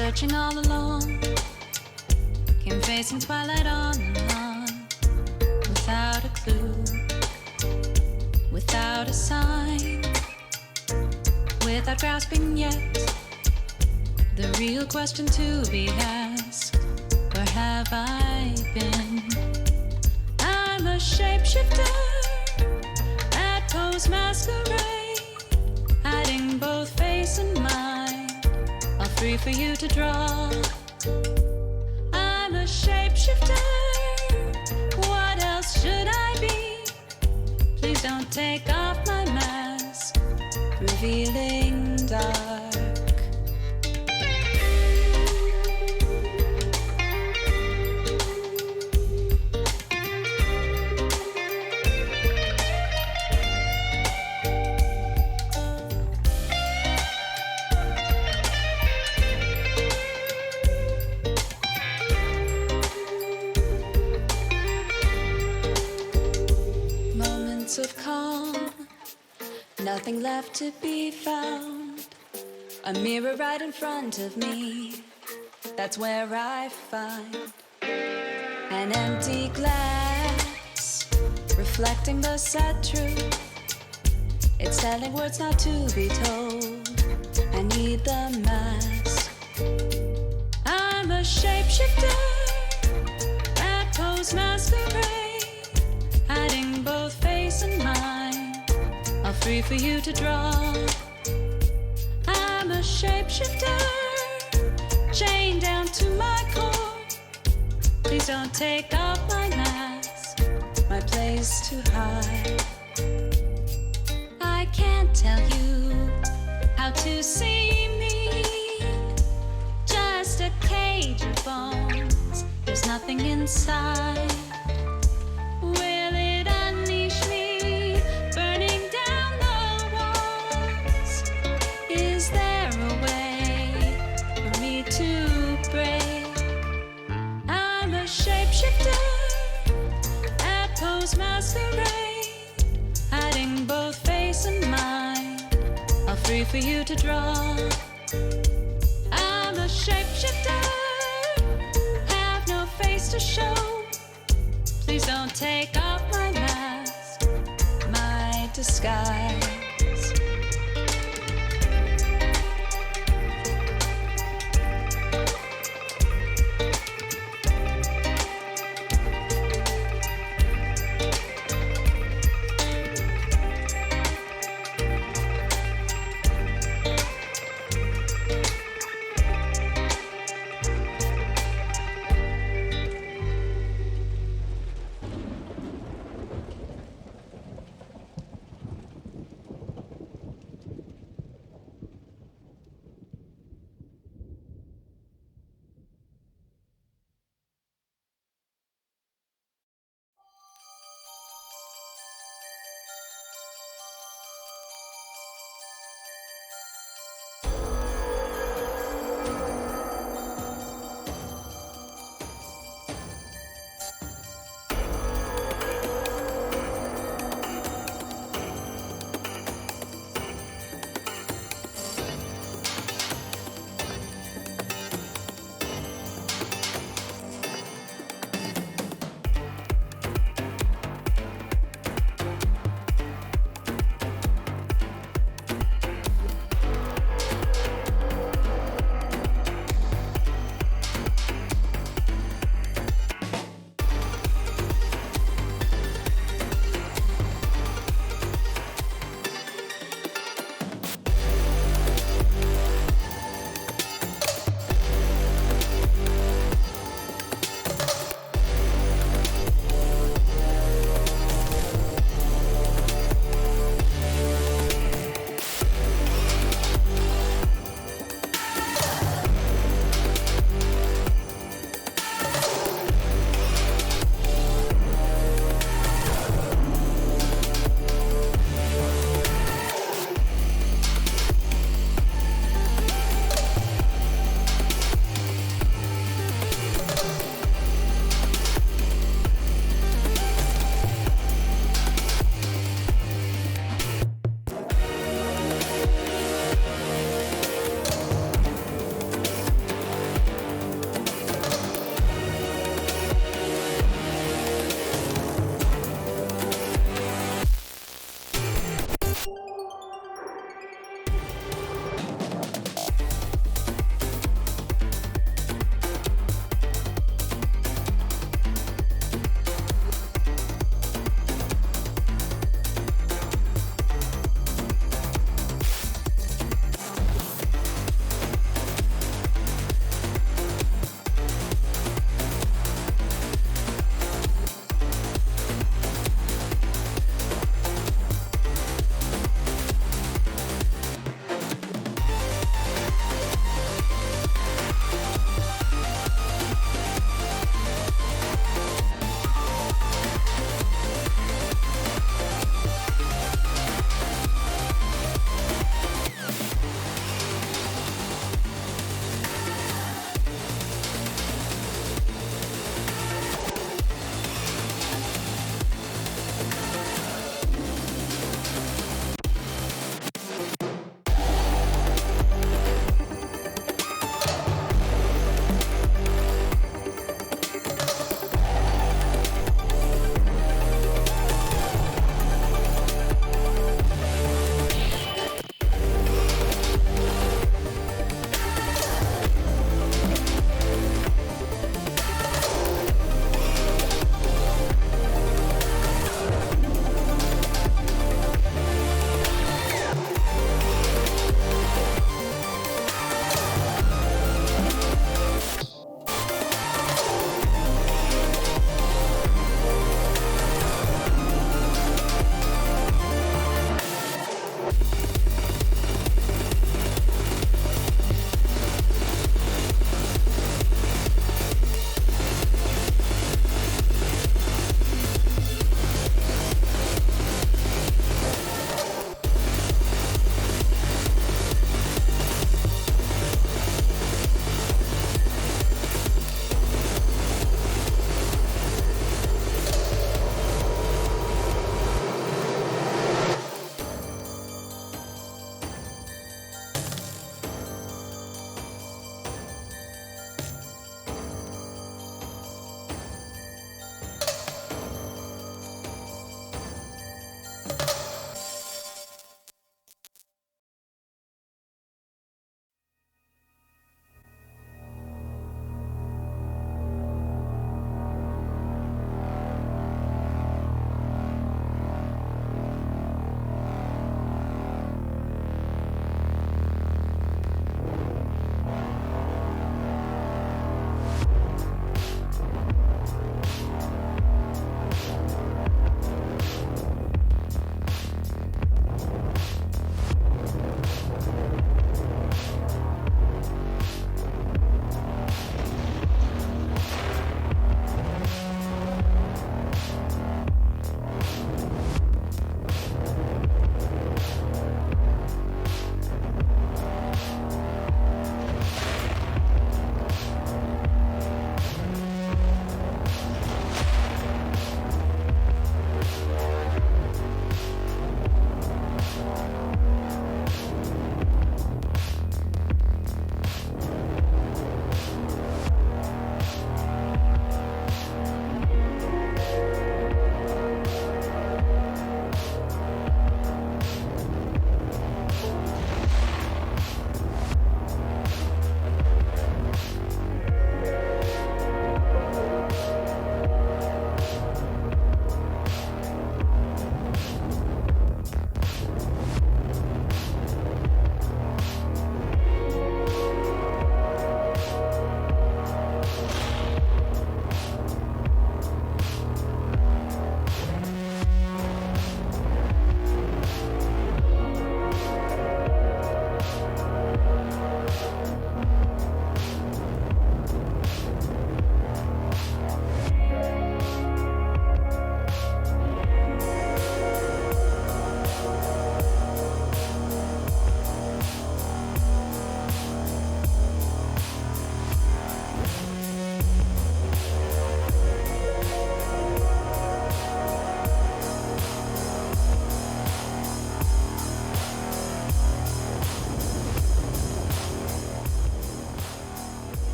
searching all alone, came facing twilight on and on, without a clue, without a sign, without grasping yet the real question to be asked: where have I been? I'm a shapeshifter at Poe's masquerade, hiding both face and mind, all free for you to draw. I'm a shapeshifter, what else should I be? Please don't take off my mask, revealing dark. Of calm, nothing left to be found. A mirror right in front of me, that's where I find an empty glass, reflecting the sad truth. It's telling words not to be told. I need the mask. I'm a shapeshifter at Poe's masquerade, hiding both face and mind, all free for you to draw. I'm a shapeshifter, chained down to my core. Please don't take off my mask, my place to hide. I can't tell you how to see me, just a cage of bones, there's nothing inside. Masquerade, hiding both face and mind, all free for you to draw. I'm a shapeshifter, have no face to show. Please don't take off my mask, my disguise.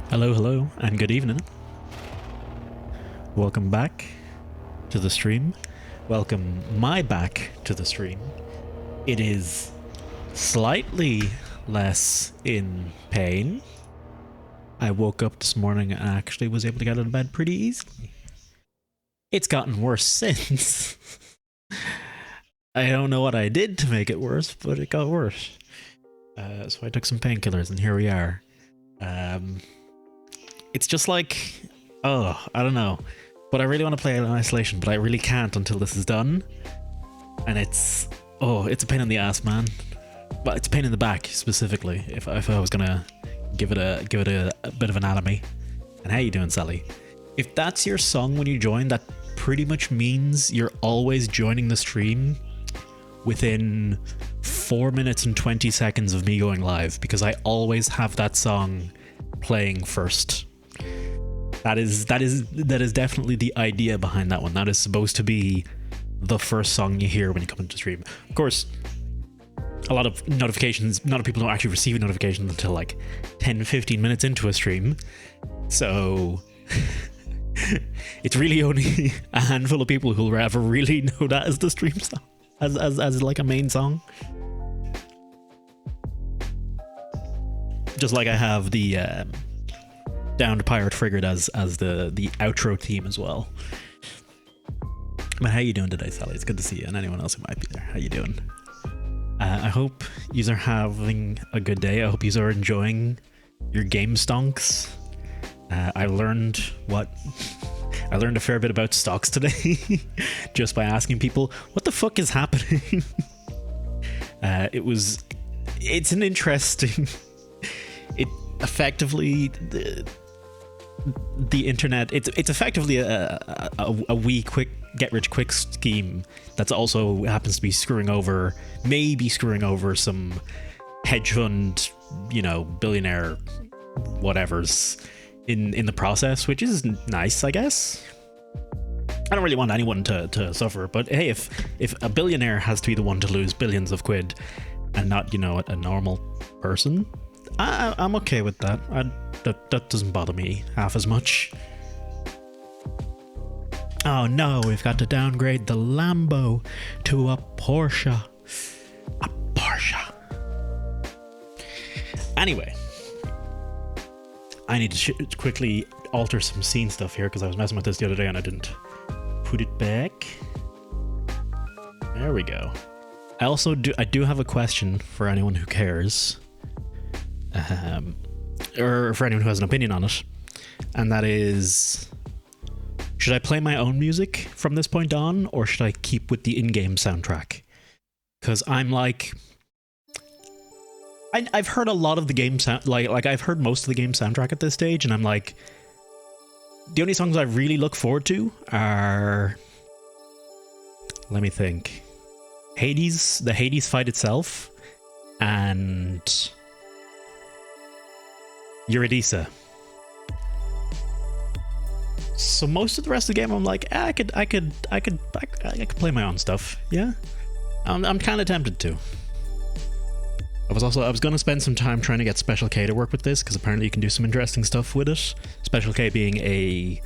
Hello, hello, and good evening. Welcome back to the stream. Welcome my back to the stream. It is slightly less in pain. I woke up this morning and actually was able to get out of bed pretty easily. It's gotten worse since. I don't know what I did to make it worse, but it got worse. So I took some painkillers and here we are. It's just like, I don't know. But I really want to play it in isolation, but I really can't until this is done. And it's a pain in the ass, man. But it's a pain in the back specifically. If I was gonna give it a bit of anatomy. And how you doing, Sally? If that's your song when you join, that pretty much means you're always joining the stream within 4 minutes and 20 seconds of me going live, because I always have that song playing first. That is definitely the idea behind that one. That is supposed to be the first song you hear when you come into stream. Of course, a lot of people don't actually receive notifications until like 10-15 minutes into a stream. So it's really only a handful of people who will ever really know that as the stream song, as like a main song. Just like I have the Down to Pirate Frigate as the outro theme as well. But how you doing today, Sally? It's good to see you, and anyone else who might be there. How you doing? I hope you are having a good day. I hope you are enjoying your game stonks. I learned a fair bit about stocks today just by asking people, what the fuck is happening? It's an interesting... It effectively... The internet, it's effectively a wee quick get rich quick scheme that's also happens to be maybe screwing over some hedge fund, billionaire whatevers in the process, which is nice, I guess. I don't really want anyone to suffer, but hey, if a billionaire has to be the one to lose billions of quid and not, a normal person, I'm okay with that. That doesn't bother me half as much. Oh no, we've got to downgrade the Lambo to a Porsche. A Porsche. Anyway, I need to quickly alter some scene stuff here because I was messing with this the other day and I didn't put it back. There we go. I do have a question for anyone who cares. Or for anyone who has an opinion on it, and that is, should I play my own music from this point on, or should I keep with the in-game soundtrack? Because I'm like, I've heard a lot of the game sound, like I've heard most of the game soundtrack at this stage, and I'm like, the only songs I really look forward to are, let me think, the Hades fight itself, and Eurydice. So most of the rest of the game, I'm like, I could play my own stuff. Yeah, I'm kind of tempted to. I was going to spend some time trying to get Special K to work with this, because apparently you can do some interesting stuff with it. Special K being a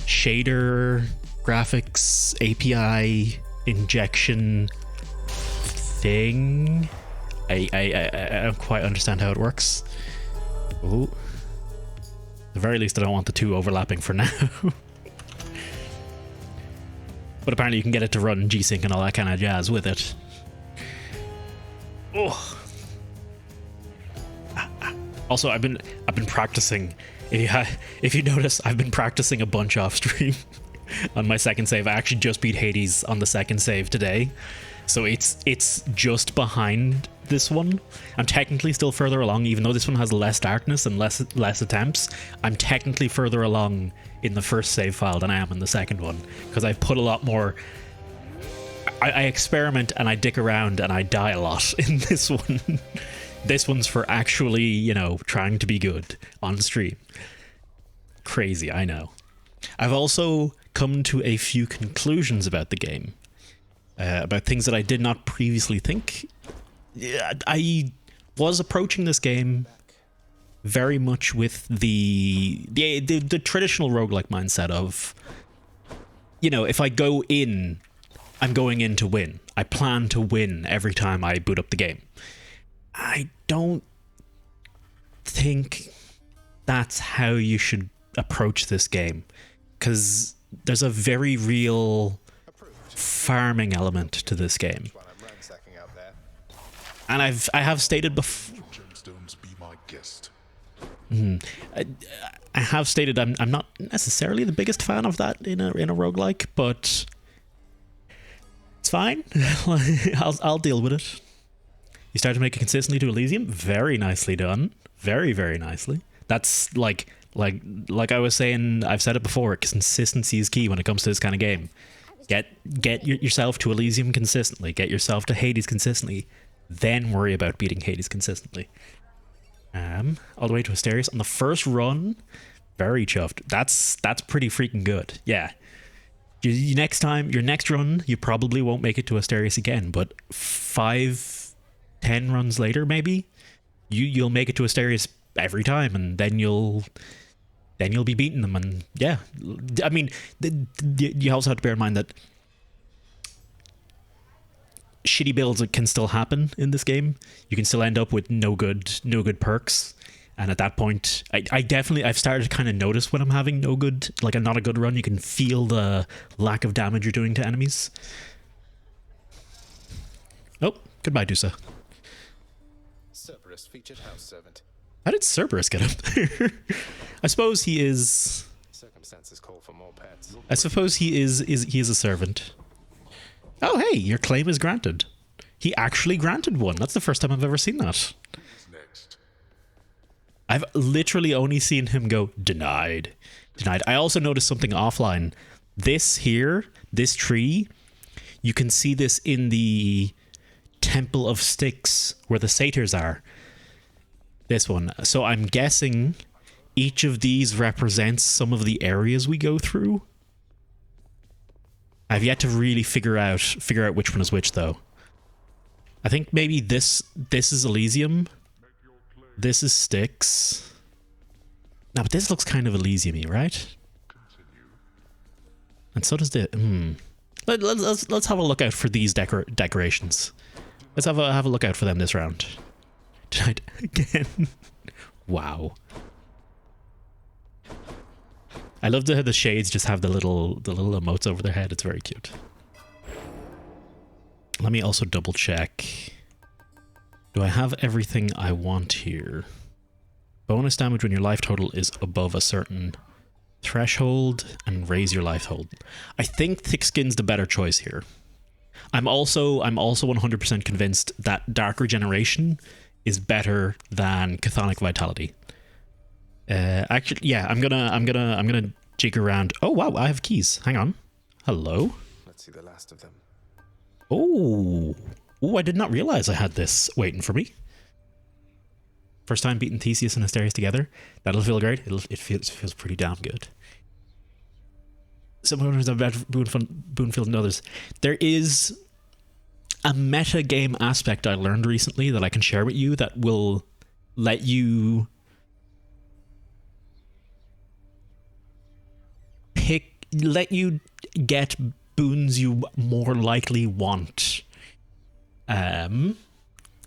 shader graphics API injection thing. I don't quite understand how it works. Oh, at the very least, I don't want the two overlapping for now. But apparently, you can get it to run G-Sync and all that kind of jazz with it. Oh. Also, I've been practicing. If you notice, I've been practicing a bunch off stream on my second save. I actually just beat Hades on the second save today. So it's just behind this one. I'm technically still further along, even though this one has less darkness and less attempts. I'm technically further along in the first save file than I am in the second one, because I've put a lot more. I experiment and I dick around and I die a lot in this one. This one's for actually, trying to be good on stream. Crazy, I know. I've also come to a few conclusions about the game. About things that I did not previously think. I was approaching this game very much with the traditional roguelike mindset of, you know, if I go in, I'm going in to win. I plan to win every time I boot up the game. I don't think that's how you should approach this game, because there's a very real farming element to this game. And I have stated before. I have stated I'm not necessarily the biggest fan of that in a roguelike, but it's fine. I'll deal with it. You start to make it consistently to Elysium. Very nicely done. Very, very nicely. That's like I was saying, I've said it before, consistency is key when it comes to this kind of game. Get yourself to Elysium consistently. Get yourself to Hades consistently. Then worry about beating Hades consistently. All the way to Asterius on the first run. Very chuffed. That's pretty freaking good. Yeah. Your next run, you probably won't make it to Asterius again, but 5-10 runs later, maybe you'll make it to Asterius every time, and then you'll be beating them. And yeah, I mean, you also have to bear in mind that shitty builds can still happen in this game. You can still end up with no good perks, and at that point, I've started to kind of notice when I'm having not a good run. You can feel the lack of damage you're doing to enemies. Oh, goodbye, Dusa. Cerberus featured house servant. How did Cerberus get up there? I suppose he is. Circumstances call for more pets. I suppose he is a servant. Oh, hey, your claim is granted. He actually granted one. That's the first time I've ever seen that. Next. I've literally only seen him go denied. I also noticed something offline. This tree, you can see this in the Temple of Styx where the satyrs are. This one. So I'm guessing each of these represents some of the areas we go through. I've yet to really figure out which one is which, though. I think maybe this is Elysium. This is Styx. No, but this looks kind of Elysium-y, right? And so does the. Let's have a look out for these decorations. Let's have a look out for them this round. Tonight again. Wow. I love how the shades just have the little emotes over their head. It's very cute. Let me also double check. Do I have everything I want here? Bonus damage when your life total is above a certain threshold, and raise your life total. I think thick skin's the better choice here. I'm also 100% convinced that dark regeneration is better than chthonic vitality. Actually, yeah, I'm gonna jig around. Oh wow, I have keys. Hang on. Hello. Let's see the last of them. Oh, I did not realize I had this waiting for me. First time beating Theseus and Asterius together. That'll feel great. It feels pretty damn good. Some owners have better Boonfield than others. There is a meta game aspect I learned recently that I can share with you that will let you get boons you more likely want.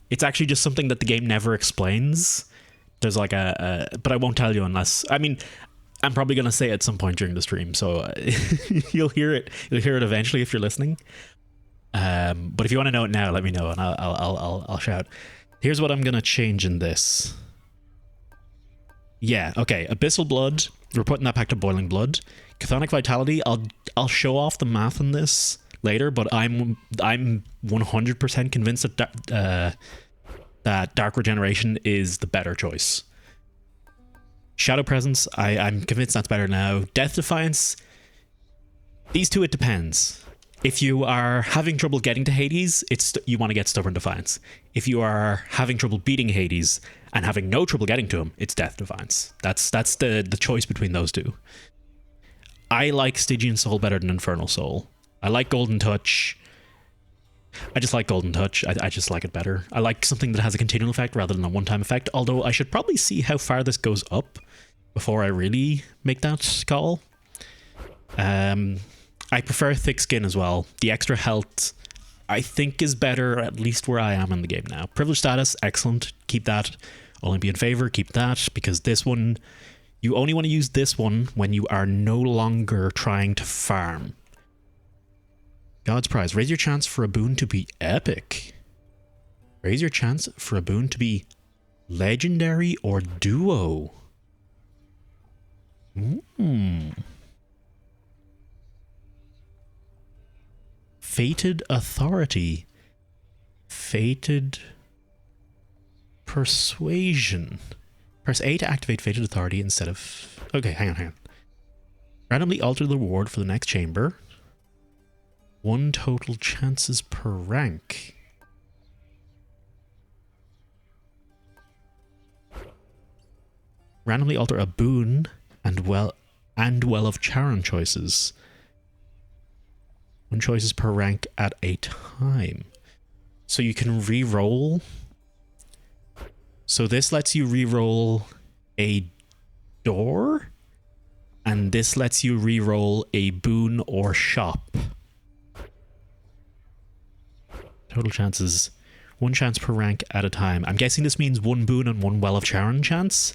It's actually just something that the game never explains. There's like but I won't tell you unless, I mean, I'm probably going to say it at some point during the stream, so you'll hear it eventually if you're listening. But if you want to know it now, let me know and I'll shout. Here's what I'm going to change in this. Yeah, okay, Abyssal Blood, we're putting that back to Boiling Blood. Chthonic Vitality, I'll show off the math on this later, but I'm 100% convinced that Dark Regeneration is the better choice. Shadow Presence, I'm convinced that's better now. Death Defiance, these two, it depends. If you are having trouble getting to Hades, you want to get Stubborn Defiance. If you are having trouble beating Hades and having no trouble getting to him, it's Death Defiance. That's the choice between those two. I like Stygian Soul better than Infernal Soul. I like Golden Touch. I just like Golden Touch. I just like it better. I like something that has a continual effect rather than a one-time effect, although I should probably see how far this goes up before I really make that call. I prefer Thick Skin as well. The extra health, I think, is better, at least where I am in the game now. Privilege status, excellent. Keep that. Olympian favor, keep that, because this one, you only want to use this one when you are no longer trying to farm. God's Prize. Raise your chance for a boon to be epic. Raise your chance for a boon to be legendary or duo. Fated Authority. Fated Persuasion. Press A to activate Fated Authority instead of... Okay, hang on. Randomly alter the reward for the next chamber. 1 total chances per rank. Randomly alter a boon and well of Charon choices. 1 choices per rank at a time. So you can re-roll. So this lets you re-roll a door, and this lets you re-roll a boon or shop. Total chances, 1 chance per rank at a time. I'm guessing this means 1 boon and 1 Well of Charon chance,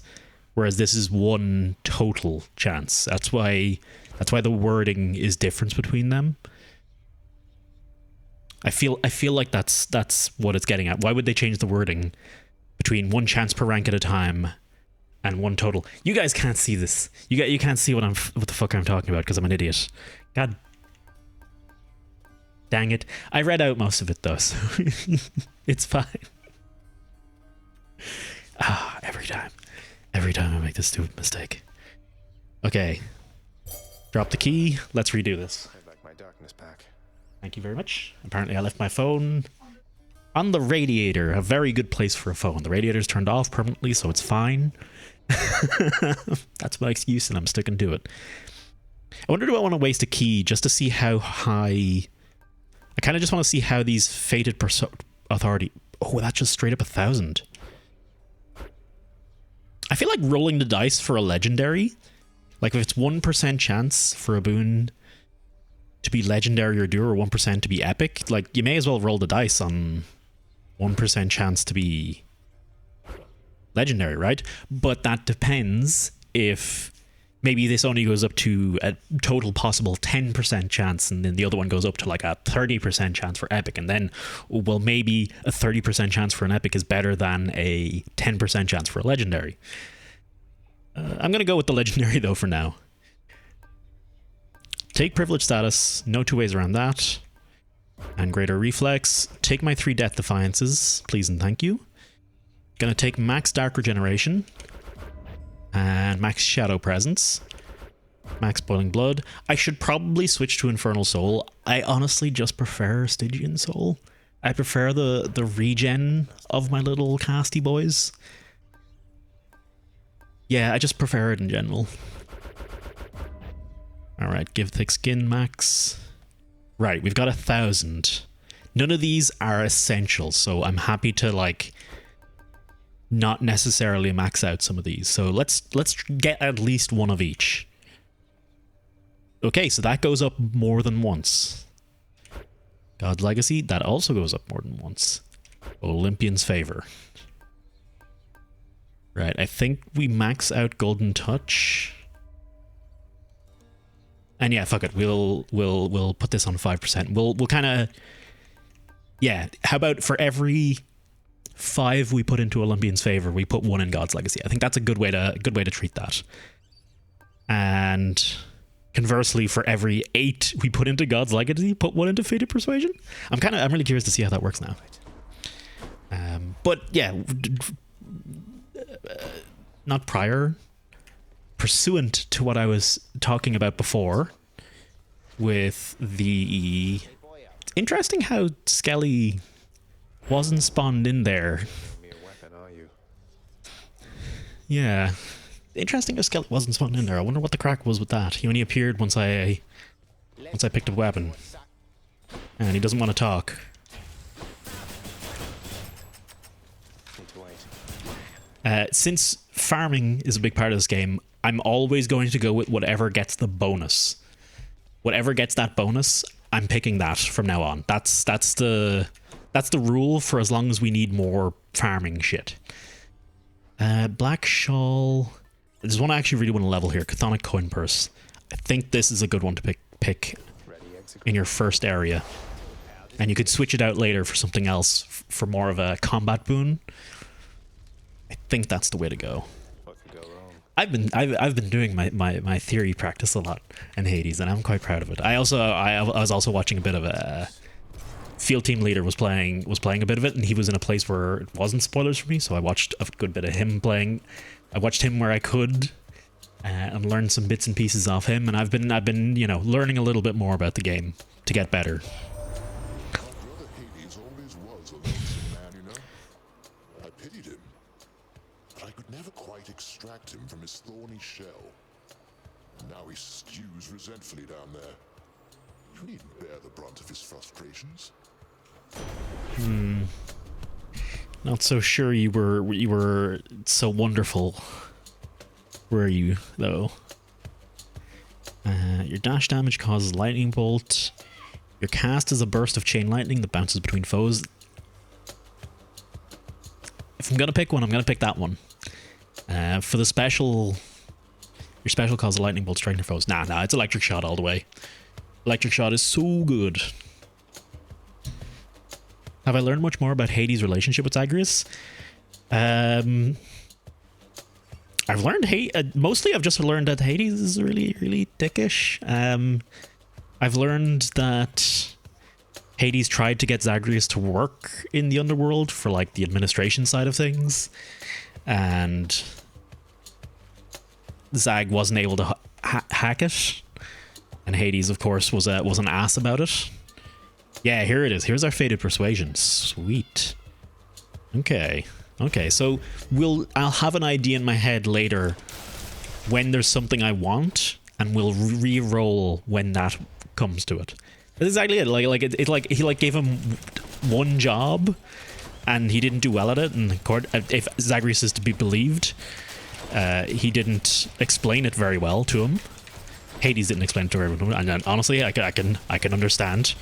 whereas this is 1 total chance. That's why the wording is different between them. I feel like that's what it's getting at. Why would they change the wording between 1 chance per rank at a time and 1 total? You guys can't see this. You can't see what the fuck I'm talking about because I'm an idiot. God dang it. I read out most of it though, so it's fine. Every time I make this stupid mistake. Okay. Drop the key. Let's redo this. I'd like my darkness back. Thank you very much. Apparently I left my phone on the radiator. A very good place for a phone. The radiator's turned off permanently, so it's fine. That's my excuse, and I'm sticking to it. I wonder, do I want to waste a key just to see how high... I kind of just want to see how these Fated Authority... Oh, that's just straight up 1,000. I feel like rolling the dice for a legendary, like if it's 1% chance for a boon to be legendary or duo, or 1% to be epic, like you may as well roll the dice on 1% chance to be legendary, right? But that depends if maybe this only goes up to a total possible 10% chance, and then the other one goes up to like a 30% chance for epic, and then, well, maybe a 30% chance for an epic is better than a 10% chance for a legendary. I'm going to go with the legendary though for now. Take privilege status, no 2 ways around that. And greater reflex. Take my 3 death defiances, please and thank you. Gonna take max dark regeneration. And max shadow presence. Max boiling blood. I should probably switch to infernal soul. I honestly just prefer Stygian soul. I prefer the regen of my little casty boys. Yeah, I just prefer it in general. Alright, give thick skin max. Right, we've got 1,000. None of these are essential, so I'm happy to like not necessarily max out some of these. So let's get at least 1 of each. Okay, so that goes up more than once. God's Legacy, that also goes up more than once. Olympian's Favor. Right, I think we max out Golden Touch. And yeah, fuck it. We'll put this on 5%. We'll kind of, yeah. How about for every 5 we put into Olympian's Favor, we put 1 in God's Legacy. I think that's a good way to treat that. And conversely, for every 8 we put into God's Legacy, put 1 into Fated Persuasion. I'm really curious to see how that works now. But yeah, not prior. Pursuant to what I was talking about before with the... Interesting how Skelly wasn't spawned in there. Mere weapon, are you? Yeah. Interesting how Skelly wasn't spawned in there. I wonder what the crack was with that. He only appeared once I picked up a weapon. And he doesn't want to talk. Since farming is a big part of this game, I'm always going to go with whatever gets the bonus. Whatever gets that bonus, I'm picking that from now on. That's the rule for as long as we need more farming shit. Black Shawl. There's one I actually really want to level here. Chthonic Coin Purse. I think this is a good one to pick in your first area. And you could switch it out later for something else, for more of a combat boon. I think that's the way to go. What could go wrong? I've been doing my theory practice a lot in Hades, and I'm quite proud of it. I was also watching a bit of a field team leader was playing a bit of it, and he was in a place where it wasn't spoilers for me, so I watched a good bit of him playing. I watched him where I could, and learned some bits and pieces off him, and I've been learning a little bit more about the game to get better. My brother Hades always was a lonesome man, you know. I pitied him, but I could never quite extract him from his thorny shell. Now he stews resentfully down there. You needn't bear the brunt of his frustrations. Not so sure you were so wonderful, were you, though? Your dash damage causes lightning bolt. Your cast is a burst of chain lightning that bounces between foes. If I'm gonna pick one, I'm gonna pick that one. For the special, your special causes a lightning bolt striking your foes. Nah, it's electric shot all the way. Electric shot is so good. Have I learned much more about Hades' relationship with Zagreus? I've learned mostly I've just learned that Hades is really, really dickish. I've learned that Hades tried to get Zagreus to work in the underworld for like the administration side of things, and Zag wasn't able to hack it, and Hades, of course, was an ass about it. Yeah, here it is. Here's our Fated Persuasion. Sweet. Okay, so I'll have an idea in my head later when there's something I want, and we'll re-roll when that comes to it. That's exactly it. He gave him one job, and he didn't do well at it. And if Zagreus is to be believed, he didn't explain it very well to him. Hades didn't explain it to everyone, and honestly, I can understand.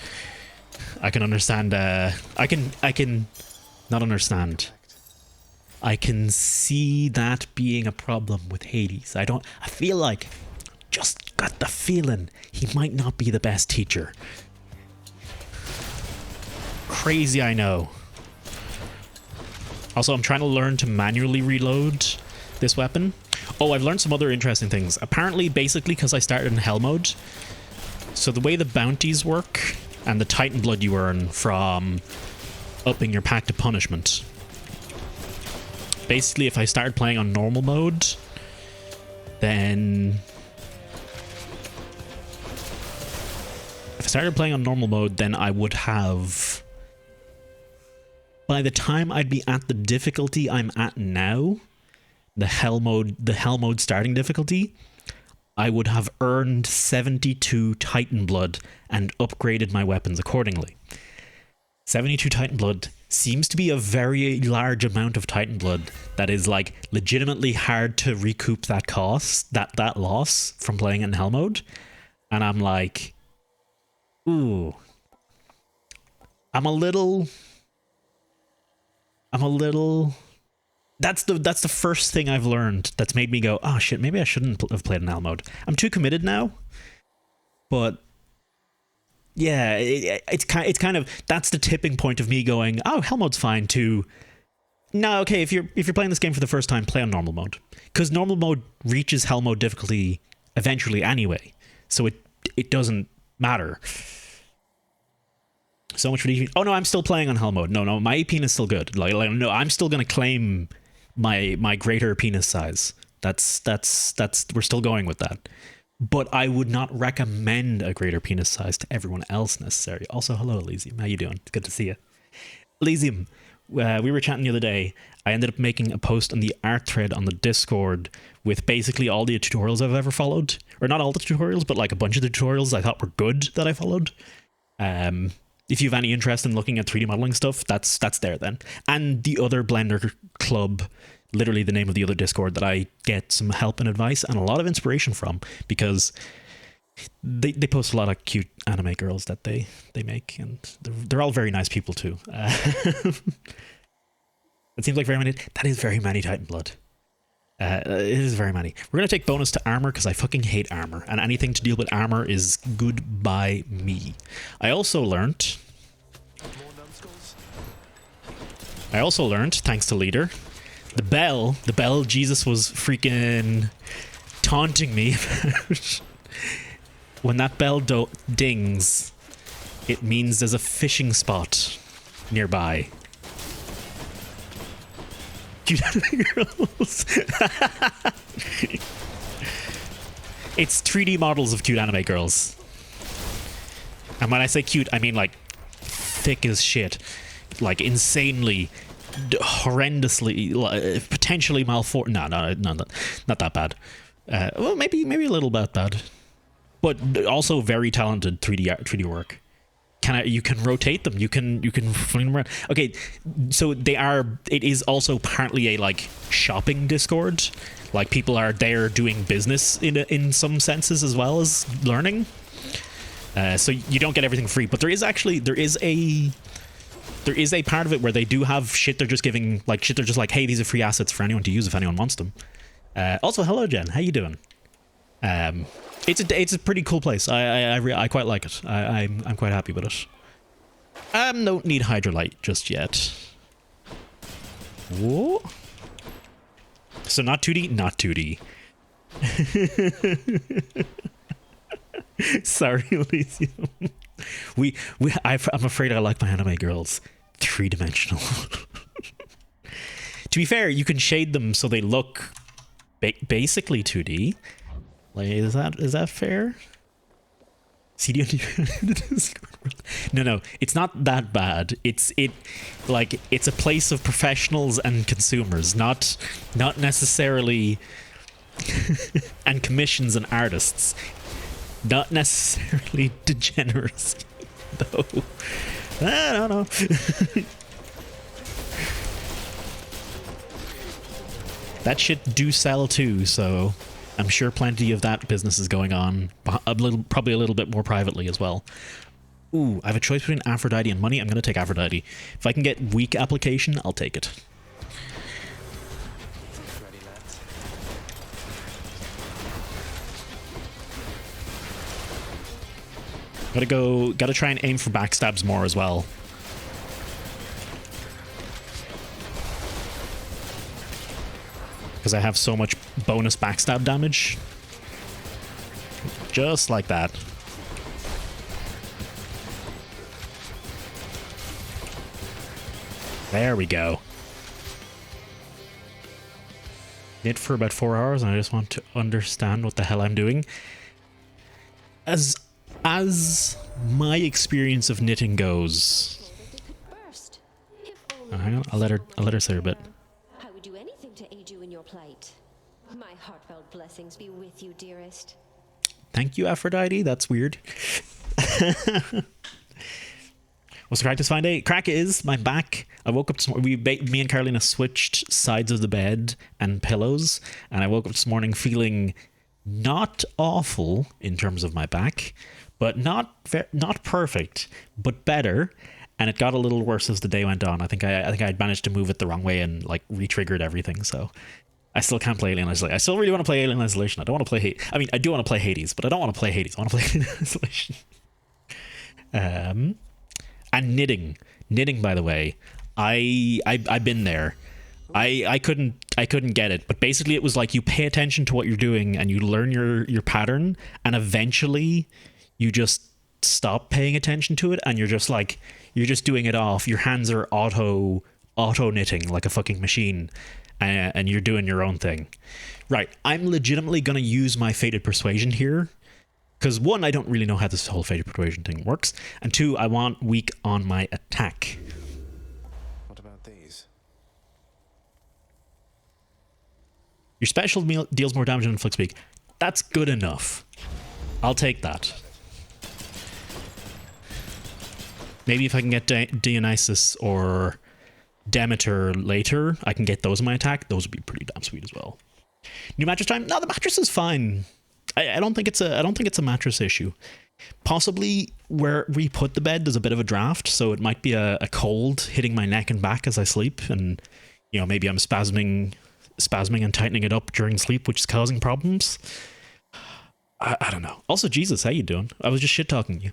I can not understand. I can see that being a problem with Hades. I feel like, just got the feeling he might not be the best teacher. Crazy, I know. Also, I'm trying to learn to manually reload this weapon. Oh, I've learned some other interesting things. Apparently, basically, because I started in Hell mode, so the way the bounties work and the Titan blood you earn from upping your Pact of Punishment. Basically, if I started playing on normal mode, then I would have, by the time I'd be at the difficulty I'm at now, the hell mode starting difficulty, I would have earned 72 Titan blood and upgraded my weapons accordingly. 72 Titan blood seems to be a very large amount of Titan blood that is like legitimately hard to recoup that cost, that loss from playing in hell mode. And I'm like, ooh, I'm a little that's the first thing I've learned that's made me go, oh shit, maybe I shouldn't have played in hell mode. I'm too committed now. But yeah, it's kind of, that's the tipping point of me going, oh, hell mode's fine, to no, okay, if you're playing this game for the first time, play on normal mode, because normal mode reaches hell mode difficulty eventually anyway, so it doesn't matter. So much for the, oh no, I'm still playing on hell mode. No, my AP is still good. Like no, I'm still gonna claim my greater penis size. That's we're still going with that. But I would not recommend a greater penis size to everyone else necessarily. Also, hello Elysium, how you doing? It's good to see you. Elysium, we were chatting the other day. I ended up making a post on the art thread on the Discord with basically all the tutorials I've ever followed, or not all the tutorials, but like a bunch of the tutorials I thought were good that I followed. If you have any interest in looking at 3D modeling stuff, that's there then. And the other Blender Club literally the name of the other Discord that I get some help and advice and a lot of inspiration from, because they post a lot of cute anime girls that they make, and they're all very nice people too. It seems like very many. That is very many Titan Blood. It is very many. We're going to take bonus to armor because I fucking hate armor, and anything to deal with armor is good by me. I also learned, thanks to Leader, the bell Jesus was freaking taunting me about. When that bell dings, it means there's a fishing spot nearby. Cute anime girls. It's 3D models of cute anime girls. And when I say cute, I mean like thick as shit. Like insanely, horrendously, potentially malformed. No, not that bad. Well, maybe a little bit bad. But also very talented 3D work. You can rotate them. You can fling them around. Okay, so it is also partly a like shopping Discord. Like people are there doing business in some senses as well as learning. So you don't get everything free, but there is a part of it where they do have shit they're just giving, like shit they're just like, hey, these are free assets for anyone to use if anyone wants them. Also, hello Jen, how you doing? It's a pretty cool place. I quite like it. I'm quite happy with it. Don't need Hydrolite just yet. Whoa. So not 2D? Not 2D. Sorry, Elysium. I'm afraid I like my anime girls 3-dimensional. To be fair, you can shade them so they look basically 2D. Like, is that fair? CD on the Discord. No, it's not that bad. It's a place of professionals and consumers, not necessarily and commissions and artists. Not necessarily degeneracy, though. I don't know. That shit do sell too, so I'm sure plenty of that business is going on, probably a little bit more privately as well. Ooh, I have a choice between Aphrodite and money. I'm going to take Aphrodite. If I can get weak application, I'll take it. Gotta try and aim for backstabs more as well. Because I have so much bonus backstab damage. Just like that. There we go. Knit for about 4 hours and I just want to understand what the hell I'm doing. As my experience of knitting goes. Oh, hang on, I'll let her say her bit. I would do anything to aid you in your plight. My heartfelt blessings be with you, dearest. Thank you, Aphrodite. That's weird. What's the crack this fine day? Crack is my back. I woke up this morning. Me and Carolina switched sides of the bed and pillows, and I woke up this morning feeling not awful in terms of my back, but not perfect, but better. And it got a little worse as the day went on. I think I'd managed to move it the wrong way and like re-triggered everything. So I still can't play Alien Isolation. I still really want to play Alien Isolation. I don't want to play I mean, I do want to play Hades, but I don't want to play Hades. I want to play Alien Isolation. And knitting, by the way, I've been there. I couldn't get it, but basically it was like you pay attention to what you're doing and you learn your pattern, and eventually you just stop paying attention to it and you're just doing it off. Your hands are auto knitting like a fucking machine, and you're doing your own thing. Right, I'm legitimately gonna use my Fated Persuasion here. Because one, I don't really know how this whole Fated Persuasion thing works. And two, I want weak on my attack. What about these? Your special deals more damage than inflicts weak. That's good enough. I'll take that. Maybe if I can get Dionysus or Demeter later, I can get those in my attack. Those would be pretty damn sweet as well. New mattress time? No, the mattress is fine. I don't think it's a mattress issue. Possibly where we put the bed, there's a bit of a draft, so it might be a cold hitting my neck and back as I sleep, and maybe I'm spasming and tightening it up during sleep, which is causing problems. I don't know. Also, Jesus, how you doing? I was just shit talking you.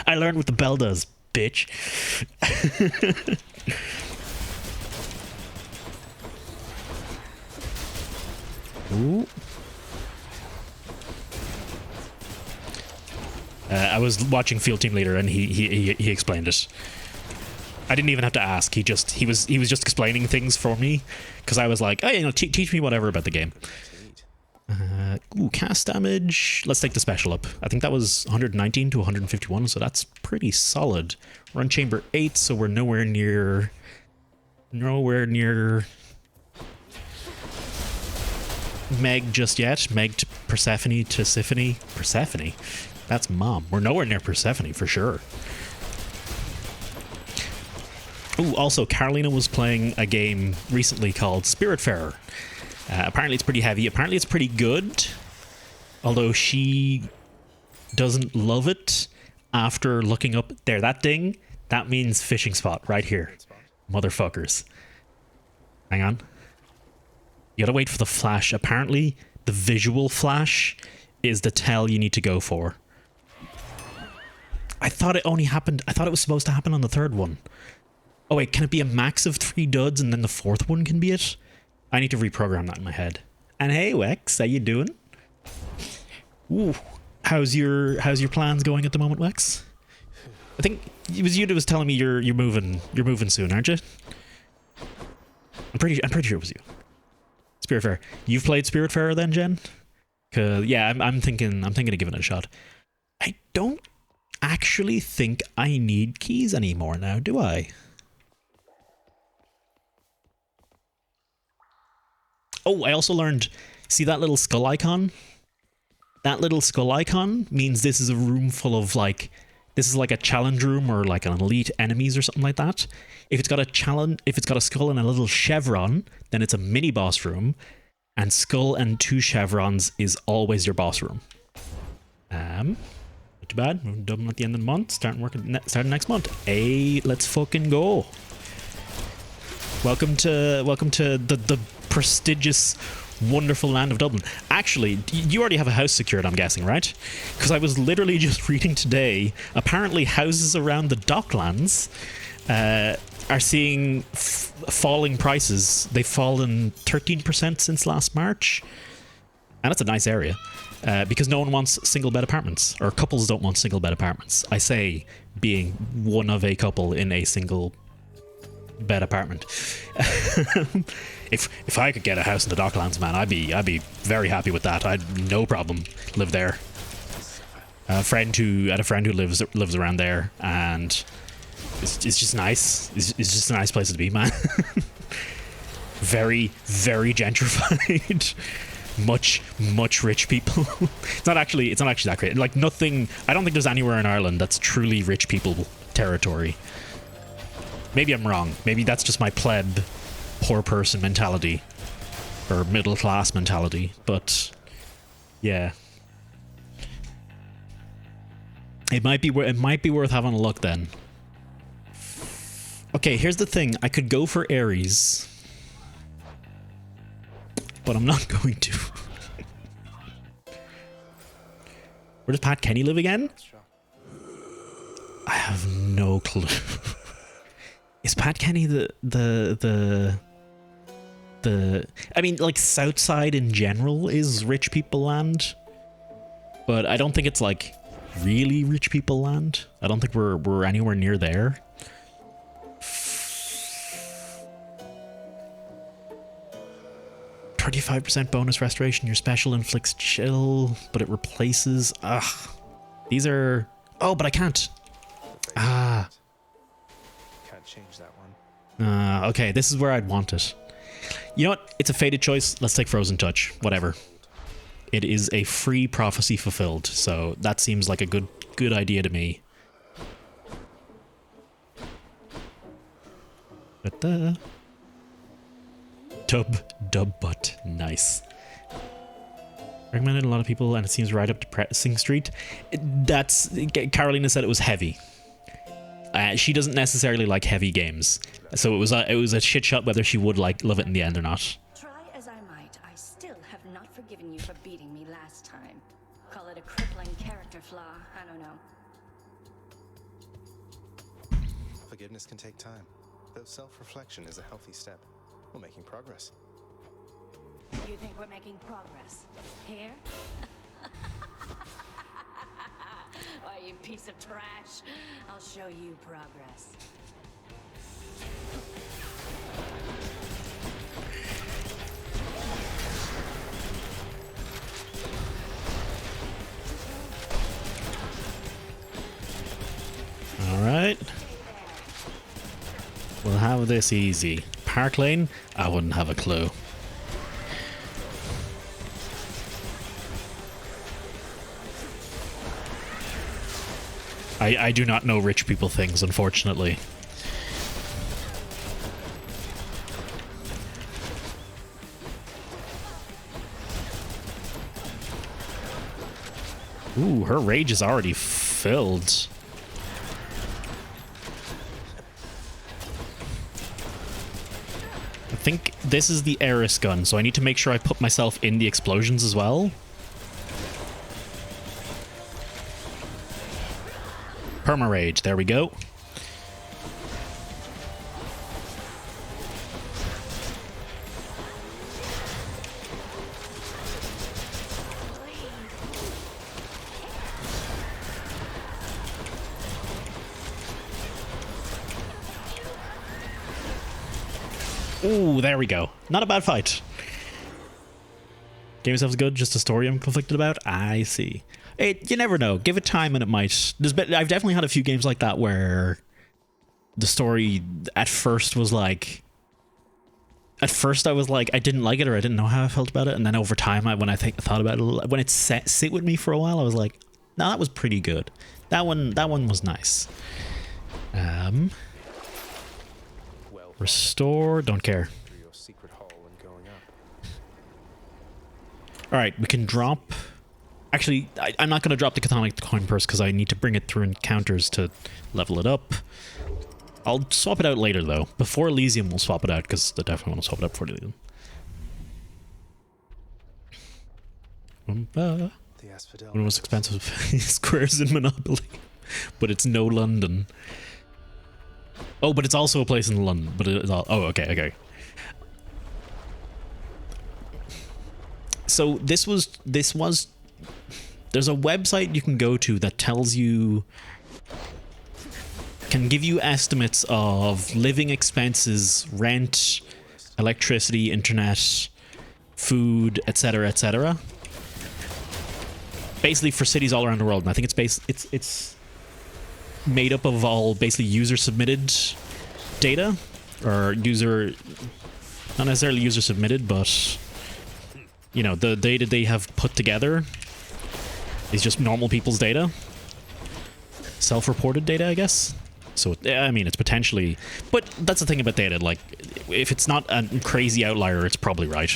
I learned what the bell does, bitch. Ooh. I was watching Field Team Leader, and he explained it. I didn't even have to ask. He was just explaining things for me, because I was like, oh, teach me whatever about the game. Cast damage. Let's take the special up. I think that was 119 to 151, so that's pretty solid. We're on chamber 8, so we're nowhere near Meg just yet. Meg to Persephone to Siphony. Persephone? That's mom. We're nowhere near Persephone for sure. Ooh, also, Carolina was playing a game recently called Spiritfarer. Apparently it's pretty heavy. Apparently it's pretty good. Although she doesn't love it after looking up there. That ding, that means fishing spot right here. Motherfuckers. Hang on. You gotta wait for the flash. Apparently the visual flash is the tell you need to go for. I thought it only happened. I thought it was supposed to happen on the third one. Oh wait, can it be a max of 3 duds and then the fourth one can be it? I need to reprogram that in my head. And hey, Wex, how you doing? Ooh, how's your plans going at the moment, Wex? I think it was you that was telling me you're moving soon, aren't you? I'm pretty sure it was you. Spiritfarer. You've played Spiritfarer then, Jen? 'Cause yeah, I'm thinking of giving it a shot. I don't actually think I need keys anymore now, do I? Oh, I also learned, see that little skull icon? That little skull icon means this is a room full of this is like a challenge room or like an elite enemies or something like that. If it's got a skull and a little chevron, then it's a mini boss room, and skull and 2 chevrons is always your boss room. Not too bad. We're done at the end of the month. Starting next month. Hey, let's fucking go. Welcome to the prestigious, wonderful land of Dublin. Actually, you already have a house secured, I'm guessing, right? Because I was literally just reading today, apparently houses around the Docklands are seeing falling prices. They've fallen 13% since last March. And that's a nice area. Because no one wants single bed apartments, or couples don't want single bed apartments. I say, being one of a couple in a single bed apartment. If I could get a house in the Docklands, man, I'd be very happy with that. I'd no problem live there. I had a friend who lives around there, and it's just nice. It's just a nice place to be, man. Very, very gentrified. much rich people. It's not actually that great. Like, nothing. I don't think there's anywhere in Ireland that's truly rich people territory. Maybe I'm wrong. Maybe that's just my pleb, poor person mentality, or middle class mentality. But yeah, it might be worth having a look then. Okay, here's the thing. I could go for Ares, but I'm not going to. Where does Pat Kenny live again? I have no clue. Is Pat Kenny the I mean, like, Southside in general is rich people land, but I don't think it's like really rich people land. I don't think we're anywhere near there. %35 bonus restoration. Your special inflicts chill, but it replaces. These are. Oh, but I can't. Can't change that one. Okay, this is where I'd want it. You know what? It's a faded choice. Let's take Frozen Touch. Whatever. It is a free prophecy fulfilled, so that seems like a good idea to me. But dub butt, nice. Recommended a lot of people, and it seems right up depressing street. Carolina said it was heavy. She doesn't necessarily like heavy games, so it was a shit shot whether she would love it in the end or not. Try as I might, I still have not forgiven you for beating me last time. Call it a crippling character flaw, I don't know. Forgiveness can take time, though self-reflection is a healthy step. We're making progress. You think we're making progress? Here? Why, you piece of trash. I'll show you progress. Alright. We'll have this easy. Park Lane? I wouldn't have a clue. I do not know rich people things, unfortunately. Ooh, her rage is already filled. I think this is the Eris gun, so I need to make sure I put myself in the explosions as well. Perma rage, there we go. Ooh, there we go. Not a bad fight. Game itself is good, just a story I'm conflicted about. I see. You never know. Give it time and it might. I've definitely had a few games like that where the story at first was like... At first I was like, I didn't like it or I didn't know how I felt about it. And then over time, when I thought about it, when it sit with me for a while, I was like, no, that was pretty good. That one was nice. Restore, don't care. Alright, we can drop... Actually, I'm not going to drop the Chthonic coin purse because I need to bring it through encounters to level it up. I'll swap it out later, though. Before Elysium, we'll swap it out because I definitely want to swap it out before Elysium. One of the most expensive squares in Monopoly. But it's no London. Oh, but it's also a place in London. But it's all... Oh, okay, okay. So this was... There's a website you can go to that tells you... Can give you estimates of living expenses, rent, electricity, internet, food, etc., etc. Basically for cities all around the world. And I think it's made up of all basically user-submitted data. Or user... Not necessarily user-submitted, but... You know, the data they have put together is just normal people's data. Self-reported data, I guess. So, I mean, it's potentially... But that's the thing about data, like, if it's not a crazy outlier, it's probably right.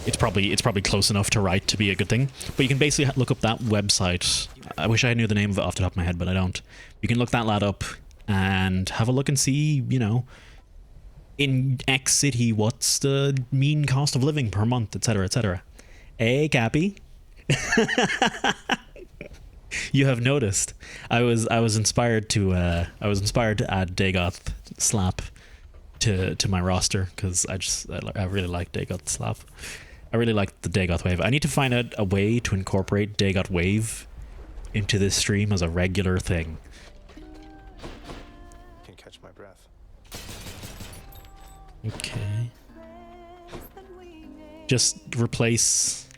It's probably close enough to right to be a good thing. But you can basically look up that website. I wish I knew the name of it off the top of my head, but I don't. You can look that lad up and have a look and see, you know, in X city, what's the mean cost of living per month, etc., etc. Hey, Cappy. You have noticed. I was inspired to add Dagoth Slap to my roster because I really like Dagoth Slap. I really like the Dagoth Wave. I need to find out a way to incorporate Dagoth Wave into this stream as a regular thing. Can catch my breath. Okay. Just replace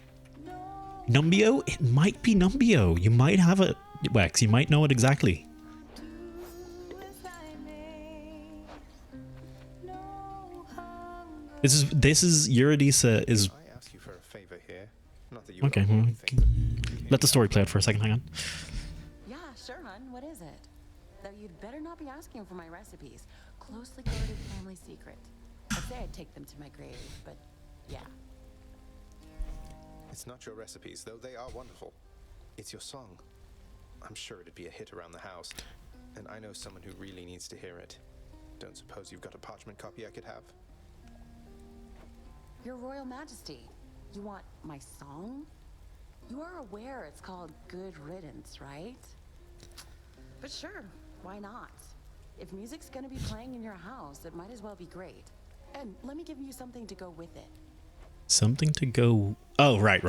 Numbio? It might be Numbio. You might have it, Wex. You might know it exactly. This is Eurydice is... I ask you for a favor here. Not that you Okay, well, let the story play out for a second. Hang on. Yeah, sure, hun. What is it? Though you'd better not be asking for my recipes. closely guarded family secret. I'd say I'd take them to my grave, but yeah. It's not your recipes, though they are wonderful. It's your song. I'm sure it'd be a hit around the house. And I know someone who really needs to hear it. Don't suppose you've got a parchment copy I could have? Your Royal Majesty, you want my song? You are aware it's called Good Riddance, right? But sure, why not? If music's gonna be playing in your house, it might as well be great. And let me give you something to go with it. Something to go... Oh, right.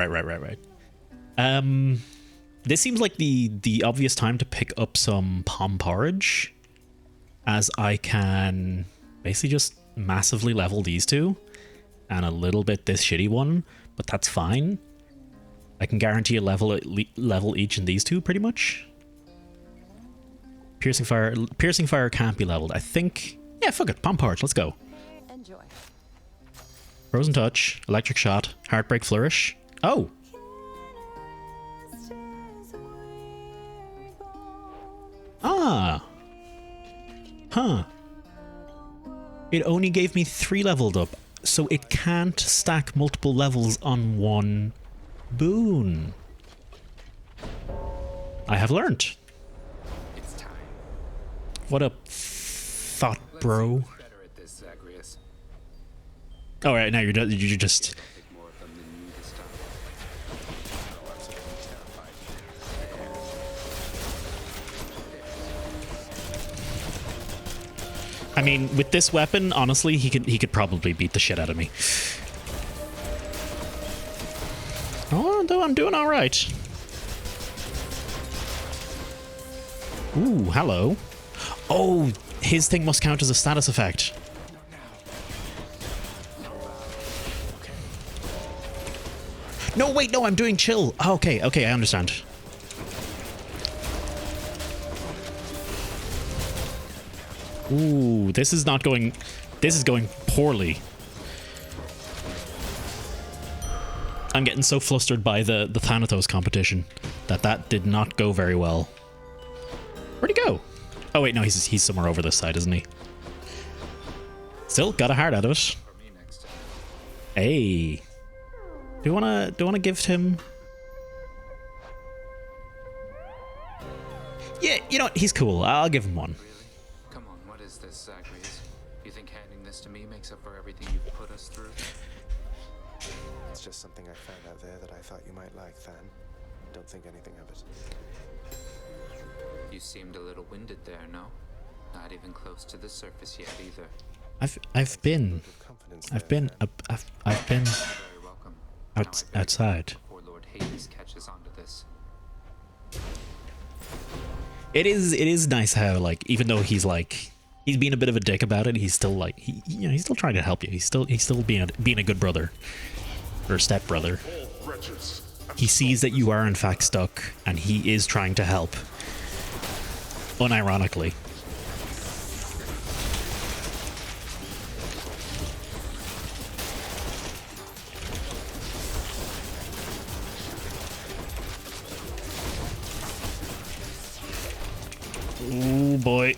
This seems like the obvious time to pick up some palm porridge, as I can basically just massively level these two and a little bit this shitty one, but that's fine. I can guarantee a level each in these two pretty much. Piercing fire can't be leveled. I think, yeah, fuck it, palm porridge, let's go. Enjoy. Frozen touch, electric shot, heartbreak flourish. Oh. Ah. Huh. It only gave me 3 leveled up, so it can't stack multiple levels on one boon. I have learnt. It's time. What a thought, bro. All right, now you're just. I mean, with this weapon, honestly, he could probably beat the shit out of me. Oh, though I'm doing all right. Ooh, hello. Oh, his thing must count as a status effect. No, wait, no, I'm doing chill. Oh, okay, I understand. Ooh, this is going poorly. I'm getting so flustered by the Thanatos competition that did not go very well. Where'd he go? Oh wait, no, he's somewhere over this side, isn't he? Still got a heart out of it. Hey. Do you wanna gift him? Yeah, you know what? He's cool. I'll give him one. Come on, what is this, Zacharias? You think handing this to me makes up for everything you've put us through? It's just something I found out there that I thought you might like, Than. Don't think anything of it. You seemed a little winded there, no? Not even close to the surface yet either. I've been Very welcome. Outside. Before Lord Hades catches on to this. It is nice how, like, even though he's being a bit of a dick about it, he's still like he's still trying to help you. He's still being a good brother or step brother. He sees that you are in fact stuck, and he is trying to help. Unironically. Oh boy.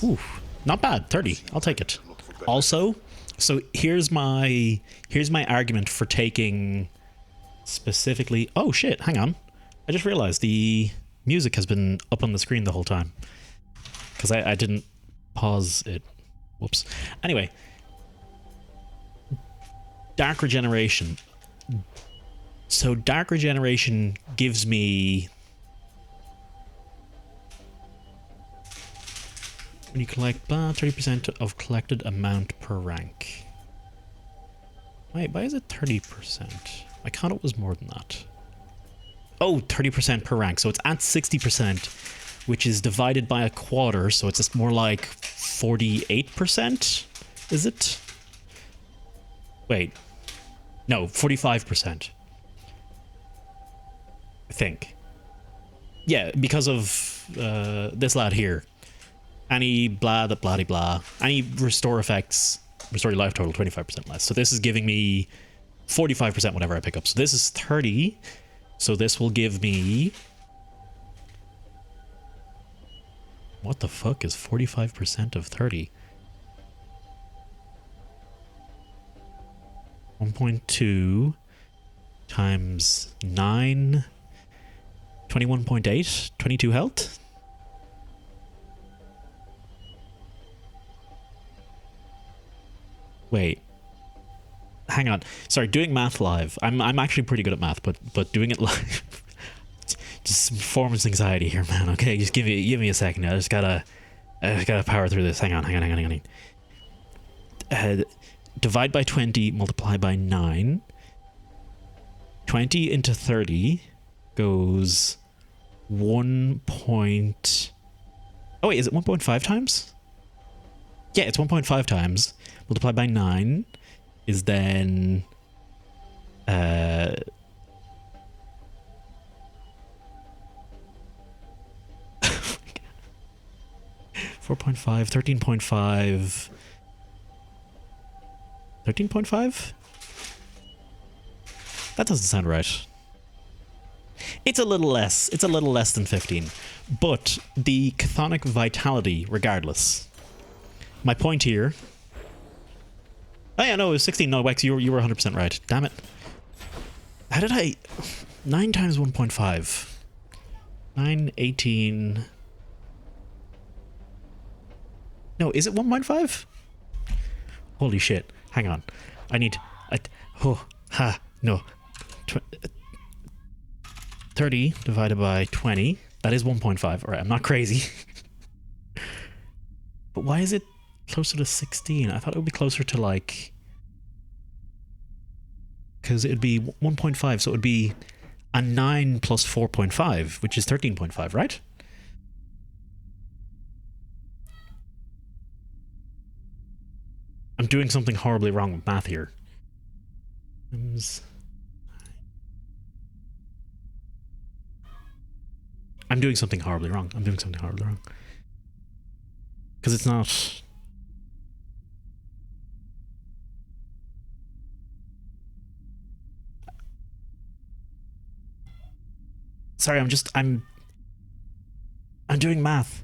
Ooh, not bad. 30. I'll take it. Also, so here's my argument for taking specifically. Oh shit, hang on. I just realized the music has been up on the screen the whole time. Because I didn't pause it. Whoops. Anyway. Dark Regeneration. So Dark Regeneration gives me... When you collect 30% of collected amount per rank. Wait, why is it 30%? I thought it was more than that. Oh, 30% per rank. So it's at 60%, which is divided by a quarter. So it's just more like 48%. Is it? Wait. No, 45%. I think. Yeah, because of this lad here. Any blah, that blah, blah. Any restore effects, restore your life total 25% less. So this is giving me 45% whenever I pick up. So this is 30. So this will give me What the fuck is 45% of 30? 1.2 times 9, 21.8, 22 health? Wait. Hang on. Sorry, doing math live. I'm actually pretty good at math, but doing it live just performance anxiety here, man. Okay, just give me a second. I just gotta power through this. Hang on. Divide by 20, multiply by 9. 20 into 30 goes 1 point... Oh wait, is it 1.5 times? Yeah, it's 1.5 times. Multiplied by 9 is then... 4.5, 13.5... 13.5? That doesn't sound right. It's a little less. It's a little less than 15. But the chthonic vitality, regardless. My point here... Oh yeah, no, it was 16. No, Wex, you were 100% right. Damn it. How did I... 9 times 1.5. 9, 18... No, is it 1.5? Holy shit. Hang on. I need... No. 30 divided by 20. That is 1.5. Alright, I'm not crazy. But why is it closer to 16? I thought it would be closer to like... Because it would be 1.5, so it would be a 9 plus 4.5, which is 13.5, right? I'm doing something horribly wrong with math here. I'm doing something horribly wrong. Because it's not... Sorry, I'm doing math.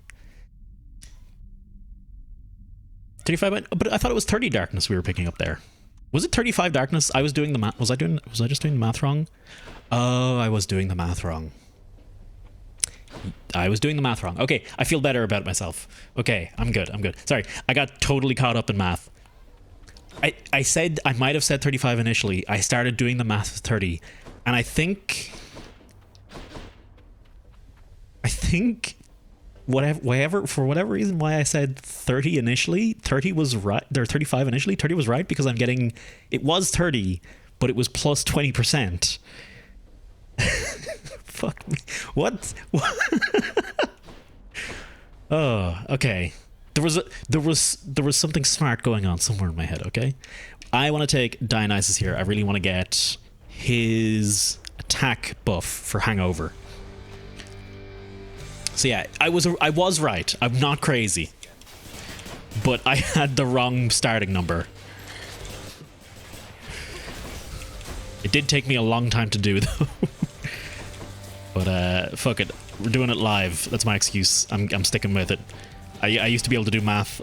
35, but I thought it was 30 darkness we were picking up there. Was it 35 darkness? I was doing the math. Was I just doing the math wrong? Oh, I was doing the math wrong. Okay, I feel better about myself. Okay, I'm good. Sorry, I got totally caught up in math. I said, I might have said 35 initially. I started doing the math with 30. And I think for whatever reason why I said 30 initially, 30 was right, or 35 initially, 30 was right because it was 30, but it was plus 20%. Fuck me. What? Oh, okay. There was something smart going on somewhere in my head, okay? I want to take Dionysus here. I really want to get his attack buff for Hangover. So yeah, I was right. I'm not crazy. But I had the wrong starting number. It did take me a long time to do though. But fuck it. We're doing it live. That's my excuse. I'm sticking with it. I used to be able to do math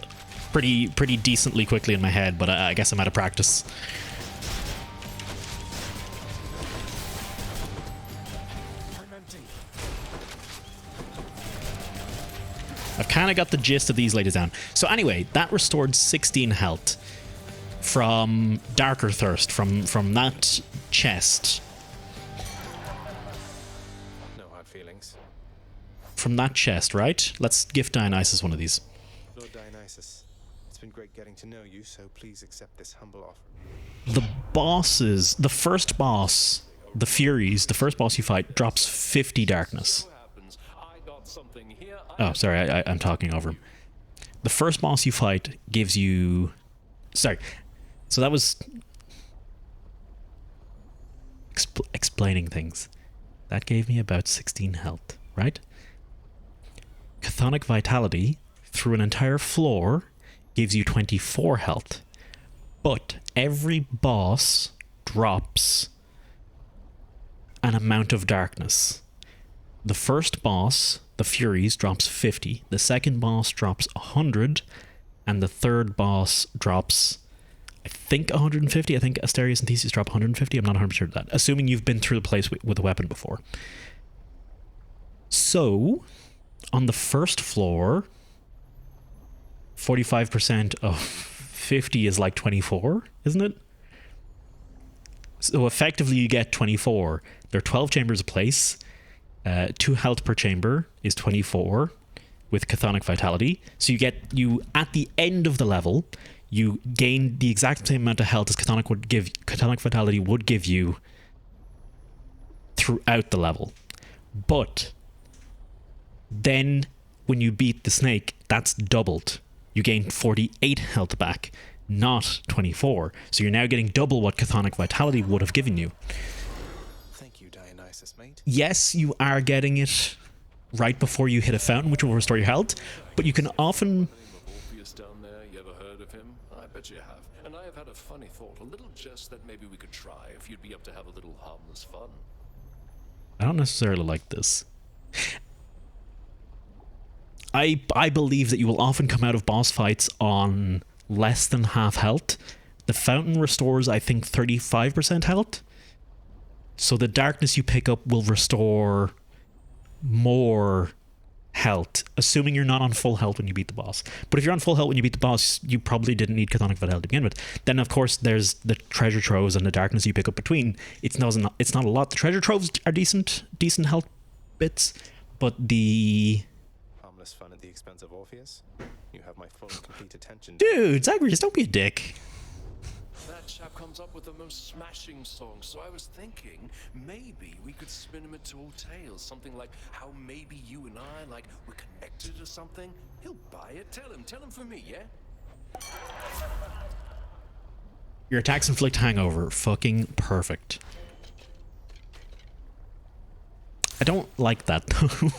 pretty decently quickly in my head, but I guess I'm out of practice. I've kind of got the gist of these ladies down. So anyway, that restored 16 health from Darker Thirst, from that chest. No hard feelings. From that chest, right? Let's gift Dionysus one of these. Lord Dionysus, it's been great getting to know you, so please accept this humble offer. The first boss, the Furies, the first boss you fight, drops 50 darkness. Oh, sorry, I'm talking over him. The first boss you fight gives you... Sorry. So that was... explaining things. That gave me about 16 health, right? Chthonic Vitality, through an entire floor, gives you 24 health. But every boss drops an amount of darkness. the first boss, the Furies, drops 50. The second boss drops 100. And the third boss drops, I think, 150. I think Asterius and Theseus drop 150. I'm not 100% sure of that. Assuming you've been through the place with a weapon before. So, on the first floor, 45% of 50 is like 24, isn't it? So effectively you get 24. There are 12 chambers a place. 2 health per chamber is 24 with chthonic vitality. So you at the end of the level, you gain the exact same amount of health as chthonic vitality would give you throughout the level. But then when you beat the snake, that's doubled. You gain 48 health back, not 24. So you're now getting double what chthonic vitality would have given you. Thank you, Dionysus, mate. Yes, you are getting it right before you hit a fountain, which will restore your health, but you can often... Morpheus down there, you ever heard of him? I bet you have. And I have had a funny thought, a little jest that maybe we could try if you'd be up to have a little harmless fun. I don't necessarily like this. I believe that you will often come out of boss fights on less than half health. The fountain restores, I think, 35% health. So the darkness you pick up will restore more health, assuming you're not on full health when you beat the boss. But if you're on full health when you beat the boss, you probably didn't need chthonic vitality to begin with. Then, of course, there's the treasure troves and the darkness you pick up between. It's not a lot. The treasure troves are decent health bits, but the... Harmless fun at the expense of Orpheus? You have my full and complete attention. Dude, Zagreus, don't be a dick. That chap comes up with the most smashing songs, so I was thinking maybe we could spin him into old tales, something like how maybe you and I, like, we're connected or something. He'll buy it. Tell him for me, yeah? Your attacks inflict hangover. Fucking perfect. I don't like that, though.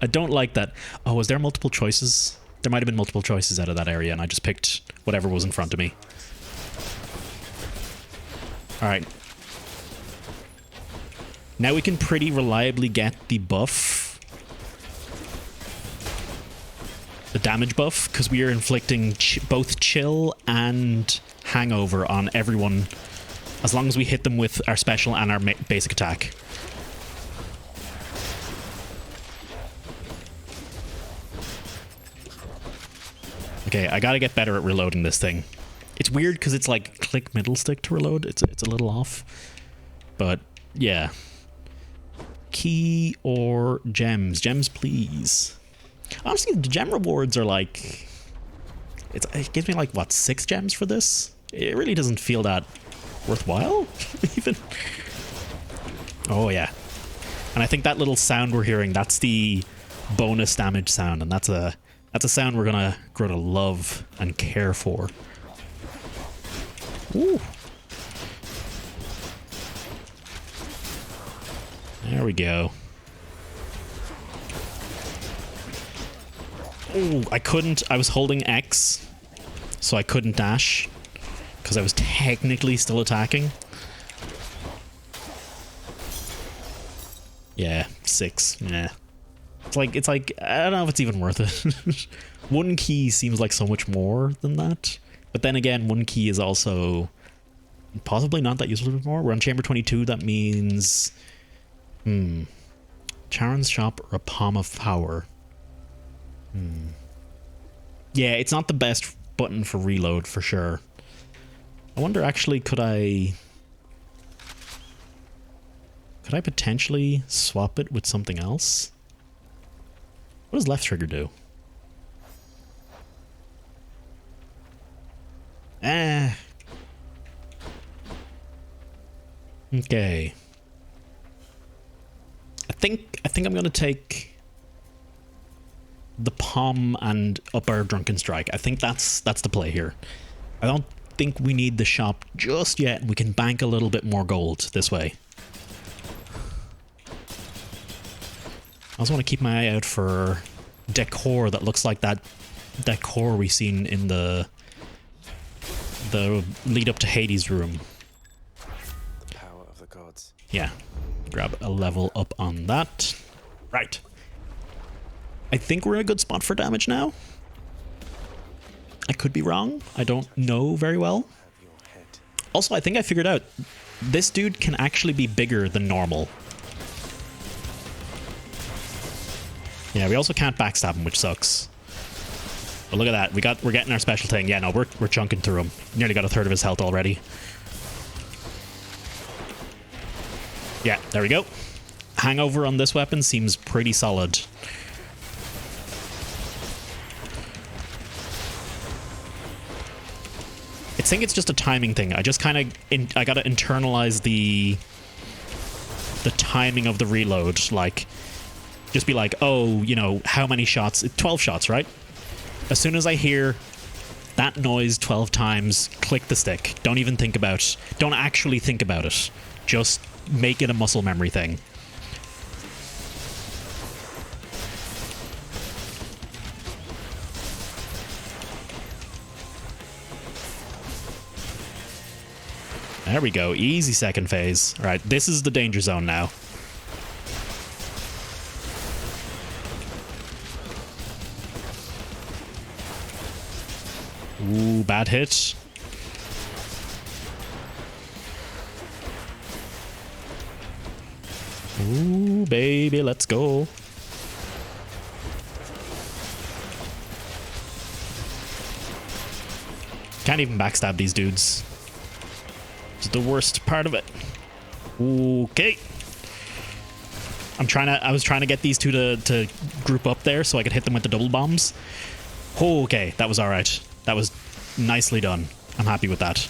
I don't like that. Oh, was there multiple choices? There might have been multiple choices out of that area, and I just picked whatever was in front of me. Alright. Now we can pretty reliably get the buff. The damage buff, because we are inflicting both chill and hangover on everyone, as long as we hit them with our special and our basic attack. Okay, I gotta get better at reloading this thing. It's weird because it's like click middle stick to reload. It's a little off. But yeah. Key or gems? Gems, please. Honestly, the gem rewards are like... It gives me like, what, 6 gems for this? It really doesn't feel that worthwhile, even. Oh, yeah. And I think that little sound we're hearing, that's the bonus damage sound. And that's a sound we're gonna grow to love and care for. Ooh. There we go. Ooh, I was holding X, so I couldn't dash, because I was technically still attacking. Yeah, 6, yeah. It's like, I don't know if it's even worth it. 1 key seems like so much more than that. But then again, 1 key is also possibly not that useful anymore. We're on chamber 22, that means... Charon's shop or a palm of power. Yeah, it's not the best button for reload, for sure. I wonder, actually, could I potentially swap it with something else? What does left trigger do? Okay. I think I'm gonna take the palm and upper drunken strike. I think that's the play here. I don't think we need the shop just yet. We can bank a little bit more gold this way. I also want to keep my eye out for decor that looks like that decor we've seen in the lead up to Hades room. The power of the gods. Yeah. Grab a level up on that. Right. I think we're in a good spot for damage now. I could be wrong. I don't know very well. Also, I think I figured out this dude can actually be bigger than normal. Yeah, we also can't backstab him, which sucks. But look at that. We're getting our special thing. Yeah, no, we're chunking through him. Nearly got a third of his health already. Yeah, there we go. Hangover on this weapon seems pretty solid. I think it's just a timing thing. I just kind of I gotta internalize the timing of the reload. Like, just be like, oh, you know, how many shots? 12 shots, right? As soon as I hear that noise 12 times, click the stick. Don't even think about. Don't actually think about it. Just make it a muscle memory thing. There we go. Easy second phase. All right, this is the danger zone now. Ooh, bad hit. Ooh, baby, let's go. Can't even backstab these dudes. It's the worst part of it. Okay. I was trying to get these two to group up there so I could hit them with the double bombs. Okay, that was alright. That was nicely done. I'm happy with that.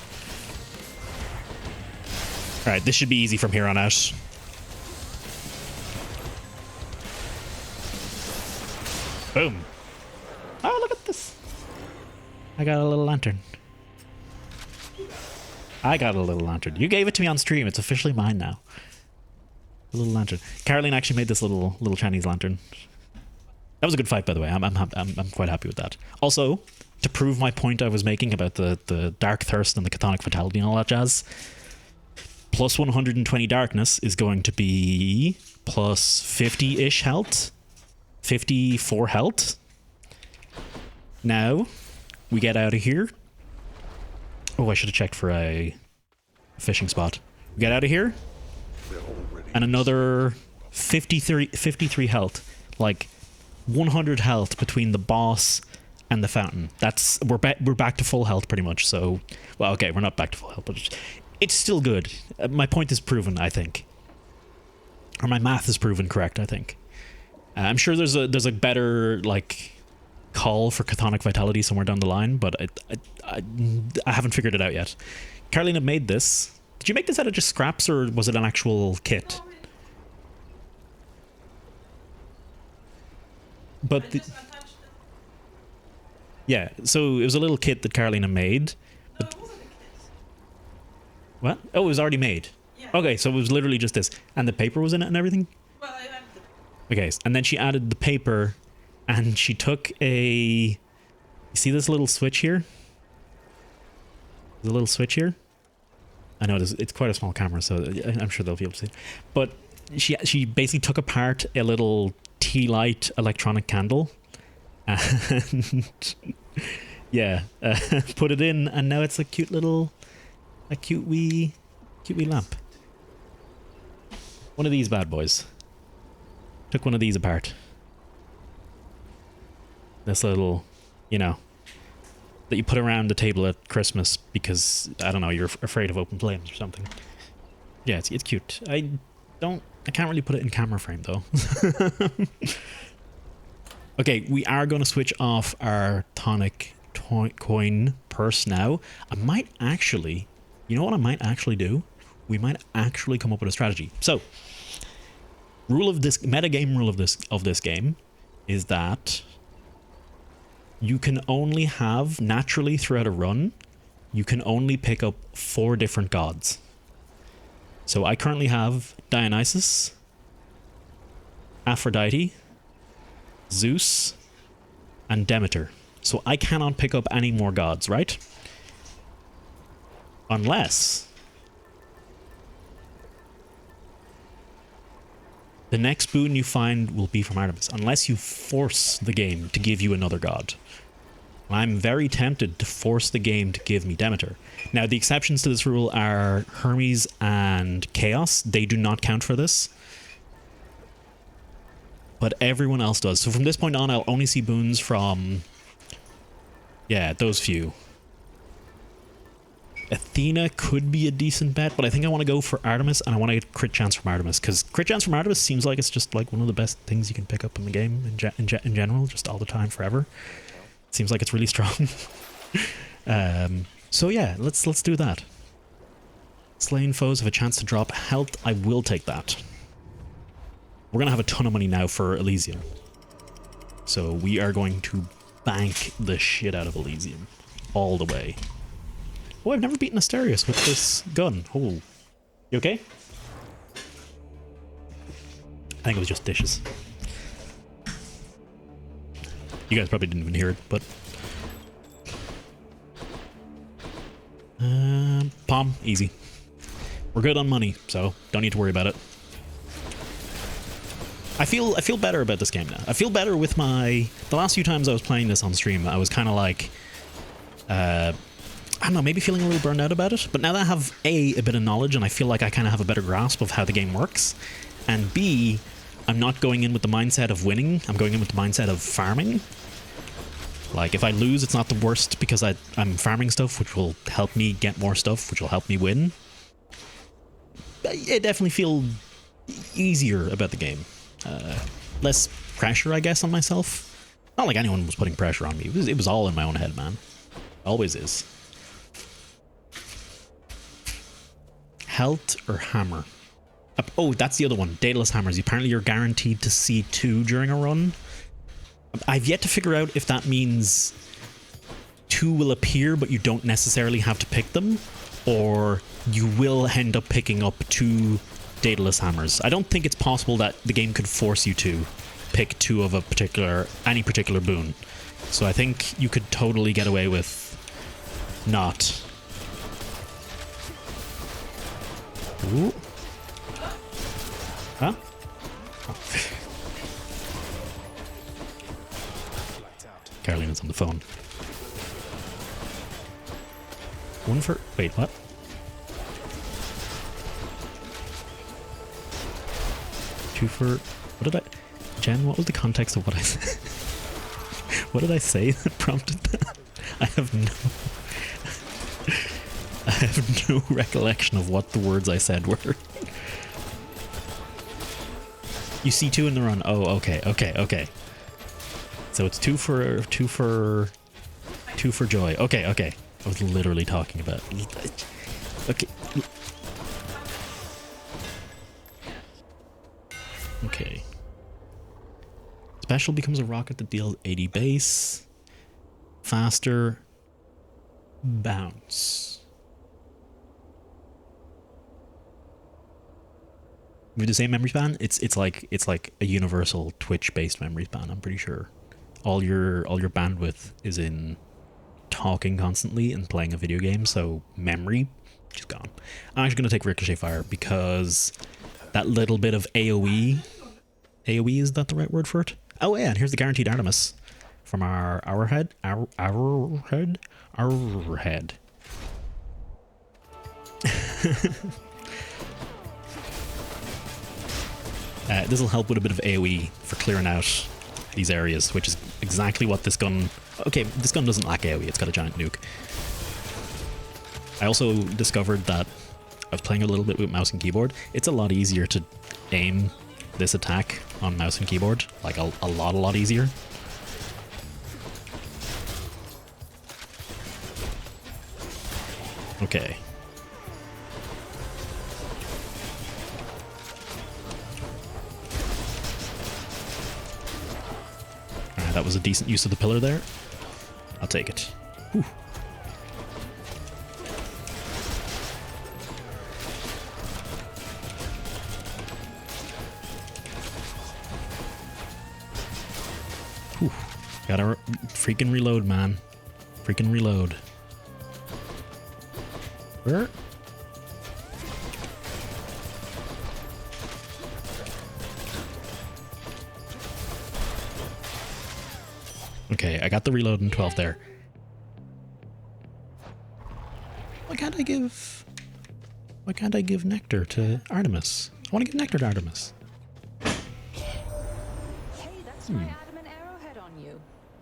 Alright, this should be easy from here on out. Boom. Oh, look at this. I got a little lantern. I got a little lantern. You gave it to me on stream. It's officially mine now. A little lantern. Caroline actually made this little Chinese lantern. That was a good fight, by the way. I'm quite happy with that. Also, to prove my point I was making about the dark thirst and the chthonic vitality and all that jazz, plus 120 darkness is going to be plus 50-ish health. 54 health. Now, we get out of here. Oh, I should have checked for a fishing spot. We get out of here. And another 53 health. Like 100 health between the boss and the fountain. That's we're back to full health pretty much. So, well, okay, we're not back to full health, but it's still good. My point is proven, I think. Or my math is proven correct, I think. I'm sure there's a better like call for chthonic vitality somewhere down the line, but I haven't figured it out yet. Carolina made this. Did you make this out of just scraps, or was it an actual kit? But yeah, so it was a little kit that Carolina made. But, what? Oh, it was already made. Yeah. Okay, so it was literally just this, and the paper was in it and everything. Well, okay, and then she added the paper, and she took a. You see this little switch here? The little switch here. I know it's quite a small camera, so I'm sure they'll be able to see it. But she basically took apart a little tea light electronic candle, and yeah, put it in, and now it's a cute wee lamp. One of these bad boys. Took one of these apart. This little, you know, that you put around the table at Christmas because, I don't know, you're afraid of open flames or something. Yeah, it's cute. I can't really put it in camera frame though. Okay, we are going to switch off our tonic coin purse now. I might actually, you know what I might actually do? We might actually come up with a strategy. So, metagame rule of this game is that you can only have, naturally throughout a run, you can only pick up 4 different gods. So I currently have Dionysus, Aphrodite, Zeus, and Demeter. So I cannot pick up any more gods, right? Unless The next boon you find will be from Artemis, unless you force the game to give you another god. I'm very tempted to force the game to give me Demeter. Now, the exceptions to this rule are Hermes and Chaos. They do not count for this. But everyone else does. So from this point on, I'll only see boons from... yeah, those few. Athena could be a decent bet, but I think I want to go for Artemis, and I want to get crit chance from Artemis, because crit chance from Artemis seems like it's just like one of the best things you can pick up in the game in general, just all the time, forever. Seems like it's really strong. So yeah, let's do that. Slain foes have a chance to drop health. I will take that. We're gonna have a ton of money now for Elysium, so we are going to bank the shit out of Elysium all the way. Oh, I've never beaten Asterius with this gun. Oh, you okay? I think it was just dishes. You guys probably didn't even hear it, but... Palm, easy. We're good on money, so don't need to worry about it. I feel better about this game now. I feel better with my... the last few times I was playing this on stream, I was kind of like... I don't know, maybe feeling a little burned out about it. But now that I have A bit of knowledge, and I feel like I kind of have a better grasp of how the game works, and B, I'm not going in with the mindset of winning, I'm going in with the mindset of farming. Like, if I lose, it's not the worst, because I'm farming stuff, which will help me get more stuff, which will help me win. I definitely feel easier about the game. Less pressure, I guess, on myself. Not like anyone was putting pressure on me. It was all in my own head, man. Always is. Health or hammer? Oh, that's the other one. Daedalus hammers. Apparently you're guaranteed to see 2 during a run. I've yet to figure out if that means 2 will appear, but you don't necessarily have to pick them, or you will end up picking up 2 Daedalus hammers. I don't think it's possible that the game could force you to pick 2 of any particular boon. So I think you could totally get away with not. Ooh. Huh? Oh. Carolina's on the phone. 1 for... wait, what? Two for... what did I... Jen, what was the context of what I said? What did I say that prompted that? I have no recollection of what the words I said were. You see 2 in the run. Oh, okay. So it's 2 for joy. Okay. I was literally talking about. Okay. Okay. Special becomes a rocket that deals 80 base. Faster. Bounce. With the same memory span, it's like a universal Twitch-based memory span. I'm pretty sure. All your bandwidth is in talking constantly and playing a video game, so memory just gone. I'm actually gonna take Ricochet Fire because that little bit of AoE. AoE, is that the right word for it? Oh yeah, and here's the guaranteed Artemis from our head. This will help with a bit of AoE for clearing out these areas, which is exactly what this gun... okay, this gun doesn't lack AoE, it's got a giant nuke. I also discovered that I was playing a little bit with mouse and keyboard. It's a lot easier to aim this attack on mouse and keyboard, like a lot easier. Okay. Alright, that was a decent use of the pillar there. I'll take it. Whew. Whew. Gotta freaking reload, man. Freaking reload. Where? Okay, I got the reload in 12 there. Why can't I give nectar to Artemis? I want to give nectar to Artemis. Hey, that's my adamant arrowhead on you.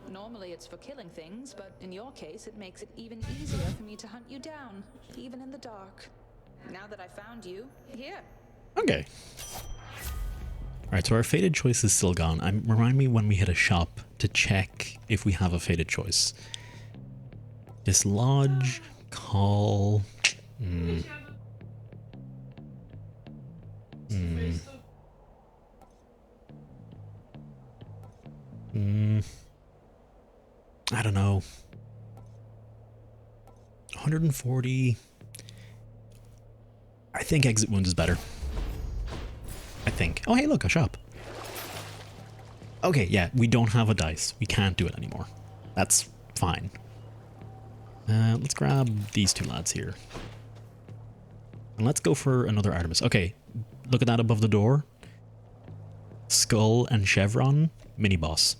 Normally it's for killing things, but in your case it makes it even easier for me to hunt you down, even in the dark. Now that I found you, here. Okay. Alright, so our fated choice is still gone. Remind me when we hit a shop to check if we have a fated choice. Dislodge, call... I don't know. 140. I think exit wounds is better. I think. Oh, hey, look, a shop. Okay, yeah, we don't have a dice. We can't do it anymore. That's fine. Let's grab these two lads here. And let's go for another Artemis. Okay, look at that above the door. Skull and Chevron, mini boss.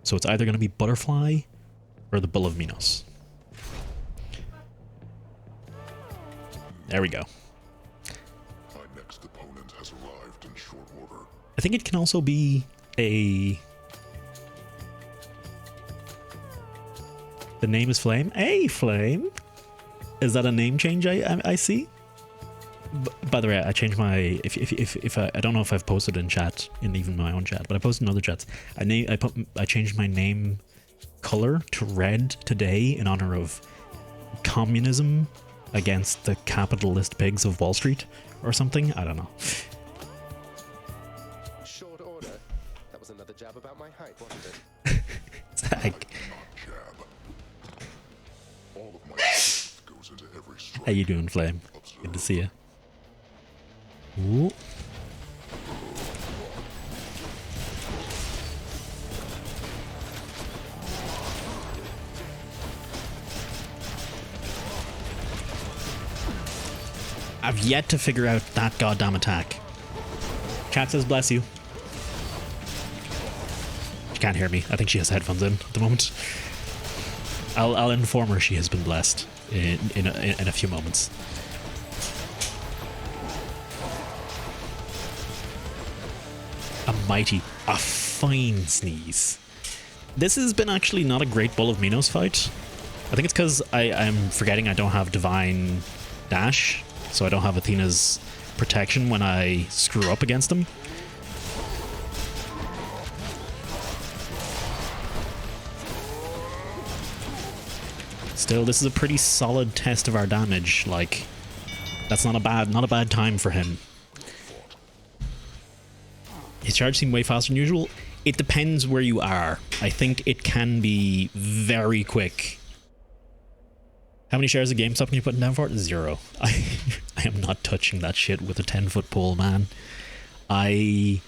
So it's either going to be Butterfly or the Bull of Minos. There we go. My next opponent has arrived in short order. I think it can also be a... The name is Flame? Hey, Flame! Is that a name change I see? By the way, I changed my... If I don't know if I've posted in chat, in even my own chat, but I posted in other chats. I changed my name color to red today in honor of communism against the capitalist pigs of Wall Street or something. I don't know. Short order. That was another jab about my height, wasn't it? Zach. All of my strength goes into every strike. How you doing, Flame? Good to see you. Ooh. I've yet to figure out that goddamn attack. Chat says bless you. She can't hear me. I think she has headphones in at the moment. I'll inform her she has been blessed in a few moments. A fine sneeze. This has been actually not a great Bull of Minos fight. I think it's because I'm forgetting I don't have Divine Dash, so I don't have Athena's protection when I screw up against him. Still, this is a pretty solid test of our damage. Like, that's not a bad time for him. His charge seemed way faster than usual. It depends where you are. I think it can be very quick. How many shares of GameStop can you put down for it? 0. I am not touching that shit with a 10-foot pole, man. I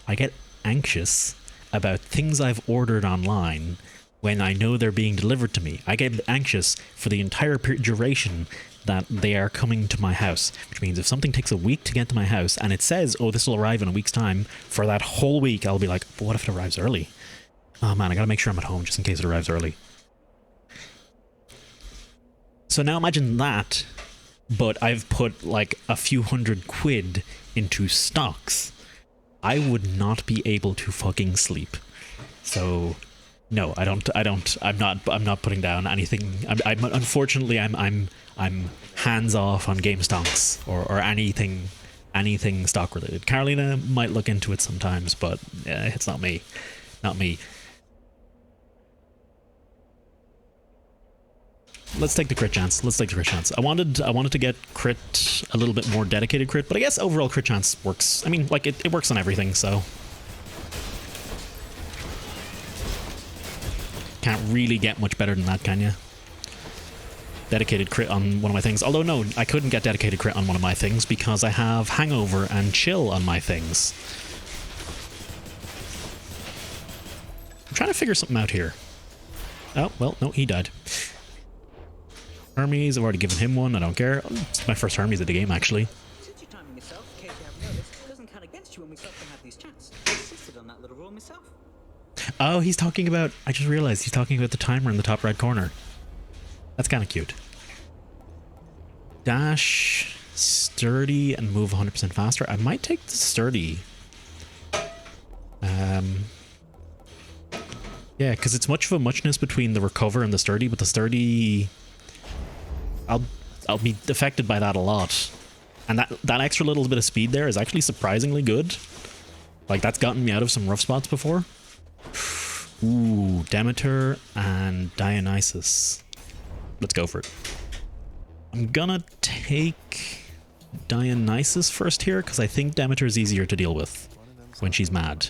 get anxious about things I've ordered online when I know they're being delivered to me. I get anxious for the entire duration that they are coming to my house, which means if something takes a week to get to my house and it says, oh, this will arrive in a week's time, for that whole week I'll be like, but what if it arrives early? Oh man, I gotta make sure I'm at home just in case it arrives early. So now imagine that, but I've put like a few £100 into stocks. I would not be able to fucking sleep. So no, I'm not putting down anything. Unfortunately, I'm hands off on game stocks or anything stock related. Carolina might look into it sometimes, but it's not me. Let's take the crit chance. I wanted to get crit, a little bit more dedicated crit, but I guess overall crit chance works. I mean, like it works on everything, so can't really get much better than that, can you? Dedicated crit on one of my things. Although no, I couldn't get dedicated crit on one of my things because I have hangover and chill on my things. I'm trying to figure something out here. Oh, well, no, he died. Hermes, I've already given him one, I don't care. It's my first Hermes of the game, actually. Since you're timing yourself, in case you haven't noticed, it doesn't count against you when we stop and have these chats. little rule myself. Oh, he's talking about... I just realized he's talking about the timer in the top right corner. That's kind of cute. Dash, sturdy, and move 100% faster. I might take the sturdy. Yeah, because it's much of a muchness between the recover and the sturdy, but the sturdy... I'll be affected by that a lot. And that extra little bit of speed there is actually surprisingly good. Like, that's gotten me out of some rough spots before. Ooh, Demeter and Dionysus. Let's go for it. I'm gonna take Dionysus first here, because I think Demeter is easier to deal with when she's mad.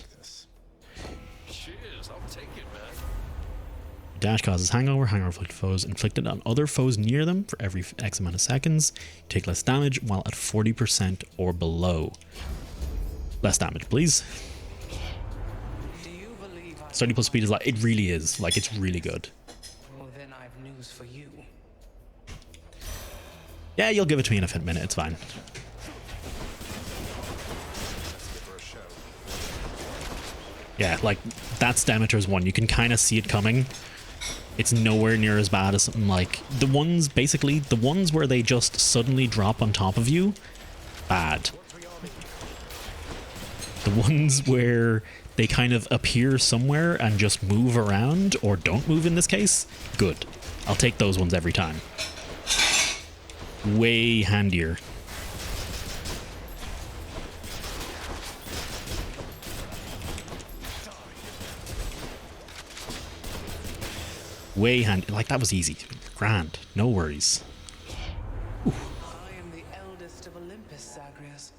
Cheers, I'll take it, man. Dash causes hangover. Hangover afflicted foes inflicted on other foes near them for every X amount of seconds. You take less damage while at 40% or below. Less damage, please. 30 plus speed is like, it really is. Like, it's really good. Well, then I've news for you. Yeah, you'll give it to me in a minute. It's fine. Yeah, like, that's Demeter's one. You can kind of see it coming. It's nowhere near as bad as something like... The ones, basically, the ones where they just suddenly drop on top of you, bad. The ones where they kind of appear somewhere and just move around, or don't move in this case, good. I'll take those ones every time. Way handier. Way handy. Like, that was easy. Grand. No worries. I am the eldest of Olympus, Zagreus,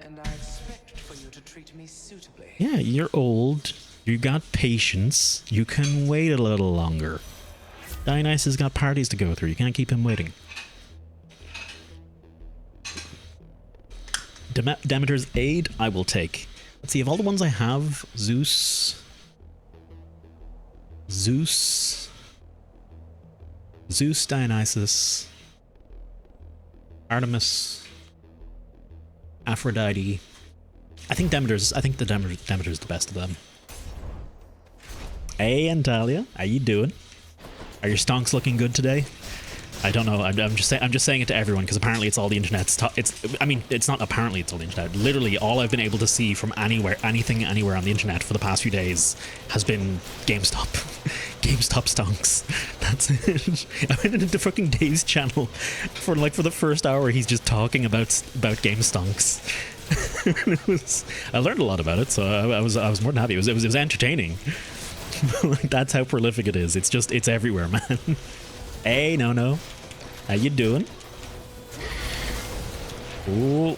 and I expect for you to treat me suitably. Yeah, you're old. You got patience. You can wait a little longer. Dionysus has got parties to go through. You can't keep him waiting. Demeter's aid, I will take. Let's see, of all the ones I have, Zeus, Dionysus, Artemis, Aphrodite. I think Demeter's the best of them. Hey, Antalya, how you doing? Are your stonks looking good today? I don't know. I'm just saying it to everyone because apparently it's all the internet's. I mean, it's not apparently it's all the internet. Literally, all I've been able to see from anywhere on the internet for the past few days has been GameStop. GameStop stonks. That's it. I went into the fucking Dave's channel for the first hour. He's just talking about game stonks. I learned a lot about it, so I was more than happy. It was entertaining. Like, that's how prolific it is. It's everywhere, man. Hey, no. How you doing? Ooh.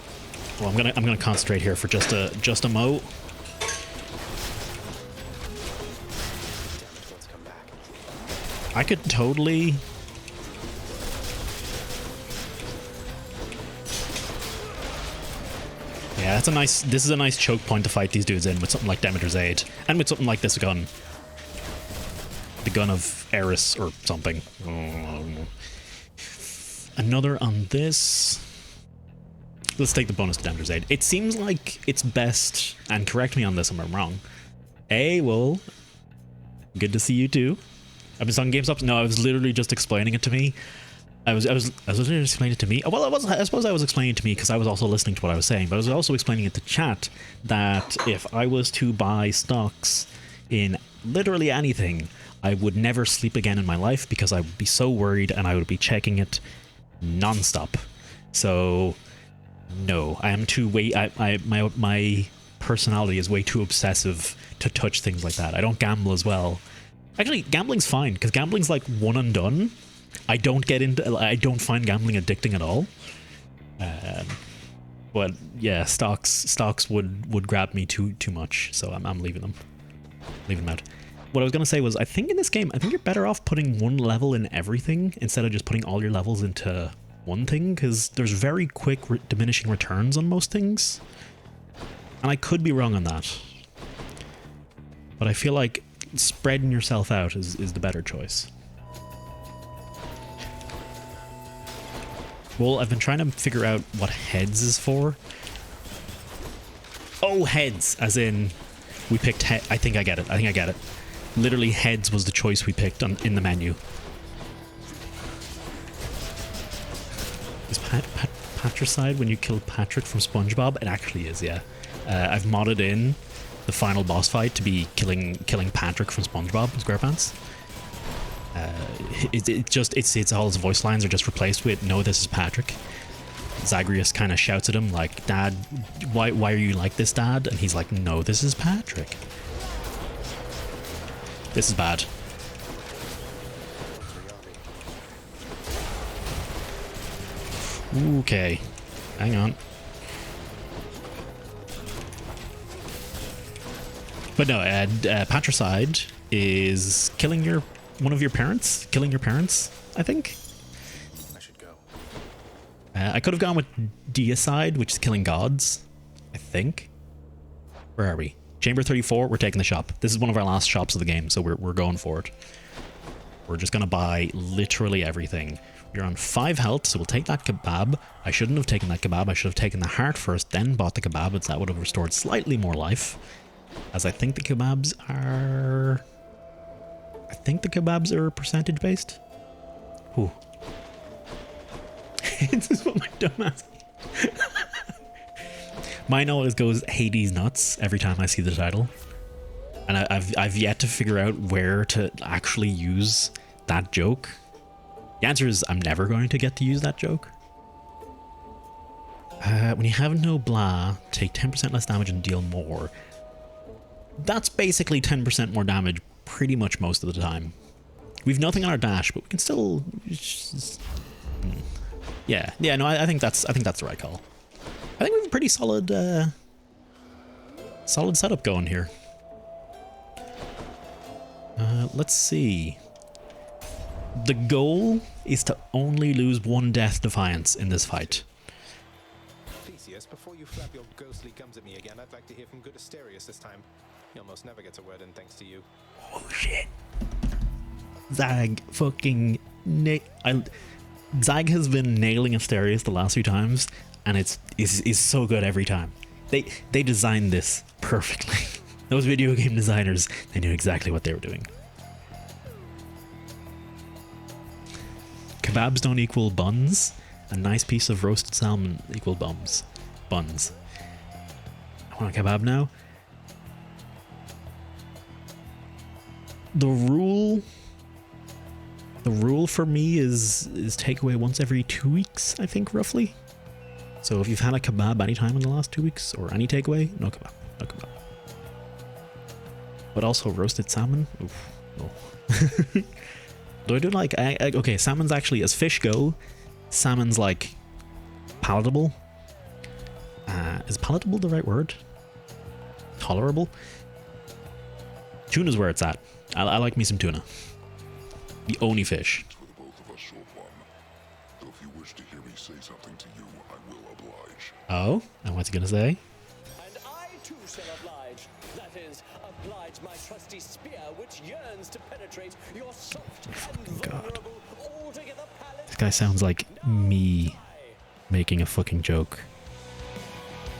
Well, I'm gonna concentrate here for just a mo. I could totally. Yeah, that's a nice. This is a nice choke point to fight these dudes in with something like Demeter's Aid, and with something like this gun. The gun of Eris or something. Another on this. Let's take the bonus to Demeter's Aid. It seems like it's best, and correct me on this if I'm wrong. Hey, well, good to see you too. I've been talking GameStop. No, I was literally just explaining it to me. I was literally explaining it to me. Well, I suppose I was explaining it to me because I was also listening to what I was saying, but I was also explaining it to chat that if I was to buy stocks in literally anything, I would never sleep again in my life because I would be so worried and I would be checking it non-stop. So no, I am too my personality is way too obsessive to touch things like that. I don't gamble as well. Actually, gambling's fine because gambling's like one and done. I don't find gambling addicting at all. But yeah, stocks would grab me too much, so I'm leaving them. Leaving them out. What I was going to say was, I think in this game, I think you're better off putting one level in everything instead of just putting all your levels into one thing, because there's very quick diminishing returns on most things. And I could be wrong on that. But I feel like spreading yourself out is the better choice. Well, I've been trying to figure out what heads is for. Oh, heads, as in We picked I think I get it. I think I get it. Literally, heads was the choice we picked in the menu. Is Patricide when you kill Patrick from SpongeBob? It actually is, yeah. I've modded in the final boss fight to be killing Patrick from SpongeBob SquarePants. It's all his voice lines are just replaced with "No, this is Patrick." Zagreus kind of shouts at him like, "Dad, why are you like this, Dad?" And he's like, "No, this is Patrick." This is bad. Okay, hang on. But no, Patricide is killing one of your parents. Killing your parents, I think. I should go. I could have gone with Deicide, which is killing gods, I think. Where are we? Chamber 34, we're taking the shop. This is one of our last shops of the game, so we're going for it. We're just going to buy literally everything. We're on 5 health, so we'll take that kebab. I shouldn't have taken that kebab. I should have taken the heart first, then bought the kebab, as that would have restored slightly more life. As I think the kebabs are... percentage based. Ooh. This is what my dumbass... Mine always goes Hades nuts every time I see the title. And I've yet to figure out where to actually use that joke. The answer is I'm never going to get to use that joke. When you have no blah, take 10% less damage and deal more. That's basically 10% more damage pretty much most of the time. We've nothing on our dash, but we can still... Yeah, no, I think that's the right call. I think we have a pretty solid setup going here. Let's see. The goal is to only lose 1 death defiance in this fight. Theseus, before you flap your ghostly gums at me again, I'd like to hear from good Asterius this time. He almost never gets a word in thanks to you. Oh shit. Zag fucking Zag has been nailing Asterius the last few times, and is so good every time. They designed this perfectly. Those video game designers, they knew exactly what they were doing. Kebabs don't equal buns. A nice piece of roasted salmon equal buns. I want a kebab now. The rule for me is takeaway once every 2 weeks, I think, roughly. So if you've had a kebab anytime in the last 2 weeks, or any takeaway, no kebab. But also roasted salmon? Oof, no. Do I do like... okay, salmon's actually... As fish go, salmon's like... palatable. Is palatable the right word? Tolerable? Tuna's where it's at. I like me some tuna. The only fish. For the both of us, short one. Though if you wish to hear me say something to you, I will oblige. Oh? And what's he gonna say? And I too shall oblige. That is, oblige my trusty spear, which yearns to penetrate your soft and vulnerable, altogether pallid... This guy sounds like me making a fucking joke.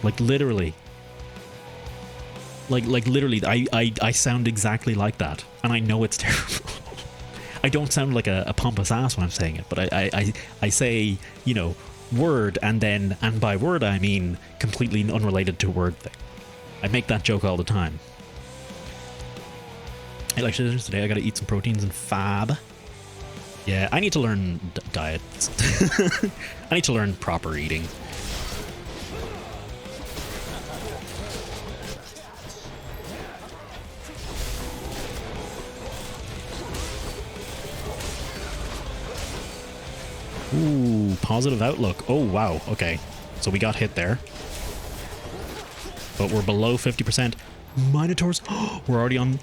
Like literally. Like literally, I sound exactly like that, and I know it's terrible. I don't sound like a pompous ass when I'm saying it, but I say, you know, word, and by word I mean completely unrelated to word thing. I make that joke all the time. Hey, like today I gotta eat some proteins and fab. Yeah, I need to learn diet. I need to learn proper eating. Ooh, positive outlook. Oh, wow. Okay. So we got hit there. But we're below 50%. Minotaurs. We're already on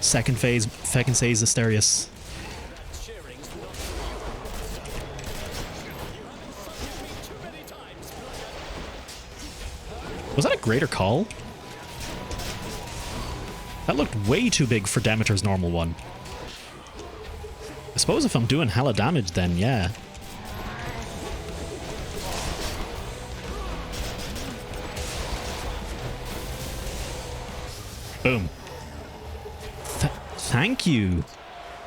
second phase Asterius. Was that a greater call? That looked way too big for Demeter's normal one. I suppose if I'm doing hella damage then, yeah. Boom. Thank you.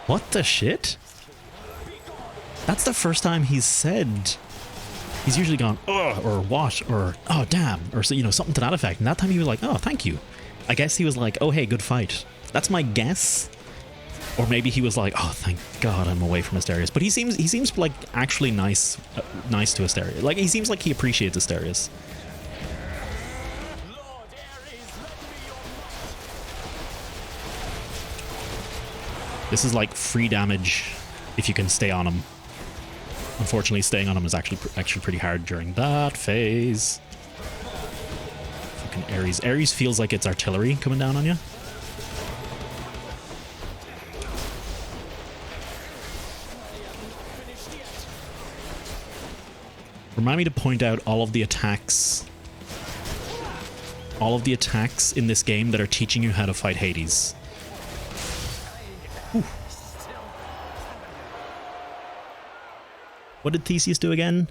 What the shit? That's the first time he's said. He's usually gone, oh, or what, or oh, damn, or so, you know, something to that effect. And that time he was like, oh, thank you. I guess he was like, oh, hey, good fight. That's my guess. Or maybe he was like, oh, thank God I'm away from Asterius. But he seems like actually nice to Asterius. Like, he seems like he appreciates Asterius. This is like free damage if you can stay on him. Unfortunately, staying on him is actually pretty hard during that phase. Fucking Ares. Ares feels like it's artillery coming down on you. Remind me to point out all of the attacks. All of the attacks in this game that are teaching you how to fight Hades. Whew. What did Theseus do again?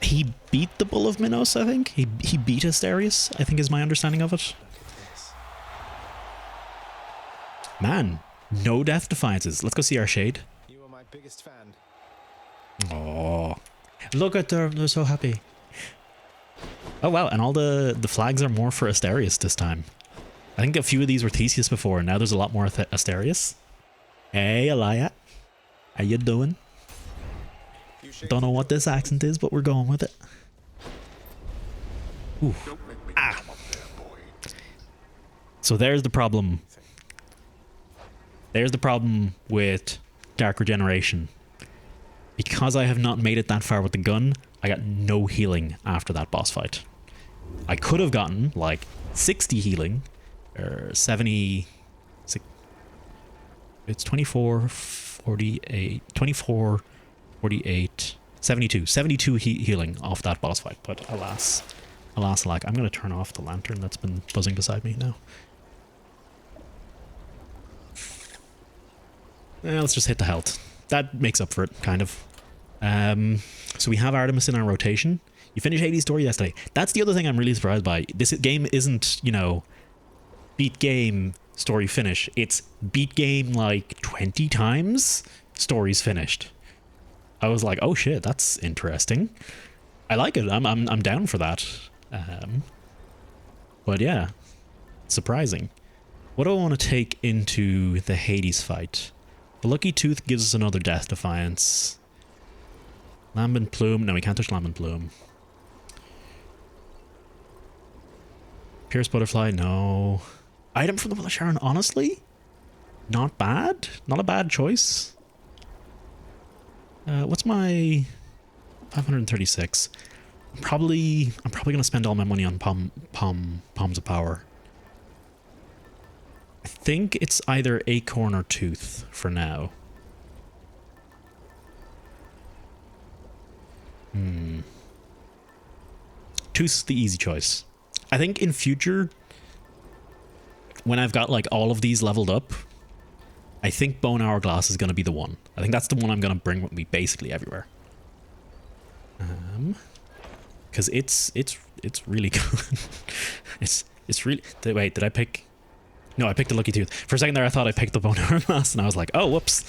He beat the Bull of Minos, I think. He beat Asterius, I think is my understanding of it. Man, no death defiances. Let's go see our shade. You are my biggest fan. Oh, look at them. They're so happy. Oh, wow. And all the flags are more for Asterius this time. I think a few of these were Theseus before, and now there's a lot more Asterius. Hey, Elia. How you doing? Don't know what this accent is, but we're going with it. Ooh. Ah. So there's the problem. There's the problem with Dark Regeneration. Because I have not made it that far with the gun, I got no healing after that boss fight. I could have gotten like 60 healing, or 70... It's 24, 48, 24... 48, 72. 72 healing off that boss fight, but alas, alack. I'm going to turn off the lantern that's been buzzing beside me now. Let's just hit the health. That makes up for it, kind of. So we have Artemis in our rotation. You finished Hades' story yesterday. That's the other thing I'm really surprised by. This game isn't, you know, beat game, story finish. It's beat game like 20 times, story's finished. I was like, oh shit, that's interesting. I like it. I'm down for that. But yeah, surprising. What do I want to take into the Hades fight? The Lucky Tooth gives us another Death Defiance. Lambent Plume. No, we can't touch Lambent Plume. Pierce Butterfly. No. Item from the Will of Sharon. Honestly, not bad. Not a bad choice. What's my 536? I'm probably gonna spend all my money on Palms of Power. I think it's either Acorn or Tooth for now. Tooth's the easy choice. I think in future, when I've got like all of these leveled up, I think Bone Hourglass is going to be the one. I think that's the one I'm going to bring with me basically everywhere. Because it's really good. it's really... Wait, did I pick... No, I picked the Lucky Tooth. For a second there, I thought I picked the Bone Hourglass, and I was like, oh, whoops.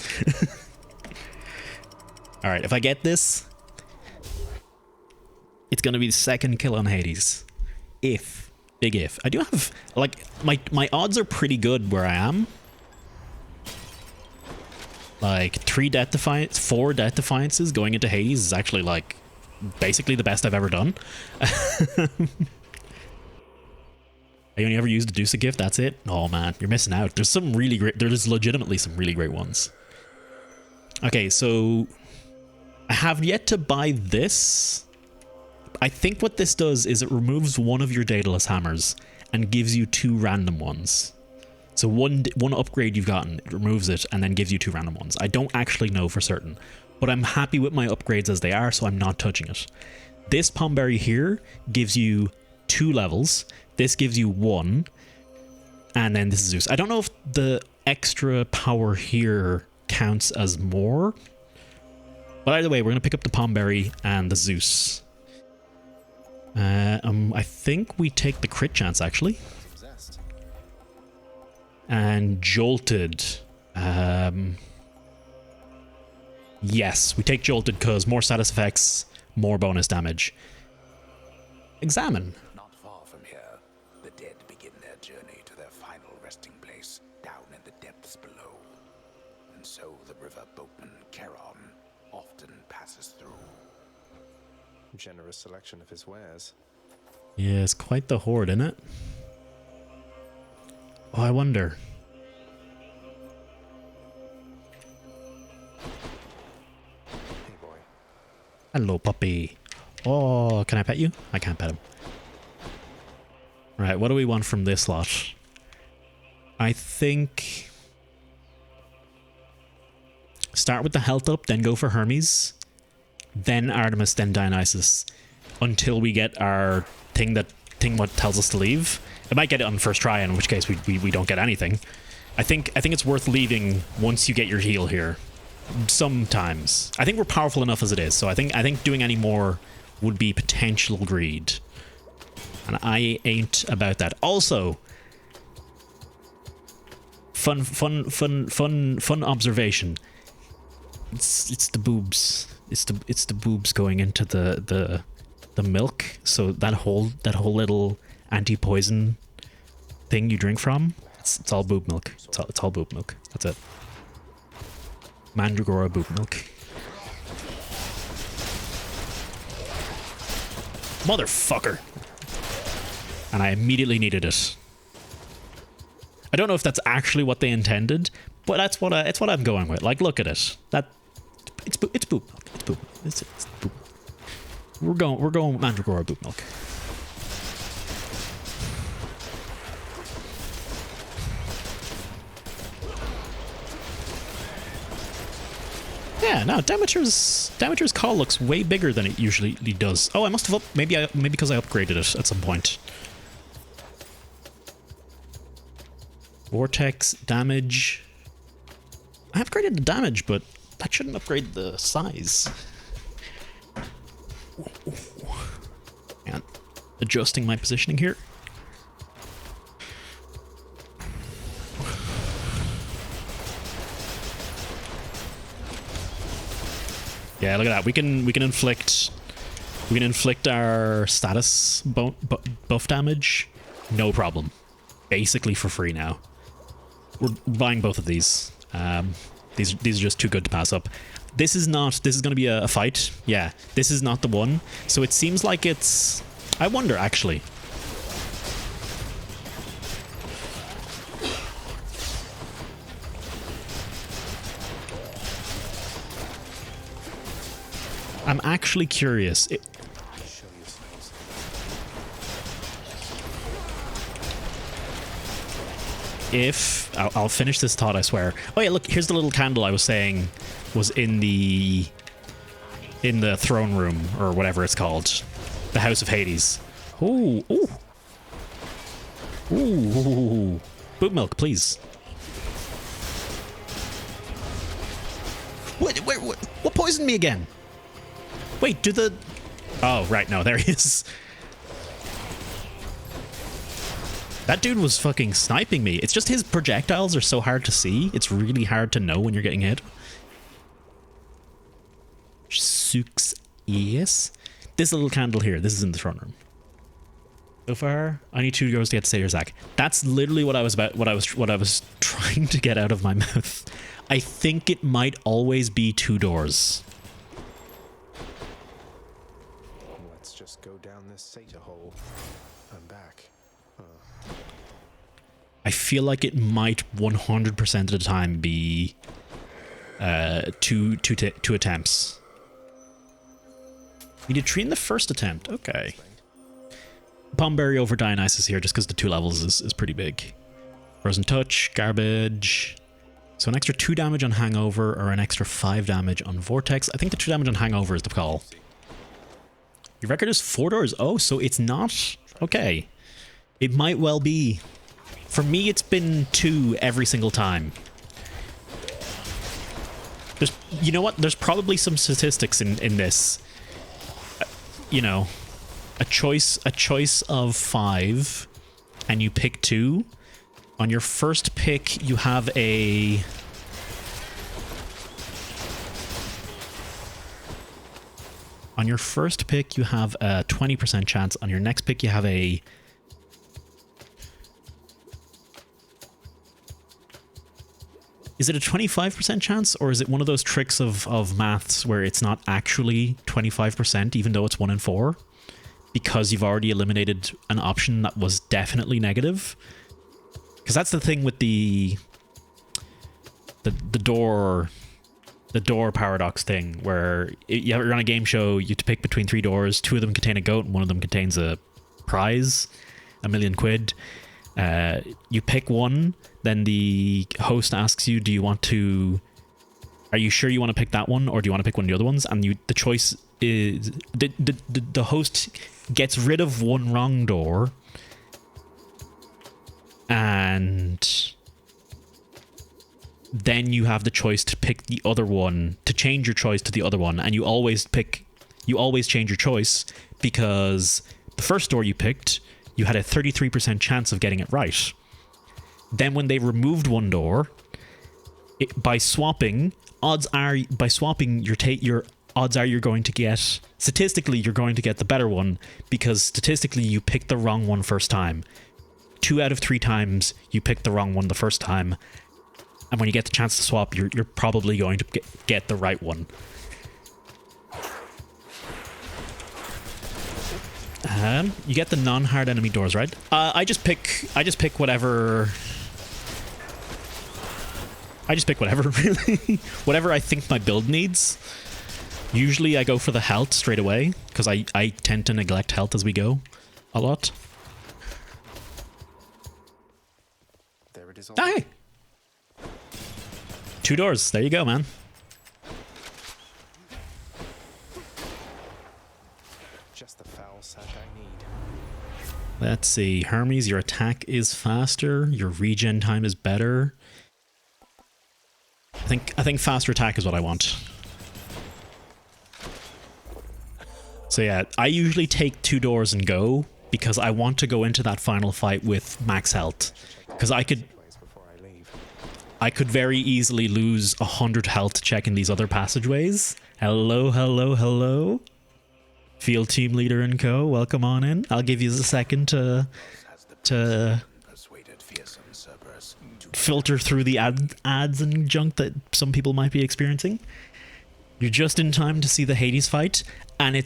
Alright, if I get this, it's going to be the second kill on Hades. If. Big if. I do have... Like, my odds are pretty good where I am. Like 4 Death Defiances going into Hades is actually like basically the best I've ever done. I only ever used a Deuce of Gift, that's it? Oh man, you're missing out. There's some really great, there's legitimately some really great ones. Okay, so I have yet to buy this. I think what this does is it removes one of your Daedalus hammers and gives you 2 random ones. So one upgrade you've gotten, it removes it and then gives you 2 random ones. I don't actually know for certain, but I'm happy with my upgrades as they are, so I'm not touching it. This Pomberry here gives you 2 levels. This gives you 1, and then this is Zeus. I don't know if the extra power here counts as more, but either way, we're gonna pick up the Pomberry and the Zeus. I think we take the crit chance actually. And Jolted. Yes, we take Jolted because more status effects, more bonus damage. Examine. Not far from here, the dead begin their journey to their final resting place down in the depths below. And so the river boatman Charon often passes through. Generous selection of his wares. Yeah, it's quite the hoard, isn't it? Oh, I wonder. Hey, boy. Hello, puppy. Oh, can I pet you? I can't pet him. Right, what do we want from this lot? I think... Start with the health up, then go for Hermes. Then Artemis, then Dionysus. Until we get our thing what tells us to leave. It might get it on the first try, in which case we don't get anything. I think it's worth leaving once you get your heal here. Sometimes. I think we're powerful enough as it is, so I think doing any more would be potential greed. And I ain't about that. Also, fun observation. It's the boobs. It's the boobs going into the milk. So that whole little anti-poison thing you drink from, it's all boob milk. It's all boob milk. That's it. Mandragora boob milk. Motherfucker. And I immediately needed it. I don't know if that's actually what they intended, but it's what I'm going with. Like, look at it. It's boob milk. It's boob. It's boob. We're going Mandragora boob milk. Yeah, no, Demeter's call looks way bigger than it usually does. Oh, I must have maybe because I upgraded it at some point. Vortex damage. I upgraded the damage, but that shouldn't upgrade the size. And adjusting my positioning here. Yeah, look at that. We can inflict our status buff damage, no problem. Basically for free now. We're buying both of these. These are just too good to pass up. This is going to be a fight. Yeah, this is not the one. So it seems like it's... I wonder, actually. I'm actually curious. If I'll finish this thought, I swear. Oh yeah, look, here's the little candle I was saying was in the throne room or whatever it's called, the House of Hades. Ooh, ooh, ooh, boot milk, please. What poisoned me again? Wait, oh right, no, there he is. That dude was fucking sniping me. It's just his projectiles are so hard to see. It's really hard to know when you're getting hit. Sucks. Yes. This little candle here. This is in the throne room. So far, I need 2 goes to get to Satyr Sack. That's literally what I was trying to get out of my mouth. I think it might always be 2 doors. Let's just go down this satyr hole. I'm back. I feel like it might 100% of the time be two attempts. We did 3 in the first attempt. Okay. Palmberry over Dionysus here, just because the 2 levels is pretty big. Frozen Touch, garbage. So an extra 2 damage on Hangover or an extra 5 damage on Vortex. I think the 2 damage on Hangover is the call. Your record is 4 doors. Oh, so it's not? Okay. It might well be. For me, it's been 2 every single time. You know what? There's probably some statistics in this. You know, a choice of 5, and you pick 2. On your first pick, you have a... On your first pick, you have a 20% chance. On your next pick, you have a... Is it a 25% chance, or is it one of those tricks of maths where it's not actually 25%, even though it's 1 in 4? Because you've already eliminated an option that was definitely negative? Because that's the thing with the door paradox thing, where you're on a game show, you have to pick between 3 doors, 2 of them contain a goat, and 1 of them contains a prize, £1 million. You pick one, then the host asks you, are you sure you want to pick that one, or do you want to pick one of the other ones? And the choice is, the host gets rid of one wrong door, and then you have the choice to pick the other one, to change your choice to the other one, and you always change your choice, because the first door you picked, you had a 33% chance of getting it right. Then when they removed one door, by swapping your odds are you're going to get, statistically you're going to get the better one, because statistically you picked the wrong one first time. 2 out of 3 times you picked the wrong one the first time, and when you get the chance to swap, you're probably going to get the right one. You get the non-hard enemy doors, right? I just pick whatever. I just pick whatever, really. Whatever I think my build needs. Usually I go for the health straight away, because I tend to neglect health as we go a lot. There it is. Hey! 2 doors. There you go, man. Just the foul sack I need. Let's see. Hermes, your attack is faster. Your regen time is better. I think faster attack is what I want. So yeah, I usually take 2 doors and go, because I want to go into that final fight with max health. Because I could very easily lose 100 health checking these other passageways. Hello, hello, hello. Field team leader and co, welcome on in. I'll give you a second to filter through the ads and junk that some people might be experiencing. You're just in time to see the Hades fight, and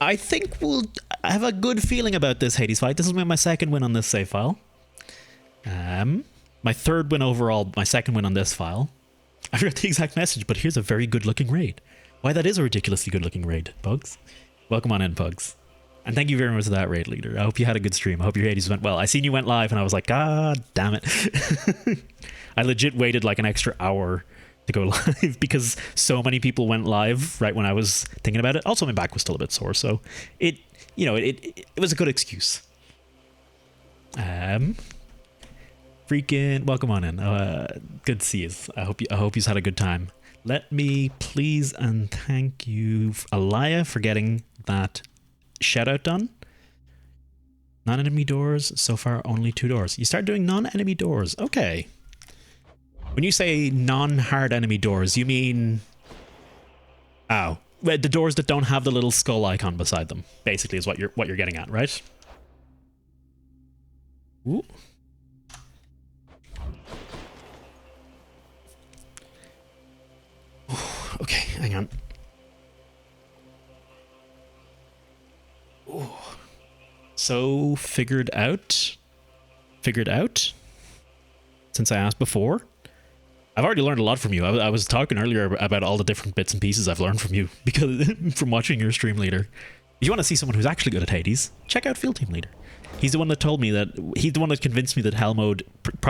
I think I have a good feeling about this Hades fight. This is my second win on this save file. My 3rd win overall, my 2nd win on this file. I forgot the exact message, but here's a very good looking raid. Why, that is a ridiculously good looking raid, Pugs. Welcome on in, Pugs. And thank you very much for that raid, leader. I hope you had a good stream. I hope your Hades went well. I seen you went live and I was like, God damn it. I legit waited like an extra hour to go live because so many people went live right when I was thinking about it. Also, my back was still a bit sore, so it was a good excuse. Freaking welcome on in. Good to see you. I hope you've had a good time. Let me please and thank you, Alaya, for getting that shout out done. Non-enemy doors. So far, only 2 doors. You start doing non-enemy doors. Okay. When you say non-hard enemy doors, you mean... Oh. The doors that don't have the little skull icon beside them, basically, is what you're getting at, right? Ooh. Okay, hang on. Ooh. So, figured out? Since I asked before? I've already learned a lot from you. I was talking earlier about all the different bits and pieces I've learned from you because from watching your stream, leader. If you want to see someone who's actually good at Hades, check out Field Team Leader. He's the one that told me that, he's the one that convinced me that Hell Mode,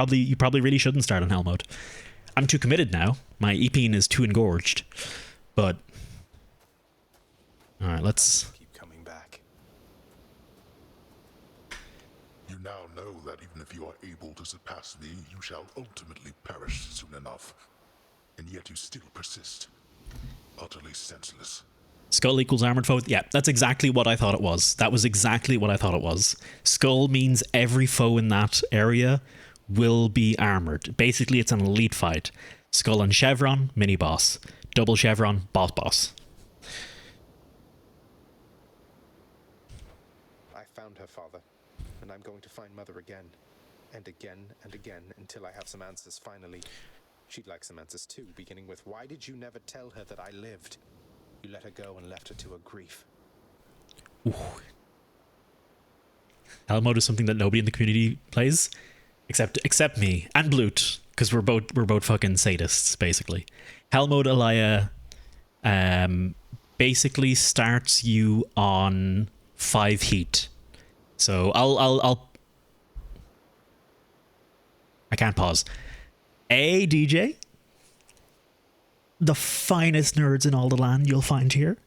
you probably really shouldn't start on Hell Mode. I'm too committed now. My EPing is too engorged. But... Alright, let's... Keep coming back. You now know that even if you are able to surpass me, you shall ultimately perish soon enough. And yet you still persist. Utterly senseless. Skull equals armored foe. Yeah, that's exactly what I thought it was. That was exactly what I thought it was. Skull means every foe in that area will be armored. Basically, it's an elite fight. Skull and Chevron, mini boss. Double Chevron, boss. I found her, Father, and I'm going to find Mother again. And again and again until I have some answers finally. She'd like some answers too, beginning with, why did you never tell her that I lived? You let her go and left her to her grief. Ooh. Hell mode is something that nobody in the community plays, except me and Blute, because we're both fucking sadists, basically. Hell mode Elia basically starts you on 5 heat. So I can't pause. DJ, the finest nerds in all the land you'll find here.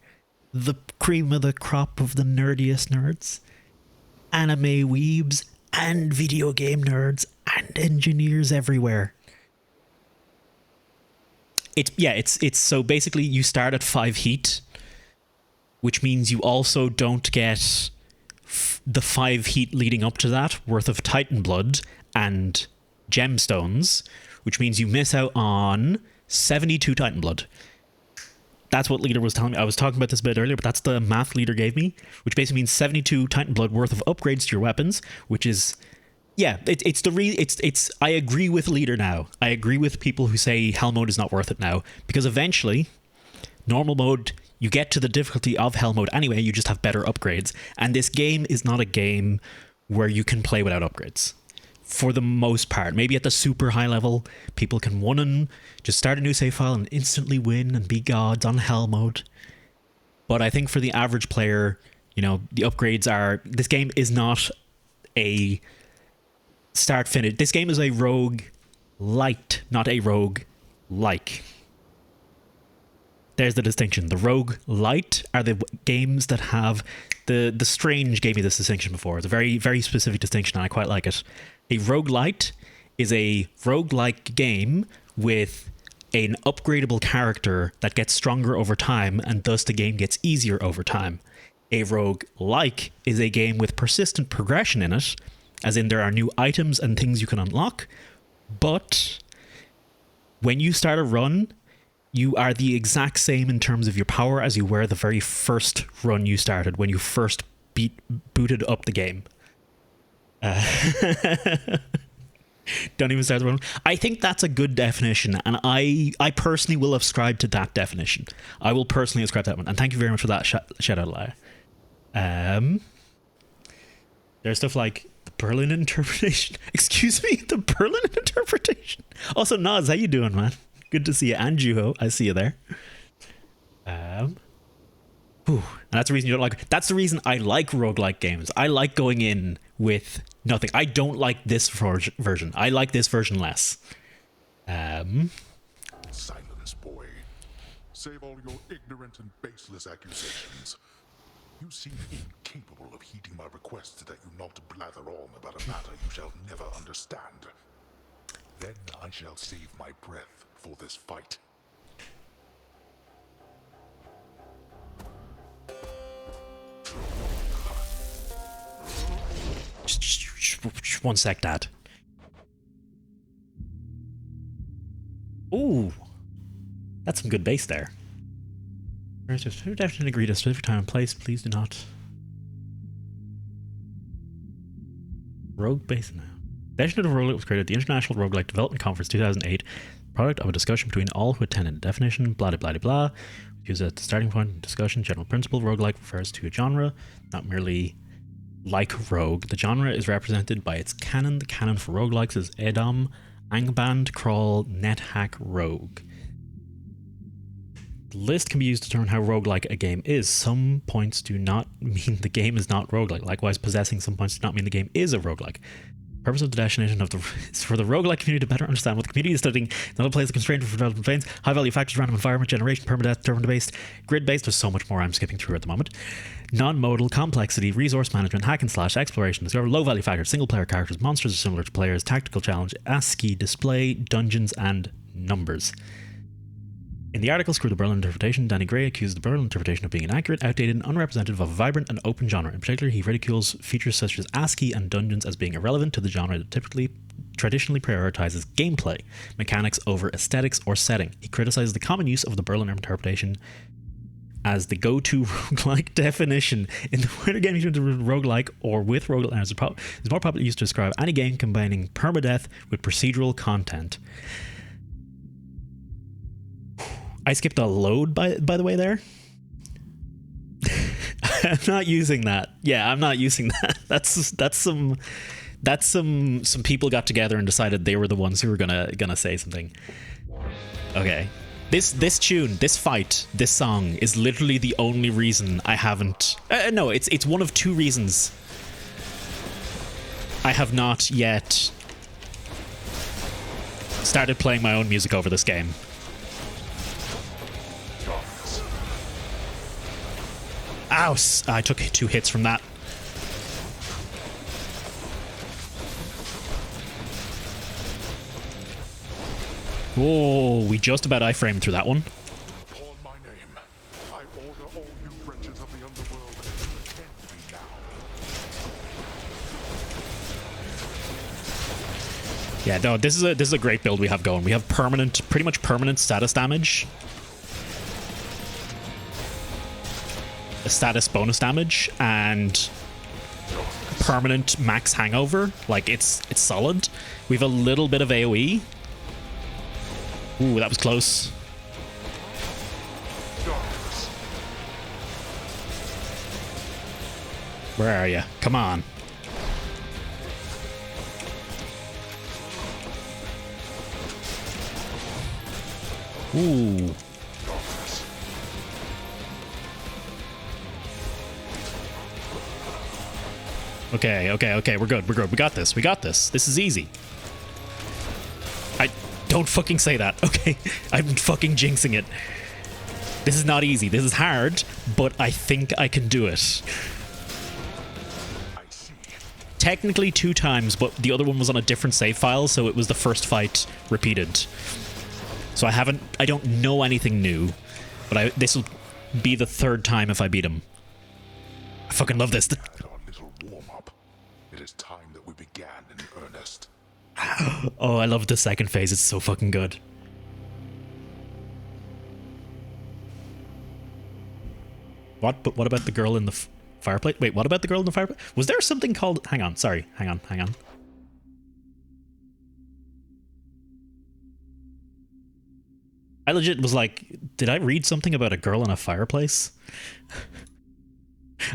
The cream of the crop of the nerdiest nerds. Anime weebs and video game nerds and engineers everywhere. It's so basically you start at 5 heat, which means you also don't get the 5 heat leading up to that worth of Titan blood and gemstones, which means you miss out on 72 Titan blood. That's what Leader was telling me. I was talking about this a bit earlier, but that's the math Leader gave me, which basically means 72 Titan blood worth of upgrades to your weapons, which is, I agree with Leader now. I agree with people who say Hell mode is not worth it now, because eventually, normal mode, you get to the difficulty of Hell mode anyway, you just have better upgrades, and this game is not a game where you can play without upgrades. For the most part, maybe at the super high level, people can just start a new save file and instantly win and be gods on Hell mode. But I think for the average player, the upgrades are... This game is not a start-finish. This game is a rogue light, not a rogue like. There's the distinction. The rogue light are the games that have... The Strange gave me this distinction before. It's a very, very specific distinction, and I quite like it. A roguelite is a roguelike game with an upgradable character that gets stronger over time, and thus the game gets easier over time. A roguelike is a game with persistent progression in it, as in there are new items and things you can unlock, but when you start a run, you are the exact same in terms of your power as you were the very first run you started, when you first booted up the game. Don't even start the run. I think that's a good definition, and I personally will ascribe to that definition. I will personally ascribe to that one, and thank you very much for that shout out, Elia. There's stuff like the Berlin interpretation. Excuse me, the Berlin interpretation. Also, Naz, how you doing, man? Good to see you. And Juho, I see you there. And that's the reason you don't like... That's the reason I like roguelike games. I like going in with nothing. I don't like this version. I like this version less. Silence, boy. Save all your ignorant and baseless accusations. You seem incapable of heeding my request that you not blather on about a matter you shall never understand. Then I shall save my breath for this fight. Just one sec, Dad. Ooh, that's some good bass there. Who definitely agreed to a specific time and place? Please do not. Rogue bass now. The definition of roguelike was created at the International Roguelike Development Conference 2008, product of a discussion between all who attended. The definition, blah blah blah blah, used as the starting point in discussion. General principle: roguelike refers to a genre, not merely like rogue. The genre is represented by its canon. The canon for roguelikes is Edom, Angband, Crawl, NetHack, Rogue. The list can be used to determine how roguelike a game is. Some points do not mean the game is not roguelike. Likewise, possessing some points do not mean the game is a roguelike. The purpose of the definition of is for the roguelike community to better understand what the community is studying. Another place the constraint for development planes, high value factors, random environment, generation, permadeath, turn-based, grid-based. There's so much more I'm skipping through at the moment. Non-modal, complexity, resource management, hack and slash, exploration, discover, low value factors, single player characters, monsters are similar to players, tactical challenge, ASCII, display, dungeons, and numbers. In the article, Screw the Berlin Interpretation, Danny Gray accused the Berlin interpretation of being inaccurate, outdated, and unrepresentative of a vibrant and open genre. In particular, he ridicules features such as ASCII and dungeons as being irrelevant to the genre that typically traditionally prioritizes gameplay mechanics over aesthetics or setting. He criticizes the common use of the Berliner interpretation as the go-to roguelike definition in the wider game between roguelike or with roguelike is more properly used to describe any game combining permadeath with procedural content. I skipped a load by the way there. I'm not using that. Yeah, I'm not using that. That's some people got together and decided they were the ones who were gonna say something. Okay. This tune, this fight, this song is literally the only reason I haven't... no, it's one of two reasons I have not yet started playing my own music over this game. Ow! I took 2 hits from that. Whoa, we just about iframed through that one. Upon my name, I order all you wretches of the underworld to attend me now. Yeah, no, this is a great build we have going. We have pretty much permanent status damage, a status bonus damage, and permanent max hangover. Like it's solid. We have a little bit of AoE. Ooh, that was close. Where are you? Come on. Ooh. Okay, we're good. We got this. This is easy. Don't fucking say that, okay? I'm fucking jinxing it. This is not easy. This is hard, but I think I can do it. Technically 2 times, but the other one was on a different save file, so it was the first fight repeated. So I don't know anything new, but this will be the 3rd time if I beat him. I fucking love this. Our little warm-up. It is time that we began in earnest. Oh, I love the second phase. It's so fucking good. What about the girl in the fireplace? Wait, what about the girl in the fireplace? Was there something called... Hang on, sorry. Hang on. I legit was like, did I read something about a girl in a fireplace?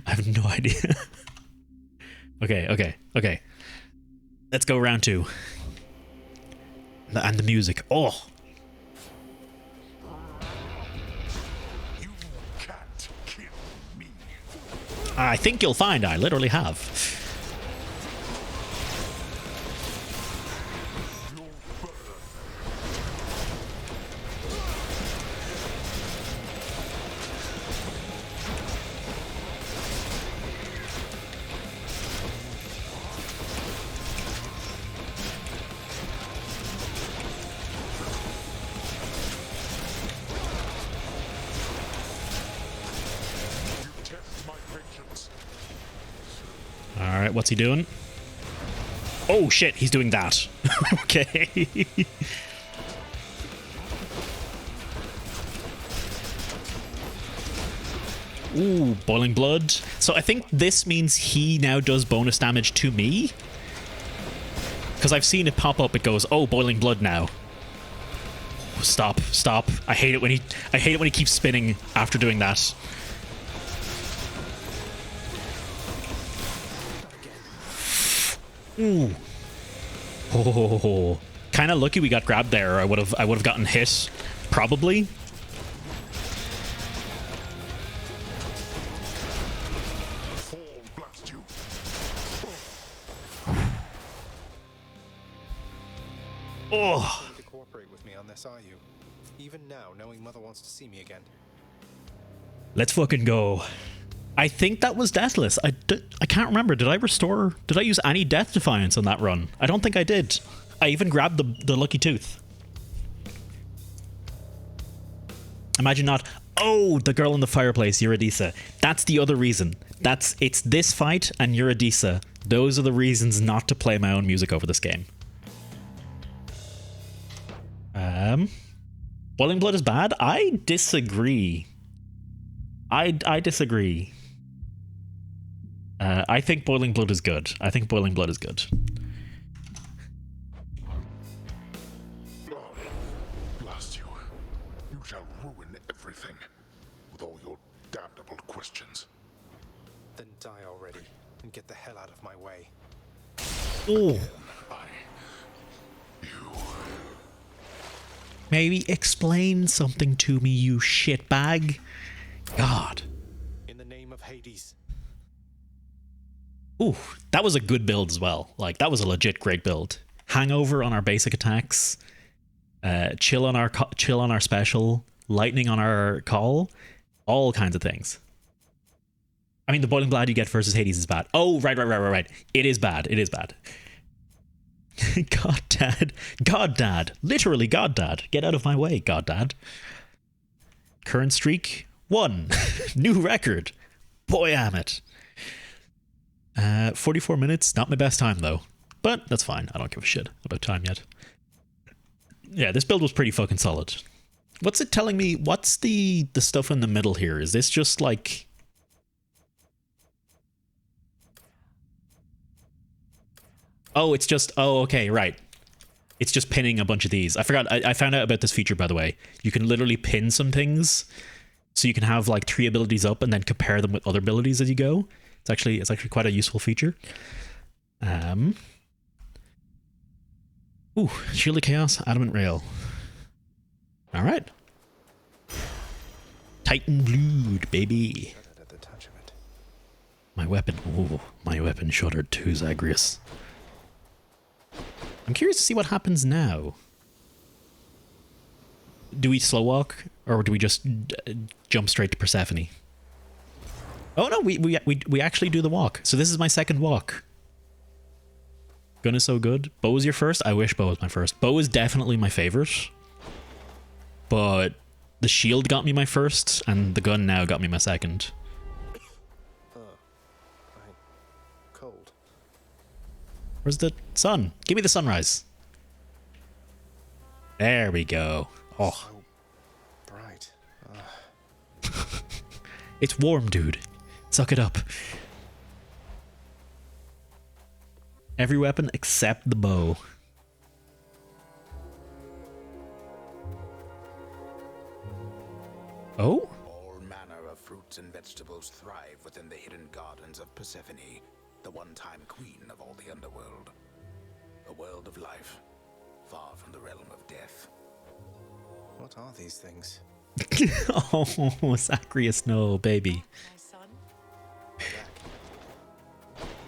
I have no idea. Okay. Let's go round 2. And the music. Oh! You can't kill me. I think you'll find I literally have. Alright, what's he doing? Oh shit, he's doing that. Okay. Ooh, boiling blood. So I think this means he now does bonus damage to me. Because I've seen it pop up, it goes, oh, boiling blood now. Stop. I hate it when he keeps spinning after doing that. Ooh. Oh, kind of lucky we got grabbed there. I would have gotten hit, probably. Oh. To cooperate with me on this, are you? Even now, knowing Mother wants to see me again. Let's fucking go. I think that was deathless. I can't remember. Did I use any death defiance on that run? I don't think I did. I even grabbed the lucky tooth. Imagine not. Oh, the girl in the fireplace, Eurydice. That's the other reason. It's this fight and Eurydice. Those are the reasons not to play my own music over this game. Boiling Blood is bad? I disagree. I disagree. I think Boiling Blood is good. I think Boiling Blood is good. Blast you. You shall ruin everything with all your damnable questions. Then die already and get the hell out of my way. Oh. Maybe explain something to me, you shitbag. God. In the name of Hades. Ooh, that was a good build as well. Like, that was a legit great build. Hangover on our basic attacks. Chill on our special. Lightning on our call. All kinds of things. I mean, the Boiling Blood you get versus Hades is bad. Oh, right. It is bad. It is bad. God Dad. God Dad. Literally God Dad. Get out of my way, God Dad. Current streak 1. New record. Boy, am it. 44 minutes. Not my best time, though. But that's fine. I don't give a shit about time yet. Yeah, this build was pretty fucking solid. What's it telling me? What's the stuff in the middle here? Is this just like... Oh, it's just... Oh, okay, right. It's just pinning a bunch of these. I forgot. I found out about this feature, by the way. You can literally pin some things. So you can have like 3 abilities up and then compare them with other abilities as you go. It's actually quite a useful feature. Ooh, Shield of Chaos, Adamant Rail. Alright. Titan Blood, baby. My weapon. Oh, my weapon shuddered too, Zagreus. I'm curious to see what happens now. Do we slow walk, or do we just jump straight to Persephone? Oh no, we actually do the walk. So this is my second walk. Gun is so good. Bow is your first? I wish bow was my first. Bow is definitely my favorite. But the shield got me my first, and the gun now got me my second. I'm cold. Where's the sun? Give me the sunrise. There we go. Oh. So bright. It's warm, dude. Suck it up. Every weapon except the bow. Oh? All manner of fruits and vegetables thrive within the hidden gardens of Persephone, the one-time queen of all the underworld. A world of life, far from the realm of death. What are these things? Oh, Zagreus, no, baby.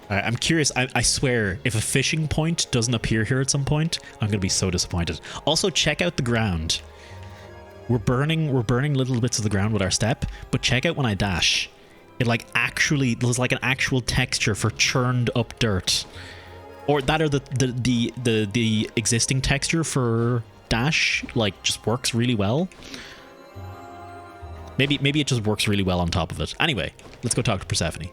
Alright, I'm curious. I swear, if a fishing point doesn't appear here at some point, I'm gonna be so disappointed. Also, check out the ground. We're burning little bits of the ground with our step, but check out when I dash. It like actually, there's like an actual texture for churned up dirt. Or that, or the existing texture for dash, like, just works really well. Maybe it just works really well on top of it. Anyway, let's go talk to Persephone.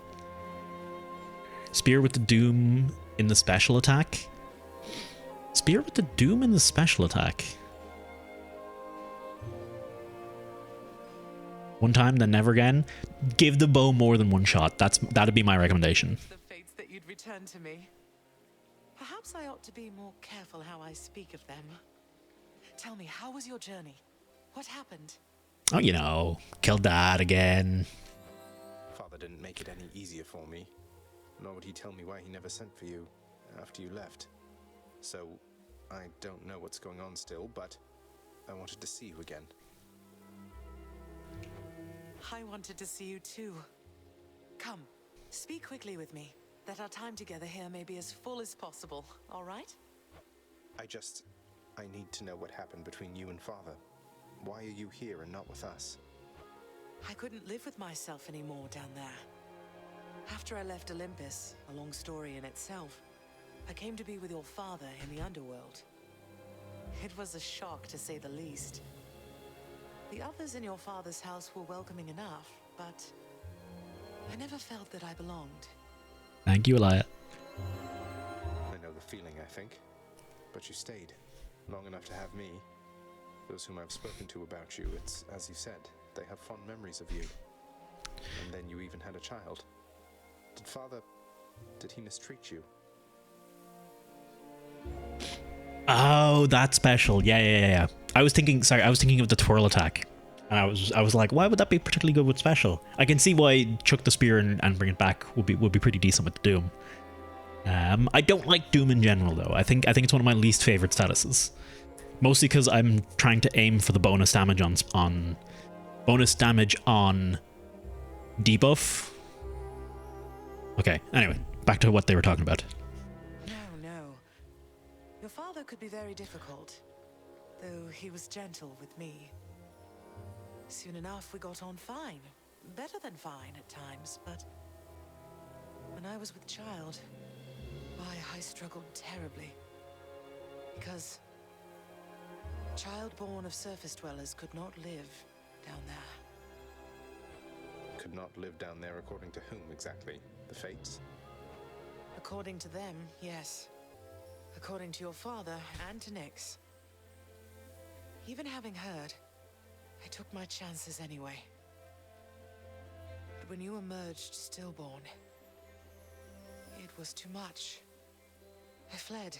Spear with the Doom in the special attack. Spear with the Doom in the special attack. One time, then never again. Give the bow more than one shot. That'd be my recommendation. The fates that you'd return to me. Perhaps I ought to be more careful how I speak of them. Tell me, how was your journey? What happened? Oh, you know, killed Dad again. Father didn't make it any easier for me. Nor would he tell me why he never sent for you after you left. So, I don't know what's going on still, but I wanted to see you again. I wanted to see you too. Come, speak quickly with me, that our time together here may be as full as possible, all right? I need to know what happened between you and Father. Why are you here and not with us? I couldn't live with myself anymore down there. After I left Olympus, a long story in itself, I came to be with your father in the underworld. It was a shock, to say the least. The others in your father's house were welcoming enough, but I never felt that I belonged. Thank you, Elia. I know the feeling, I think. But you stayed long enough to have me. Those whom I've spoken to about you, it's as you said, they have fond memories of you. And then you even had a child. Did he mistreat you? Oh, that's special. Yeah. I was thinking of the twirl attack. And I was like, why would that be particularly good with special? I can see why chuck the spear and bring it back would be pretty decent with Doom. I don't like Doom in general though. I think it's one of my least favorite statuses. Mostly because I'm trying to aim for the bonus damage on debuff. Okay, anyway, back to what they were talking about. No. Your father could be very difficult, though he was gentle with me. Soon enough, we got on fine. Better than fine at times, but when I was with child, I struggled terribly. Because child born of surface dwellers could not live down there. Could not live down there according to whom exactly? The fates? According to them, yes. According to your father and to Nyx. Even having heard, I took my chances anyway. But when you emerged stillborn, it was too much. I fled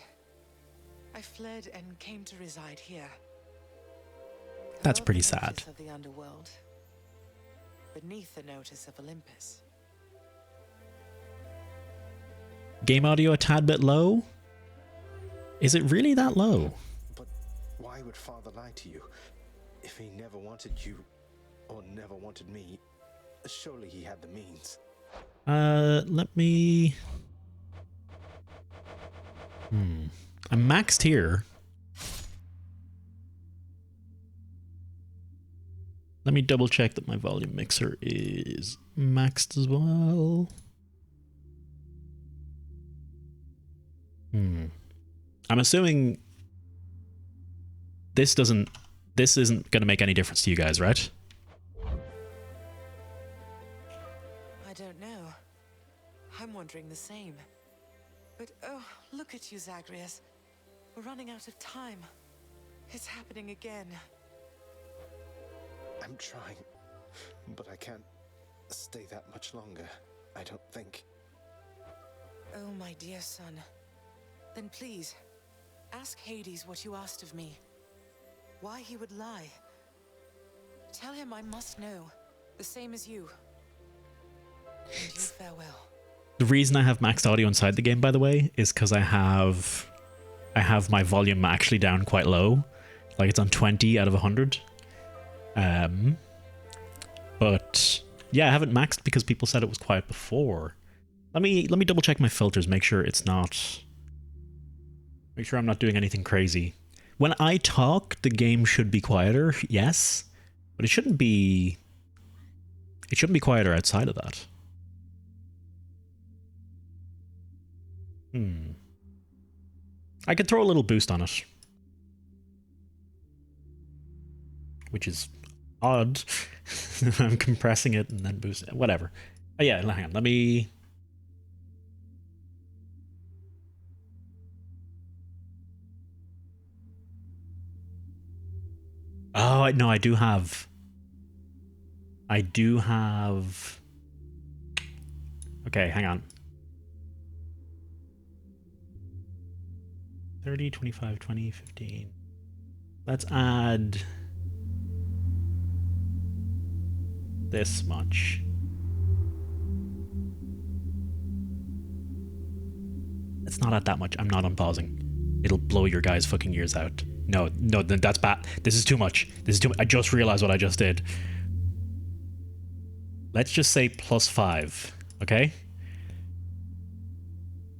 and came to reside here. That's Above pretty the sad. notice of the underworld, beneath the notice of Olympus. Game audio a tad bit low? Is it really that low? But why would Father lie to you? If he never wanted you, or never wanted me, surely he had the means. Let me... I'm maxed here. Let me double check that my volume mixer is maxed as well. I'm assuming this isn't going to make any difference to you guys, right? I don't know. I'm wondering the same. But oh, look at you, Zagreus. We're running out of time. It's happening again. I'm trying, but I can't stay that much longer, I don't think. Oh, my dear son. Then please, ask Hades what you asked of me. Why he would lie. Tell him I must know, the same as you. And you farewell. The reason I have maxed audio inside the game, by the way, is because I have my volume actually down quite low. Like it's on 20 out of 100. But yeah, I haven't maxed because people said it was quiet before. Let me double check my filters, make sure I'm not doing anything crazy. When I talk, the game should be quieter, yes, but it shouldn't be quieter outside of that. I could throw a little boost on it, which is odd. I'm compressing it and then boosting it. Whatever. Oh, yeah, hang on. Let me... Oh, no, I do have... Okay, hang on. 30, 25, 20, 15. Let's add this much. Let's not add that much. I'm not unpausing. It'll blow your guys' fucking ears out. No, that's bad. This is too much. I just realized what I just did. Let's just say +5, okay?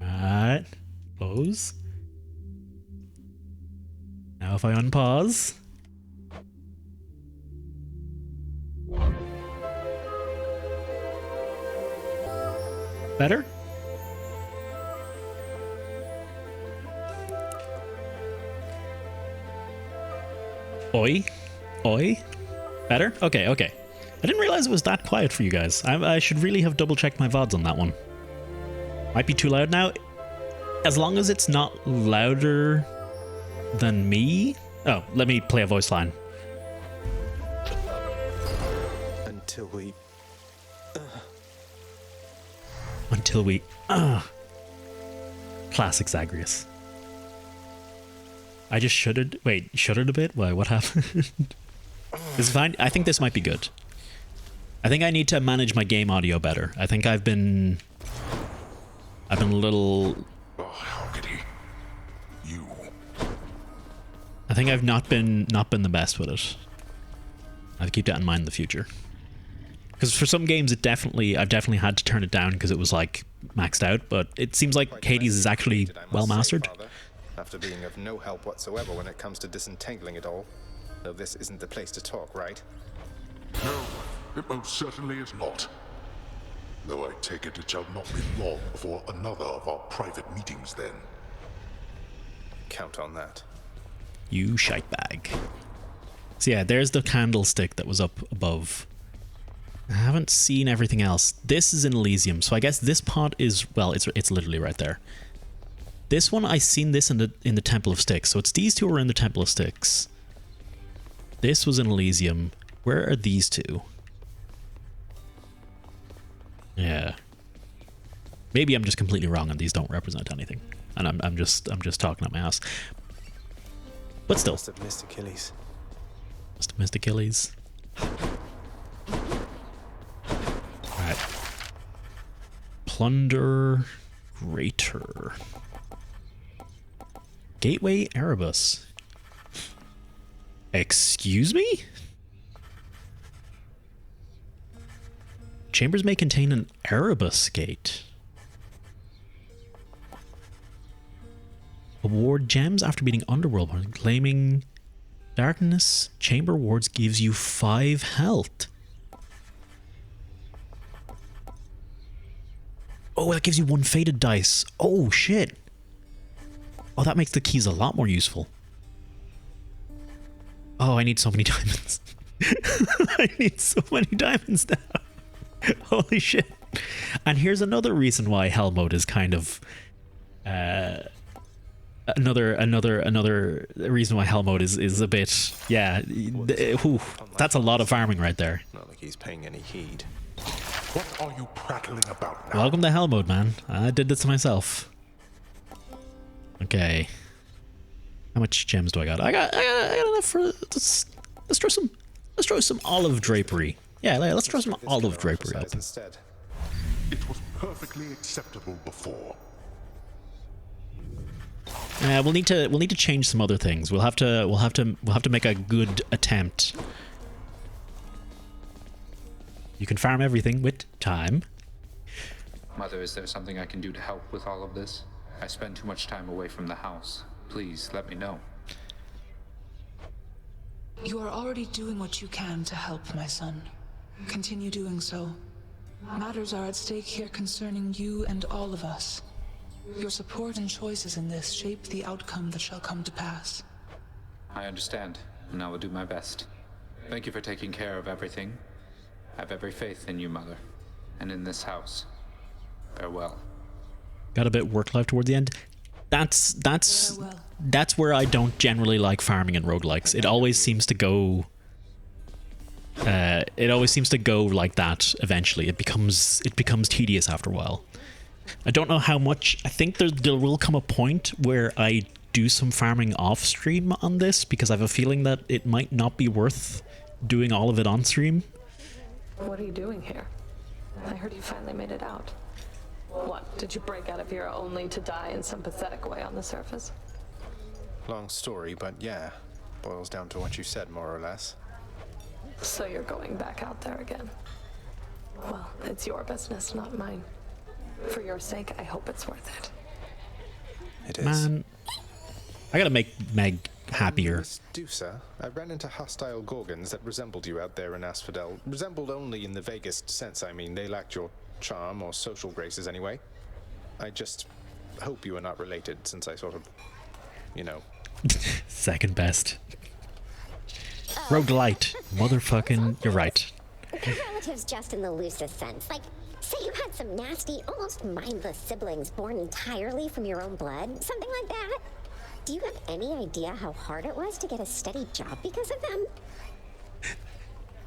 Alright. Close. Now if I unpause... Better? Oi? Better? Okay. I didn't realize it was that quiet for you guys. I should really have double-checked my VODs on that one. Might be too loud now. As long as it's not louder than me... Oh, let me play a voice line. Until we... Until we... Classic Zagreus. I just shuddered. Wait, shuddered a bit? Why? What happened? This is fine. I think this might be good. I think I need to manage my game audio better. I think I've been a little... Oh, how could he? You... I think I've not been the best with it. I have to keep that in mind in the future. Because for some games, I've definitely had to turn it down because it was like maxed out. But it seems like Hades is actually well mastered. After being of no help whatsoever when it comes to disentangling it all. Though this isn't the place to talk, right? No, it most certainly is not. Though I take it shall not be long before another of our private meetings then. Count on that. You shitebag. So yeah, there's the candlestick that was up above. I haven't seen everything else. This is in Elysium, so I guess this pot is, well, it's literally right there. This one, I seen this in the Temple of Styx, so it's these two who are in the Temple of Styx. This was in Elysium. Where are these two? Yeah. Maybe I'm just completely wrong and these don't represent anything. And I'm just talking out my ass. But still. Must have missed Achilles. Must have missed Achilles. Alright. Plunder Greater. Gateway Erebus. Excuse me? Chambers may contain an Erebus gate. Award gems after beating Underworld. Claiming darkness. Chamber wards gives you 5 health. Oh, that gives you 1 faded dice. Oh, shit. Oh, that makes the keys a lot more useful. Oh, I need so many diamonds. I need so many diamonds now. Holy shit. And here's another reason why Hell mode is kind of another reason why Hell mode is a bit, yeah, that's a lot of farming right there. Not like he's paying any heed. What are you prattling about now? Welcome to Hell mode, man. I did this myself. Okay. How much gems do I got? I got enough for let's throw some olive drapery. Yeah, let's throw some olive drapery up. Instead. It was perfectly acceptable before. We'll need to change some other things. We'll have to make a good attempt. You can farm everything with time. Mother, is there something I can do to help with all of this? I spend too much time away from the house. Please let me know. You are already doing what you can to help, my son. Continue doing so. Matters are at stake here concerning you and all of us. Your support and choices in this shape the outcome that shall come to pass. I understand, and I will do my best. Thank you for taking care of everything. I have every faith in you, Mother, and in this house. Farewell. Got a bit work life towards the end. That's where I don't generally like farming in roguelikes. It always seems to go like that eventually. It becomes tedious after a while. I don't know how much. I think there will come a point where I do some farming off stream on this, because I have a feeling that it might not be worth doing all of it on stream. What are you doing here? I heard you finally made it out. What, did you break out of here only to die in some pathetic way on the surface? Long story, but yeah. Boils down to what you said, more or less. So you're going back out there again? Well, it's your business, not mine. For your sake, I hope it's worth it. It is. Man, I gotta make Meg happier. Miss Dusa, I ran into hostile Gorgons that resembled you out there in Asphodel. Resembled only in the vaguest sense, I mean. They lacked your charm or social graces anyway. I just hope you are not related, since I sort of, you know. Second best. Roguelite. Motherfucking, you're right. Relatives just in the loosest sense. Like, say you had some nasty, almost mindless siblings born entirely from your own blood. Something like that. Do you have any idea how hard it was to get a steady job because of them?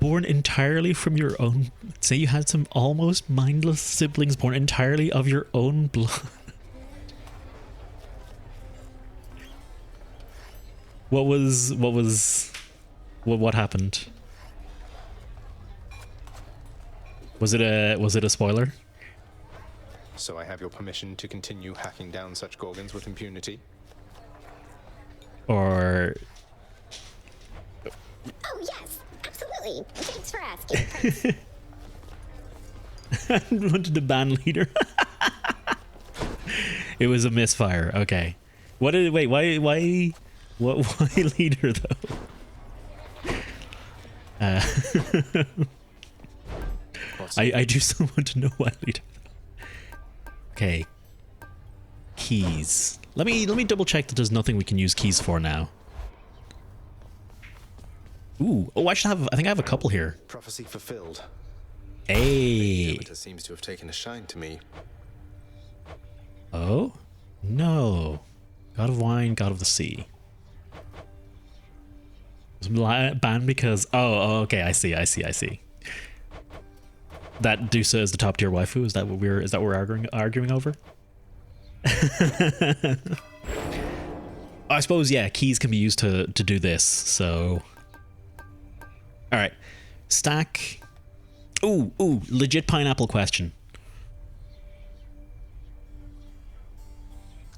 born entirely from your own... Say you had some almost mindless siblings born entirely of your own blood. What happened? Was it a spoiler? So I have your permission to continue hacking down such gorgons with impunity? Or... Oh, yes, absolutely. Thanks for asking. I wanted to ban leader. It was a misfire. Okay. What did... Wait, why leader, though? I do still want to know why leader. Okay. Keys. Let me double check that there's nothing we can use keys for now. Ooh. Oh, I think I have a couple here. Prophecy fulfilled. Hey. It seems to have taken a shine to me. Oh? No. God of wine, God of the sea. It was banned because... Oh, okay, I see. That Dusa is the top tier waifu? Is that what we're arguing over? I suppose, yeah, keys can be used to do this, so... Alright. Stack. Ooh, legit pineapple question.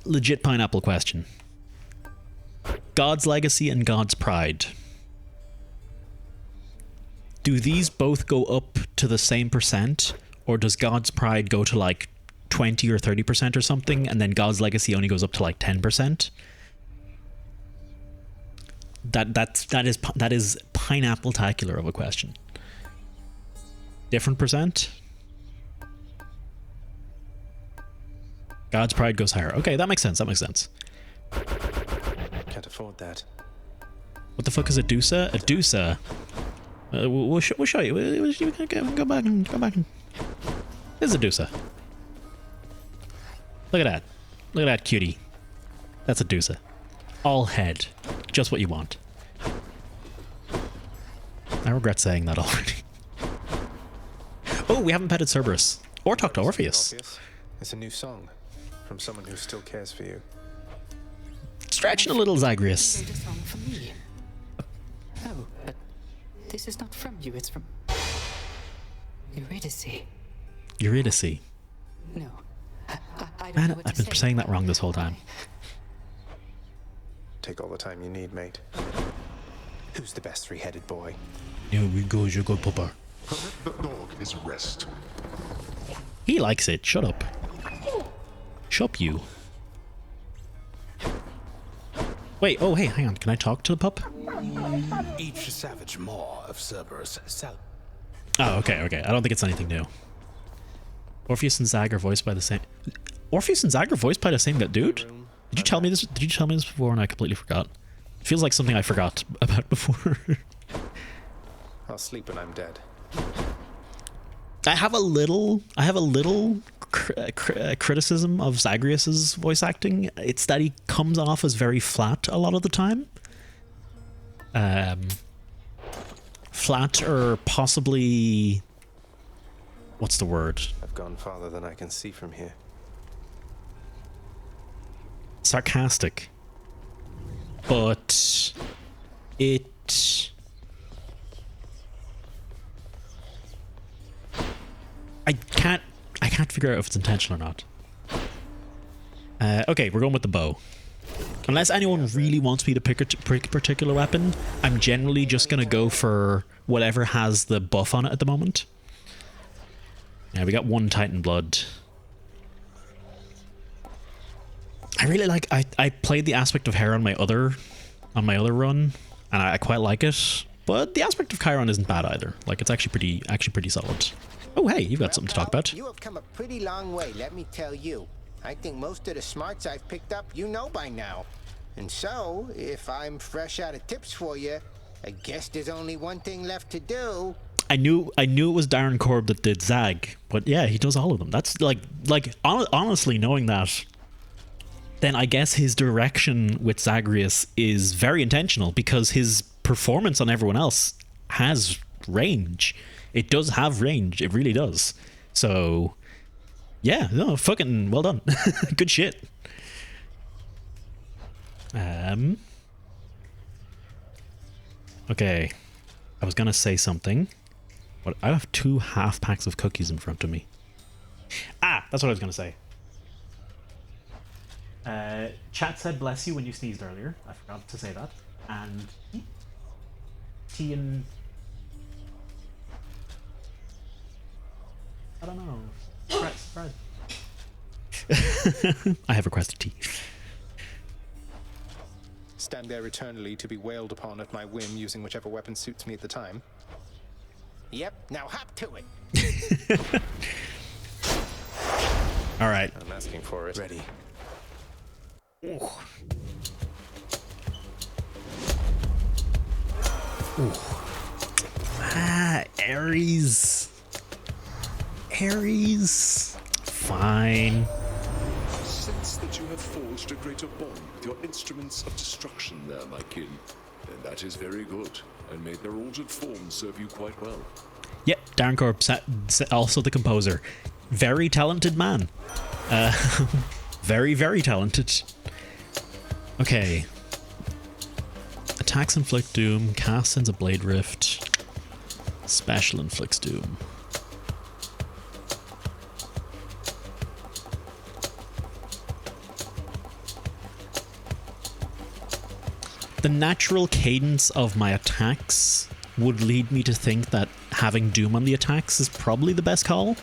Legit pineapple question. God's Legacy and God's Pride. Do these both go up to the same percent, or does God's Pride go to like 20 or 30% or something, and then God's Legacy only goes up to like 10%? That is pineapple-tacular of a question. Different percent? God's Pride goes higher. Okay, that makes sense. Can't afford that. What the fuck is a Dusa? A Dusa. We'll show you. Go back and. This is a Dusa. Look at that cutie. That's a Dusa. All head. Just what you want. I regret saying that already. Oh, we haven't petted Cerberus. Or talked to Orpheus. It's a new song from someone who still cares for you. Stretching a little, Zagreus. You wrote a song for me. Oh, but this is not from you, it's from Eurydice. Eurydice. No. I don't Man, know what I've to been say. saying that wrong this whole time. Take all the time you need, mate. Who's the best three-headed boy? Here we go, you good pupper. Permit the dog his rest. He likes it. Shut up. Shut you. Wait, oh hey, hang on. Can I talk to the pup? Each savage maw of Cerberus Oh, okay. I don't think it's anything new. Orpheus and Zag are voiced by the same... Orpheus and Zag are voiced by the same dude? Did you tell me this before and I completely forgot? It feels like something I forgot about before. I'll sleep when I'm dead. I have a little criticism of Zagreus's voice acting. It's that he comes off as very flat a lot of the time. Flat, or possibly... What's the word? I've gone farther than I can see from here. Sarcastic. But... it... I can't figure out if it's intentional or not. Okay, we're going with the bow. Unless anyone really wants me to pick a particular weapon, I'm generally just going to go for whatever has the buff on it at the moment. Yeah, we got one Titan Blood. I really like... I played the aspect of hair on my other run, and I quite like it. But the aspect of Chiron isn't bad either. Like, it's actually pretty solid. Oh, hey, you've got something to talk about. You have come a pretty long way, let me tell you. I think most of the smarts I've picked up you know by now. And so, if I'm fresh out of tips for you, I guess there's only one thing left to do. I knew it was Darren Korb that did Zag, but yeah, he does all of them. That's honestly, knowing that, then I guess his direction with Zagreus is very intentional, because his performance on everyone else has range. It does have range. It really does. So, yeah, no, fucking well done. Good shit. Okay, I was gonna say something, but I have 2 half packs of cookies in front of me. Ah, that's what I was gonna say. Chat said bless you when you sneezed earlier. I forgot to say that. And tea and I don't know. Surprise. I have requested tea. Stand there eternally to be wailed upon at my whim using whichever weapon suits me at the time. Yep, now hop to it. All right. I'm asking for it. Ready. Ooh. Ah, Ares. Fine. I sense that you have forged a greater bond with your instruments of destruction there, my kin. And that is very good, and may their altered forms serve you quite well. Yep, Darren Corp, also the composer. Very talented man. Very, very talented. Okay. Attacks inflict doom. Cast sends a blade rift. Special inflicts doom. The natural cadence of my attacks would lead me to think that having doom on the attacks is probably the best call.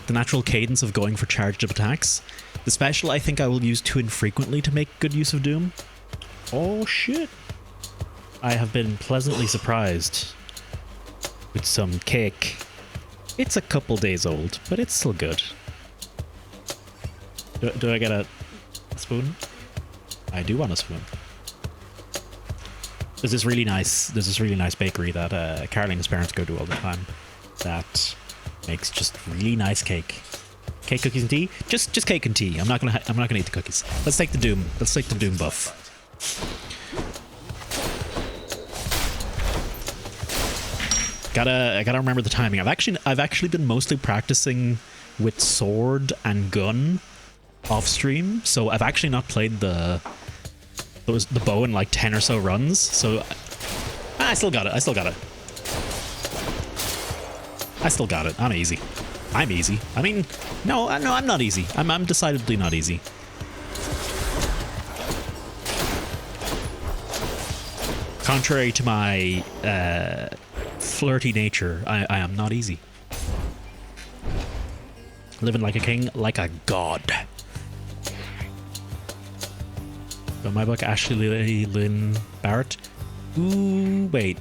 The natural cadence of going for charged up attacks. The special I think I will use too infrequently to make good use of doom. Oh shit. I have been pleasantly surprised with some cake. It's a couple days old, but it's still good. Do I get a spoon? I do want a spoon. There's this really nice bakery that Carolina's parents go to all the time that makes just really nice cake. Cake, cookies, and tea. Just cake and tea. I'm not gonna eat the cookies. Let's take the doom. Let's take the doom buff. I gotta remember the timing. I've actually been mostly practicing with sword and gun off stream, so I've actually not played the bow in like 10 or so runs. So I still got it. I'm easy. I mean, no, I'm not easy. I'm decidedly not easy. Contrary to my flirty nature, I am not easy. Living like a king, like a god. So my book, Ashley Lynn Barrett. Ooh, wait.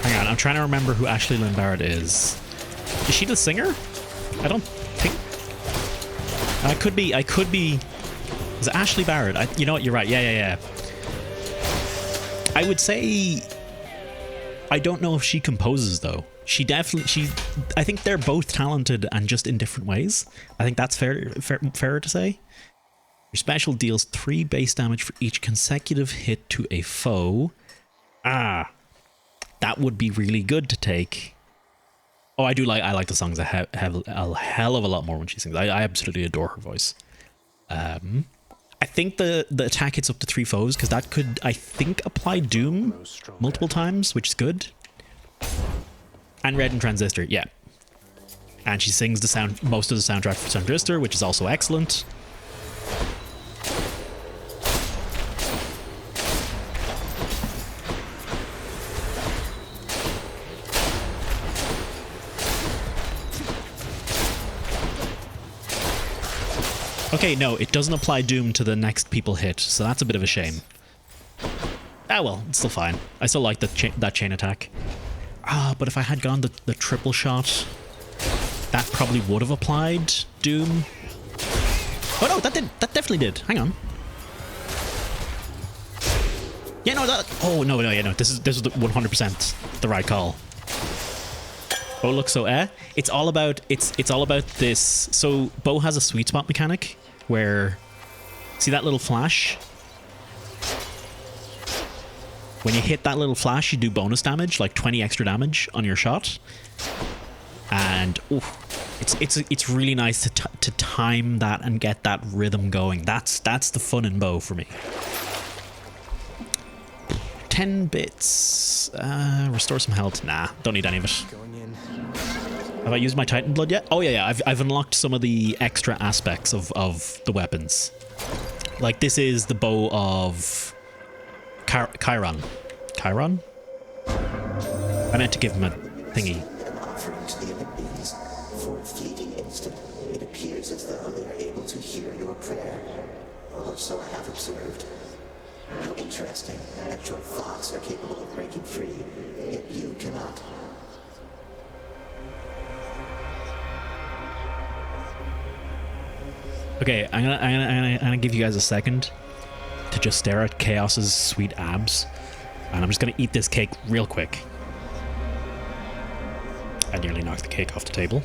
Hang on, I'm trying to remember who Ashley Lynn Barrett is. Is she the singer? I don't think. I could be. Is it Ashley Barrett? You know what? You're right. Yeah. I would say. I don't know if she composes though. I think they're both talented and just in different ways. I think that's fair to say. Your special deals 3 base damage for each consecutive hit to a foe. Ah, that would be really good to take. Oh, I like the songs a hell of a lot more when she sings. I absolutely adore her voice. I think the attack hits up to 3 foes because that could, I think, apply doom multiple times, which is good. And Red and Transistor, yeah. And she sings most of the soundtrack for Transistor, which is also excellent. Okay, no, it doesn't apply doom to the next people hit, so that's a bit of a shame. Ah well, it's still fine. I still like that chain attack. But if I had gone the triple shot, that probably would have applied doom. Oh no, that definitely did. Hang on. Yeah, no, oh no, this is 100% the right call. Bo looks so it's all about this. So Bo has a sweet spot mechanic where, see that little flash? when you hit that little flash, you do bonus damage, like 20 extra damage on your shot. And it's really nice to time that and get that rhythm going. That's the fun in bow for me. 10 bits. Restore some health. Nah, don't need any of it. Have I used my Titan Blood yet? Oh yeah. I've unlocked some of the extra aspects of the weapons. Like this is the bow of Chiron. Chiron? I meant to give him a thingy. Offering to the Olympians, for a fleeting instant, it appears as though they are able to hear your prayer. Or so I have observed. How interesting that your thoughts are capable of breaking free, yet you cannot. Okay, I'm gonna give you guys a second to just stare at Chaos's sweet abs, and I'm just gonna eat this cake real quick. I nearly knocked the cake off the table.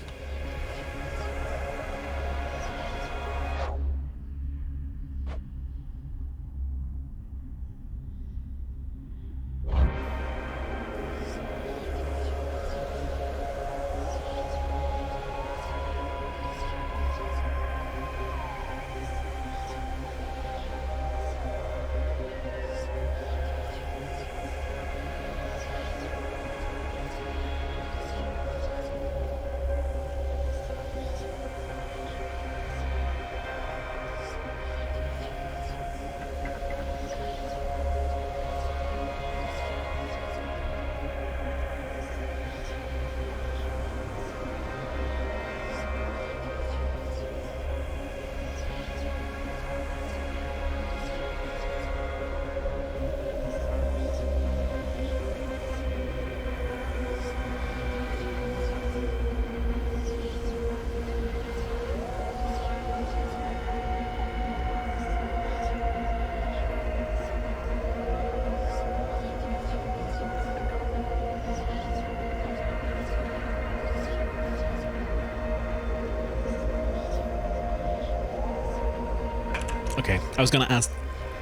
Okay, I was gonna ask.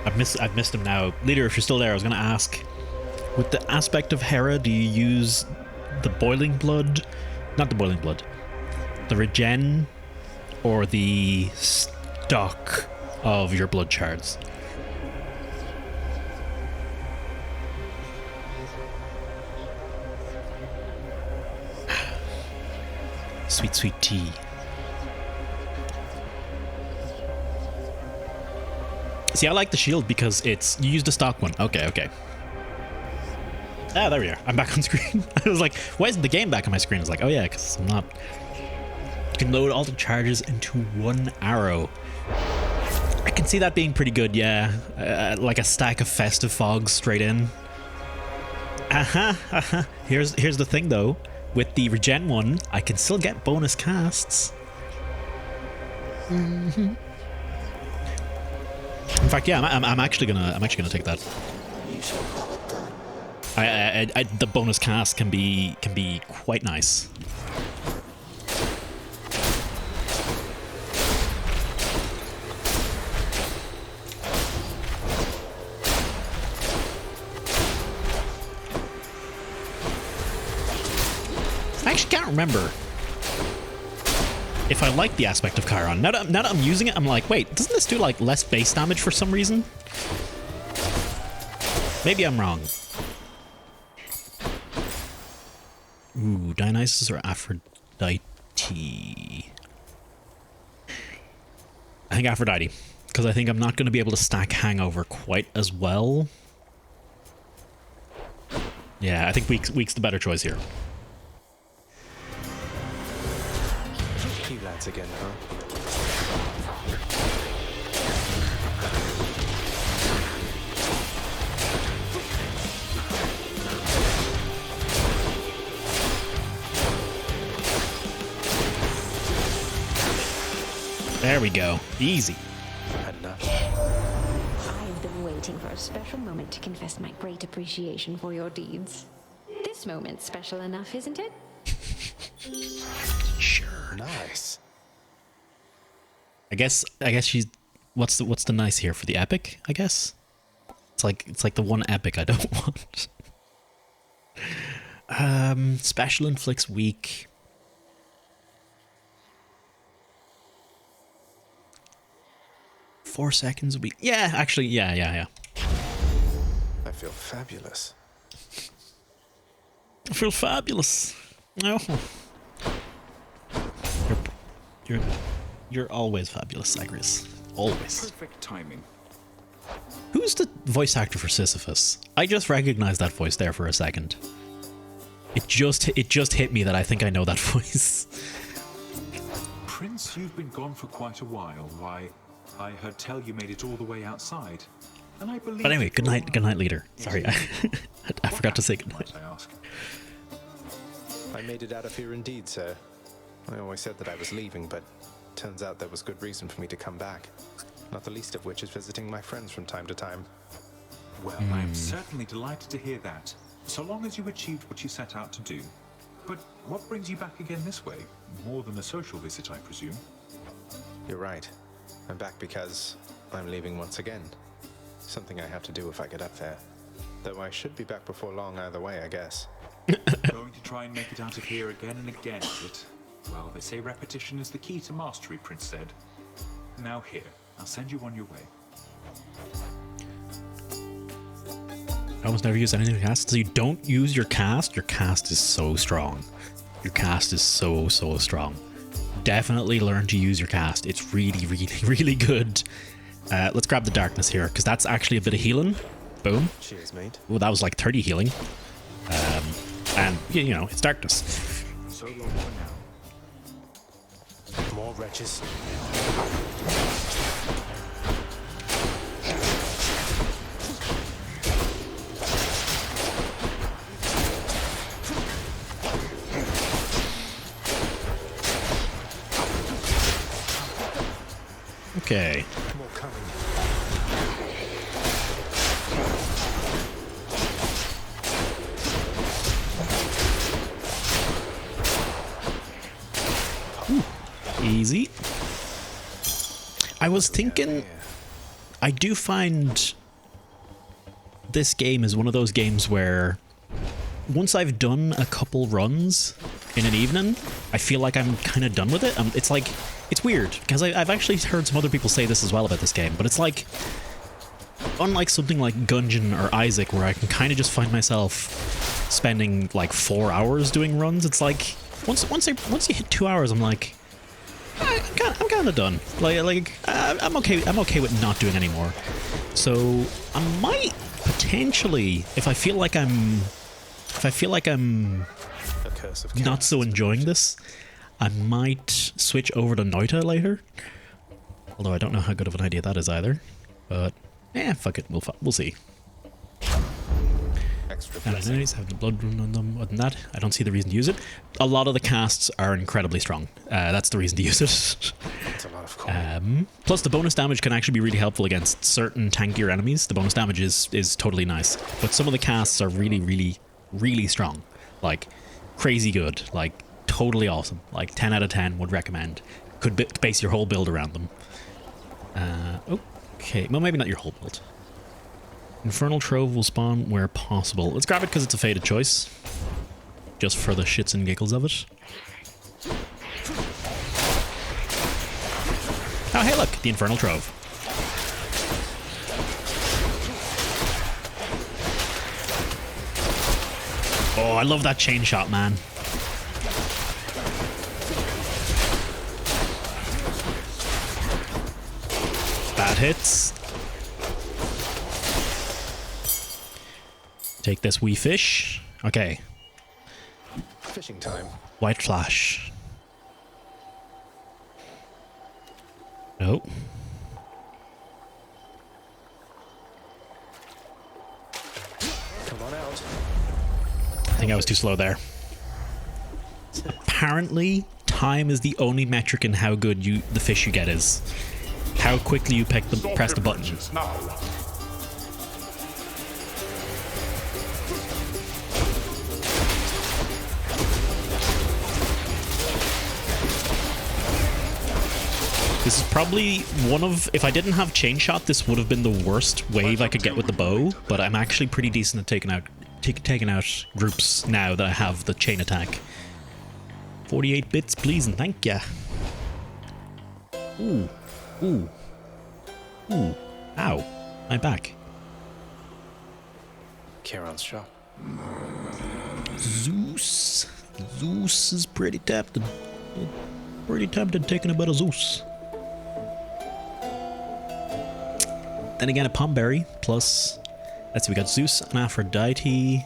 I've missed him now. Leader, if you're still there, I was gonna ask. With the aspect of Hera, do you use the boiling blood? Not the boiling blood. The regen, or the stock of your blood shards? Sweet, sweet tea. See, I like the shield because it's... You used the stock one. Okay, okay. Ah, there we are. I'm back on screen. I was like, why isn't the game back on my screen? I was like, oh yeah, because I'm not... You can load all the charges into one arrow. I can see that being pretty good, yeah. Like a stack of festive fogs straight in. Here's the thing, though. With the regen one, I can still get bonus casts. Mm-hmm. In fact, yeah, I'm actually gonna take that. The bonus cast can be quite nice. I actually can't remember if I like the aspect of Chiron. Now that I'm using it, I'm like, wait, doesn't this do like less base damage for some reason? Maybe I'm wrong. Ooh, Dionysus or Aphrodite? I think Aphrodite, because I think I'm not going to be able to stack Hangover quite as well. Yeah, I think Week's the better choice here. You lads again, huh? There we go. Easy. I've been waiting for a special moment to confess my great appreciation for your deeds. This moment's special enough, isn't it? Sure. Nice. I guess she's what's the nice here for the epic, I guess? It's like the one epic I don't want. Special inflicts weak. Four seconds a week. Yeah, actually, yeah. I feel fabulous. I feel fabulous. No. You're always fabulous, Zagreus. Always. Perfect timing. Who's the voice actor for Sisyphus? I just recognized that voice there for a second. It just hit me that I think I know that voice. Prince, you've been gone for quite a while. Why, I heard tell you made it all the way outside. And I believe. But anyway, good night, leader. Sorry, I forgot to say good night. I made it out of here indeed, sir. I always said that I was leaving, but turns out there was good reason for me to come back. Not the least of which is visiting my friends from time to time. Well, I'm certainly delighted to hear that. So long as you achieved what you set out to do. But what brings you back again this way? More than a social visit, I presume. You're right. I'm back because I'm leaving once again. Something I have to do if I get up there. Though I should be back before long either way, I guess. Going to try and make it out of here again and again, is it? Well, they say repetition is the key to mastery, Prince said. Now here, I'll send you on your way. I almost never use anything to cast. So you don't use your cast? Your cast is so strong. Your cast is so strong. Definitely learn to use your cast. It's really good. Let's grab the darkness here, because that's actually a bit of healing. Boom. Cheers, mate. Well, that was like 30 healing. And, you know, it's darkness. So long for now. More wretches. Okay. More coming. Easy. I was thinking, I do find this game is one of those games where once I've done a couple runs in an evening, I feel like I'm kind of done with it. It's like, it's weird, because I've actually heard some other people say this as well about this game, but it's like, unlike something like Gungeon or Isaac, where I can kind of just find myself spending like 4 hours doing runs, it's like, once you hit 2 hours, I'm like, I'm kind of done. I'm okay with not doing anymore. So I might potentially, if I feel like I'm not so enjoying this, I might switch over to Noita later. Although I don't know how good of an idea that is either. But fuck it, we'll see. And enemies have the blood run on them. Other than that, I don't see the reason to use it. A lot of the casts are incredibly strong. That's the reason to use it. That's a lot of coin. Plus, the bonus damage can actually be really helpful against certain tankier enemies. The bonus damage is totally nice. But some of the casts are really strong. Like, crazy good. Like, totally awesome. Like, 10 out of 10 would recommend. Could base your whole build around them. Okay, well, maybe not your whole build. Infernal Trove will spawn where possible. Let's grab it because it's a fated choice. Just for the shits and giggles of it. Oh, hey look, the Infernal Trove. Oh, I love that chain shot, man. That hits. Take this wee fish. Okay. Fishing time. White flash. Nope. Come on out. I think I was too slow there. Apparently, time is the only metric in how good the fish you get is. How quickly you press the button. This is probably one of... If I didn't have chain shot, this would have been the worst wave I could get with the bow, but I'm actually pretty decent at taking out groups now that I have the chain attack. 48 bits, please, and thank ya. Ooh. Ooh. Ooh. Ow. My back. Charon's shop. Zeus. Zeus is pretty tempted. Pretty tempted taking a bit of Zeus. Then again, a Pomberry plus... Let's see, we got Zeus and Aphrodite.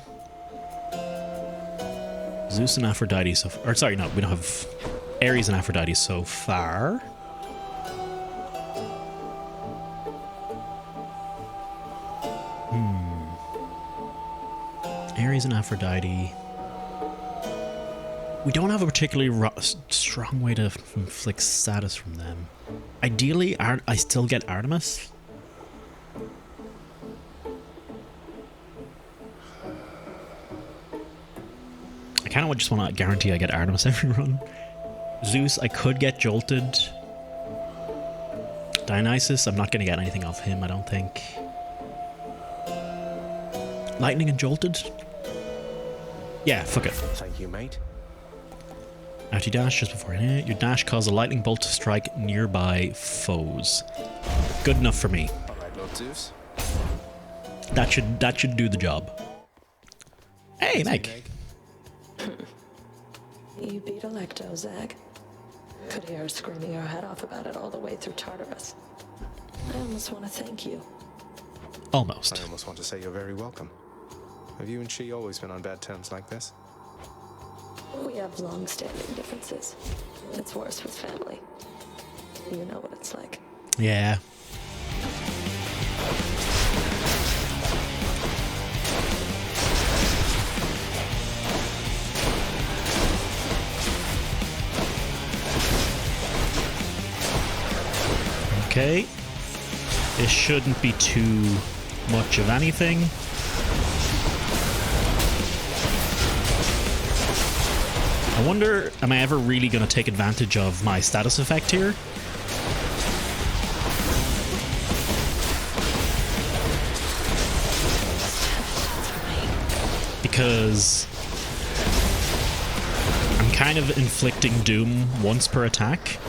Zeus and Aphrodite so far. Or sorry, no, we don't have Ares and Aphrodite so far. Ares and Aphrodite. We don't have a particularly strong way to inflict status from them. Ideally, I still get Artemis. I kind of just want to guarantee I get Artemis every run. Zeus, I could get Jolted. Dionysus, I'm not going to get anything off him, I don't think. Lightning and Jolted? Yeah, fuck it. Thank you, mate. After you dash just before your dash causes a lightning bolt to strike nearby foes. Good enough for me. Alright, Lord Zeus. That should do the job. Hey, Meg. You beat Electo, Zag. Could hear her screaming her head off about it all the way through Tartarus. I almost want to thank you. Almost. I almost want to say you're very welcome. Have you and she always been on bad terms like this? We have long-standing differences. It's worse with family. You know what it's like. Yeah. Okay. This shouldn't be too much of anything. I wonder, am I ever really going to take advantage of my status effect here? Because I'm kind of inflicting doom once per attack.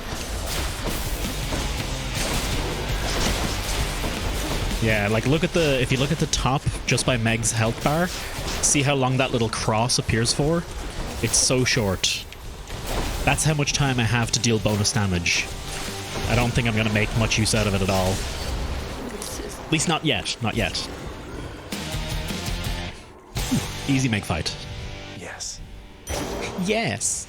Yeah, like if you look at the top just by Meg's health bar, see how long that little cross appears for? It's so short. That's how much time I have to deal bonus damage. I don't think I'm going to make much use out of it at all. At least not yet. Not yet. Easy Meg fight. Yes. Yes.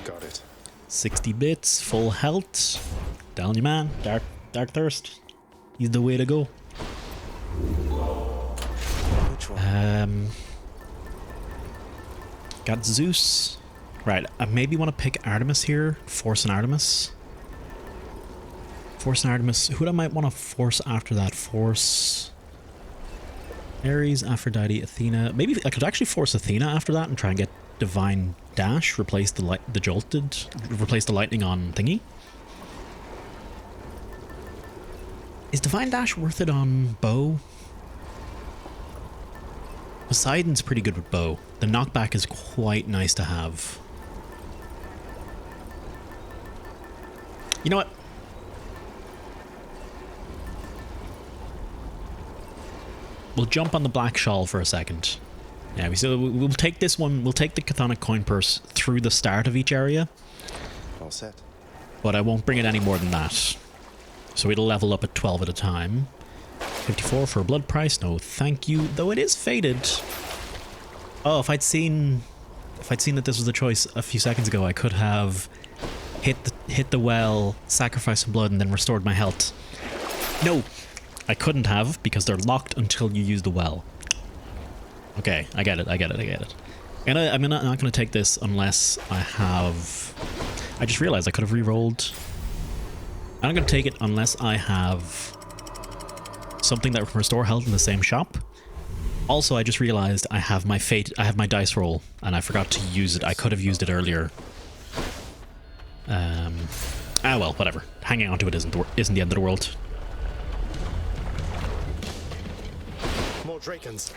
Got it. 60 bits, full health. Down your man. Dark Thirst. He's the way to go. Which one? Got Zeus. Right, I maybe want to pick Artemis here. Force an Artemis. Force an Artemis. Who I might want to force after that? Force Ares, Aphrodite, Athena. Maybe I could actually force Athena after that and try and get Divine Dash. Replace the Jolted. Replace the lightning on thingy. Is Divine Dash worth it on bow? Poseidon's pretty good with bow. The knockback is quite nice to have. You know what? We'll jump on the black shawl for a second. Yeah, we'll take this one. We'll take the Chthonic coin purse through the start of each area. All set. But I won't bring it any more than that. So it'll level up at 12 at a time. 54 for a blood price. No, thank you. Though it is faded. Oh, if I'd seen that this was the choice a few seconds ago, I could have hit the well, sacrificed some blood, and then restored my health. No, I couldn't have because they're locked until you use the well. Okay, I get it. And I'm not going to take this unless I have... I just realized I could have re-rolled. I'm not going to take it unless I have something that can restore health in the same shop. Also, I just realized I have my dice roll, and I forgot to use it. I could have used it earlier. And Ah, well, whatever. Hanging on to it isn't the end of the world. More Drakens.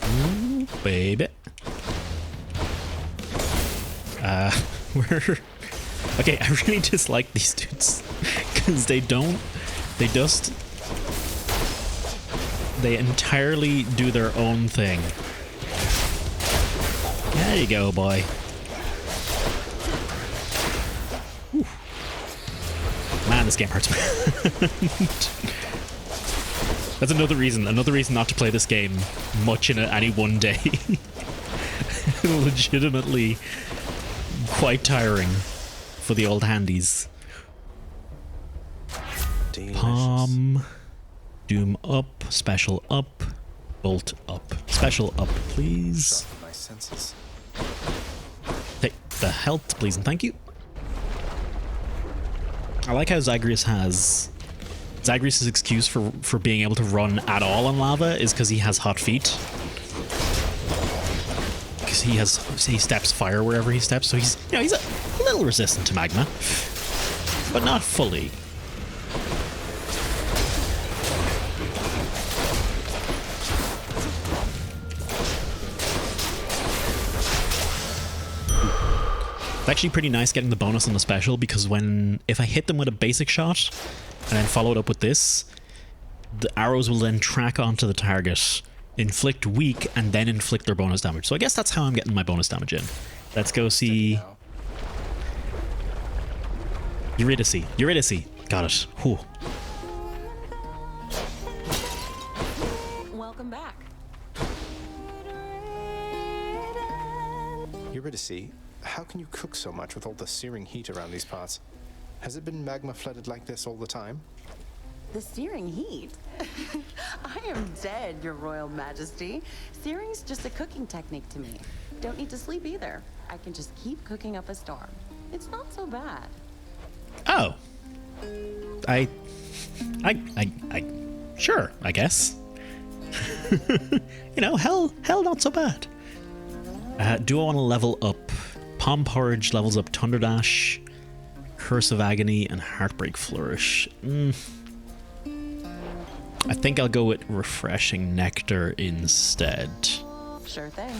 Ooh, baby. We're... Okay, I really dislike these dudes. Because they entirely do their own thing. There you go, boy. Whew. Man, this game hurts. That's another reason not to play this game much in any one day. Legitimately quite tiring for the old handies. Delicious. Palm. Doom up. Special up. Bolt up. Special up, please. My senses. Take the health, please, and thank you. I like how Zagreus' excuse for being able to run at all on lava is because he has hot feet. Because he steps fire wherever he steps, so he's a little resistant to magma, but not fully. It's actually pretty nice getting the bonus on the special, because if I hit them with a basic shot and then follow it up with this, the arrows will then track onto the target, inflict weak, and then inflict their bonus damage. So I guess that's how I'm getting my bonus damage in. Let's go see... Eurydice. Got it. Whew. Welcome back. Eurydice, how can you cook so much with all the searing heat around these parts? Has it been magma flooded like this all the time? The searing heat? I am dead, Your Royal Majesty. Searing's just a cooking technique to me. Don't need to sleep either. I can just keep cooking up a storm. It's not so bad. Oh. Sure, I guess. Hell not so bad. Do I want to level up? Palm Porridge levels up Thunder Dash, Curse of Agony, and Heartbreak Flourish. I think I'll go with Refreshing Nectar instead. Sure thing.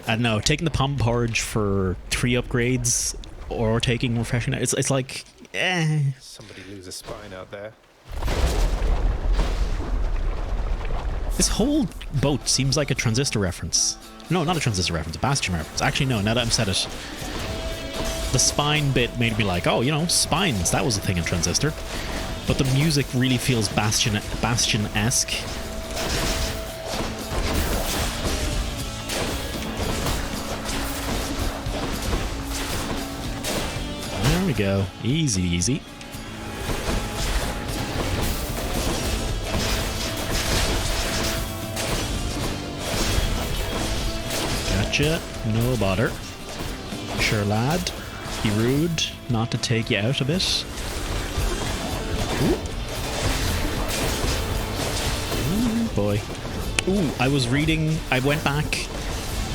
I don't know, taking the Palm Porridge for 3 upgrades or taking Refreshing Nectar, it's like, Somebody lose a spine out there. This whole boat seems like a Transistor reference. No, not a Transistor reference, a Bastion reference. Actually, no, now that I'm said it. The spine bit made me like, oh, spines, that was a thing in Transistor. But the music really feels Bastion-esque. There we go. Easy. Gotcha. No bother. Sure, lad. Be rude not to take you out a bit. Ooh. Ooh, boy. Ooh, I went back.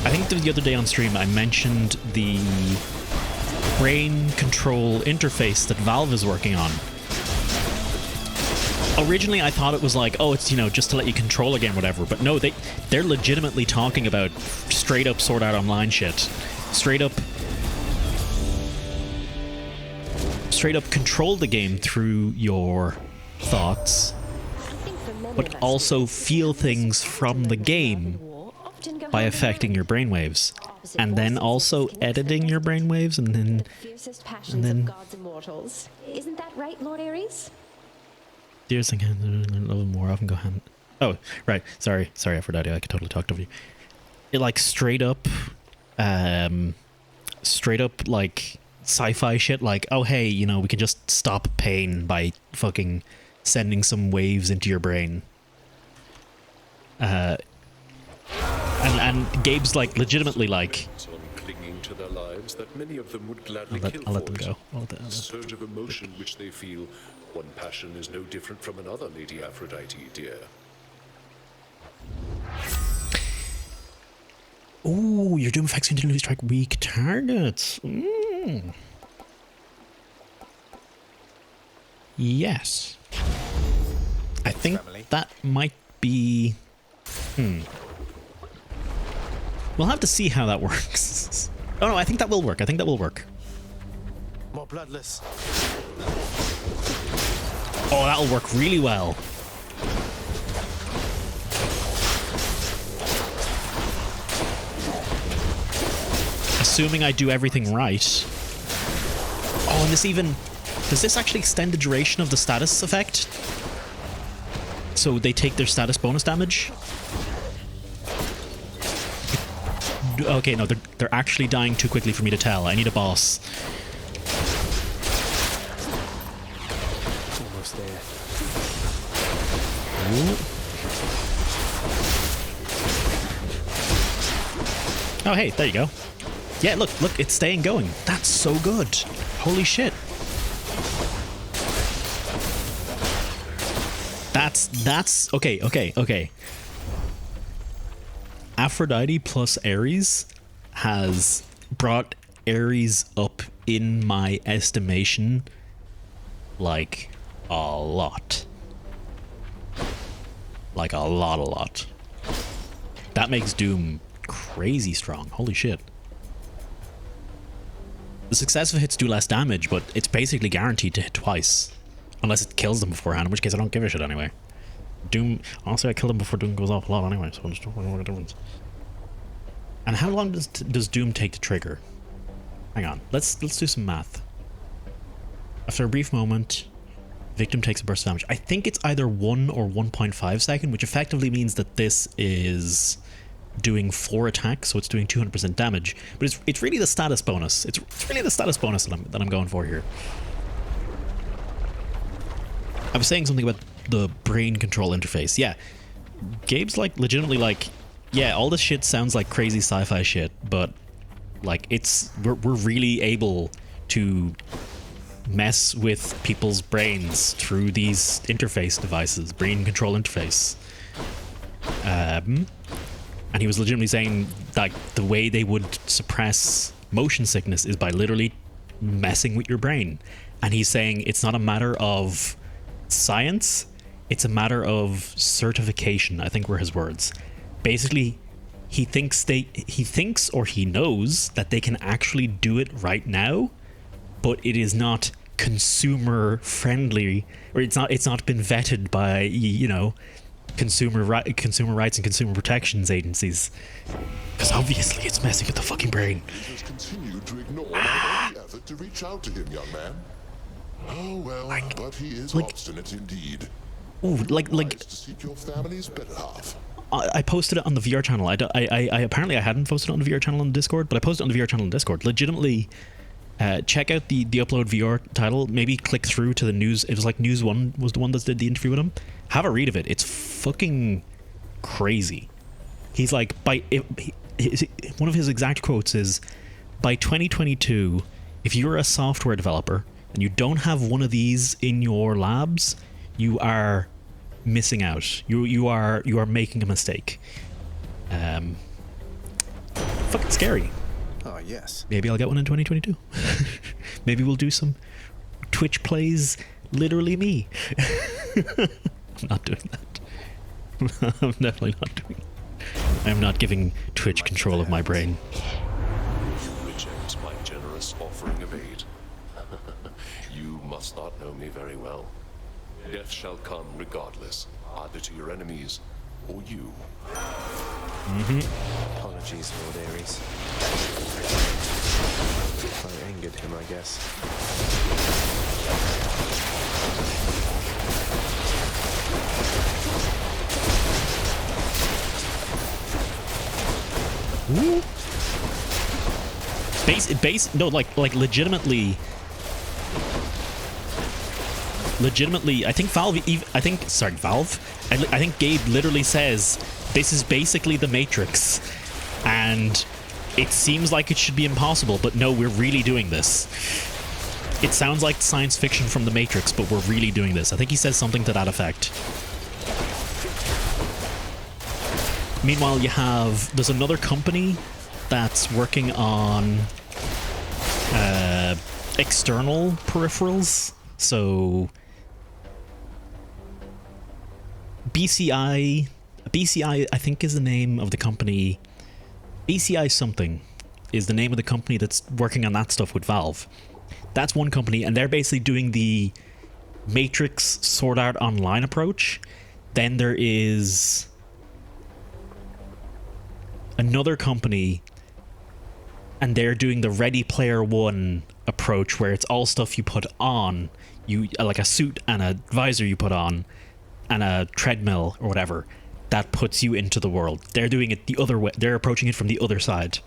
I think the other day on stream I mentioned the brain control interface that Valve is working on. Originally I thought it was like, oh, it's, just to let you control a game or whatever, but no, they're legitimately talking about straight up Sword Art Online shit. Straight up control the game through your thoughts, but also feel things from the game by affecting your brainwaves, and then also editing your brainwaves, and then Gods and mortals. Isn't that right, Lord Ares? Dear thing, a little more often go hand. Oh, right. Sorry, Aphrodite. I could totally talk over you. It like straight up like sci-fi shit. Like, oh hey, we can just stop pain by fucking sending some waves into your brain. And Gabe's like legitimately like. Clinging to their lives that many of them would gladly I'll let them go. A surge of emotion which they feel. One passion is no different from another, Lady Aphrodite, dear. Ooh, your doom effects continually strike weak targets. Yes. I think that might be... We'll have to see how that works. Oh no, I think that will work. I think that will work. More bloodless. Oh, that'll work really well. Assuming I do everything right. Oh, and this even... Does this actually extend the duration of the status effect? So they take their status bonus damage? Okay, no, they're actually dying too quickly for me to tell. I need a boss. Almost there. Ooh. Oh, hey, there you go. Yeah, look, it's staying going. That's so good. Holy shit. That's okay. Aphrodite plus Ares has brought Ares up in my estimation like a lot. Like a lot. That makes Doom crazy strong. Holy shit. The successive hits do less damage, but it's basically guaranteed to hit twice. Unless it kills them beforehand, in which case I don't give a shit anyway. Doom... Honestly, I killed him before Doom goes off a lot anyway, so I just don't know what difference. And how long does Doom take to trigger? Hang on, let's do some math. After a brief moment, victim takes a burst of damage. I think it's either 1 or 1.5 second, which effectively means that this is doing 4 attacks, so it's doing 200% damage. But it's really the status bonus. It's really the status bonus that I'm going for here. I was saying something about the brain control interface. Yeah, Gabe's like legitimately like, yeah, all this shit sounds like crazy sci-fi shit, but like we're really able to mess with people's brains through these interface devices, brain control interface. And he was legitimately saying that the way they would suppress motion sickness is by literally messing with your brain. And he's saying it's not a matter of science, it's a matter of certification, I think were his words. Basically, he thinks or he knows that they can actually do it right now, but it is not consumer friendly, or it's not been vetted by, you know, consumer rights and consumer protections agencies, because obviously it's messing with the fucking brain. You just continued to ignore my every effort to reach out to him, young man. Oh well, but he is obstinate indeed. Ooh, like to seek your family's better half. I posted it on the VR channel. I apparently I hadn't posted it on the VR channel on Discord, but I posted it on the VR channel on Discord. Legitimately, check out the Upload VR title. Maybe click through to the news. It was like News One was the one that did the interview with him. Have a read of it. It's fucking crazy. He's like, one of his exact quotes is, by 2022, if you're a software developer and you don't have one of these in your labs, you are missing out. You are making a mistake. Fucking scary. Oh yes. Maybe I'll get one in 2022. Maybe we'll do some Twitch plays. Literally me. Not doing that. I'm definitely not doing it. I'm not giving Twitch control of my brain. You reject my generous offering of aid. You must not know me very well. Death shall come regardless, either to your enemies or you. Apologies, Lord Ares. I angered him, I guess. Ooh. No, like legitimately, I think Valve, I think Gabe literally says, this is basically the Matrix, and it seems like it should be impossible, but no, we're really doing this. It sounds like science fiction from the Matrix, but we're really doing this. I think he says something to that effect. Meanwhile, there's another company that's working on external peripherals. So BCI, I think is the name of the company. BCI something is the name of the company that's working on that stuff with Valve. That's one company, and they're basically doing the Matrix Sword Art Online approach. Then there is another company, and they're doing the Ready Player One approach, where it's all stuff you put on, like a suit and a visor you put on, and a treadmill or whatever that puts you into the world. They're doing it the other way. They're approaching it from the other side.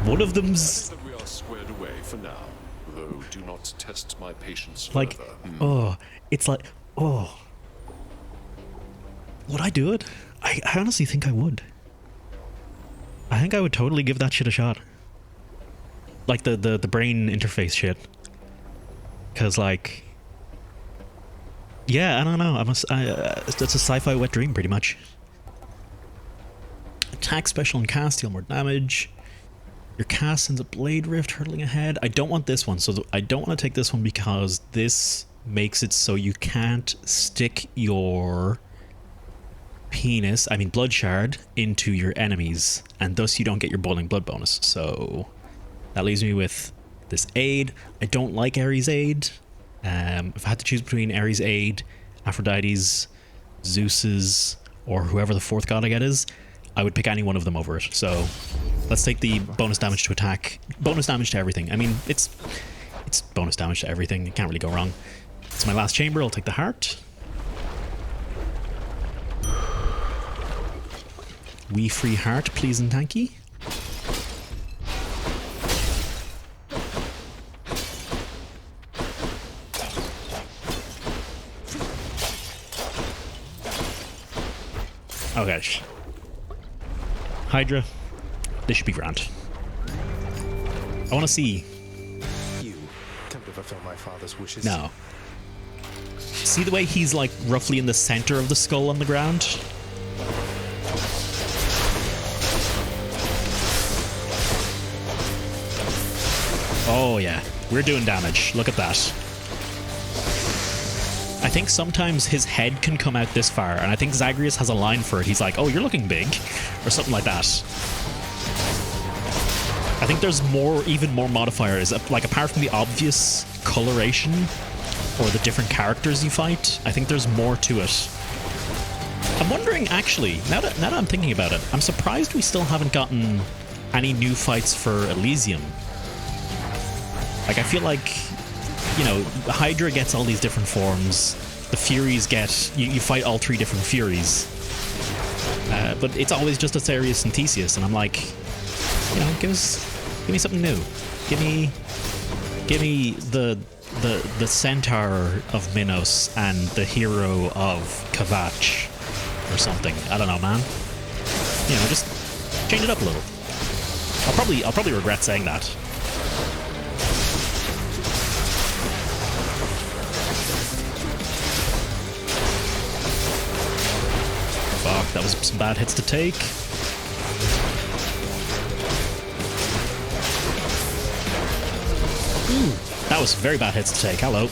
One of them's We are squared away for now, though do not test my patience like, further. it's like, would I do it? I honestly think I would. I think I would totally give that shit a shot. Like the brain interface shit. Cause like, yeah, I don't know. It's a sci-fi wet dream, pretty much. Attack, special, and cast deal more damage. Your cast sends a blade rift hurtling ahead. I don't want this one, so I don't want to take this one because this makes it so you can't stick your blood shard into your enemies, and thus you don't get your boiling blood bonus. So that leaves me with this aid. I don't like Ares' aid. If I had to choose between Ares' aid, Aphrodite's, Zeus's, or whoever the fourth god I get is, I would pick any one of them over it. So let's take the bonus damage to attack, bonus damage to everything. I mean, it's bonus damage to everything. It can't really go wrong. It's my last chamber. I'll take the heart. We free heart, please and thank ye. Okay. Hydra, this should be grand. I want to see. You come to fulfill my father's wishes. No. See the way he's like roughly in the center of the skull on the ground? Oh yeah, we're doing damage. Look at that. I think sometimes his head can come out this far, and I think Zagreus has a line for it. He's like, oh, you're looking big, or something like that. I think there's even more modifiers, like apart from the obvious coloration or the different characters you fight, I think there's more to it. I'm wondering, actually, now that I'm thinking about it, I'm surprised we still haven't gotten any new fights for Elysium. Like, I feel like, you know, Hydra gets all these different forms. The Furies get... You fight all three different Furies. But it's always just Asarius and Theseus, and I'm like, you know, give me something new. Give me the Centaur of Minos and the hero of Kavach or something. I don't know, man. You know, just change it up a little. I'll probably regret saying that. Fuck, that was some bad hits to take. Ooh, that was very bad hits to take. Hello.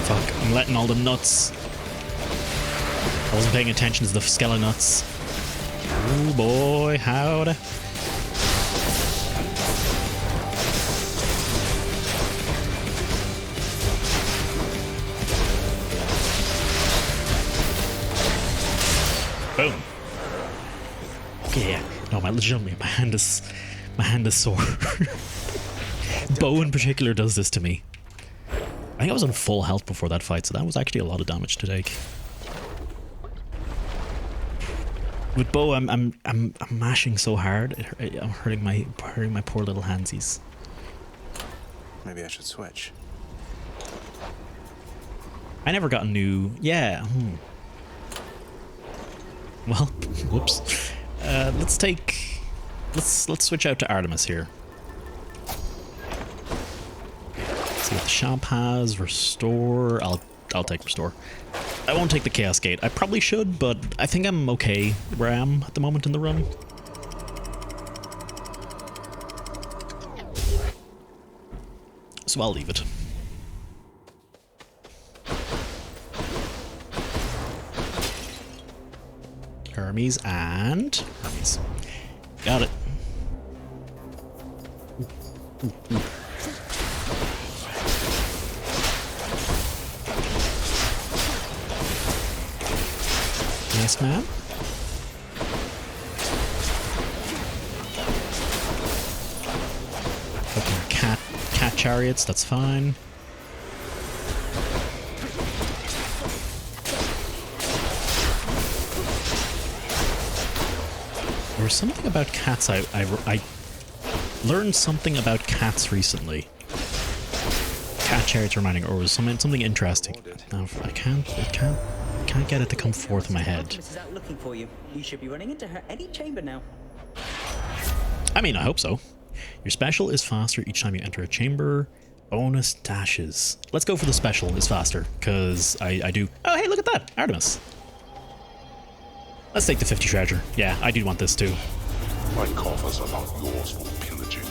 Fuck, I'm letting all the nuts. I wasn't paying attention to the skeleton nuts. Oh boy, howdy. Boom. Yeah. No, legitimately, my hand is sore. Bo in particular does this to me. I think I was on full health before that fight, so that was actually a lot of damage to take. With Bo, I'm mashing so hard, I'm hurting my poor little handsies. Maybe I should switch. I never got a new. Yeah. Well, whoops. Let's switch out to Artemis here. See what The shop has restore. I'll take restore. I won't take the Chaos Gate. I probably should, but I think I'm okay where I am at the moment in the run. So I'll leave it. Hermes and Hermes. Got it. Yes, ma'am. Fucking cat chariots, that's fine. There was something about cats. I learned something about cats recently. Cat chariots reminding, or was something interesting. No, I can't get it to come forth in my head. Optimus is out looking for you. You should be running into her any chamber now. I mean, I hope so. Your special is faster each time you enter a chamber. Bonus dashes. Let's go for the special is faster, because I do... Oh, hey, look at that! Artemis. Let's take the 50 treasure. Yeah, I do want this too. My coffers are not yours for pillaging.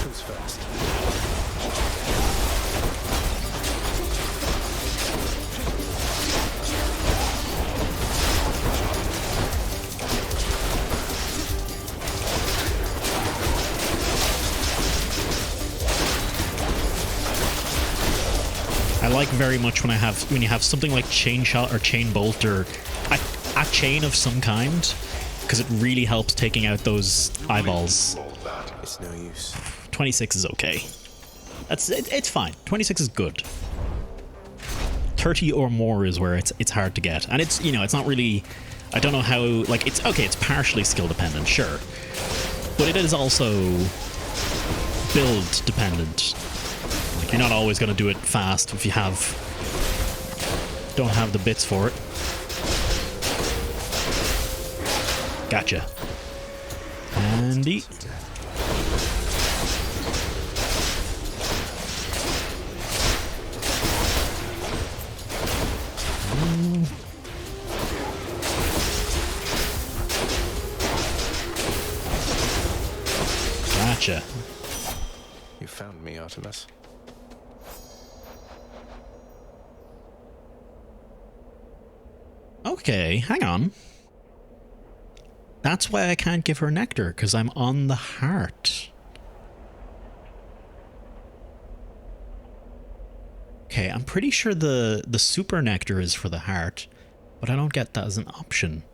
Who's first? I like very much when you have something like chain shot or chain bolt or a chain of some kind, because it really helps taking out those eyeballs. It's no use. 26 is okay. It's fine. 26 is good. 30 or more is where it's hard to get, and it's it's not really. I don't know how it's okay. It's partially skill dependent, sure, but it is also build dependent. You're not always going to do it fast if you don't have the bits for it. Gotcha. And eat. Gotcha. You found me, Artemis. Okay, hang on. That's why I can't give her nectar, because I'm on the heart. Okay, I'm pretty sure the super nectar is for the heart, but I don't get that as an option.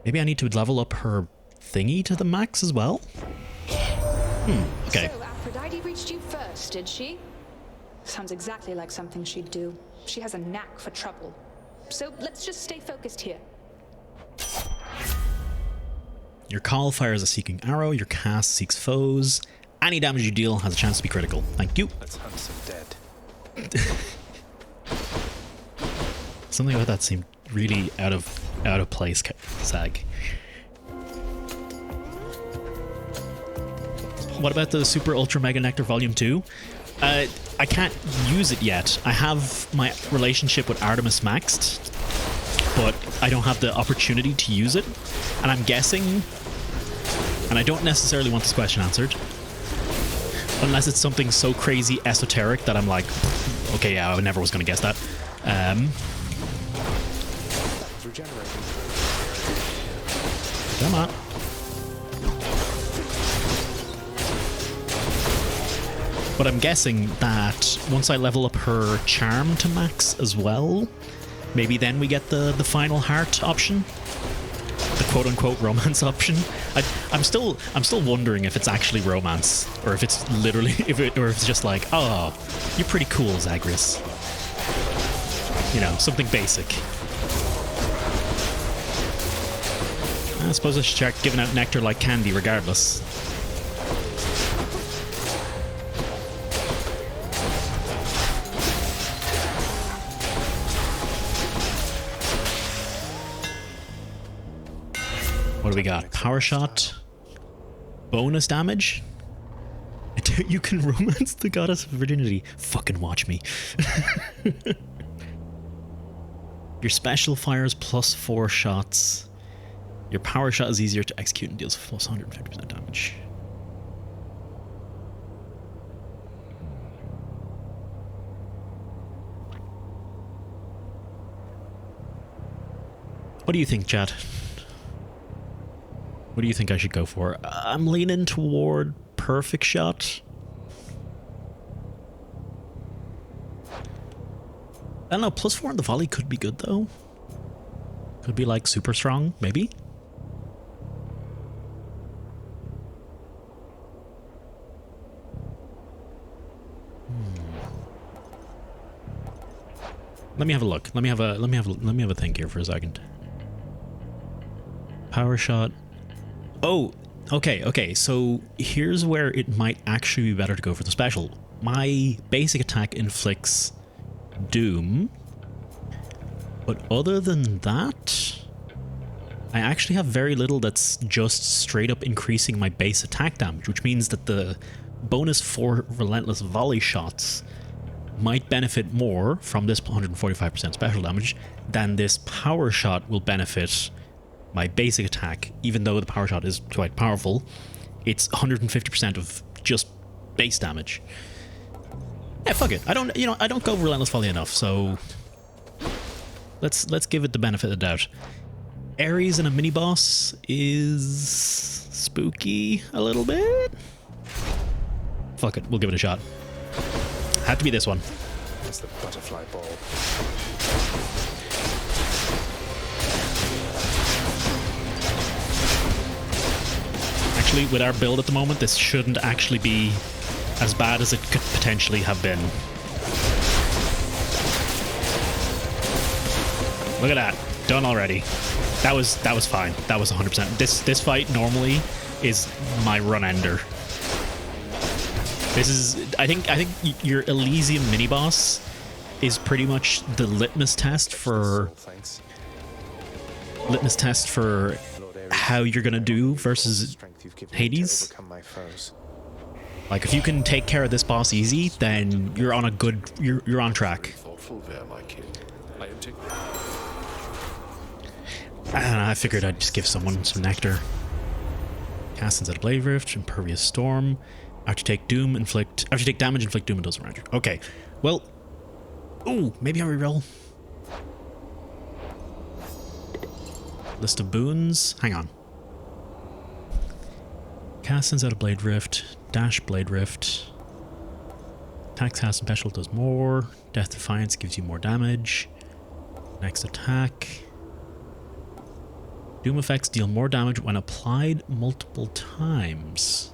Maybe I need to level up her thingy to the max as well? Okay. So, Aphrodite reached you first, did she? Sounds exactly like something she'd do. She has a knack for trouble. So let's just stay focused here. Your call fires a seeking arrow. Your cast seeks foes. Any damage you deal has a chance to be critical. Thank you. Let's hunt some dead. Something about that seemed really out of place, Zag. What about the Super Ultra Mega Nectar Volume 2? I can't use it yet. I have my relationship with Artemis maxed, but I don't have the opportunity to use it. And I'm guessing, and I don't necessarily want this question answered, unless it's something so crazy esoteric that I'm like, okay, yeah, I never was going to guess that. Come on. But I'm guessing that once I level up her charm to max as well, maybe then we get the final heart option, the quote-unquote romance option. I'm still wondering if it's actually romance, or if it's literally, or if it's just like, oh, you're pretty cool, Zagreus. Something basic. I suppose I should start giving out nectar like candy regardless. What do we got? Power shot. Bonus damage. You can romance the goddess of virginity. Fucking watch me. Your special fires +4 shots. Your power shot is easier to execute and deals plus 150% damage. What do you think, Chad? What do you think I should go for? I'm leaning toward perfect shot. I don't know, +4 on the volley could be good though. Could be like super strong, maybe. Let me have a look. Let me have a think here for a second. Power shot. Oh, okay. So here's where it might actually be better to go for the special. My basic attack inflicts doom, but other than that, I actually have very little that's just straight up increasing my base attack damage, which means that the bonus 4 relentless volley shots might benefit more from this 145% special damage than this power shot will benefit my basic attack. Even though the power shot is quite powerful, it's 150% of just base damage. Yeah, fuck it. I don't go relentless volley enough, so let's give it the benefit of the doubt. Ares in a mini boss is spooky a little bit. Fuck it, we'll give it a shot. Had to be this one. It's the butterfly ball. Actually, with our build at the moment, this shouldn't actually be as bad as it could potentially have been. Look at that. Done already. That was fine. That was 100%. This fight normally is my run ender. This is I think your Elysium mini boss is pretty much the litmus test for how you're gonna do versus Hades. Like if you can take care of this boss easy, then you're on a good you're on track. And I figured I'd just give someone some nectar. Cast Instead of Blade Rift, Impervious Storm. After you take damage, inflict doom and does around you. Okay, well, ooh, maybe I'll reroll. List of boons. Hang on. Cast Instead of Blade Rift, dash Blade Rift. Attack, cast, and special does more. Death Defiance gives you more damage. Next attack. Doom effects deal more damage when applied multiple times.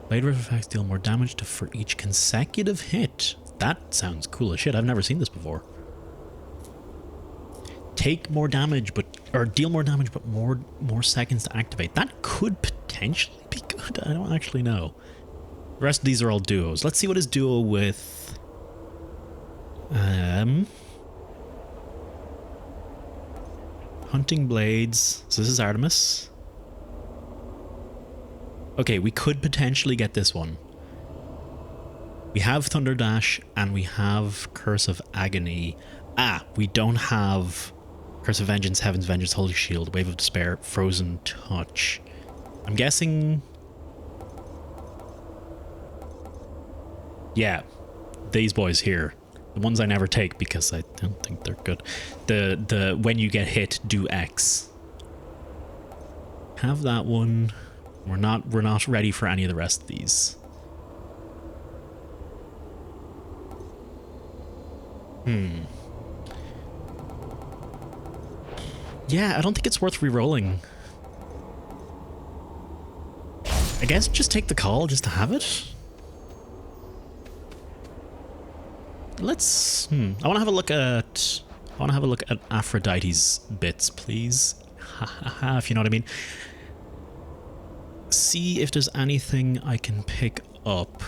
Blade Rift effects deal more damage for each consecutive hit. That sounds cool as shit. I've never seen this before. Take more damage, or deal more damage, but more seconds to activate. That could potentially be good. I don't actually know. The rest of these are all duos. Let's see what his duo with. Hunting Blades. So this is Artemis. Okay, we could potentially get this one. We have Thunder Dash and we have Curse of Agony. We don't have Curse of Vengeance, Heaven's Vengeance, Holy Shield, Wave of Despair, Frozen Touch. I'm guessing... yeah, these boys here. The ones I never take because I don't think they're good. The when you get hit, do X. Have that one. We're not ready for any of the rest of these. Yeah, I don't think it's worth re-rolling. I guess just take the call just to have it. Let's I want to have a look at Aphrodite's bits, please. If you know what I mean. See if there's anything I can pick up.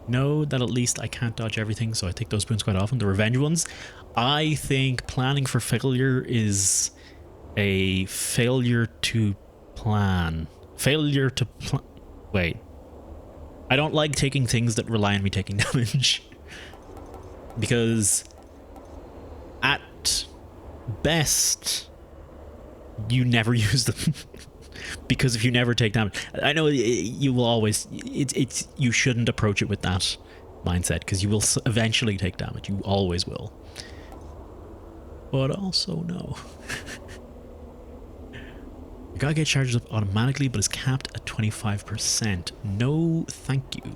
Know that at least I can't dodge everything, so I take those boons quite often. The revenge ones. I think planning for failure is a failure to plan. Failure to plan. Wait. I don't like taking things that rely on me taking damage. Because at best, you never use them. Because if you never take damage, I know you will always, you shouldn't approach it with that mindset, because you will eventually take damage. You always will. But also no. Your guy gets charges up automatically, but is capped at 25%. No, thank you.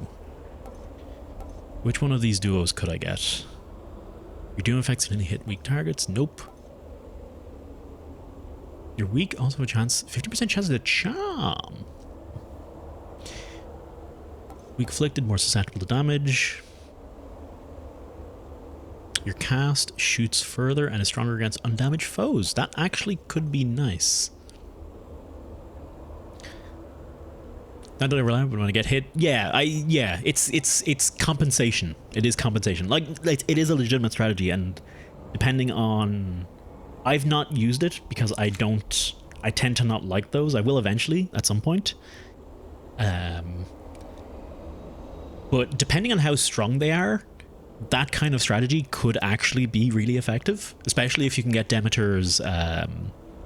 Which one of these duos could I get? Your duo effects only hit weak targets. Nope. You're weak, also have a chance, 50% chance of the charm. Weak afflicted, more susceptible to damage. Your cast shoots further and is stronger against undamaged foes. That actually could be nice. Not that I rely on when I get hit. Yeah, it's compensation. It is compensation. Like it is a legitimate strategy, and depending on, I've not used it because I tend to not like those. I will eventually at some point. But depending on how strong they are, that kind of strategy could actually be really effective, especially if you can get Demeter's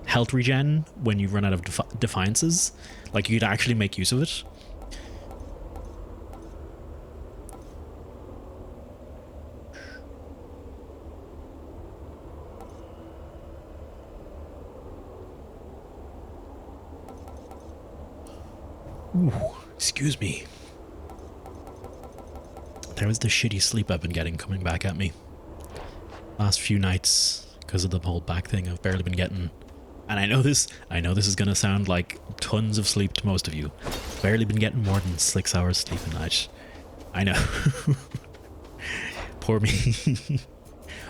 health regen when you run out of defiances. Like, you could actually make use of it. Ooh, excuse me. There was the shitty sleep I've been getting coming back at me. Last few nights, because of the whole back thing, I've barely been getting. And I know this is gonna sound like tons of sleep to most of you. Barely been getting more than 6 hours sleep a night. I know. Poor me.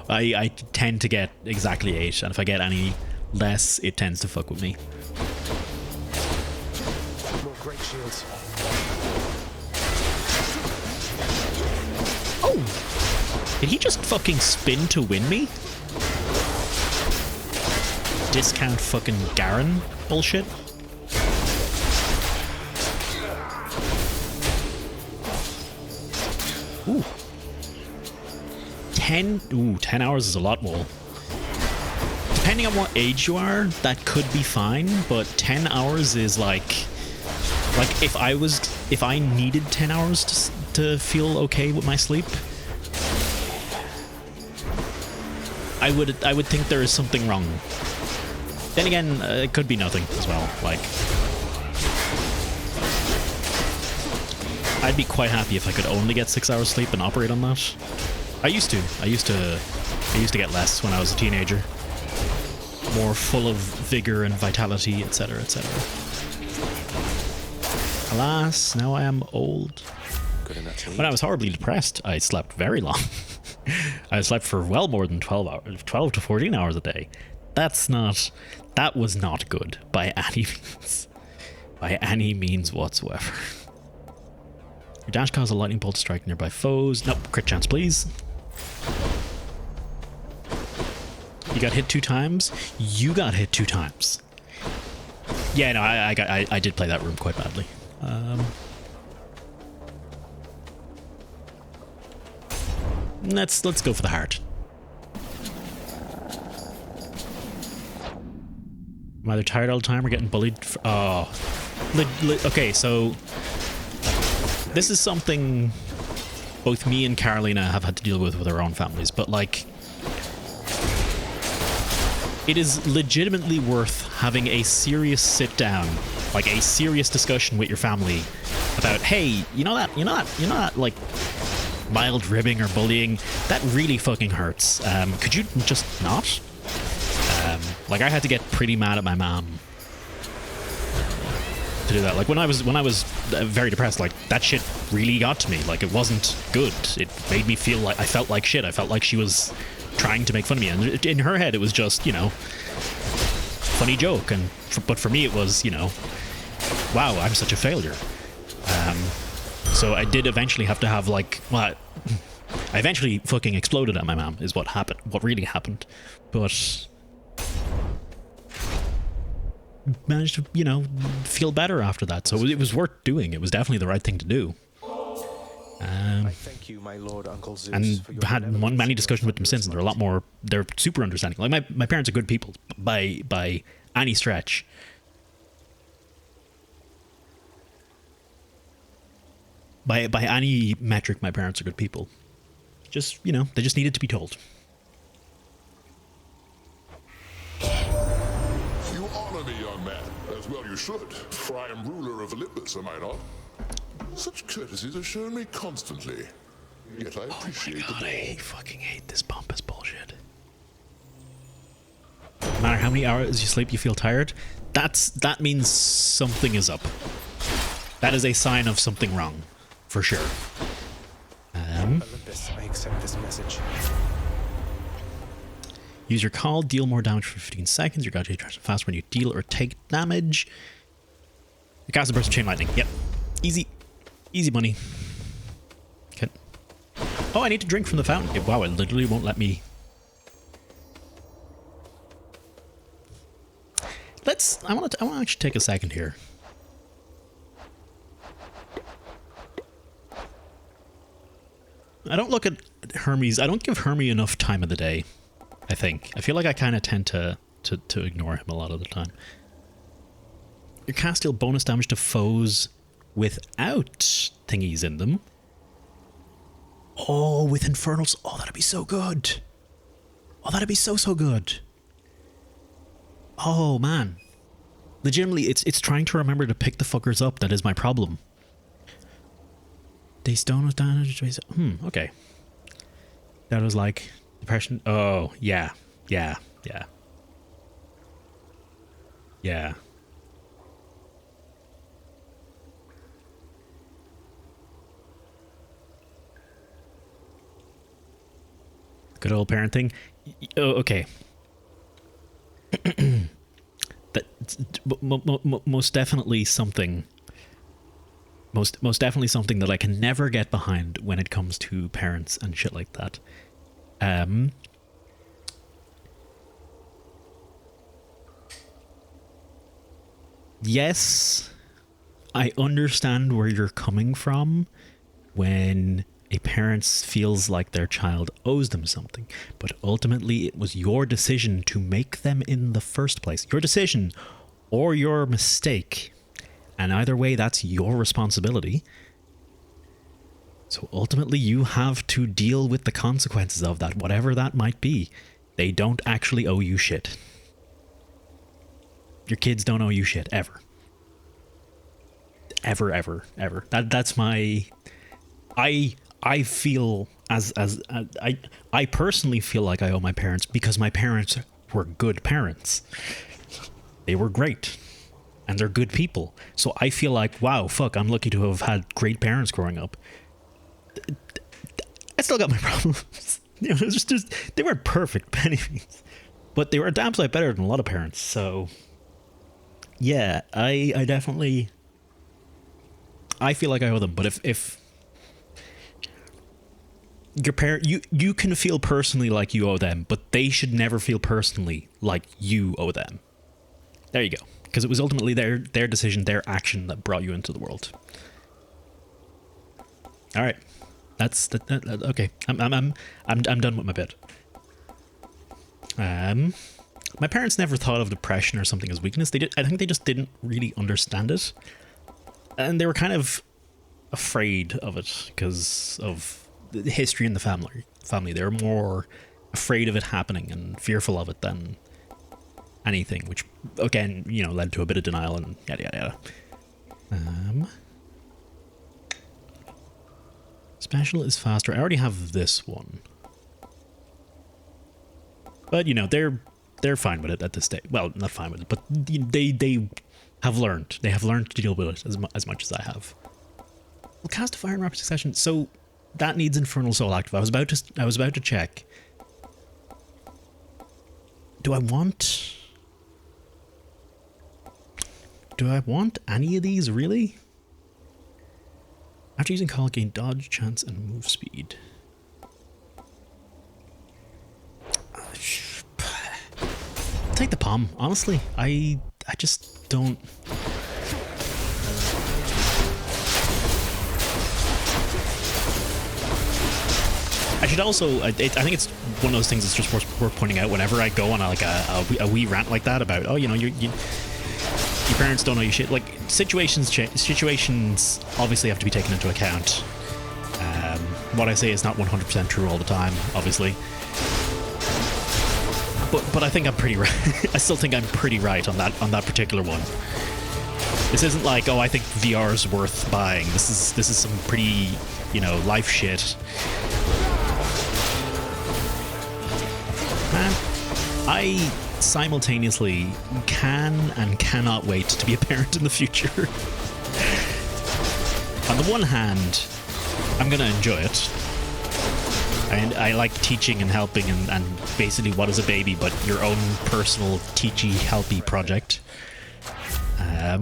I tend to get exactly 8, and if I get any less, it tends to fuck with me. More great shields. Oh! Did he just fucking spin to win me? Discount fucking Garen bullshit. Ooh. 10 hours is a lot more. Depending on what age you are, that could be fine, but 10 hours is like if I needed 10 hours to feel okay with my sleep, I would think there is something wrong. Then again, it could be nothing as well. Like, I'd be quite happy if I could only get 6 hours sleep and operate on that. I used to get less when I was a teenager. More full of vigor and vitality, etc., etc. Alas, now I am old. When I was horribly depressed, I slept very long. I slept for well more than 12 hours, 12 to 14 hours a day. That was not good by any means. By any means whatsoever. Your dash causes a lightning bolt to strike nearby foes. Nope, crit chance please. You got hit 2 times? You got hit 2 times. Yeah, no, I did play that room quite badly. Let's go for the heart. I'm either tired all the time or getting bullied. Okay, so this is something both me and Carolina have had to deal with our own families, but like, it is legitimately worth having a serious sit down, like a serious discussion with your family about, hey, you know that like mild ribbing or bullying, that really fucking hurts. Could you just not? Like, I had to get pretty mad at my mom to do that. Like, when I was very depressed, like, that shit really got to me. Like, it wasn't good. It made me feel like I felt like shit. I felt like she was trying to make fun of me, and in her head it was just, you know, funny joke, and but for me it was, you know, wow, I'm such a failure. So I did eventually have to have, like, well, I eventually fucking exploded at my mom is what happened, what really happened. But managed to, you know, feel better after that. So it was worth doing. It was definitely the right thing to do. I thank you, my lord, Uncle Zeus, And for your had many discussions with them since, and they're a lot more. They're super understanding. Like my parents are good people by any stretch. By any metric, my parents are good people. Just, you know, they just needed to be told. You honor me, young man, as well you should, for I am ruler of Olympus, am I not? Such courtesies are shown me constantly. Yet I appreciate the I fucking hate this pompous bullshit. No matter how many hours you sleep, you feel tired. That means something is up. That is a sign of something wrong, for sure. Olympus, I accept this message. Use your call, deal more damage for 15 seconds. Your god charges fast when you deal or take damage. You cast a burst of chain lightning. Yep. Easy. Easy money. Okay. Oh, I need to drink from the fountain. Wow, it literally won't let me. I want to actually take a second here. I don't look at Hermes. I don't give Hermes enough time of the day, I think. I feel like I kind of tend to ignore him a lot of the time. Your cast deal bonus damage to foes without thingies in them. Oh, with Infernals. Oh, that'd be so good. Oh, that'd be so good. Oh, man. Legitimately, it's trying to remember to pick the fuckers up that is my problem. They stone with damage. Okay. That was like depression. Oh, yeah. Yeah. Good old parenting. Oh, okay. Most definitely something. Most definitely something that I can never get behind when it comes to parents and shit like that. Yes, I understand where you're coming from when a parent feels like their child owes them something, but ultimately it was your decision to make them in the first place. Your decision or your mistake. And either way, that's your responsibility. So ultimately, you have to deal with the consequences of that, whatever that might be. They don't actually owe you shit. Your kids don't owe you shit, ever. Ever. That's my... I feel I personally feel like I owe my parents because my parents were good parents. They were great. And they're good people. So I feel like, wow, fuck, I'm lucky to have had great parents growing up. I still got my problems. You know, it was just they weren't perfect by any means. But they were a damn sight better than a lot of parents. So yeah, I definitely I feel like I owe them. But if your parent you can feel personally like you owe them, but they should never feel personally like you owe them. There you go. Because it was ultimately their decision, their action that brought you into the world. All right, that's okay. I'm done with my bit. My parents never thought of depression or something as weakness. I think they just didn't really understand it, and they were kind of afraid of it because of the history in the family. They were more afraid of it happening and fearful of it than anything, which again, you know, led to a bit of denial and yada. Special is faster. I already have this one, but you know they're fine with it at this stage. Well, not fine with it, but they have learned. They have learned to deal with it as much as I have. We'll cast a fire in rapid succession, so that needs Infernal Soul active. I was about to check. Do I want any of these, really? After using call, gain dodge, chance, and move speed. Take the palm, honestly. I just don't. I should also, I think it's one of those things that's just worth pointing out whenever I go on a wee rant like that about, oh, you know, your parents don't know your shit. Like, situations obviously have to be taken into account. What I say is not 100% true all the time, obviously. But I think I'm pretty right. I still think I'm pretty right on that particular one. This isn't like, oh, I think VR is worth buying. This is some pretty, you know, life shit. Man, I simultaneously can and cannot wait to be a parent in the future. On the one hand, I'm gonna enjoy it. And I like teaching and helping and basically what is a baby but your own personal teachy helpy project. At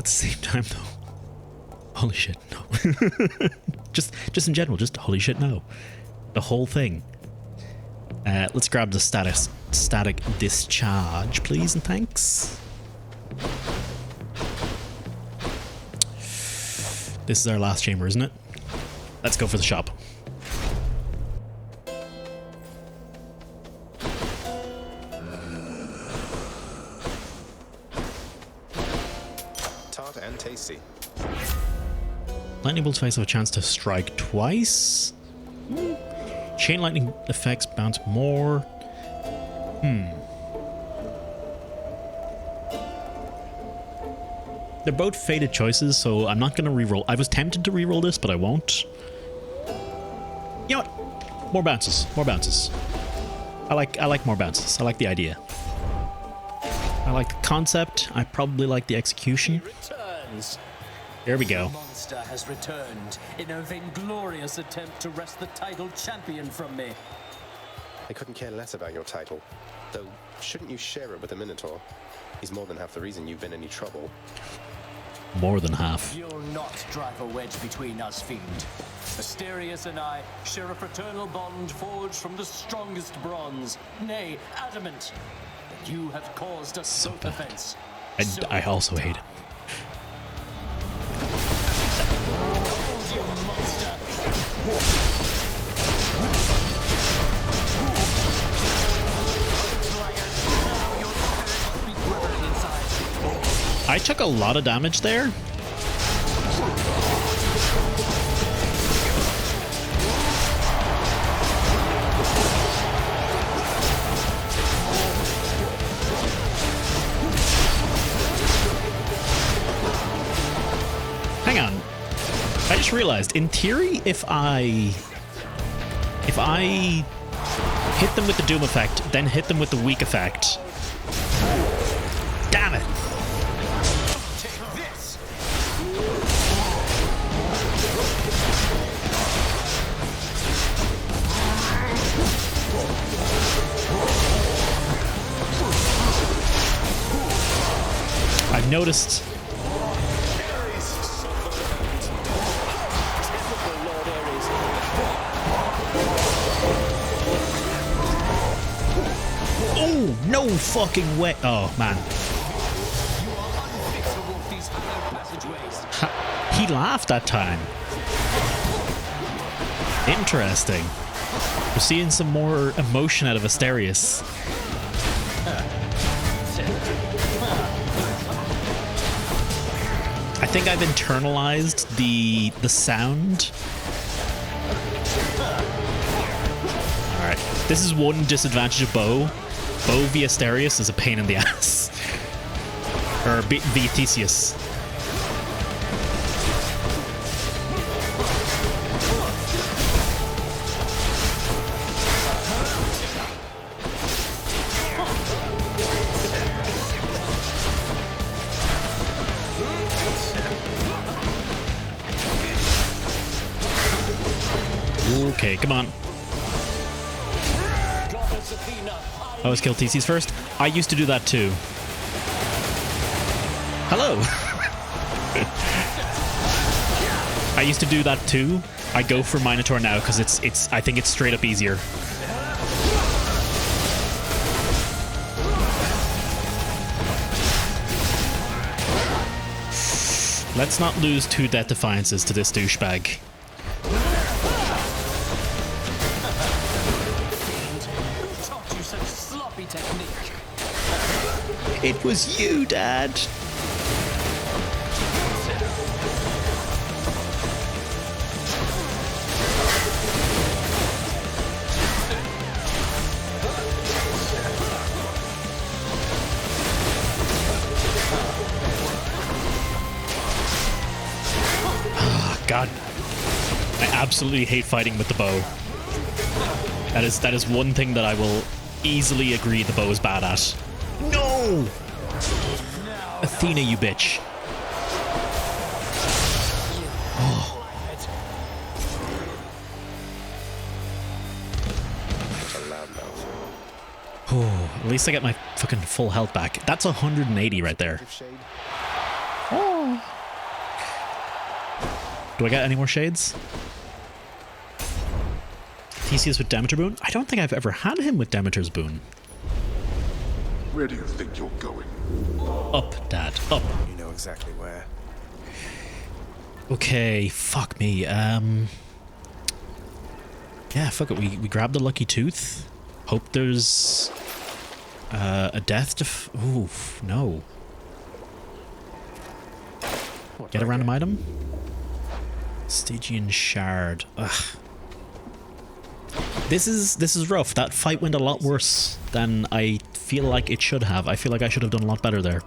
the same time though, holy shit, no. just in general, just holy shit, no. The whole thing. Let's grab the static discharge, please, and thanks. This is our last chamber, isn't it? Let's go for the shop. Tart and tasty. Lightning bolts face have a chance to strike twice. Chain lightning effects bounce more. They're both faded choices, so I'm not going to reroll. I was tempted to reroll this, but I won't. You know what? More bounces. More bounces. I like more bounces. I like the idea. I like the concept. I probably like the execution. There we go. The monster has returned in a vainglorious attempt to wrest the title champion from me. I couldn't care less about your title. Though, shouldn't you share it with the Minotaur? He's more than half the reason you've been in any trouble. More than half. You'll not drive a wedge between us, Fiend. Asterius and I share a fraternal bond forged from the strongest bronze, nay, adamant. But you have caused us both offense. And I also hate it. You monster! I took a lot of damage there. Hang on. I just realized, in theory, if I hit them with the Doom effect, then hit them with the Weak effect. Damn it! I've noticed. Oh, no fucking way. Oh, man. He laughed that time. Interesting. We're seeing some more emotion out of Asterius. I think I've internalized the sound. Alright. This is one disadvantage of Bo. Bo via Asterius is a pain in the ass. Or via Theseus. Okay, come on. I always kill TCs first. I used to do that too. Hello. I used to do that too. I go for Minotaur now because it's I think it's straight up easier. Let's not lose 2 Death Defiances to this douchebag. Who taught you such sloppy technique? It was you, Dad. God, I absolutely hate fighting with the bow. That is one thing that I will easily agree the bow is bad at. No! Athena, you bitch. Oh. Oh, at least I get my fucking full health back. That's 180 right there. Oh. Do I get any more shades? Theseus with Demeter Boon? I don't think I've ever had him with Demeter's Boon. Where do you think you're going? Up, Dad, up. You know exactly where. Okay, fuck me. Yeah, fuck it. We grab the lucky tooth. Hope there's a death oof, no. Get a random item? Stygian Shard. Ugh. This is rough. That fight went a lot worse than I feel like it should have. I feel like I should have done a lot better there.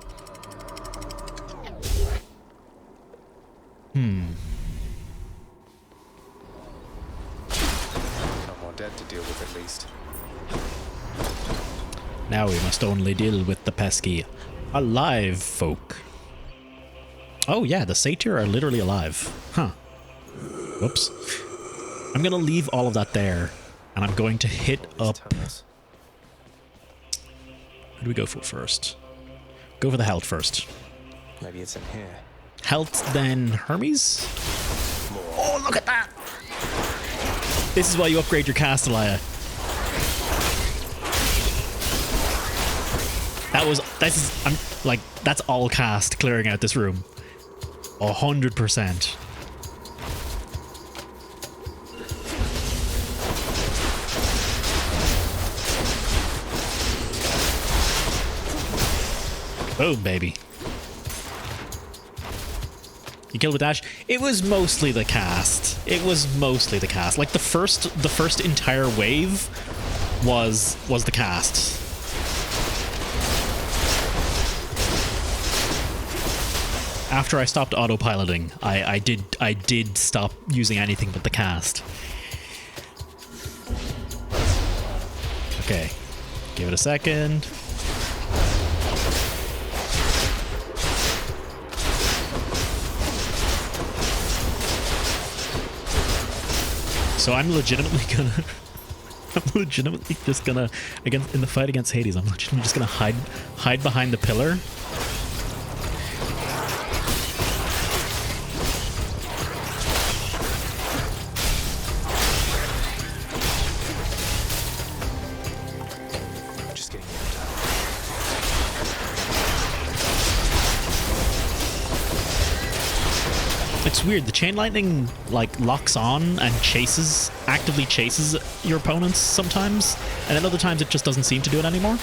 No more dead to deal with, at least. Now we must only deal with the pesky alive folk. Oh yeah, the satyr are literally alive. Huh. Whoops. I'm gonna leave all of that there, and I'm going to hit up... Who do we go for first? Go for the health first. Maybe it's in here. Health, then Hermes? Oh, look at that! This is why you upgrade your Castellia. That's all cast clearing out this room. 100%. Boom, baby. You killed with dash? It was mostly the cast. It was mostly the cast. Like the first entire wave was the cast. After I stopped autopiloting, I did stop using anything but the cast. Okay. Give it a second. So I'm legitimately just gonna in the fight against Hades, I'm legitimately just gonna hide behind the pillar. Just getting It's weird, the chain lightning like locks on and actively chases your opponents sometimes, and then other times it just doesn't seem to do it anymore.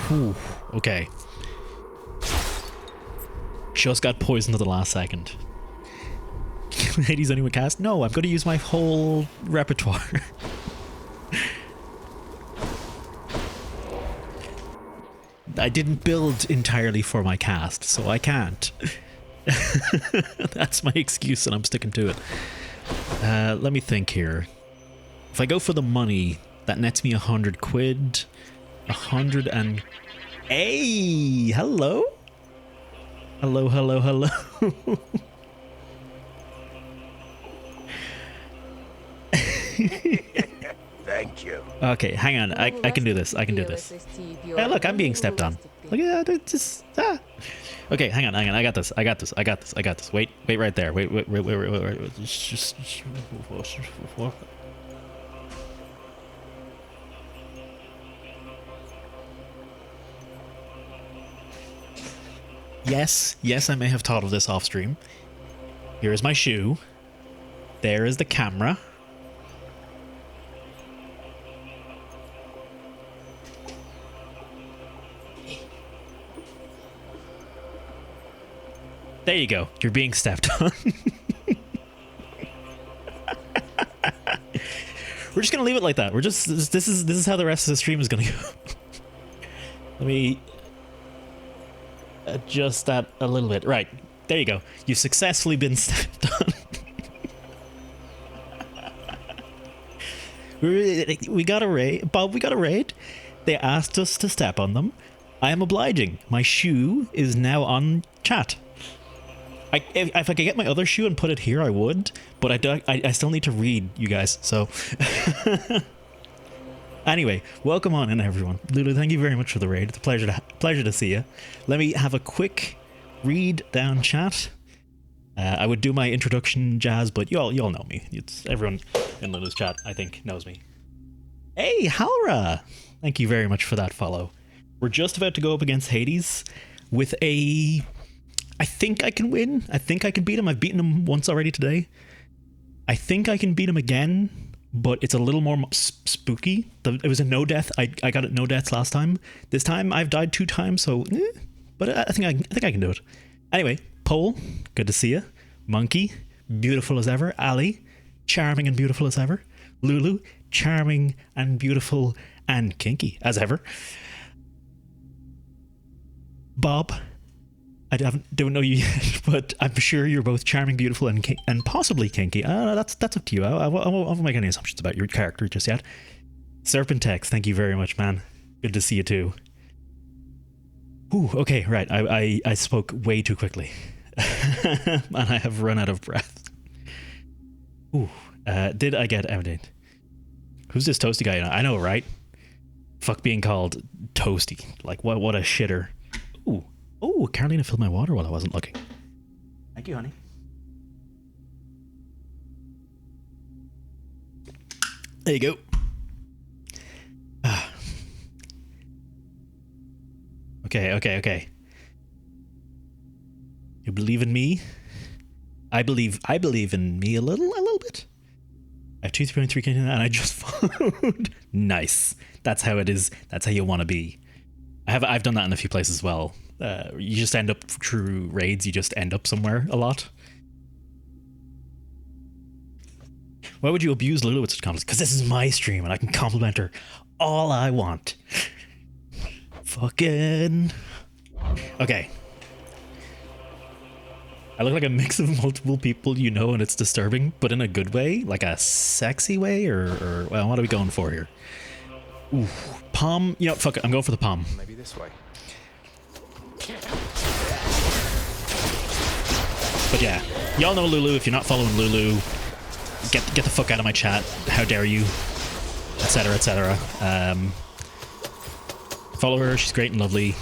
Whew, okay. Just got poisoned at the last second. Hades anyone cast? No, I'm going to use my whole repertoire. I didn't build entirely for my cast, so I can't. That's my excuse and I'm sticking to it. Let me think here. If I go for the money, that nets me 100 quid. 100 and... Hey! Hello? Hello, hello, hello. Thank you. Okay, hang on. I can do this. I can do this. Hey, look, I'm being stepped on. Look at that. Just Okay, hang on. I got this. Wait right there. Wait. Yes, I may have thought of this off stream. Here is my shoe. There is the camera. There you go. You're being stepped on. We're just gonna leave it like that. This is how the rest of the stream is gonna go. Let me adjust that a little bit. Right. There you go. You've successfully been stepped on. We got a raid. Bob, we got a raid. They asked us to step on them. I am obliging. My shoe is now on chat. If I could get my other shoe and put it here, I would. But I still need to read, you guys. So, anyway, welcome on in, everyone. Lulu, thank you very much for the raid. It's a pleasure to see you. Let me have a quick read down chat. I would do my introduction jazz, but you all know me. It's everyone in Lulu's chat, I think, knows me. Hey, Halra! Thank you very much for that follow. We're just about to go up against Hades with a... I think I can win. I think I can beat him. I've beaten him once already today. I think I can beat him again, but it's a little more spooky. It was a no death. I got it no deaths last time. This time I've died 2 times, so but I think I can do it. Anyway, Pole, good to see you. Monkey, beautiful as ever. Ali, charming and beautiful as ever. Lulu, charming and beautiful and kinky as ever. Bob, I don't know you yet, but I'm sure you're both charming, beautiful, and possibly kinky. That's up to you. I won't make any assumptions about your character just yet. Serpentex, thank you very much, man. Good to see you too. Ooh, okay, right. I spoke way too quickly. And I have run out of breath. Ooh, did I get evident? Who's this toasty guy? I know, right? Fuck being called toasty. Like, what a shitter. Ooh. Oh, Carolina filled my water while I wasn't looking. Thank you, honey. There you go. Okay. You believe in me? I believe in me a little bit. I have 2.3 and I just followed. Nice. That's how it is. That's how you want to be. I've done that in a few places as well. You just end up through raids. You just end up somewhere a lot. Why would you abuse Lulu with such compliments? Because this is my stream and I can compliment her all I want. Fucking. Okay. I look like a mix of multiple people you know, and it's disturbing, but in a good way, like a sexy way, or well, what are we going for here? Ooh, palm. You know, fuck it. I'm going for the palm. Maybe this way. But yeah, y'all know Lulu. If you're not following Lulu, get the fuck out of my chat. How dare you? Etc. Etc. Follow her. She's great and lovely.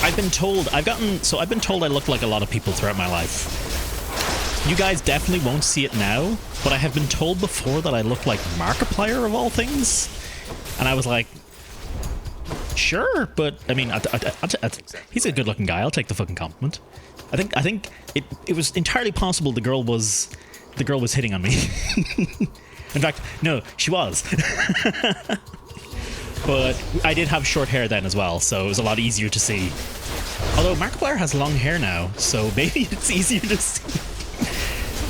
I've been told I look like a lot of people throughout my life. You guys definitely won't see it now, but I have been told before that I look like Markiplier of all things, and I was like, sure, but I mean, he's a good-looking guy. I'll take the fucking compliment. I think it was entirely possible the girl was hitting on me. In fact, no, she was. But I did have short hair then as well, so it was a lot easier to see. Although Markiplier has long hair now, so maybe it's easier to see.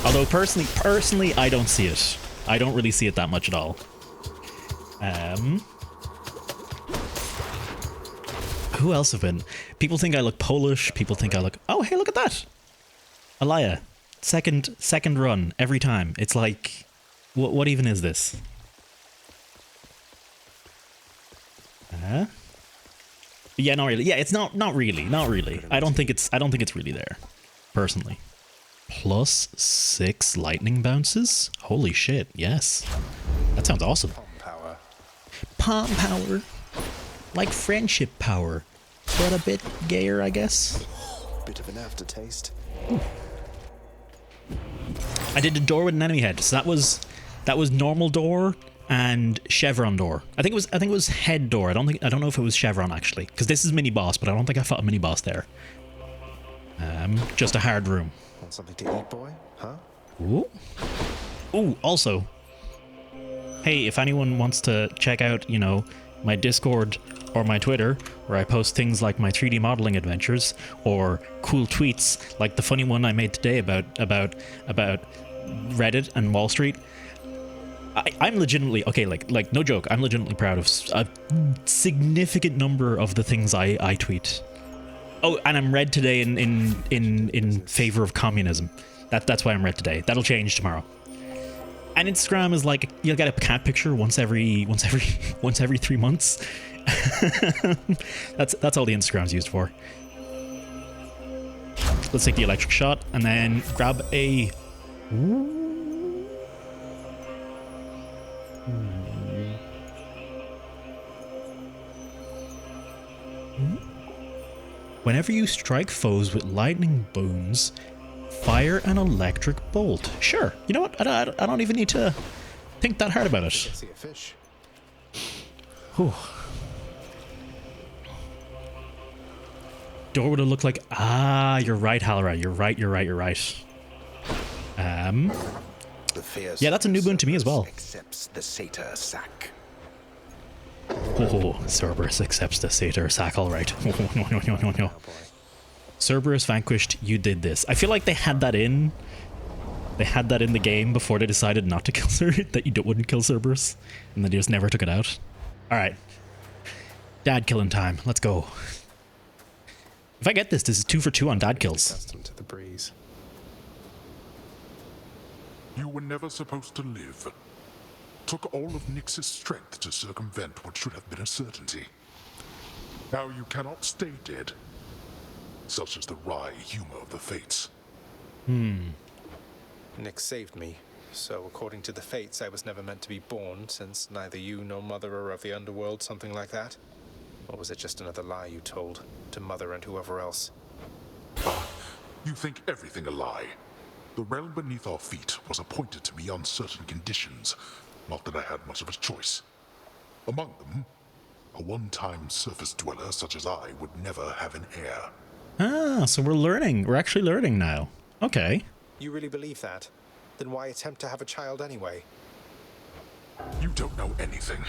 Although personally, I don't see it. I don't really see it that much at all. Who else have been? People think I look Polish. People think I look... Oh, hey, look at that. Alaya. Second run every time. It's like... What even is this? Yeah, not really. Yeah, it's not really. I don't think it's really there, personally. +6 lightning bounces? Holy shit, yes. That sounds awesome. Palm power. Like friendship power, but a bit gayer, I guess. Bit of an aftertaste. I did a door with an enemy head, so that was normal door and chevron door. I think it was head door. I don't know if it was chevron actually, because this is mini boss, but I don't think I fought a mini boss there. Just a hard room. Want something to eat, boy? Huh? Ooh. Ooh, also, hey, if anyone wants to check out, you know, my Discord or my Twitter, where I post things like my 3D modeling adventures or cool tweets like the funny one I made today about Reddit and Wall Street. I'm legitimately, okay, like no joke, I'm legitimately proud of a significant number of the things I tweet. Oh, and I'm red today in favor of communism. That's why I'm red today. That'll change tomorrow. And Instagram is like, you'll get a cat picture once every 3 months. That's all the Instagram's used for. Let's take the electric shot and then grab a. Whenever you strike foes with lightning booms, fire an electric bolt. Sure. You know what? I don't even need to think that hard about it. See a fish. Whew. Door would have looked like. Ah, you're right, Halra. You're right. Yeah, that's a new boon to me as well. Accepts the satyr sack. Oh, Cerberus accepts the satyr sack. All right. No. Cerberus vanquished. You did this. I feel like they had that in. They had that in the game before they decided not to kill that you wouldn't kill Cerberus, and then they just never took it out. All right. Dad killing time. Let's go. If I get this is 2 for 2 on dad kills. Accustomed to the breeze. You were never supposed to live. Took all of Nyx's strength to circumvent what should have been a certainty. Now you cannot stay dead. Such is the wry humor of the fates. Nyx saved me, so according to the fates, I was never meant to be born, since neither you nor Mother are of the underworld, something like that? Or was it just another lie you told to Mother and whoever else? You think everything a lie. The realm beneath our feet was appointed to me on certain conditions, not that I had much of a choice. Among them, a one-time surface dweller such as I would never have an heir. Ah, so we're learning. We're actually learning now. Okay. You really believe that? Then why attempt to have a child anyway? You don't know anything.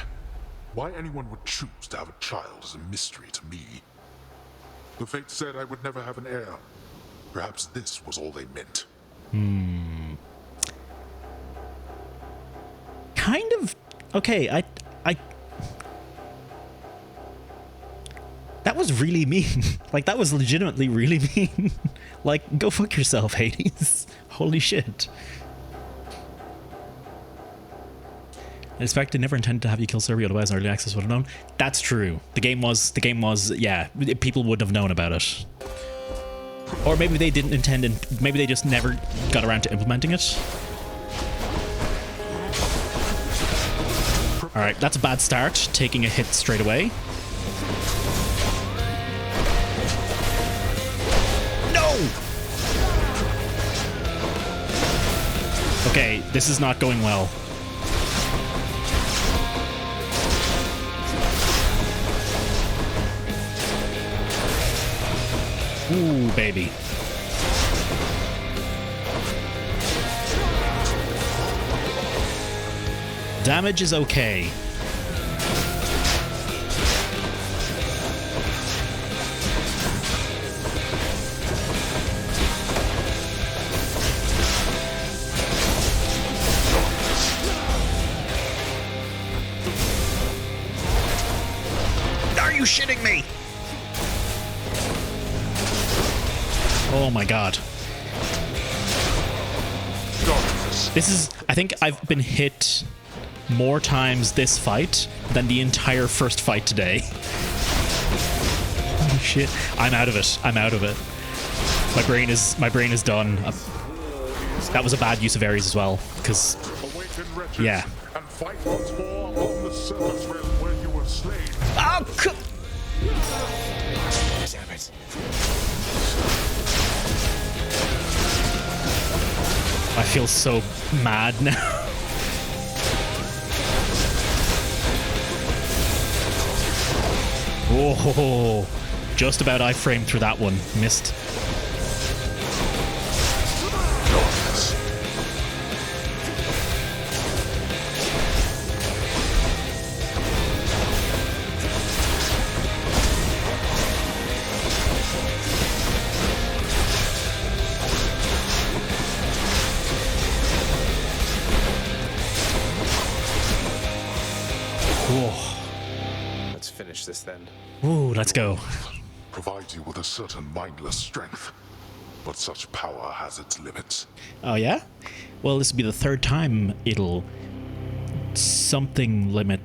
Why anyone would choose to have a child is a mystery to me. The fates said I would never have an heir. Perhaps this was all they meant. Kind of. Okay, I that was really mean. Like, that was legitimately really mean. Like, go fuck yourself, Hades. Holy shit. I expect they never intended to have you kill Serbia, otherwise early access would have known. That's true. The game was, yeah, people would have known about it. Or maybe they didn't intend, and maybe they just never got around to implementing it. Alright, that's a bad start, taking a hit straight away. No! Okay, this is not going well. Ooh, baby. Damage is okay. Are you shitting me? Oh my god. This is, I think I've been hit more times this fight than the entire first fight today. Holy shit. I'm out of it. I'm out of it. My brain is done. That was a bad use of Ares as well, because yeah. And fight once more on the surface realm where you were slain. Oh, damn it. I feel so mad now. Oh, just about I framed through that one. Missed. Let's finish this then. Ooh, let's go. Provides you with a certain mindless strength, but such power has its limits. Oh yeah? Well, this will be the third time it'll something limit.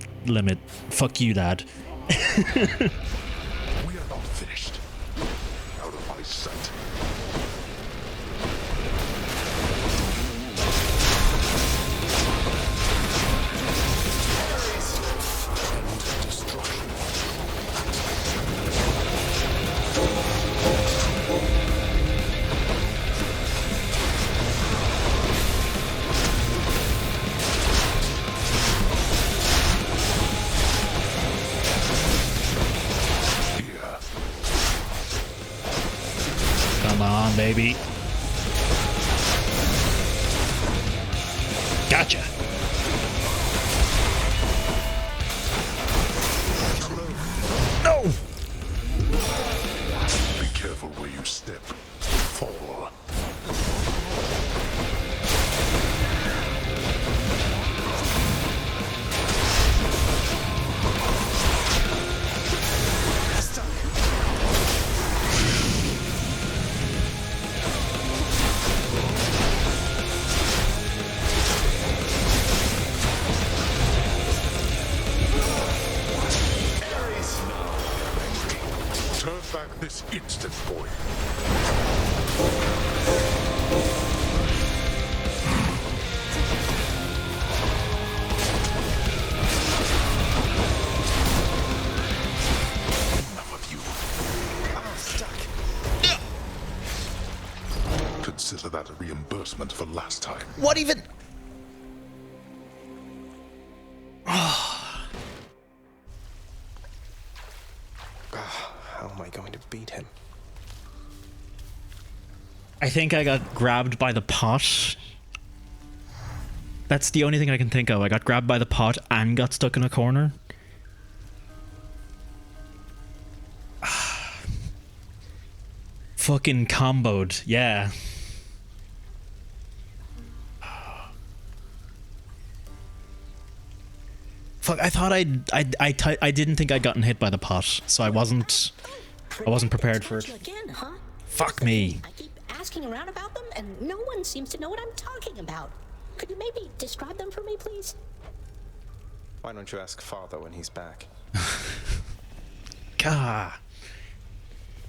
Fuck you, Dad. We are not finished. Out of my sight. Come on, baby. Gotcha. No! Be careful where you step. Fall. Turn back this instant, boy. Enough of you. I'm stuck. Consider that a reimbursement for last time. What even? How am I going to beat him? I think I got grabbed by the pot. That's the only thing I can think of. I got grabbed by the pot and got stuck in a corner. Fucking comboed, yeah. Fuck, I thought I didn't think I'd gotten hit by the pot, so I wasn't prepared for it. Again, huh? Fuck me. I keep asking around about them, and no one seems to know what I'm talking about. Could you maybe describe them for me, please? Why don't you ask Father when he's back? Gah.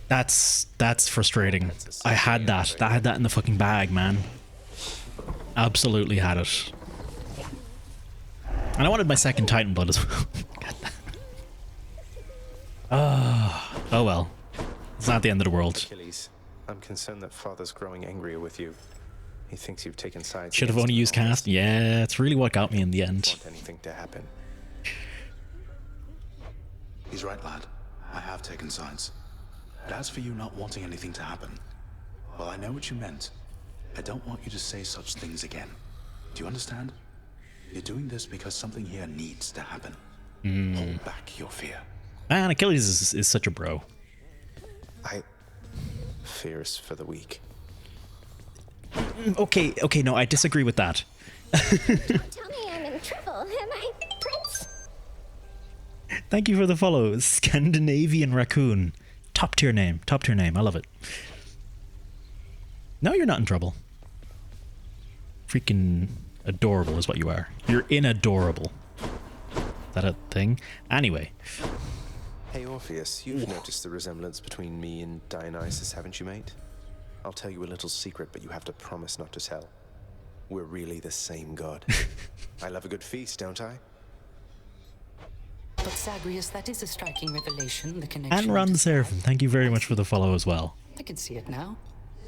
That's frustrating. I had that. I had that in the fucking bag, man. Absolutely had it. And I wanted my second Titan blood as well. Oh well. It's not the end of the world. Achilles, I'm concerned that Father's growing angrier with you. He thinks you've taken sides. Should have only used cast. Yeah, it's really what got me in the end. Want anything to happen? He's right, lad. I have taken sides. But as for you not wanting anything to happen, well, I know what you meant. I don't want you to say such things again. Do you understand? You're doing this because something here needs to happen. Hold back your fear. Man, Achilles is such a bro. Fears for the weak. Okay, no, I disagree with that. Don't tell me I'm in trouble, am I, Prince? Thank you for the follow, Scandinavian Raccoon. Top tier name. I love it. No, you're not in trouble. Freaking adorable is what you are. You're inadorable. Is that a thing? Anyway. Hey Orpheus, you've noticed the resemblance between me and Dionysus, haven't you, mate? I'll tell you a little secret, but you have to promise not to tell. We're really the same god. I love a good feast, don't I? But Zagreus, that is a striking revelation, the connection. And Ron the Seraphim, thank you very much for the follow as well. I can see it now.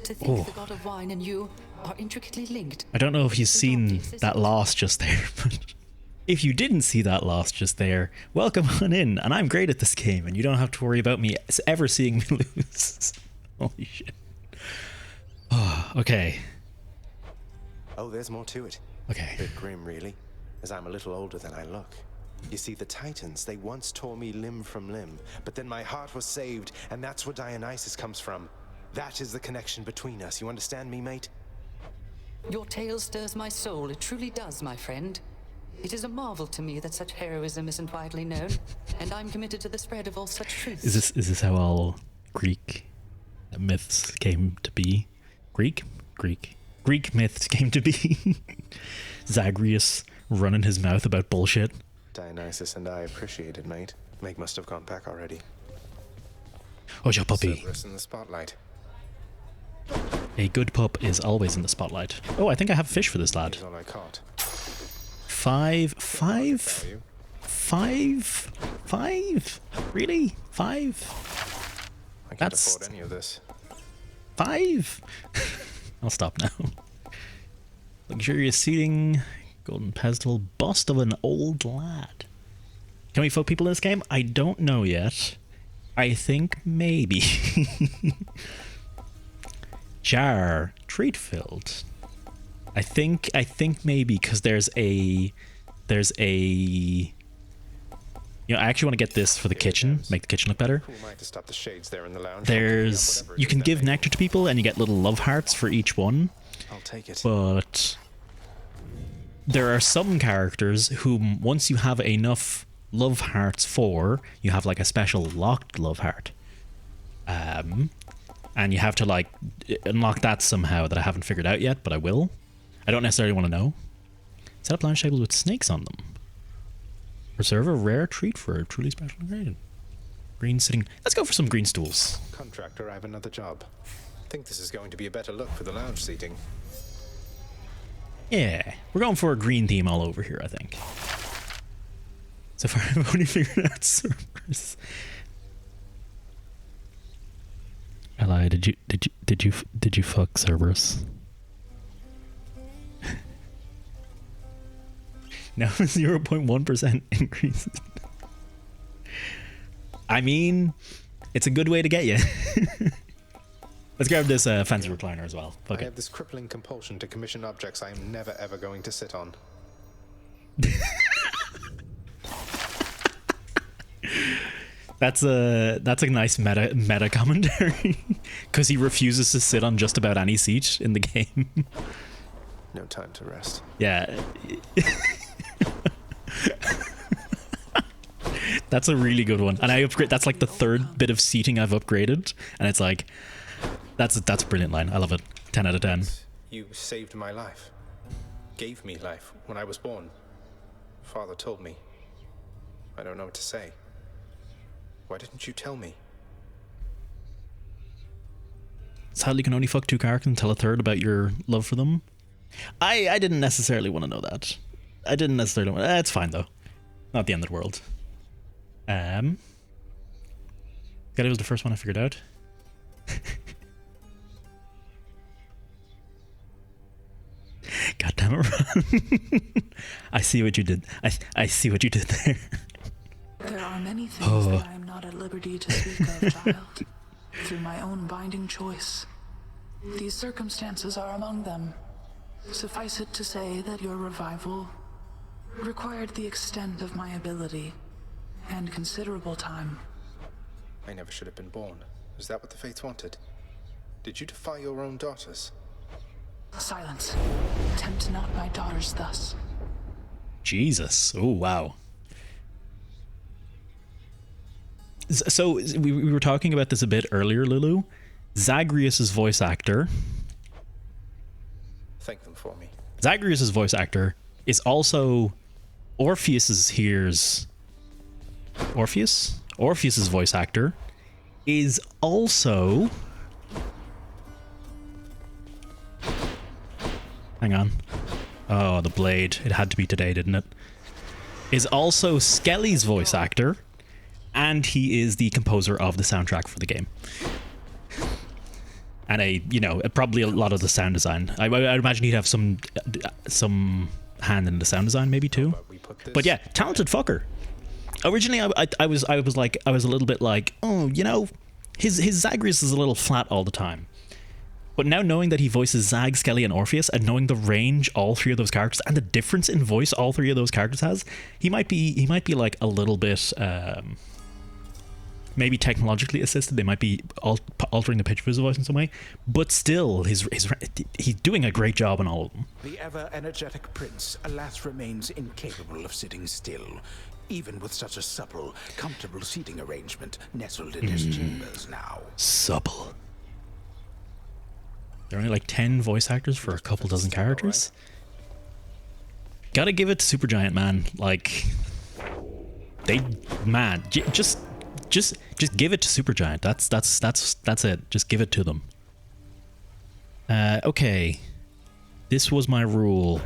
To think the god of wine and you are intricately linked. I don't know if you've seen that loss just there, but if you didn't see that loss just there, welcome on in, and I'm great at this game, and you don't have to worry about me ever seeing me lose. Holy shit. Oh, okay. Oh, there's more to it. Okay. A bit grim, really, as I'm a little older than I look. You see, the Titans, they once tore me limb from limb, but then my heart was saved, and that's where Dionysus comes from. That is the connection between us. You understand me, mate? Your tale stirs my soul. It truly does, my friend. It is a marvel to me that such heroism isn't widely known, and I'm committed to the spread of all such truths. Is this how all Greek myths came to be? Greek myths came to be. Zagreus running his mouth about bullshit. Dionysus and I appreciate it, mate. Meg must have gone back already. Oh, your puppy. Cerberus in the spotlight. A good pup is always in the spotlight. Oh, I think I have fish for this lad. Here's all I caught. Five? Really? 5? I can't afford any of this. 5? I'll stop now. Luxurious seating, golden pedestal, bust of an old lad. Can we fuck people in this game? I don't know yet. I think maybe. Jar, treat filled. I think maybe because there's a you know, I actually want to get this for the kitchen, make the kitchen look better. Who am I to stop the shades there in the lounge? There's, you can give nectar to people and you get little love hearts for each one. I'll take it. But there are some characters whom once you have enough love hearts for, you have like a special locked love heart. And you have to like unlock that somehow that I haven't figured out yet, but I will. I don't necessarily want to know. Set up lounge tables with snakes on them. Reserve a rare treat for a truly special ingredient. Green sitting. Let's go for some green stools. Contractor, I have another job. Think this is going to be a better look for the lounge seating. Yeah, we're going for a green theme all over here, I think. So far, I've only figured out servers. Eli, did you fuck Cerberus? Now 0.1% increase. I mean, it's a good way to get you. Let's grab this fancy recliner as well. Fuck I it. have this crippling compulsion to commission objects I am never ever going to sit on. That's a nice meta commentary because he refuses to sit on just about any seat in the game. No time to rest. Yeah. That's a really good one, and I upgrade. That's like the third bit of seating I've upgraded, and it's like that's a brilliant line. I love it. 10 out of 10. You saved my life. Gave me life when I was born. Father told me. I don't know what to say. Why didn't you tell me? Sadly, you can only fuck 2 characters and tell a third about your love for them. I didn't necessarily want to know that. I didn't necessarily want. It's fine though. Not the end of the world. That was the first one I figured out. God damn it, Ron. I see what you did. I see what you did there. There are many things that I am not at liberty to speak of, child. Through my own binding choice. These circumstances are among them. Suffice it to say that your revival required the extent of my ability and considerable time. I never should have been born. Is that what the Fates wanted? Did you defy your own daughters? Silence. Tempt not my daughters thus. Jesus. Oh, wow. So we were talking about this a bit earlier, Lulu. Zagreus's voice actor. Thank them for me. Zagreus's voice actor is also Orpheus's voice actor is also. Hang on. Oh, the blade. It had to be today, didn't it? Is also Skelly's voice actor, and he is the composer of the soundtrack for the game. And probably a lot of the sound design. I'd imagine he'd have some hand in the sound design maybe too. But yeah, talented fucker. Originally, I was a little bit like, oh, you know, his Zagreus is a little flat all the time. But now knowing that he voices Zag, Skelly, and Orpheus, and knowing the range all three of those characters and the difference in voice all three of those characters has, he might be like a little bit maybe technologically assisted. They might be altering the pitch of his voice in some way, but still, he's doing a great job on all of them. The ever-energetic prince, alas, remains incapable of sitting still, even with such a supple, comfortable seating arrangement nestled in his chambers now. Supple. There are only like 10 voice actors for a couple dozen characters. Gotta give it to Supergiant, man. Like, just give it to Supergiant. That's it. Just give it to them. Okay. This was my rule.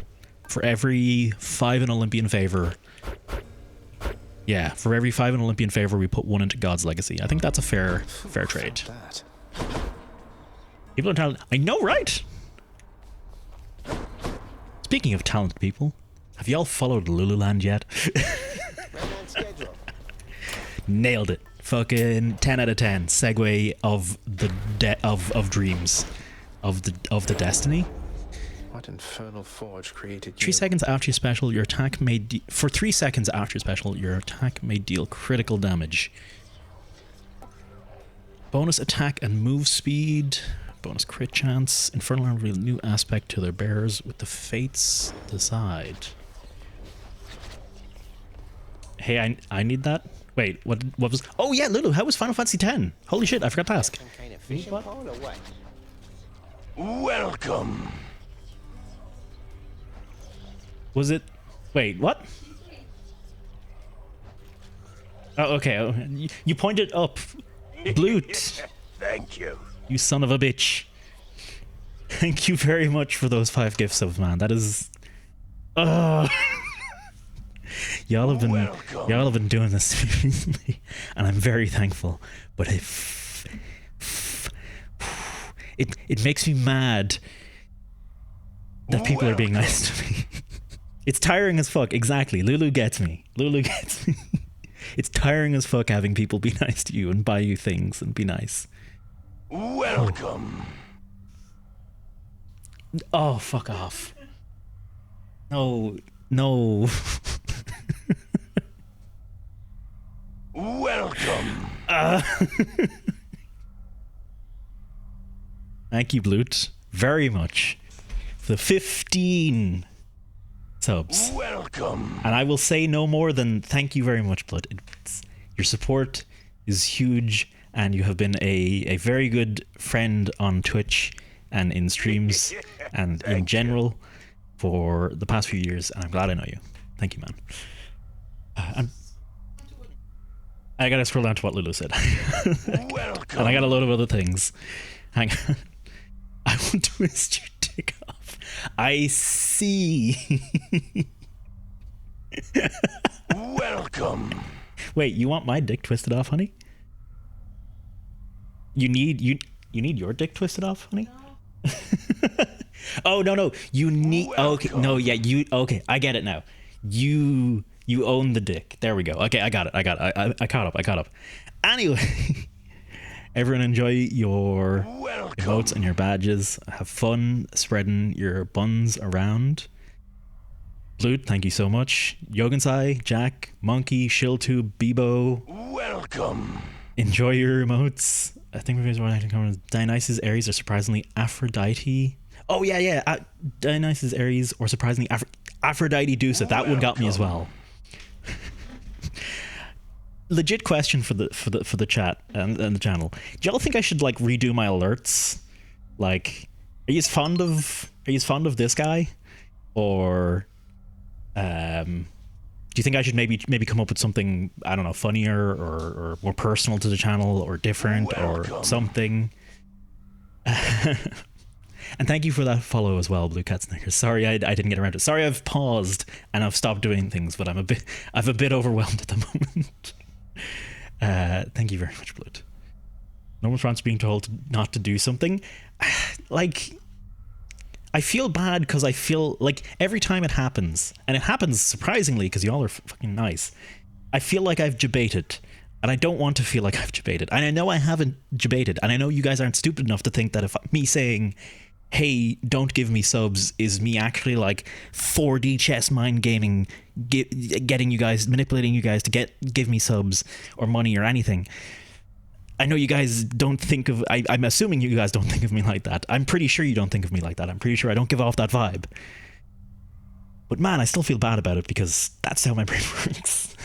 For every 5 in Olympian favor. Yeah, for every 5 in Olympian favor, we put 1 into God's Legacy. I think that's a fair trade. People are talented. I know, right? Speaking of talented people, have y'all followed Lululand yet? Nailed it. Fucking 10 out of 10. Segue of the of dreams. Of the destiny. What infernal forge created you? 3 seconds after your special, your attack may for 3 seconds after your special, your attack may deal critical damage. Bonus attack and move speed. Bonus crit chance. Infernal Arm reveal new aspect to their bearers with the fates decide. Hey, I need that. Wait, what was? Oh yeah, Lulu, how was Final Fantasy X? Holy shit, I forgot to ask. Some kind of fishing pole or what? Welcome. Was it? Wait, what? Oh, okay. Oh, you pointed up. Blute. Thank you. You son of a bitch. Thank you very much for those 5 gifts of man. That is... y'all have been doing this recently, and I'm very thankful. But it makes me mad that people are being nice to me. It's tiring as fuck. Exactly. Lulu gets me. It's tiring as fuck having people be nice to you and buy you things and be nice. Welcome. Oh, fuck off. No. Welcome. Thank you, Blute, very much for the 15 subs. Welcome. And I will say no more than thank you very much, Blood. Your support is huge, and you have been a very good friend on Twitch and in streams and in general for the past few years, and I'm glad I know you. Thank you, man. I gotta scroll down to what Lulu said. And I got a load of other things. Hang on. I want to twist your dick off. I see. Welcome. Wait, you want my dick twisted off, honey? You need your dick twisted off, honey? No. Oh no. You need okay, no, yeah, okay, I get it now. You own the dick. There we go. Okay, I got it. I caught up. Anyway, everyone enjoy your emotes and your badges. Have fun spreading your buns around. Blute, thank you so much. Yogensai, Jack, Monkey, Shiltube, Bebo. Welcome. Enjoy your emotes. I think we're going to come. Dionysus, Ares, or surprisingly Aphrodite. Oh yeah. Dionysus, Ares, or surprisingly Aphrodite Dusa. That one got me as well. Legit question for the chat and the channel. Do y'all think I should like redo my alerts? Like, are you fond of this guy, or do you think I should maybe come up with something, I don't know, funnier or more personal to the channel, or different, or something? And thank you for that follow as well, Blue Cat Snickers. Sorry I didn't get around to it. Sorry I've paused and I've stopped doing things, but I'm a bit overwhelmed at the moment. Thank you very much, Blood. Normal France being told not to do something. Like, I feel bad because I feel like every time it happens, and it happens surprisingly because y'all are fucking nice, I feel like I've debated, and I don't want to feel like I've debated. And I know I haven't debated, and I know you guys aren't stupid enough to think that if me saying, hey, don't give me subs, is me actually like 4D chess mind gaming, getting you guys, manipulating you guys to give me subs or money or anything. I know you guys don't think of, I'm assuming you guys don't think of me like that. I'm pretty sure you don't think of me like that. I'm pretty sure I don't give off that vibe. But man, I still feel bad about it because that's how my brain works.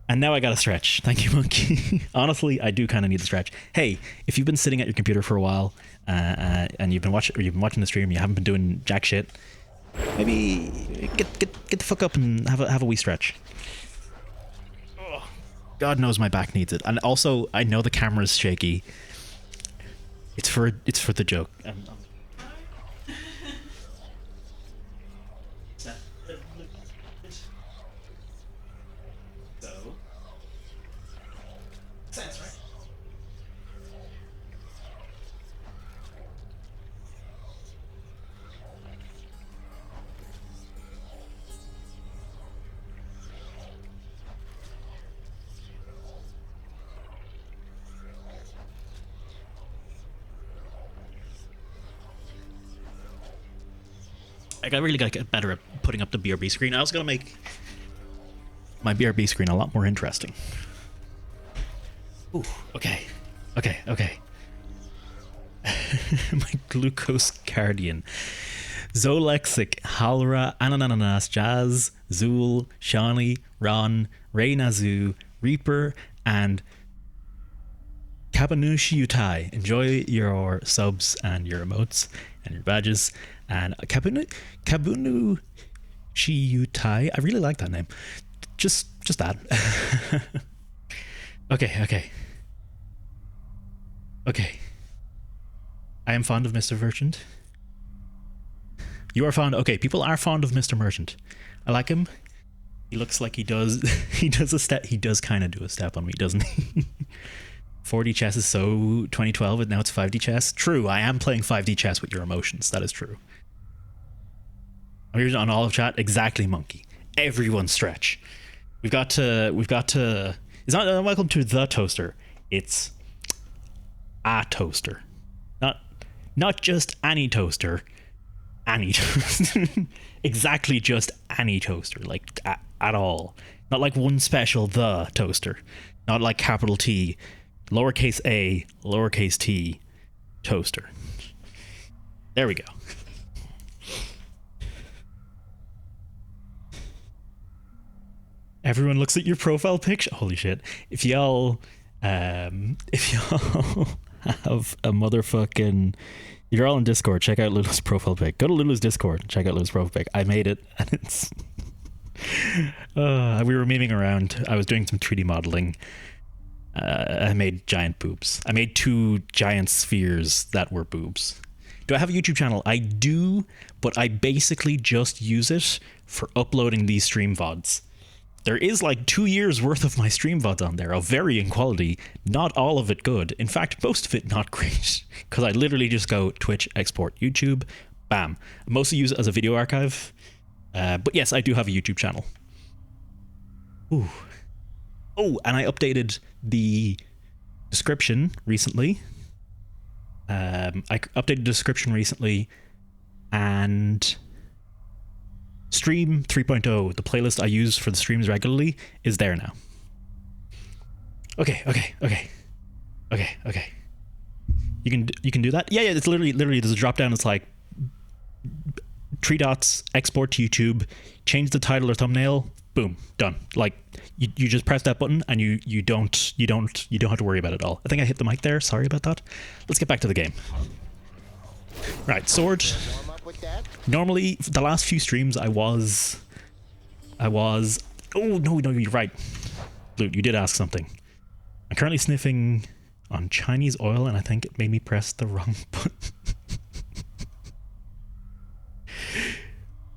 And now I gotta stretch. Thank you, Monkey. Honestly, I do kind of need to stretch. Hey, if you've been sitting at your computer for a while and you've been watching the stream, and you haven't been doing jack shit, maybe get the fuck up and have a wee stretch. God knows my back needs it, and also I know the camera's shaky. It's for the joke. Sense, right? I really gotta get better at putting up the BRB screen. I was gonna make my BRB screen a lot more interesting. Ooh, okay. My glucose guardian. Zolexic, Halra, Anananas, Jazz, Zool, Shawnee, Ron, Reynazu, Reaper, and Kabanushi Utai. Enjoy your subs and your emotes and your badges. And Kabunu Shiyutai. I really like that name. Just that. Okay. I am fond of Mr. Merchant. You are fond. Okay, people are fond of Mr. Merchant. I like him. He looks like he does. He does a step. He does kind of do a step on me, doesn't he? 4D chess is so 2012, and now it's 5D chess. True, I am playing 5D chess with your emotions. That is true. I'm here on Olive Chat. Exactly, Monkey. Everyone stretch. We've got to. It's not welcome to the toaster. It's a toaster. Not just any toaster. Any toaster. Exactly, just any toaster. Like at all. Not like one special the toaster. Not like capital T, lowercase a, lowercase t, toaster. There we go. Everyone looks at your profile picture. Holy shit! If y'all have a motherfucking, you're all in Discord. Check out Lulu's profile pic. Go to Lulu's Discord and check out Lulu's profile pic. I made it, and it's. We were memeing around. I was doing some 3D modeling. I made giant boobs. I made 2 giant spheres that were boobs. Do I have a YouTube channel? I do, but I basically just use it for uploading these stream VODs. There is like 2 years worth of my stream VODs on there of varying quality, not all of it good. In fact, most of it not great, because I literally just go Twitch, export, YouTube, bam. I mostly use it as a video archive, but yes, I do have a YouTube channel. Ooh. Oh, and I updated the description recently. I updated the description recently, and Stream 3.0, the playlist I use for the streams regularly, is there now. Okay. You can do that? Yeah, it's literally there's a drop down. It's like 3 dots, export to YouTube, change the title or thumbnail, boom, done. Like you just press that button and you don't have to worry about it at all. I think I hit the mic there. Sorry about that. Let's get back to the game. Right, sword. Normally, the last few streams I was. Oh no, you're right. Loot, you did ask something. I'm currently sniffing on Chinese oil, and I think it made me press the wrong button.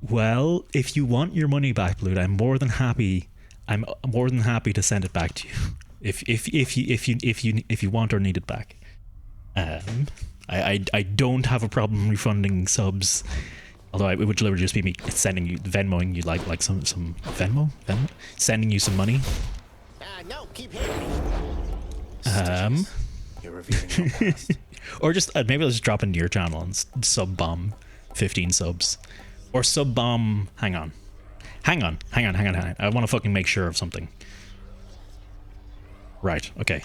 Well, if you want your money back, Blood, I'm more than happy to send it back to you. If you want or need it back. I don't have a problem refunding subs. Although it would literally just be me sending you, Venmoing you like some Venmo? Sending you some money. No, keep hitting me. You're revealing your past. Or just, maybe I'll just drop into your channel and sub-bomb 15 subs. Or sub-bomb, hang on. I want to fucking make sure of something. Right, okay.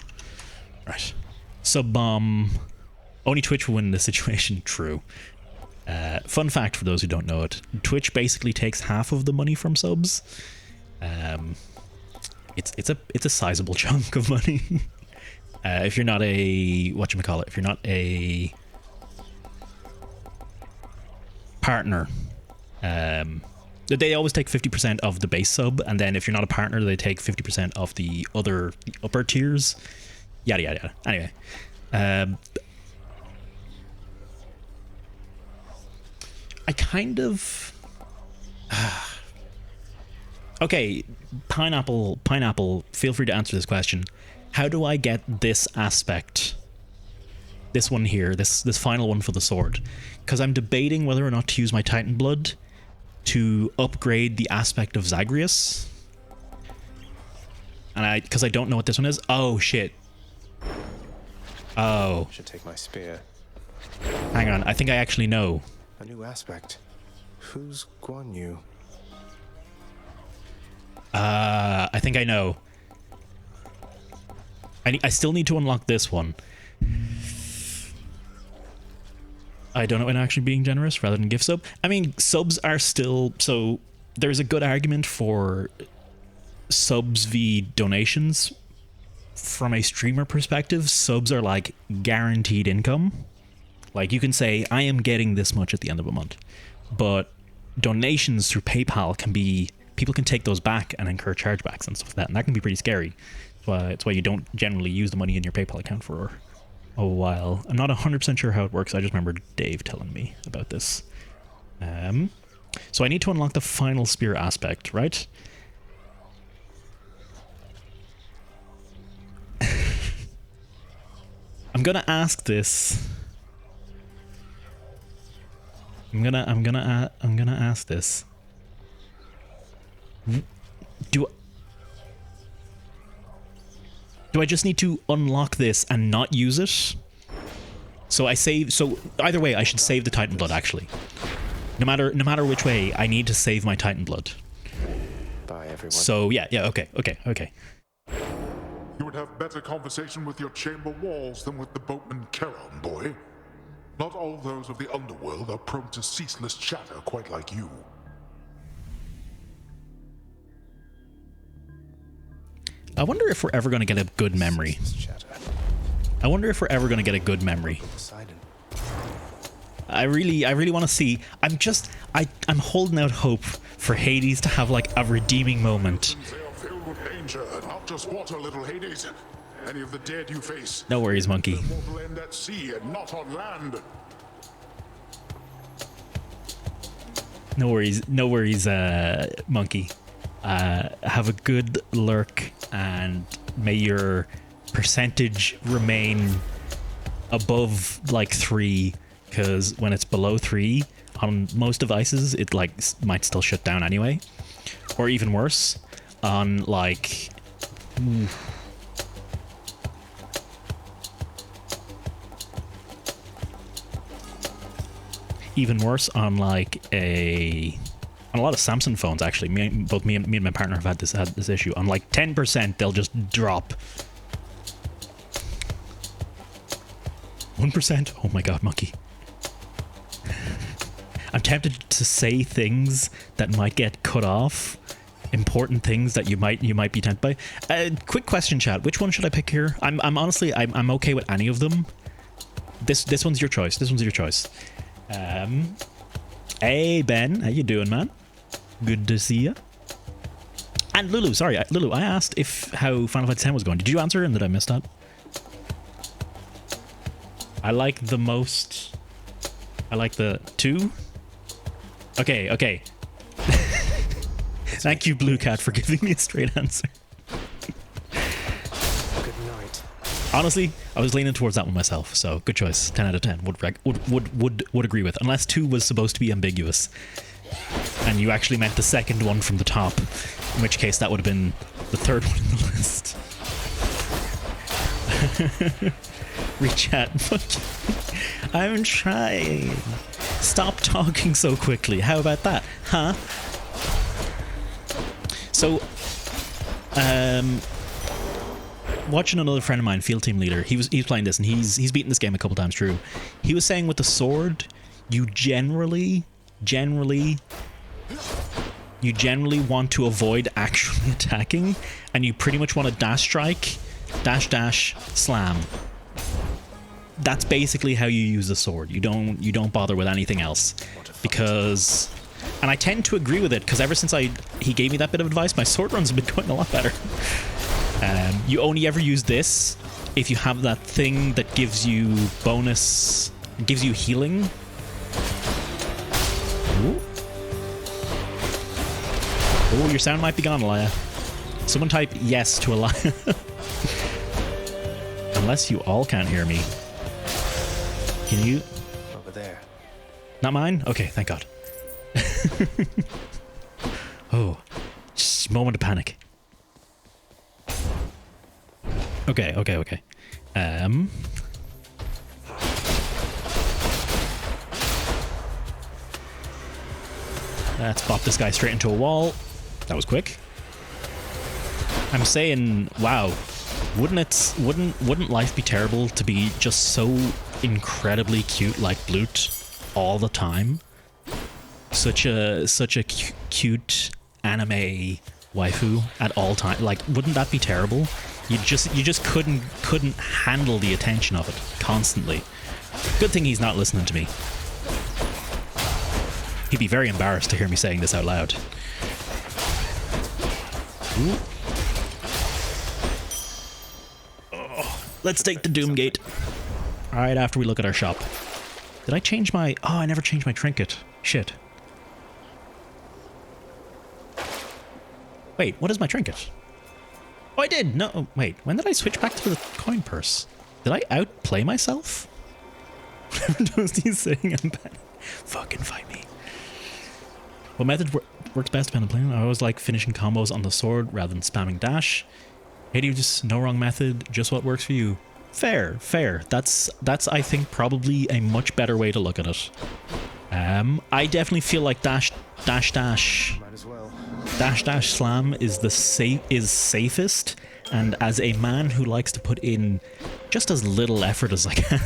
Right. Sub-bomb, only Twitch will win in this situation, true. Fun fact for those who don't know it, Twitch basically takes half of the money from subs. It's a sizable chunk of money. If you're not a, whatchamacallit, if you're not a partner, they always take 50% of the base sub, and then if you're not a partner, they take 50% of the upper tiers. Yada yada yada. Anyway, I kind of okay. Pineapple. Feel free to answer this question. How do I get this aspect? This one here, this final one for the sword, because I'm debating whether or not to use my Titan blood to upgrade the aspect of Zagreus, and because I don't know what this one is. Oh shit. Oh. Should take my spear. Hang on, I think I actually know. A new aspect. Who's Guan Yu? I think I know. I still need to unlock this one. I don't know, and actually being generous rather than gift sub. I mean, subs are still, so there's a good argument for subs v donations. From a streamer perspective, subs are like guaranteed income. Like you can say, I am getting this much at the end of a month. But donations through PayPal can be, people can take those back and incur chargebacks and stuff like that. And that can be pretty scary. It's why you don't generally use the money in your PayPal account for a while. I'm not 100% sure how it works. I just remember Dave telling me about this. So I need to unlock the final spear aspect, right? I'm gonna ask this. I'm gonna ask this. Do I just need to unlock this and not use it? So so either way I should save the Titan blood actually. No matter which way, I need to save my Titan blood. Bye everyone. So yeah, okay. You would have better conversation with your chamber walls than with the boatman Charon, boy. Not all those of the underworld are prone to ceaseless chatter quite like you. I wonder if we're ever going to get a good memory. I really want to see. I'm holding out hope for Hades to have like a redeeming moment. They are filled with danger, not just water, little Hades. Any of the dead you face. No worries, monkey. Will end at sea and not on land. No worries, monkey. Have a good lurk, and may your percentage remain above like 3, because when it's below 3 on most devices, it like might still shut down anyway, or even worse on like. Even worse on like a lot of Samsung phones actually. Both me and my partner have had this issue. On like 10%, they'll just drop. 1%. Oh my god, monkey. I'm tempted to say things that might get cut off. Important things that you might be tempted by. Quick question, chat. Which one should I pick here? I'm honestly I'm okay with any of them. This one's your choice. Hey Ben, how you doing, man? Good to see you. And Lulu, sorry, Lulu, I asked how Final Fantasy X was going. Did you answer, and did I miss that? I like the 2. Okay. Thank you, Blue Cat, for giving me a straight answer. Good night. Honestly, I was leaning towards that one myself, so good choice. 10 out of 10. Would agree with. Unless 2 was supposed to be ambiguous. And you actually meant the second one from the top. In which case that would have been the third one in the list. Rechat. I'm trying. Stop talking so quickly. How about that? Huh? So, watching another friend of mine, field team leader, he's playing this and he's beaten this game a couple times through. He was saying with the sword, you generally want to avoid actually attacking, and you pretty much want to dash strike, dash, slam. That's basically how you use the sword. You don't bother with anything else, because, and I tend to agree with it, because ever since he gave me that bit of advice, my sword runs have been going a lot better. You only ever use this if you have that thing that gives you bonus, gives you healing. Ooh. Oh, your sound might be gone, Elia. Someone type yes to Elia. Unless you all can't hear me. Can you? Over there. Not mine? Okay, thank God. Oh, just moment of panic. Okay. Let's bop this guy straight into a wall. That was quick. I'm saying, wow, wouldn't life be terrible to be just so incredibly cute like Blute all the time? Such a cute anime waifu at all time. Like, wouldn't that be terrible? You just couldn't handle the attention of it constantly. Good thing he's not listening to me. He'd be very embarrassed to hear me saying this out loud. Ooh. Oh, let's take the Doom Gate. Alright, after we look at our shop. Did I change my... Oh, I never changed my trinket. Shit. Wait, what is my trinket? Oh, I did! No, wait. When did I switch back to the coin purse? Did I outplay myself? Toasty's saying I'm bad. Fucking fight me. What method works best depending on playing? I always like finishing combos on the sword rather than spamming dash. Hey, do you just no wrong method, just what works for you? Fair. That's I think probably a much better way to look at it. I definitely feel like dash slam is safest, and as a man who likes to put in just as little effort as I can,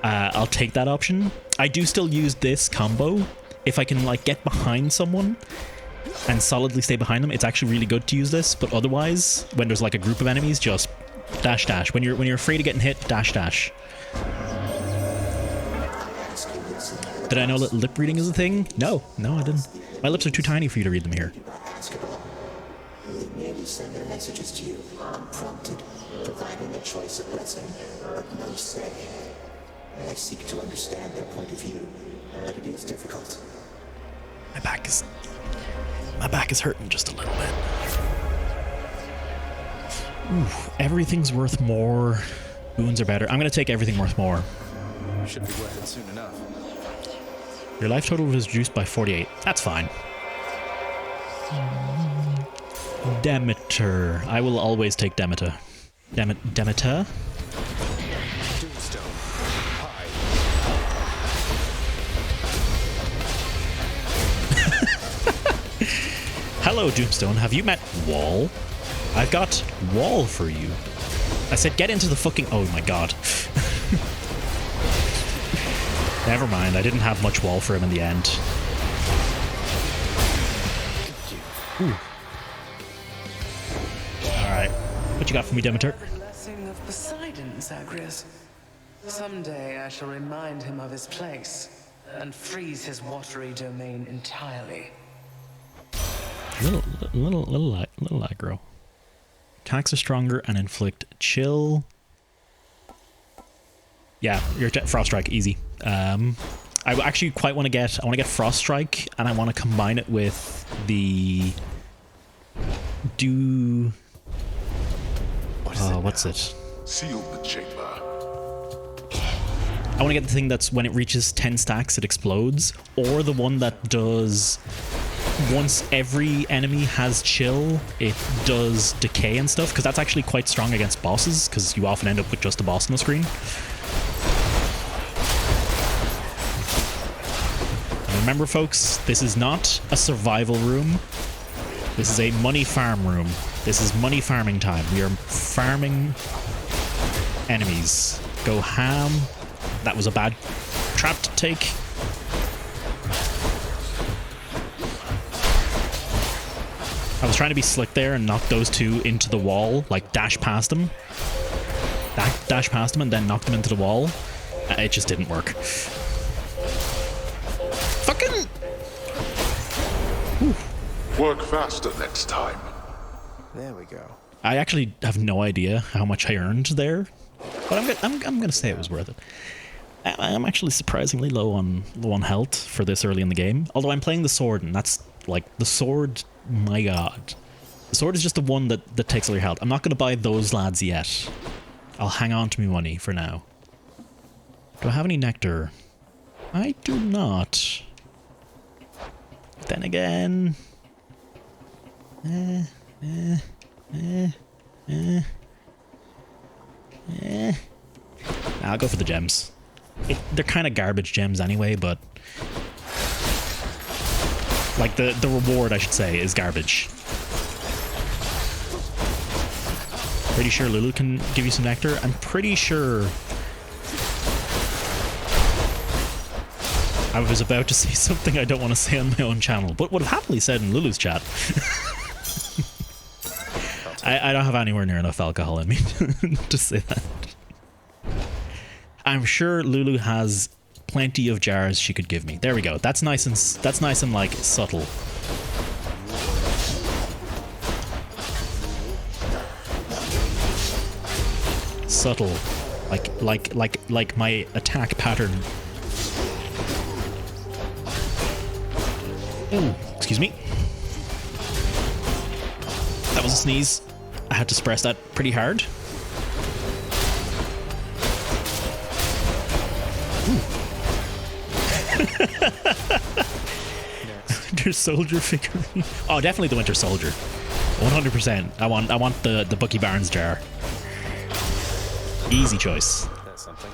I'll take that option. I do still use this combo. If I can like get behind someone and solidly stay behind them, it's actually really good to use this. But otherwise, when there's like a group of enemies, just dash. When you're afraid of getting hit, dash. Did I know that lip reading is a thing? No, I didn't. My lips are too tiny for you to read them here. Maybe send their messages to you unprompted, providing a choice of blessing, but no say. I seek to understand their point of view, but it is difficult. My back is hurting just a little bit. Ooh, everything's worth more. Boons are better. I'm gonna take everything worth more. Should be worth it soon enough. Your life total was reduced by 48. That's fine. Demeter. I will always take Demeter. Demeter? Doomstone. Hi. Hello, Doomstone. Have you met Wall? I've got Wall for you. I said get into the fucking... Oh my god. Never mind, I didn't have much wall for him in the end. Alright. What you got for me, Demeter? Blessing of Poseidon, Zagreus. Someday I shall remind him of his place and freeze his watery domain entirely. Little aggro. Attacks are stronger and inflict chill. Yeah, your Frost Strike, easy. I actually quite want to get... I want to get Frost Strike, and I want to combine it with the... what's it? sealed the chamber. I want to get the thing that's when it reaches 10 stacks, it explodes, or the one that does once every enemy has chill, it does decay and stuff, because that's actually quite strong against bosses, because you often end up with just a boss on the screen. And remember, folks, this is not a survival room. This is a money farm room. This is money farming time. We are farming enemies. Go ham. That was a bad trap to take. I was trying to be slick there and knock those two into the wall, like dash past them. Dash past them and then knock them into the wall. It just didn't work. Fucking... Whew. Work faster next time. There we go. I actually have no idea how much I earned there, but I'm gonna say it was worth it. I'm actually surprisingly low on health for this early in the game. Although I'm playing the sword, and that's like the sword. My God, the sword is just the one that takes all your health. I'm not gonna buy those lads yet. I'll hang on to my money for now. Do I have any nectar? I do not. Then again. I'll go for the gems. They're kind of garbage gems anyway, but like the reward, I should say, is garbage. Pretty sure Lulu can give you some nectar. I'm pretty sure I was about to say something I don't want to say on my own channel, but would have happily said in Lulu's chat. I don't have anywhere near enough alcohol in me to say that. I'm sure Lulu has plenty of jars she could give me. There we go. That's nice and like subtle. Subtle, like my attack pattern. Ooh, excuse me. That was a sneeze. I had to suppress that pretty hard. Winter Soldier figurine. Oh, definitely the Winter Soldier. 100%. I want the Bucky Barnes jar. Easy choice. That's something.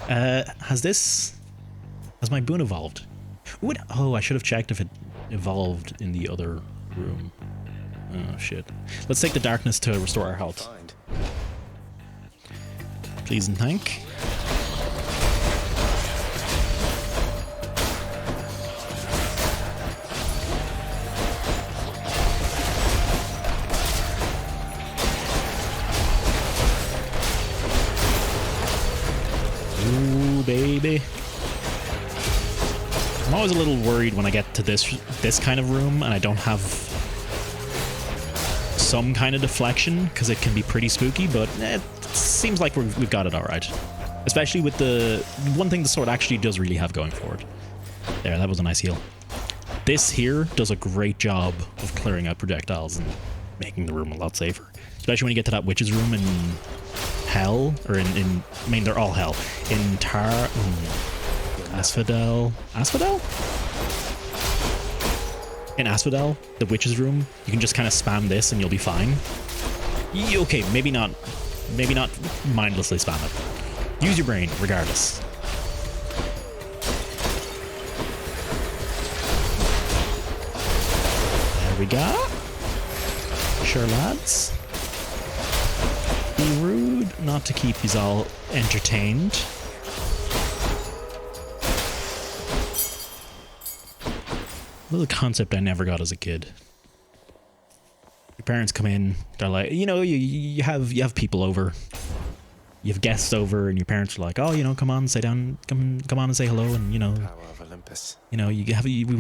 Has my boon evolved? Oh, I should have checked if it evolved in the other room. Oh shit. Let's take the darkness to restore our health. Please and thank. Ooh, baby. I'm always a little worried when I get to this kind of room and I don't have some kind of deflection, because it can be pretty spooky, but it seems like we've got it all right. Especially with the one thing the sword actually does really have going for it. There, that was a nice heal. This here does a great job of clearing out projectiles and making the room a lot safer. Especially when you get to that witch's room in Hell, or I mean, they're all Hell. In Asphodel? In Asphodel, the witch's room, you can just kind of spam this and you'll be fine. Okay, maybe not mindlessly spam it. Use your brain, regardless. There we go. Sure, lads. Be rude not to keep these all entertained. A little concept I never got as a kid. Your parents come in, they're like, you know, you have people over. You have guests over, and your parents are like, oh, you know, come on, sit down, come on and say hello, and you know, Power of Olympus. You know, we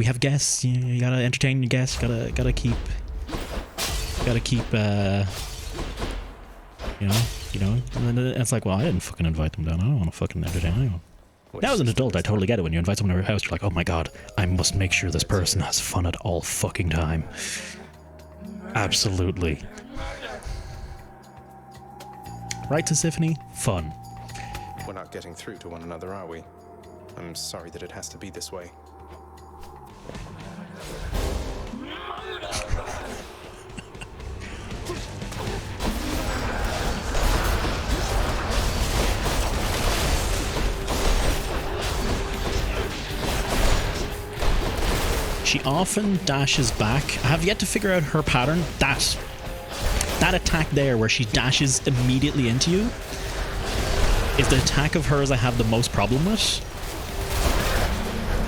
have guests. You gotta entertain your guests. Gotta keep. You know. And then it's like, well, I didn't fucking invite them down. I don't want to fucking entertain anyone. Now as an adult, I totally get it. When you invite someone to your house, you're like, oh my god, I must make sure this person has fun at all fucking time. Absolutely. Right, Tisiphone? Fun. We're not getting through to one another, are we? I'm sorry that it has to be this way. She often dashes back. I have yet to figure out her pattern. That attack there where she dashes immediately into you is the attack of hers I have the most problem with.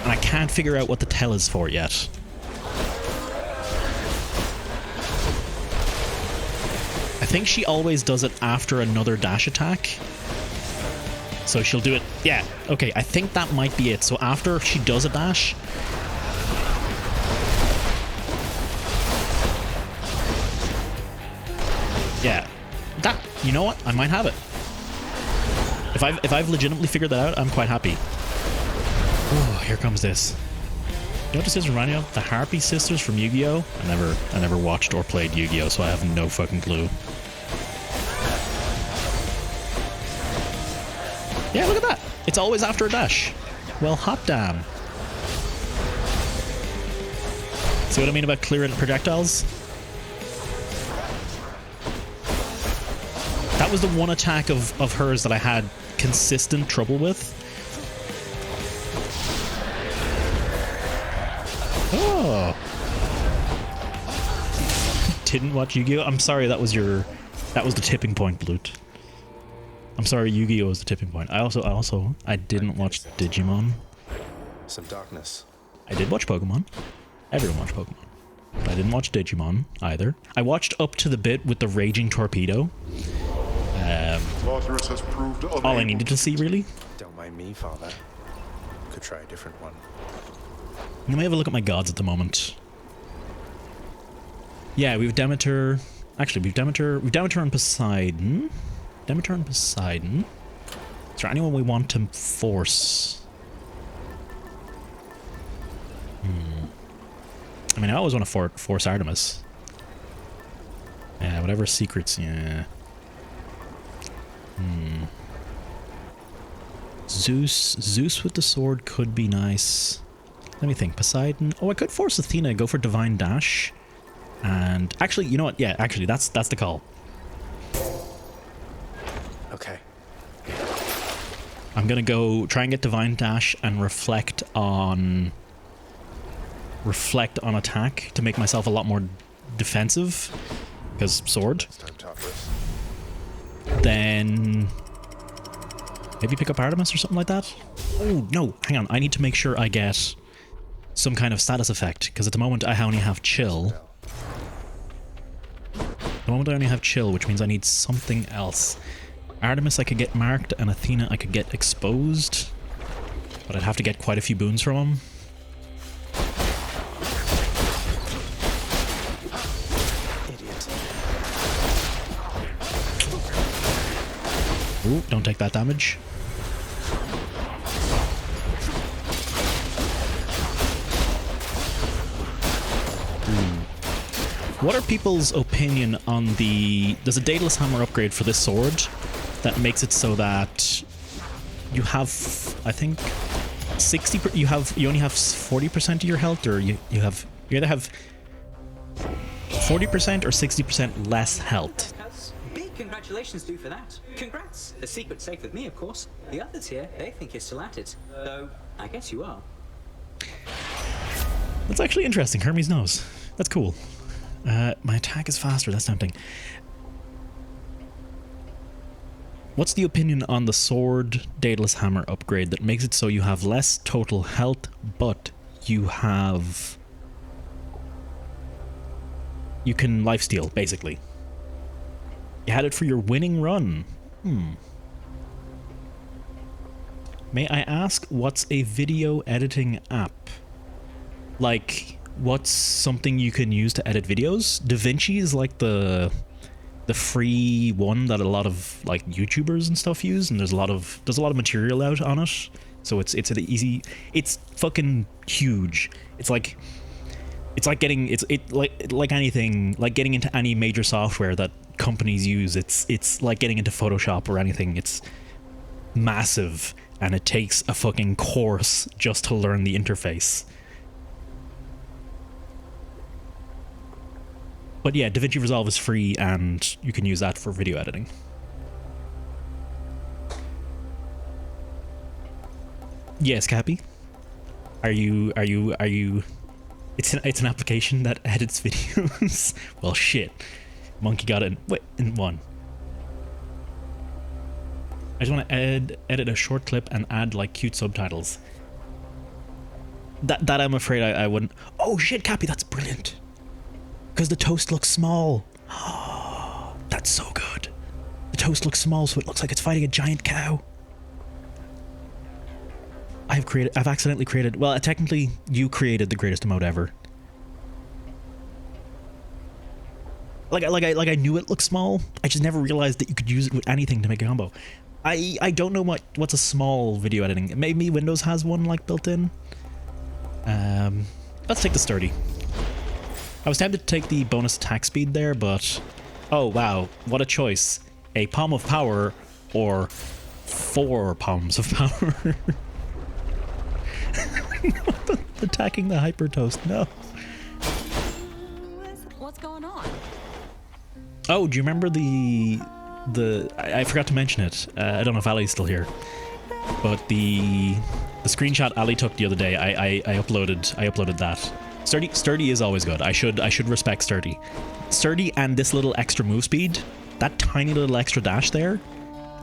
And I can't figure out what the tell is for yet. I think she always does it after another dash attack. So she'll do it... Yeah, okay, I think that might be it. So after she does a dash... Yeah, that, you know what? I might have it. If I've legitimately figured that out, I'm quite happy. Oh, here comes this. You know what this is remind you of? The Harpy Sisters from Yu-Gi-Oh! I never watched or played Yu-Gi-Oh! So I have no fucking clue. Yeah, look at that. It's always after a dash. Well, hot damn. See what I mean about clearing projectiles? That was the one attack of hers that I had consistent trouble with. Oh. Didn't watch Yu-Gi-Oh! I'm sorry, that was the tipping point, Blute. I'm sorry, Yu-Gi-Oh! Was the tipping point. I didn't watch Digimon. Some darkness. I did watch Pokemon. Everyone watched Pokemon. But I didn't watch Digimon either. I watched up to the bit with the Raging Torpedo. Has proved all I needed to see, really. Don't mind me, Father. Could try a different one. Let me have a look at my gods at the moment. Yeah, we've Demeter. Actually, we've Demeter and Poseidon. Demeter and Poseidon. Is there anyone we want to force? I mean, I always want to force Artemis. Yeah, whatever secrets, yeah. Zeus with the sword could be nice. Let me think. Poseidon. Oh, I could force Athena, go for Divine Dash. And actually, you know what? Yeah, actually, that's the call. Okay. I'm gonna go try and get Divine Dash and reflect on attack to make myself a lot more defensive. Because sword. Then maybe pick up Artemis or something like that. Oh no, hang on. I need to make sure I get some kind of status effect, because at the moment I only have chill. At the moment I only have chill, which means I need something else. Artemis I could get marked, and Athena I could get exposed, but I'd have to get quite a few boons from him. Ooh, don't take that damage. What are people's opinion on the... There's a Daedalus Hammer upgrade for this sword that makes it so that you have, I think, 60%... You only have 40% of your health, or you either have 40% or 60% less health. Big congratulations to you for that. Congrats. The secret's safe with me, of course. The others here, they think you're still at it. Though, I guess you are. That's actually interesting. Hermes knows. That's cool. My attack is faster. That's tempting. What's the opinion on the sword Daedalus Hammer upgrade that makes it so you have less total health, but you have... You can lifesteal, basically. You had it for your winning run. May I ask, what's a video editing app? Like, what's something you can use to edit videos? DaVinci is like the free one that a lot of like YouTubers and stuff use, and there's a lot of material out on it. So it's an easy, it's fucking huge. It's like It's like getting like anything, like getting into any major software that companies use. It's like getting into Photoshop or anything. It's massive, and it takes a fucking course just to learn the interface. But yeah, DaVinci Resolve is free, and you can use that for video editing. Yes, Cappy. Are you? It's an application that edits videos. Well, shit. Monkey got it in one. I just want to edit a short clip and add like cute subtitles. That I'm afraid I wouldn't. Oh shit, Cappy, that's brilliant. Because the toast looks small. Oh, that's so good. The toast looks small, so it looks like it's fighting a giant cow. I've accidentally created, well, technically you created the greatest emote ever. Like I knew it looked small. I just never realized that you could use it with anything to make a combo. I don't know what's a small video editing. Maybe Windows has one like built in. Let's take the sturdy. I was tempted to take the bonus attack speed there, but oh wow, what a choice. A palm of power or 4 palms of power. Attacking the hyper toast, no. What's going on? Oh, do you remember I forgot to mention it. I don't know if Ali's still here, but the screenshot Ali took the other day, I uploaded that. Sturdy is always good. I should respect Sturdy. Sturdy and this little extra move speed, that tiny little extra dash there,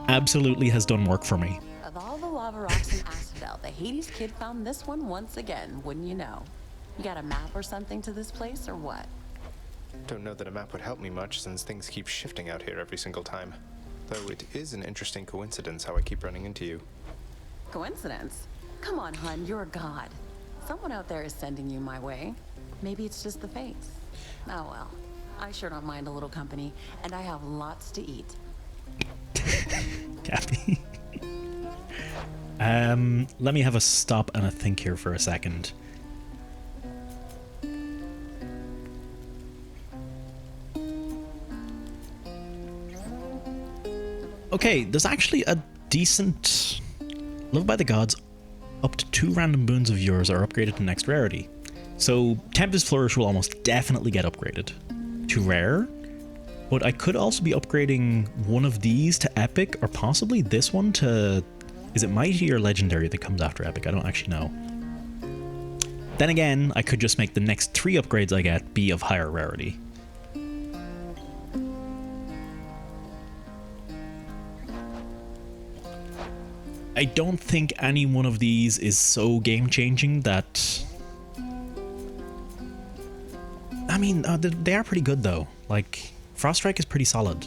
absolutely has done work for me. Of all the lava rocks in Asphodel, the Hades kid found this one once again, wouldn't you know? You got a map or something to this place, or what? Don't know that a map would help me much, since things keep shifting out here every single time. Though it is an interesting coincidence how I keep running into you. Coincidence? Come on, hun, you're a god. Someone out there is sending you my way. Maybe it's just the fates. Oh well, I sure don't mind a little company, and I have lots to eat. Happy. Let me have a stop and a think here for a second. Okay, there's actually a decent Loved by the Gods. Up to 2 random boons of yours are upgraded to next rarity. So Tempest Flourish will almost definitely get upgraded to rare, but I could also be upgrading one of these to epic, or possibly this one to, is it mighty or legendary that comes after epic? I don't actually know. Then again, I could just make the next 3 upgrades I get be of higher rarity. I don't think any one of these is so game-changing that... I mean, they are pretty good though. Like, Frost Strike is pretty solid.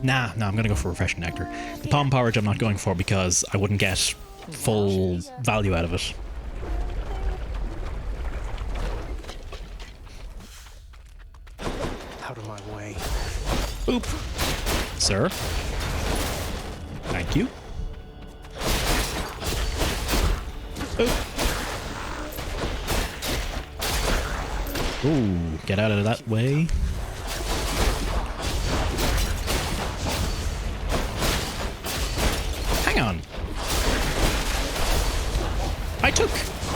Nah, I'm gonna go for Refreshing Nectar. The Palm Porridge I'm not going for because I wouldn't get full value out of it. Out of my way. Oop. Sir. Thank you. Oop. Ooh, get out of that way. Hang on.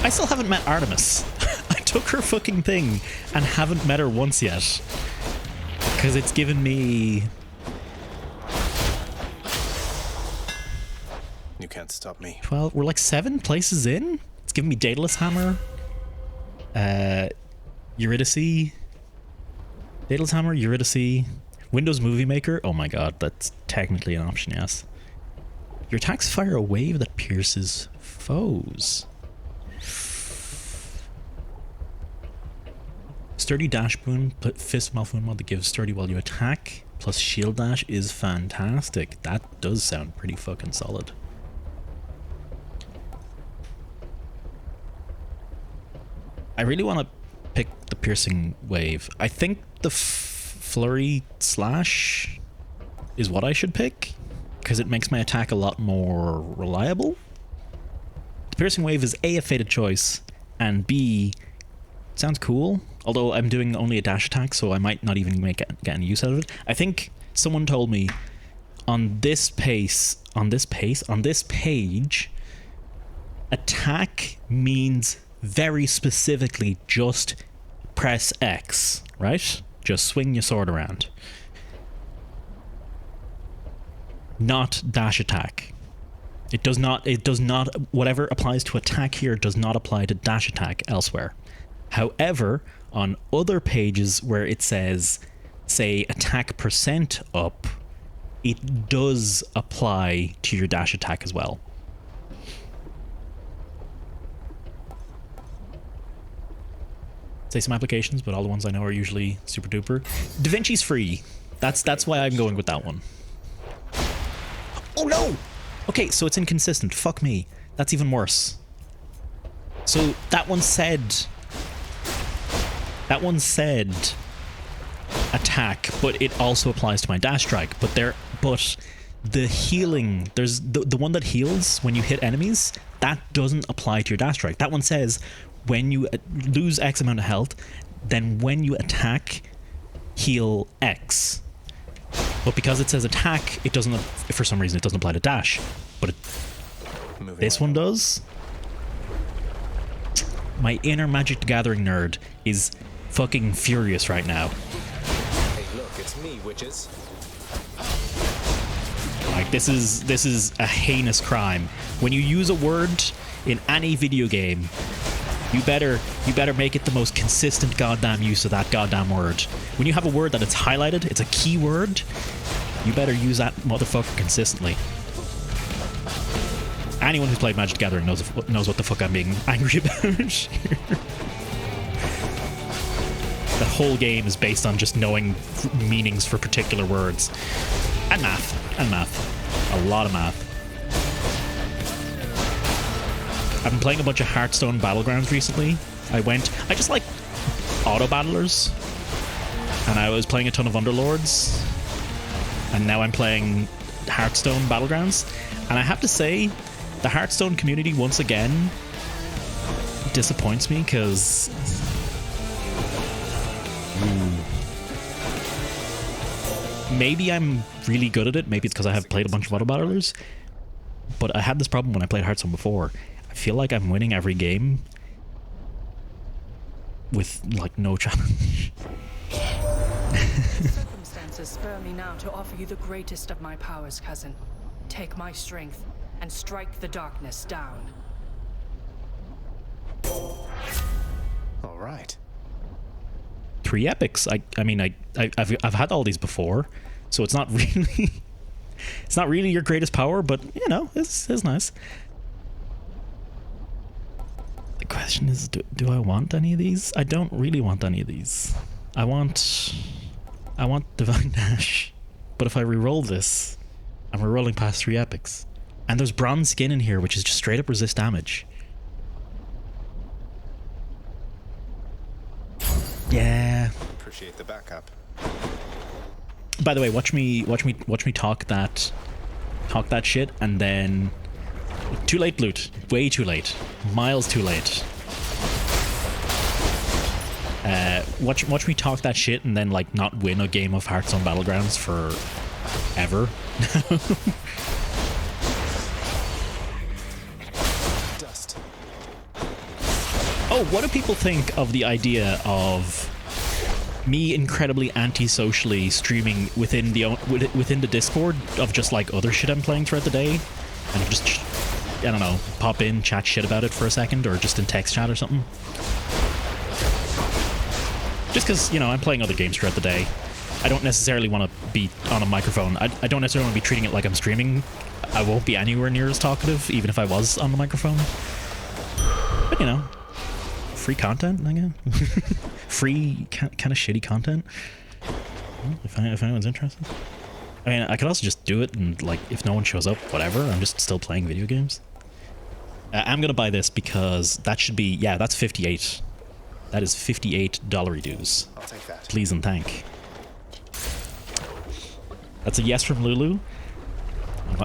I still haven't met Artemis. I took her fucking thing and haven't met her once yet. Because it's given me... You can't stop me. Well, we're like 7 places in. It's given me Daedalus Hammer. Eurydice. Daedalus Hammer, Eurydice. Windows Movie Maker. Oh my god, that's technically an option, yes. Your attacks fire a wave that pierces foes. Sturdy Dash Boon, Fist Malfoon mod that gives Sturdy while you attack, plus Shield Dash is fantastic. That does sound pretty fucking solid. I really want to pick the Piercing Wave. I think the Flurry Slash is what I should pick, because it makes my attack a lot more reliable. The Piercing Wave is A, a fated choice, and B, sounds cool. Although I'm doing only a dash attack, so I might not even get any use out of it. I think someone told me on this page, attack means very specifically just press X, right? Just swing your sword around. Not dash attack. It does not, whatever applies to attack here does not apply to dash attack elsewhere. However, on other pages where it says, say, attack % up, it does apply to your dash attack as well. Say some applications, but all the ones I know are usually super duper. DaVinci's free. That's why I'm going with that one. Oh no! Okay, so it's inconsistent. Fuck me. That's even worse. So that one said attack, but it also applies to my dash strike. But the healing, there's the one that heals when you hit enemies, that doesn't apply to your dash strike. That one says when you lose X amount of health, then when you attack, heal X. But because it says attack, it doesn't, for some reason, it doesn't apply to dash. But this one does. My inner Magic the Gathering nerd is fucking furious right now. Hey, look, it's me, witches. Like, this is a heinous crime. When you use a word in any video game, you better make it the most consistent goddamn use of that goddamn word. When you have a word that it's highlighted, it's a key word, you better use that motherfucker consistently. Anyone who's played Magic the Gathering knows what the fuck I'm being angry about. That whole game is based on just knowing meanings for particular words. And math. A lot of math. I've been playing a bunch of Hearthstone Battlegrounds recently. I just like auto battlers. And I was playing a ton of Underlords. And now I'm playing Hearthstone Battlegrounds. And I have to say, the Hearthstone community once again disappoints me because maybe I'm really good at it. Maybe it's because I have played a bunch of auto battlers. But I had this problem when I played Hearthstone before. I feel like I'm winning every game with like no challenge. Circumstances spur me now to offer you the greatest of my powers, cousin. Take my strength and strike the darkness down. All right. 3 epics. I mean, I've had all these before, so it's not really your greatest power, but you know, it's nice. The question is, do I want any of these? I don't really want any of these. I want Divine Dash, but if I reroll this, I'm rerolling past 3 epics. And there's bronze skin in here, which is just straight up resist damage. Yeah. Appreciate the backup. By the way, watch me talk that shit, and then too late, Blute. Way too late. Miles too late. Watch me talk that shit, and then like not win a game of Hearthstone Battlegrounds for ever. Dust. Oh, what do people think of the idea of me incredibly anti-socially streaming within the Discord of just like other shit I'm playing throughout the day, and just, I don't know, pop in, chat shit about it for a second, or just in text chat or something? Just because, you know, I'm playing other games throughout the day. I don't necessarily want to be on a microphone. I don't necessarily want to be treating it like I'm streaming. I won't be anywhere near as talkative, even if I was on the microphone. But, you know, free content, I guess. Free, kind of shitty content. If anyone's interested. I mean, I could also just do it, and, like, if no one shows up, whatever. I'm just still playing video games. I'm going to buy this because that should be... Yeah, that's 58. That is $58 dues. I'll take that. Please and thank. That's a yes from Lulu.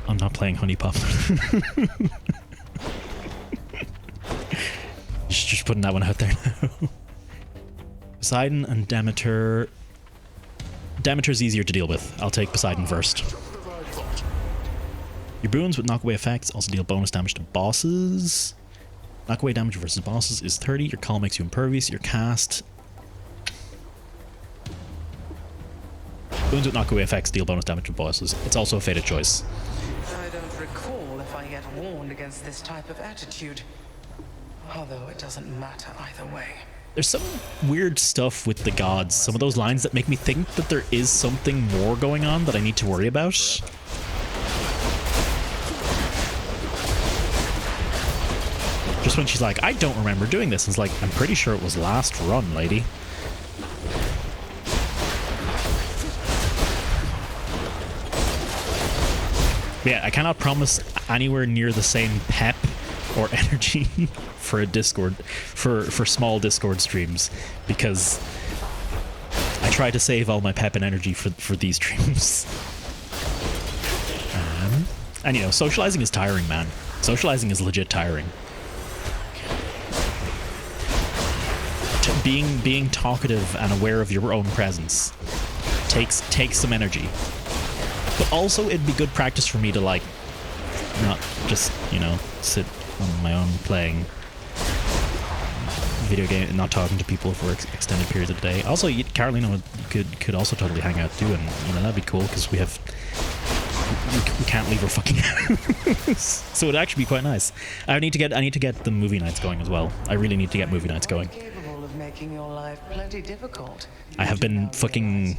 I'm not playing Honey Pop. Just putting that one out there now. Poseidon and Demeter. Demeter's easier to deal with. I'll take Poseidon first. Your boons with knockaway effects also deal bonus damage to bosses. Knockaway damage versus bosses is 30. Your call makes you impervious. Your cast. Boons with knockaway effects deal bonus damage to bosses. It's also a fated choice. I don't recall if I get warned against this type of attitude. Although it doesn't matter either way. There's some weird stuff with the gods. Some of those lines that make me think that there is something more going on that I need to worry about. Just when she's like, I don't remember doing this. And it's like, I'm pretty sure it was last run, lady. But yeah, I cannot promise anywhere near the same pep or energy for a Discord, for small Discord streams, because I try to save all my pep and energy for these streams. And you know, socializing is tiring, man. Socializing is legit tiring. Being talkative and aware of your own presence takes some energy. But also it'd be good practice for me to like not just, you know, sit on my own playing video game and not talking to people for extended periods of the day. Also, Carolina could also totally hang out too, and you know, that'd be cool because we can't leave her fucking house. So it'd actually be quite nice. I need to get the movie nights going as well. I really need to get movie nights going. Capable of making your life plenty difficult. I have been fucking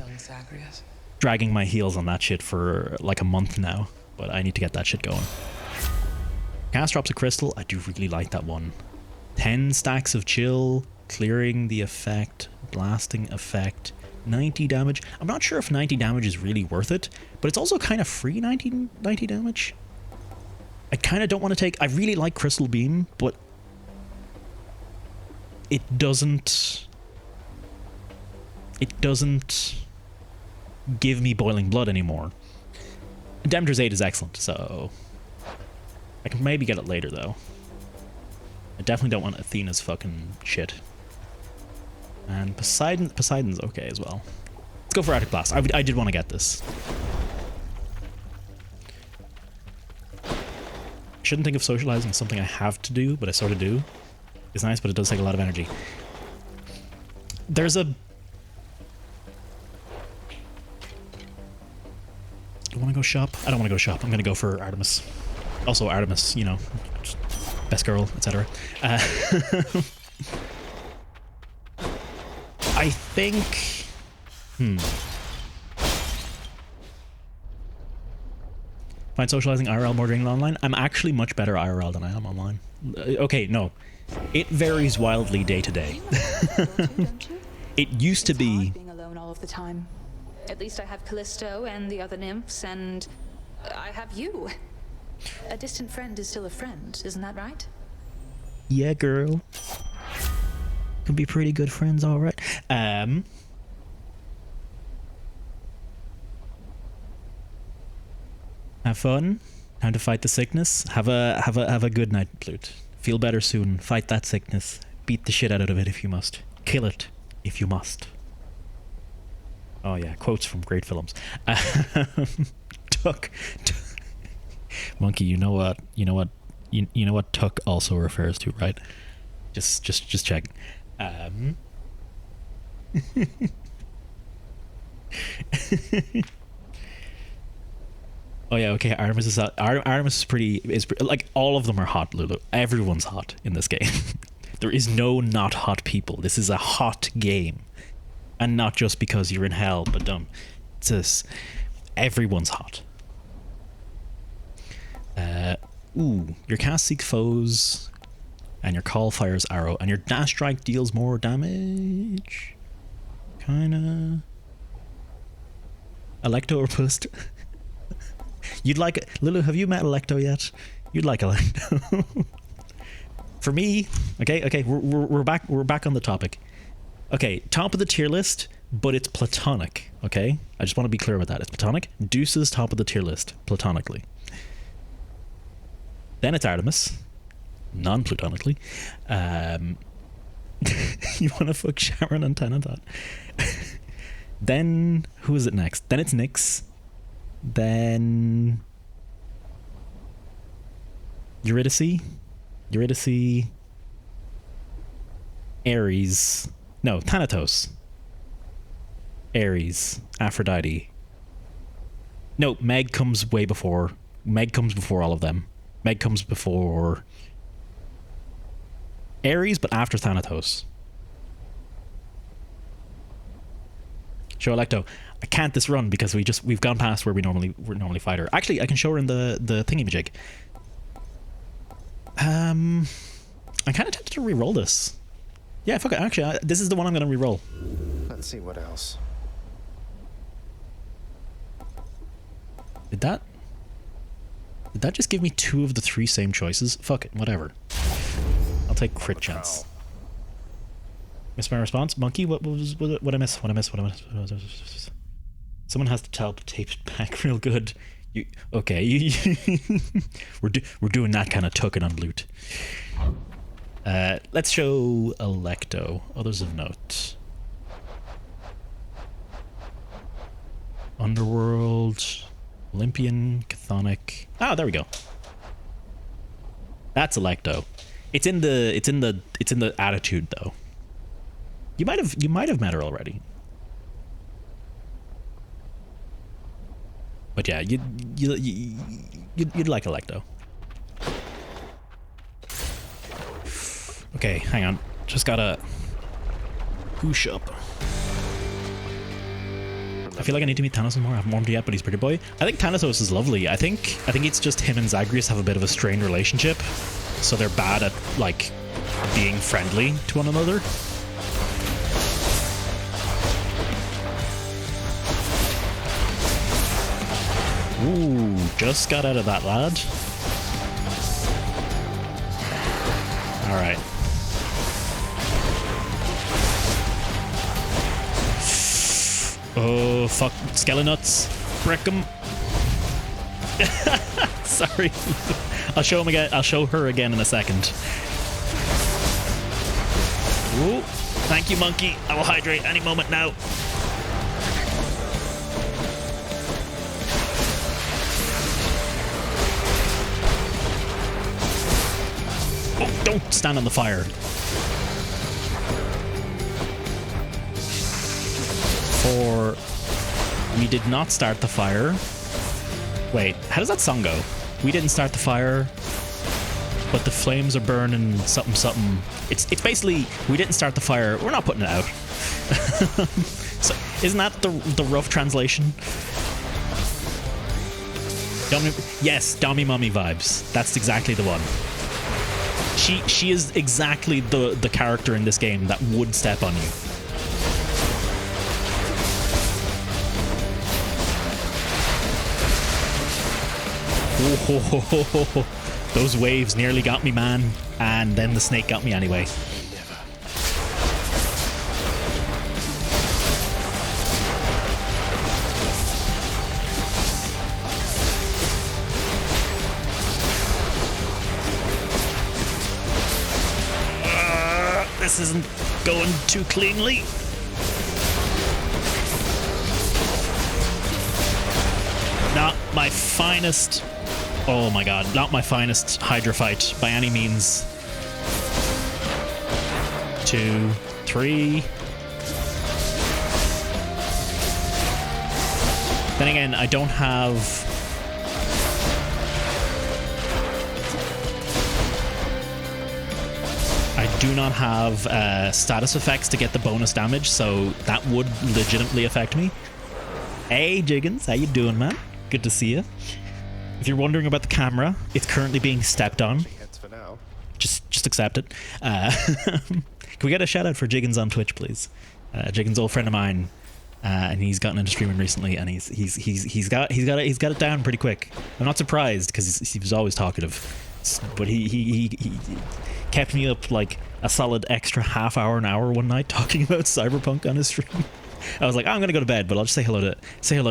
dragging my heels on that shit for like a month now, but I need to get that shit going. Cast drops a crystal. I do really like that one. 10 stacks of chill, clearing the effect, blasting effect, 90 damage. I'm not sure if 90 damage is really worth it, but it's also kind of free 90 damage. I kind of don't want to take... I really like Crystal Beam, but it doesn't give me Boiling Blood anymore. Demeter's 8 is excellent, so I can maybe get it later, though. I definitely don't want Athena's fucking shit. And Poseidon's okay as well. Let's go for Arctic Blast. I did want to get this. Shouldn't think of socializing as something I have to do, but I sort of do. It's nice, but it does take a lot of energy. There's a... Do I want to go shop? I don't want to go shop. I'm going to go for Artemis. Also Artemis, you know, best girl, etc. I think... Find socializing IRL more draining online? I'm actually much better IRL than I am online. Okay, no. It varies wildly day to day. It used to be... being alone all of the time. At least I have Callisto and the other nymphs, and I have you. A distant friend is still a friend, isn't that right? Yeah, girl. Can be pretty good friends, all right. Have fun. Time to fight the sickness. Have a good night, Plute. Feel better soon. Fight that sickness. Beat the shit out of it if you must. Kill it if you must. Oh yeah, quotes from great films. Tuck. Monkey, you know what Tuck also refers to, right? Just checking. Oh yeah, okay. Artemis is pretty. Like all of them are hot, Lulu. Everyone's hot in this game. There is no not hot people. This is a hot game, and not just because you're in hell, but it's just everyone's hot. Ooh, your cast seeks foes, and your call fires arrow, and your dash strike deals more damage. Kinda. Electo or Pust? You'd like it. Lulu, have you met Electo yet? You'd like Electo. For me, okay, we're back on the topic. Okay, top of the tier list, but it's platonic, okay? I just want to be clear about that. It's platonic. Deuce's top of the tier list, platonically. Then it's Artemis, non-platonically. You want to fuck Sharon and Tanatot. Then who is it next? Then it's Nyx. Then Eurydice. Ares. No, Thanatos. Ares. Aphrodite. No, Meg comes way before. Meg comes before all of them. Meg comes before Ares, but after Thanatos. Show Electo. I can't this run because we've gone past where we normally fight her. Actually, I can show her in the thingy-majig. I'm kind of tempted to re-roll this. Yeah, fuck it. Actually, this is the one I'm going to re-roll. Let's see what else. Did that just give me 2 of the 3 same choices? Fuck it, whatever. I'll take crit chance. Miss my response? Monkey? What I miss? Someone has to tape back real good. Okay. We're doing that kind of token on loot. Let's show Electo. Others of note. Underworld, Olympian, Chthonic. Ah, there we go. That's Electo. It's in the attitude though. You might have met her already. But yeah, you'd like Electo. Okay, hang on. Just gotta whoosh up. I feel like I need to meet Thanatos more. I haven't warmed yet, but he's pretty boy. I think Thanatos is lovely. I think it's just him and Zagreus have a bit of a strained relationship, so they're bad at like being friendly to one another. Ooh, just got out of that, lad. All right. Oh, fuck. Skelenuts. Brick 'em. Sorry. I'll show him again. I'll show her again in a second. Ooh. Thank you, monkey. I will hydrate any moment now. Oh, don't stand on the fire. We did not start the fire. Wait, how does that song go? We didn't start the fire, but the flames are burning something something. It's basically we didn't start the fire. We're not putting it out. So isn't that the rough translation? Yes, Dommy Mummy vibes. That's exactly the one. She is exactly the character in this game that would step on you. Oh, those waves nearly got me, man. And then the snake got me anyway. This isn't going too cleanly. Not my finest. Oh my god, not my finest Hydra fight by any means. 2, 3. Then again, I don't have... I do not have status effects to get the bonus damage, so that would legitimately affect me. Hey Jiggins, how you doing, man? Good to see you. If you're wondering about the camera, it's currently being stepped on. Just accept it. Can we get a shout out for Jiggins on Twitch, please? Jiggins, old friend of mine, and he's gotten into streaming recently, and he's got it down pretty quick. I'm not surprised because he was always talkative, but he kept me up like a solid extra half hour, an hour one night talking about Cyberpunk on his stream. I was like, I'm gonna go to bed, but I'll just say hello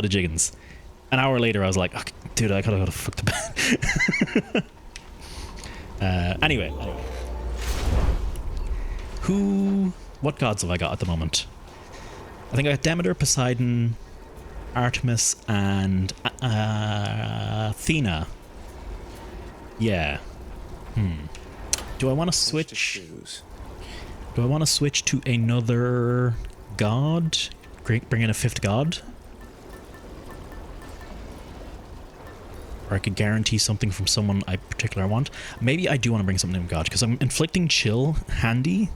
to Jiggins. An hour later, I was like, oh, dude, I gotta go to fuck to bed. Anyway. What gods have I got at the moment? I think I got Demeter, Poseidon, Artemis, and Athena. Yeah. Do I want to switch? Do I want to switch to another god? Bring in a 5th god? Or I could guarantee something from someone I particularly want. Maybe I do want to bring something from God, because I'm inflicting chill handy.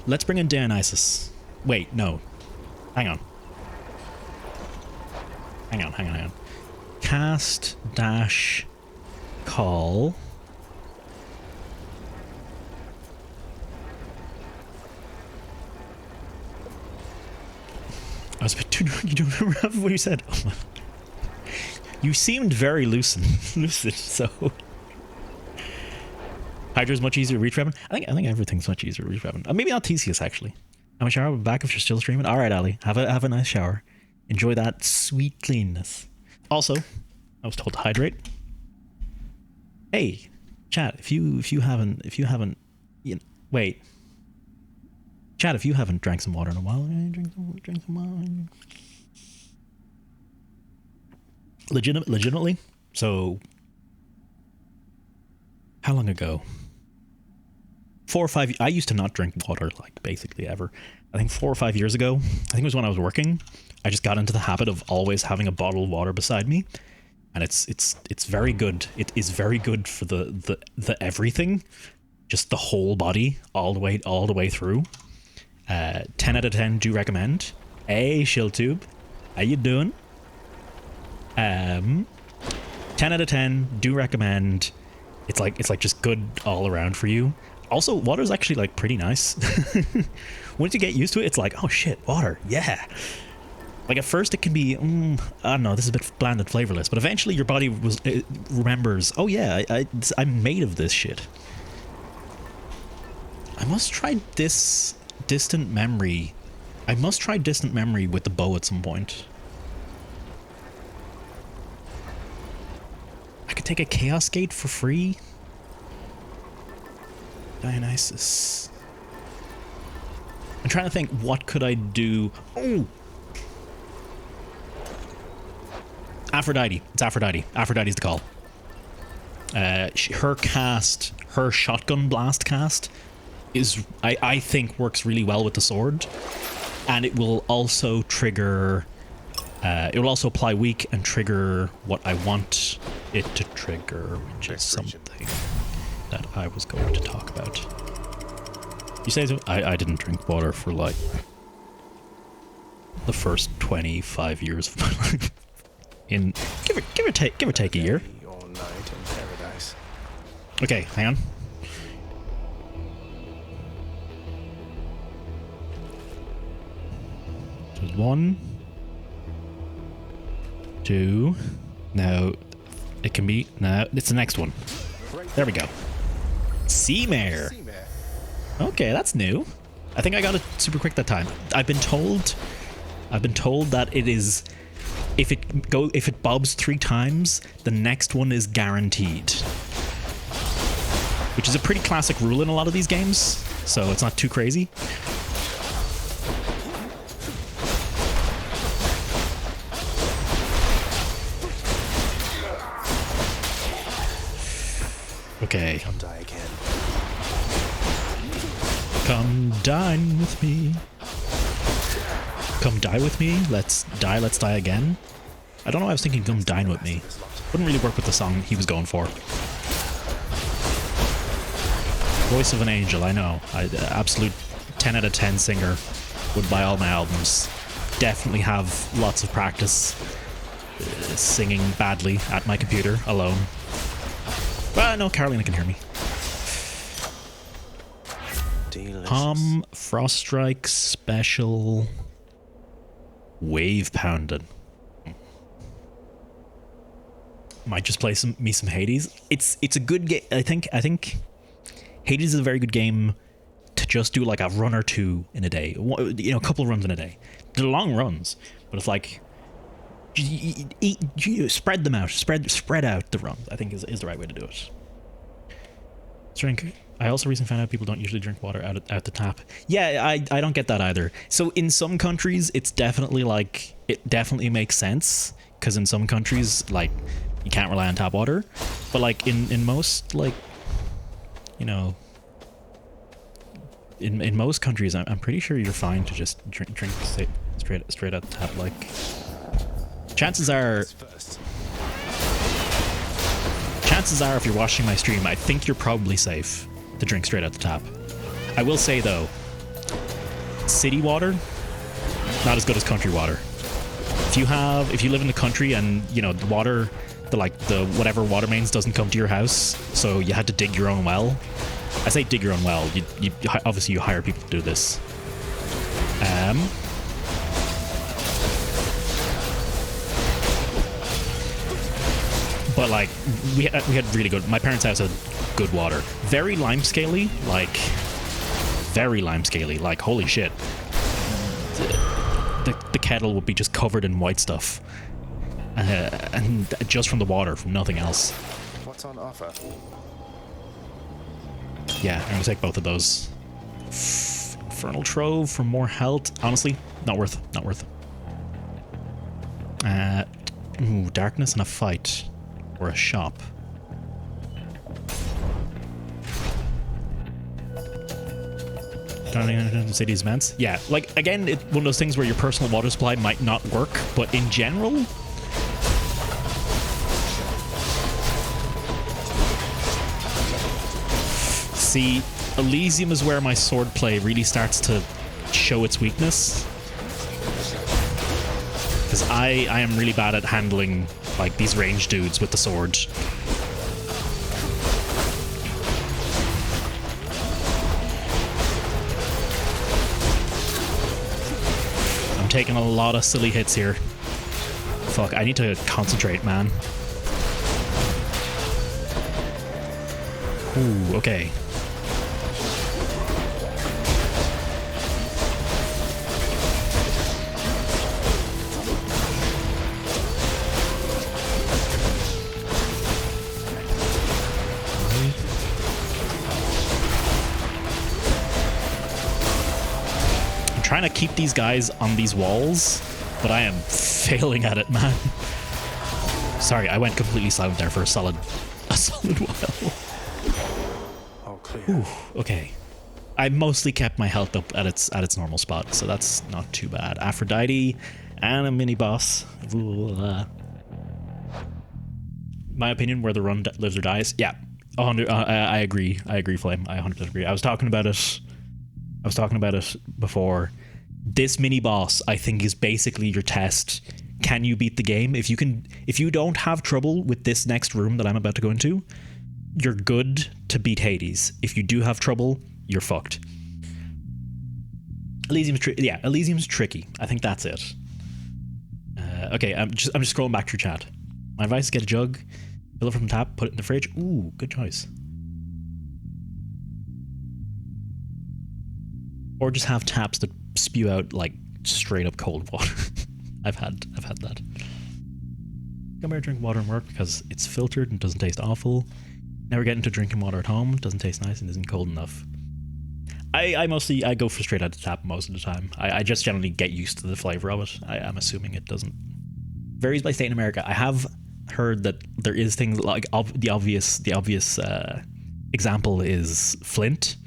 Let's bring in Dionysus. Wait, no. Hang on. Hang on. Cast, dash, call. I was a bit too drunk. You don't remember what you said? Oh my. You seemed very lucid, so... Hydra's much easier to reach weapon. I think everything's much easier to reach weapon. Maybe not Theseus, actually. I'm a shower, but back if you're still streaming. Alright, Ali. Have a nice shower. Enjoy that sweet cleanness. Also, I was told to hydrate. Hey, chat, if you haven't, wait. Chat, if you haven't drank some water in a while, drink some wine. Legitimately. So, how long ago? 4 or 5. I used to not drink water, like, basically ever. I think 4 or 5 years ago. I think it was when I was working. I just got into the habit of always having a bottle of water beside me, and it's very good. It is very good for the everything, just the whole body, all the way through. 10 out of 10. Do recommend. Hey, Shiltube, how you doing? 10 out of 10. Do recommend. It's like just good all around for you. Also, water is actually like pretty nice. Once you get used to it, it's like, oh shit, water, yeah. Like at first it can be, I don't know, this is a bit bland and flavorless, but eventually your body remembers, oh yeah, I'm made of this shit. I must try this distant memory. I must try distant memory with the bow at some point. I could take a Chaos Gate for free. Dionysus. I'm trying to think, what could I do? Oh! Aphrodite. It's Aphrodite. Aphrodite's the call. Her shotgun blast cast is, I think, works really well with the sword. And it will also trigger... it will also apply weak and trigger what I want it to trigger, which is something that I was going to talk about. You say so? I didn't drink water for like the first 25 years of my life. Give or take a year. All night in paradise. Okay, hang on. There's 1, 2. Now it can be. No, it's the next one. There we go. Sea Mare. Okay, that's new. I think I got it super quick that time. I've been told that it is, if it bobs 3 times, the next one is guaranteed. Which is a pretty classic rule in a lot of these games, so it's not too crazy. Okay. Come die again. Come dine with me. Come die with me. Let's die again. I don't know why I was thinking come dine with me. Wouldn't really work with the song he was going for. Voice of an Angel, I know. Absolute 10 out of 10 singer. Would buy all my albums. Definitely have lots of practice singing badly at my computer alone. Well, no, Carolina can hear me. Delicious. Frost Strike Special Wave Pounding. Might just play some Hades. It's a good game. I think Hades is a very good game to just do like a run or two in a day. You know, a couple of runs in a day. They're long runs, but it's like spread them out. Spread out the runs, I think is the right way to do it. Drink I also recently found out people don't usually drink water out the tap. Yeah, I don't get that either. So in some countries, it's definitely like, it definitely makes sense. Because in some countries, like, you can't rely on tap water. But like in most, like, you know, in most countries, I'm pretty sure you're fine to just drink straight out the tap. Like, chances are if you're watching my stream, I think you're probably safe to drink straight out the tap. I will say though, city water, not as good as country water. If you live in the country and, you know, the water, whatever water mains doesn't come to your house, so you had to dig your own well. I say dig your own well. You obviously you hire people to do this. But like we had really good. My parents' house had good water. Very lime scaly, like very lime scaly. Like holy shit. The kettle would be just covered in white stuff, and just from the water, from nothing else. What's on offer? Yeah, I'm gonna take both of those. Infernal Trove for more health. Honestly, not worth. Not worth. Ooh, darkness and a fight, or a shop. Cities events. Yeah, like again, it's one of those things where your personal water supply might not work, but in general, see, Elysium is where my sword play really starts to show its weakness, because I am really bad at handling like these ranged dudes with the sword. I'm taking a lot of silly hits here. Fuck, I need to concentrate, man. Ooh, okay. Trying to keep these guys on these walls, but I am failing at it, man. Sorry, I went completely silent there for a solid while. All clear. Ooh, okay. I mostly kept my health up at its normal spot, so that's not too bad. Aphrodite and a mini boss. My opinion, where the run lives or dies. Yeah, 100. I agree. I agree, Flame. I 100% agree. I was talking about it before. This mini boss, I think, is basically your test. Can you beat the game? If you don't have trouble with this next room that I'm about to go into, you're good to beat Hades. If you do have trouble, you're fucked. Elysium's tricky. I think that's it. Okay, I'm just scrolling back through chat. My advice is get a jug, fill it from the tap, put it in the fridge. Ooh, good choice. Or just have taps that spew out like straight up cold water. I've had that. Come here, drink water and work because it's filtered and doesn't taste awful. Never get into drinking water at home. Doesn't taste nice and isn't cold enough. I go for straight out the tap most of the time. I just generally get used to the flavor of it. I'm assuming it doesn't. Varies by state in America. I have heard that there is things like the obvious example is Flint.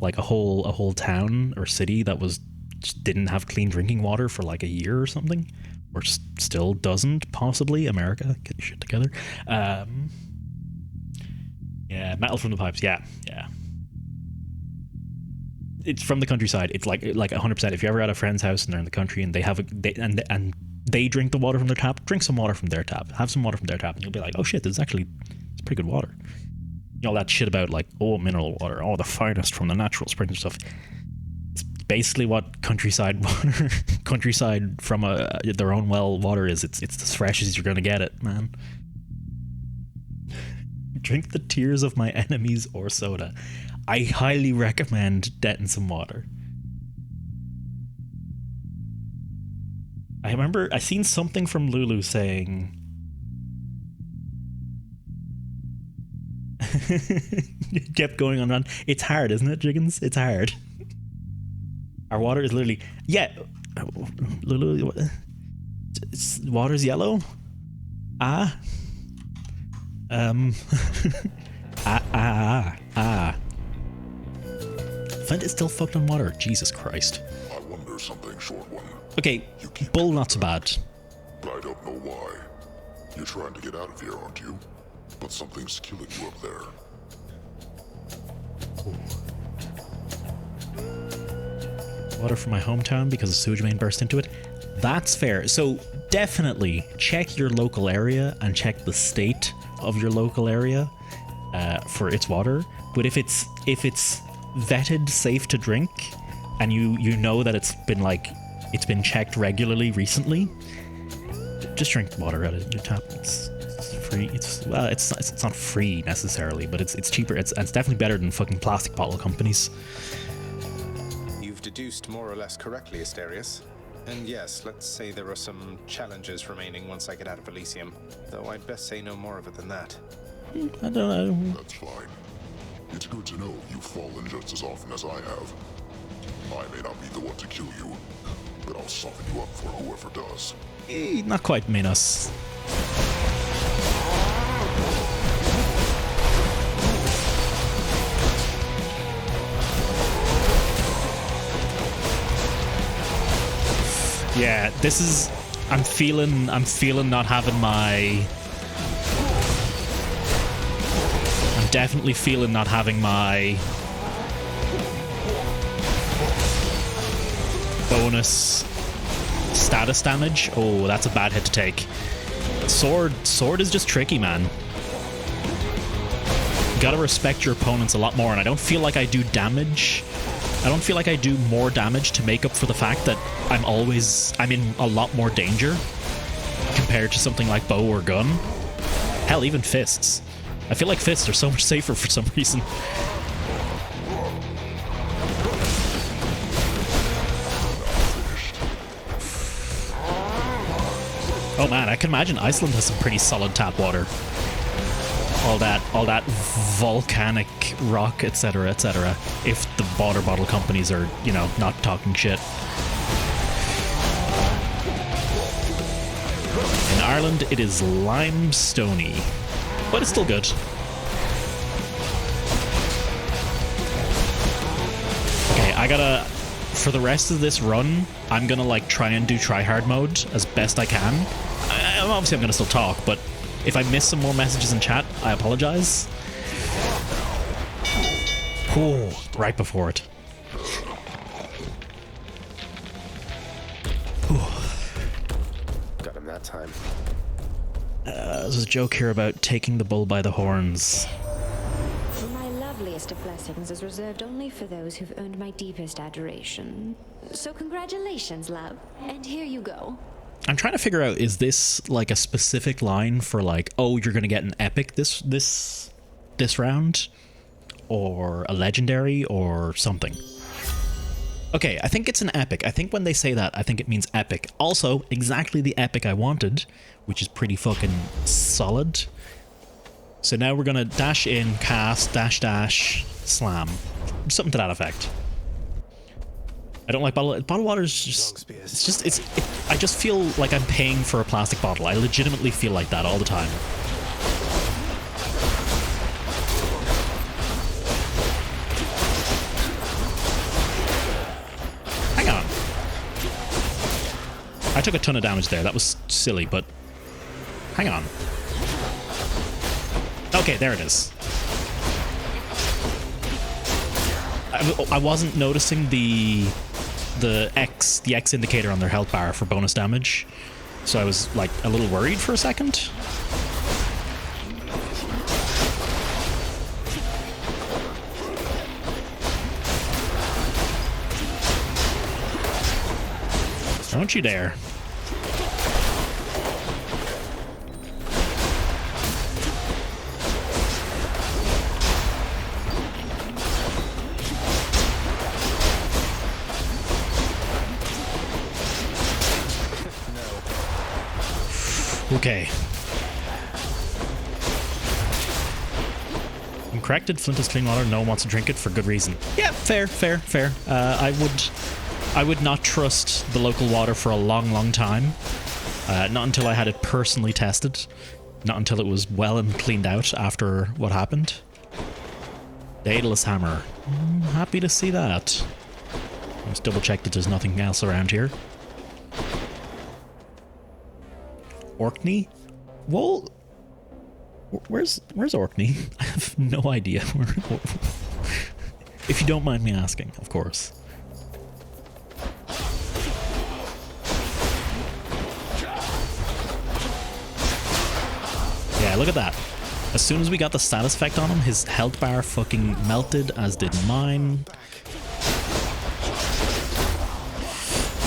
Like a whole town or city that just didn't have clean drinking water for like a year or something, or still doesn't, possibly. America, get your shit together. Yeah, metal from the pipes. Yeah. It's from the countryside. It's like 100%. If you're ever at a friend's house and they're in the country and they drink the water from their tap, drink some water from their tap. Have some water from their tap, and you'll be like, oh shit, it's pretty good water. You know, that shit about like, oh, mineral water, oh, the finest from the natural springs and stuff. It's basically what countryside water, countryside from their own well water is. It's as fresh as you're gonna get it, man. Drink the tears of my enemies or soda. I highly recommend getting some water. I remember I seen something from Lulu saying Kept going on. It's hard, isn't it, Jiggins? It's hard. Our water is literally... Yeah. Water's yellow? Flint is still fucked on water. Jesus Christ. I wonder something, short one. Okay, bull not so bad. I don't know why. You're trying to get out of here, aren't you? But something's killing you up there. Water from my hometown because a sewage main burst into it. That's fair. So definitely check your local area and check the state of your local area for its water. But if it's vetted safe to drink and you know that it's been checked regularly recently, just drink water out of your tap. It's free. It's not free necessarily, but it's cheaper. It's definitely better than fucking plastic bottle companies. You've deduced more or less correctly, Asterius. And yes, let's say there are some challenges remaining once I get out of Elysium. Though I'd best say no more of it than that. I don't know. That's fine. It's good to know you've fallen just as often as I have. I may not be the one to kill you, but I'll soften you up for whoever does. Not quite Minos. Yeah, this is... I'm feeling not having my... I'm definitely feeling not having my... bonus status damage. Oh, that's a bad hit to take. Sword is just tricky, man. You gotta respect your opponents a lot more, and I don't feel like I do damage. I don't feel like I do more damage to make up for the fact that I'm in a lot more danger compared to something like bow or gun. Hell, even fists. I feel like fists are so much safer for some reason. Oh man, I can imagine Iceland has some pretty solid tap water. All that volcanic rock, etc., etc. If the water bottle companies are, you know, not talking shit. In Ireland, it is limestoney, but it's still good. Okay, I gotta... For the rest of this run, I'm gonna like try and do tryhard mode as best I can. Obviously, I'm gonna still talk, but if I miss some more messages in chat, I apologize. Oh, right before it. Got him that time. There's a joke here about taking the bull by the horns. My loveliest of blessings is reserved only for those who've earned my deepest adoration. So congratulations, love. And here you go. I'm trying to figure out, is this like a specific line for like, oh, you're gonna get an epic this round, or a legendary, or something. Okay, I think it's an epic. I think when they say that, I think it means epic. Also, exactly the epic I wanted, which is pretty fucking solid. So now we're gonna dash in, cast, dash, dash, slam. Something to that effect. I don't like bottled water is just, I just feel like I'm paying for a plastic bottle. I legitimately feel like that all the time. Hang on. I took a ton of damage there. That was silly, but hang on. Okay, there it is. I wasn't noticing the X indicator on their health bar for bonus damage, so I was like a little worried for a second. Don't you dare. I'm corrected. Flint is clean water. No one wants to drink it for good reason. Yeah, fair. I would not trust the local water for a long time. Not until I had it personally tested. Not until it was well and cleaned out after what happened. Daedalus hammer. Happy to see that. Let's double check that there's nothing else around here. Orkney? Well, where's Orkney? I have no idea. If you don't mind me asking, of course. Yeah, look at that. As soon as we got the status effect on him, his health bar fucking melted, as did mine.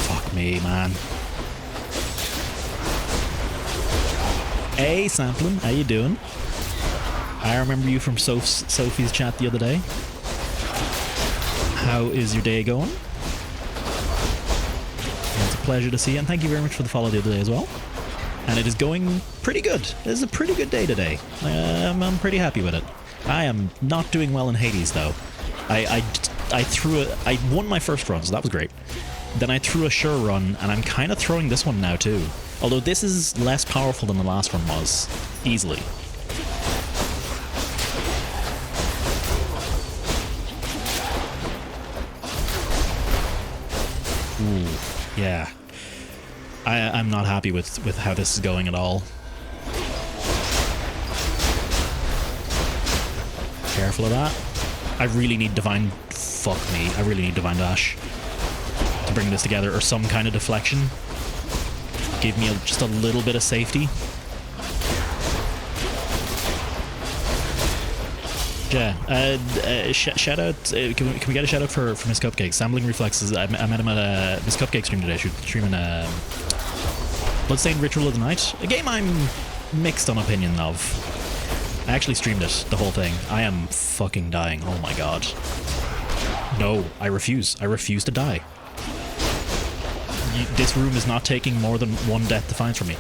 Fuck me, man. Hey, Samplin, how you doing? I remember you from Sophie's chat the other day. How is your day going? It's a pleasure to see you, and thank you very much for the follow the other day as well. And it is going pretty good. It is a pretty good day today. I'm pretty happy with it. I am not doing well in Hades though. I won my first run, so that was great. Then I threw a sure run, and I'm kind of throwing this one now too. Although this is less powerful than the last one was, easily. Ooh, yeah. I'm not happy with how this is going at all. Careful of that. I really need Divine... Fuck me. I really need Divine Dash to bring this together, or some kind of deflection. Give me just a little bit of safety. Yeah. Shout out. Can we get a shout out for Miss Cupcake? Sambling Reflexes. I met him at a Miss Cupcake stream today. She's streaming Bloodstained Ritual of the Night, a game I'm mixed on opinion of. I actually streamed it, the whole thing. I am fucking dying. Oh my god. No, I refuse. I refuse to die. This room is not taking more than one Death Defiance from me.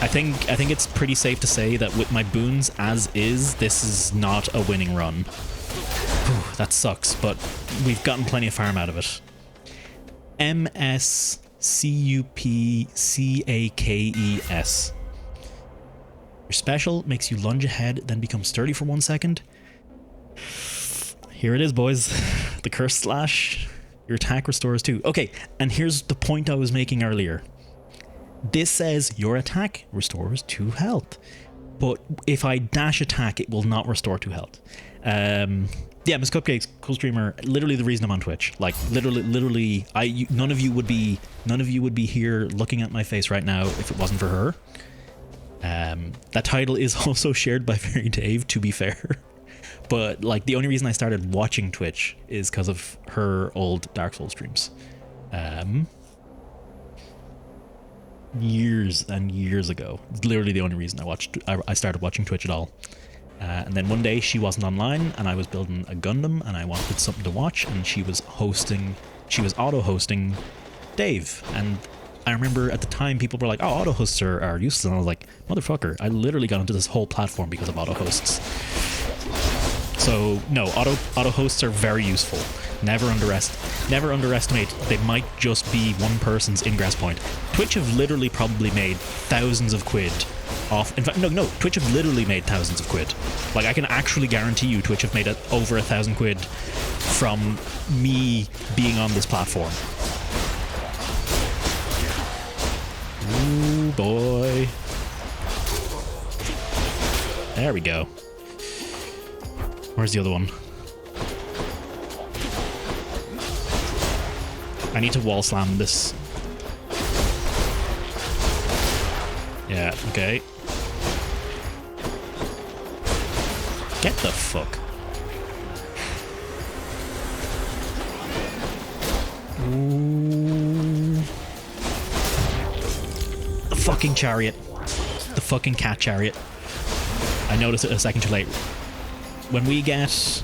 I think it's pretty safe to say that with my boons as is, this is not a winning run. Whew, that sucks, but we've gotten plenty of farm out of it. MSCUPCAKES. Your special makes you lunge ahead, then become sturdy for 1 second. Here it is, boys. The Curse Slash. Your attack restores 2. Okay, and here's the point I was making earlier. This says your attack restores 2 health. But if I dash attack, it will not restore 2 health. Yeah, Miss Cupcake's cool streamer. Literally the reason I'm on Twitch. Like literally, none of you would be here looking at my face right now if it wasn't for her. That title is also shared by Fairy Dave, to be fair. But like the only reason I started watching Twitch is because of her old Dark Souls streams. Years and years ago. It's literally the only reason I started watching Twitch at all. And then one day she wasn't online, and I was building a Gundam, and I wanted something to watch, and she was auto-hosting Dave. And I remember at the time people were like, oh, auto-hosts are useless, and I was like, motherfucker, I literally got into this whole platform because of auto-hosts. So no, auto-hosts are very useful. Never underestimate. They might just be one person's ingress point. Twitch have literally probably made thousands of quid off. In fact, no. Twitch have literally made thousands of quid. Like I can actually guarantee you, Twitch have made over 1,000 quid from me being on this platform. Ooh boy. There we go. Where's the other one? I need to wall slam this. Yeah, okay. Get the fuck. Ooh. The fucking chariot. The fucking cat chariot. I noticed it a second too late. When we get...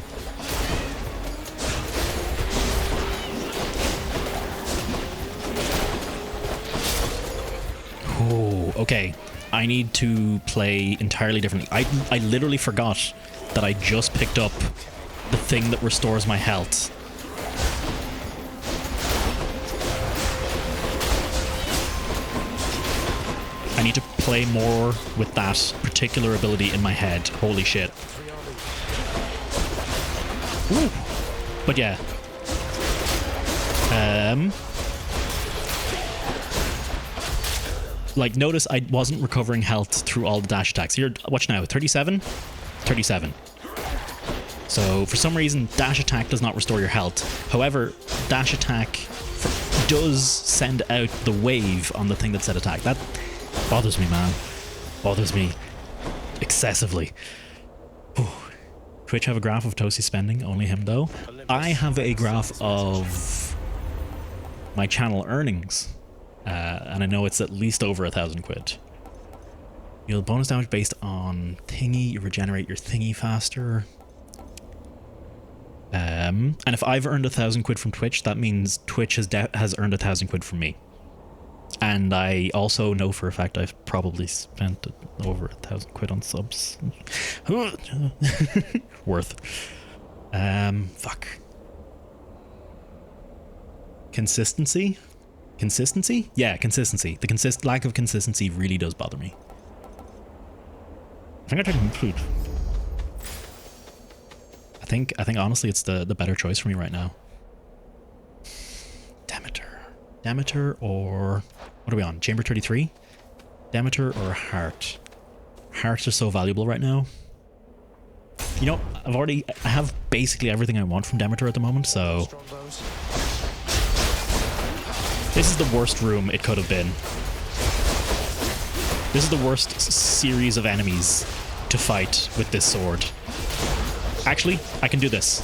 Oh, okay. I need to play entirely differently. I literally forgot that I just picked up the thing that restores my health. I need to play more with that particular ability in my head. Holy shit. Ooh. But yeah. Like, notice I wasn't recovering health through all the dash attacks. Here, watch now. 37? 37. So, for some reason, dash attack does not restore your health. However, dash attack does send out the wave on the thing that said attack. That bothers me, man. Bothers me excessively. Whew. Twitch have a graph of Tosi spending, only him though. I have a graph of my channel earnings, and I know it's at least over 1,000 quid. You'll bonus damage based on thingy, you regenerate your thingy faster. And if I've earned 1,000 quid from Twitch, that means Twitch has earned 1,000 quid from me. And I also know for a fact I've probably spent over 1,000 quid on subs. Worth. Fuck. Consistency? Consistency? Yeah, consistency. The lack of consistency really does bother me. I think I took food. I think honestly it's the better choice for me right now. Demeter or what are we on? Chamber 33? Demeter or Heart? Hearts are so valuable right now. You know, I have basically everything I want from Demeter at the moment, so this is the worst room it could have been. This is the worst series of enemies to fight with this sword. Actually, I can do this.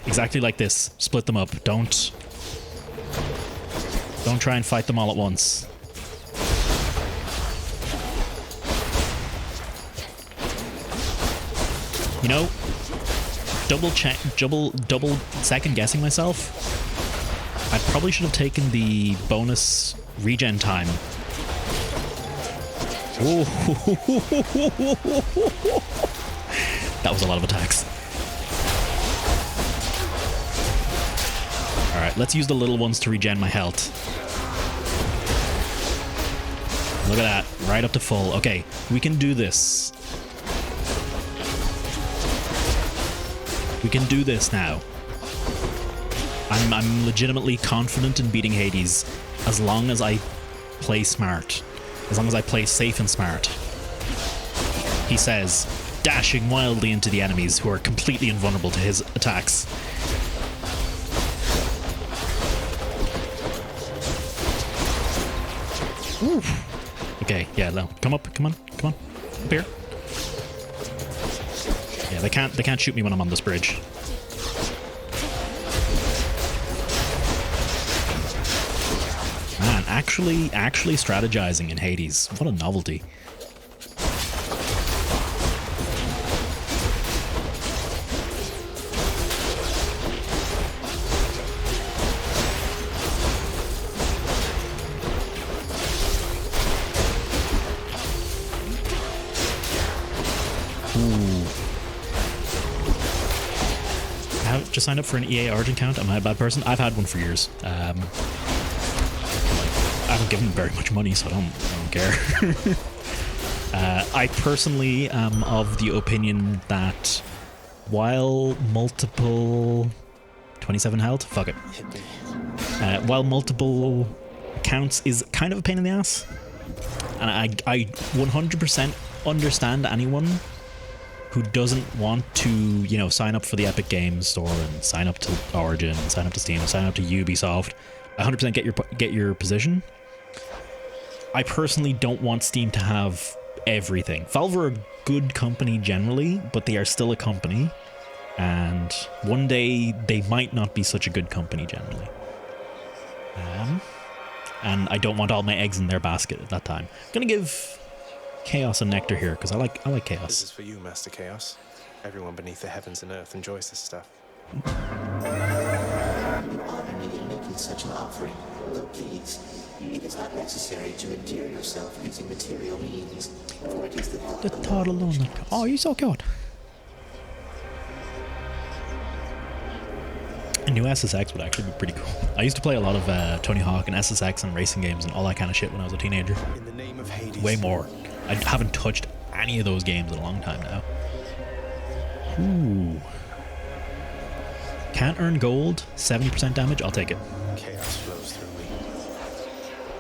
Exactly like this. Split them up. Don't try and fight them all at once. You know, double second guessing myself. I probably should have taken the bonus regen time. Ooh. That was a lot of attacks. Alright, let's use the little ones to regen my health. Look at that, right up to full. Okay, we can do this. We can do this now. I'm legitimately confident in beating Hades as long as I play smart. As long as I play safe and smart. He says, dashing wildly into the enemies who are completely invulnerable to his attacks. Ooh. Okay, yeah, no. Come on. Up here. Yeah, they can't shoot me when I'm on this bridge. Man, actually strategizing in Hades. What a novelty. Just signed up for an EA Origin account. Am I a bad person? I've had one for years. I haven't given them very much money, so I don't care. I personally am of the opinion that while multiple 27 health, fuck it. While multiple accounts is kind of a pain in the ass, and I 100% understand anyone who doesn't want to, you know, sign up for the Epic Games Store and sign up to Origin, sign up to Steam, sign up to Ubisoft. 100% get your position. I personally don't want Steam to have everything. Valve are a good company generally, but they are still a company, and one day they might not be such a good company generally. And I don't want all my eggs in their basket at that time. I'm gonna give Chaos and Nectar here because I like Chaos. This is for you, Master Chaos. Everyone beneath the heavens and earth enjoys this stuff. You honor me in making such an offering. Though please, it is not necessary to endear yourself using material means, for it is the thought alone. Oh, you're so cute. A new SSX would actually be pretty cool. I used to play a lot of Tony Hawk and SSX and racing games and all that kind of shit when I was a teenager. In the name of Hades. Way more. I haven't touched any of those games in a long time now. Ooh. Can't earn gold, 70% damage, I'll take it. Chaos flows through me.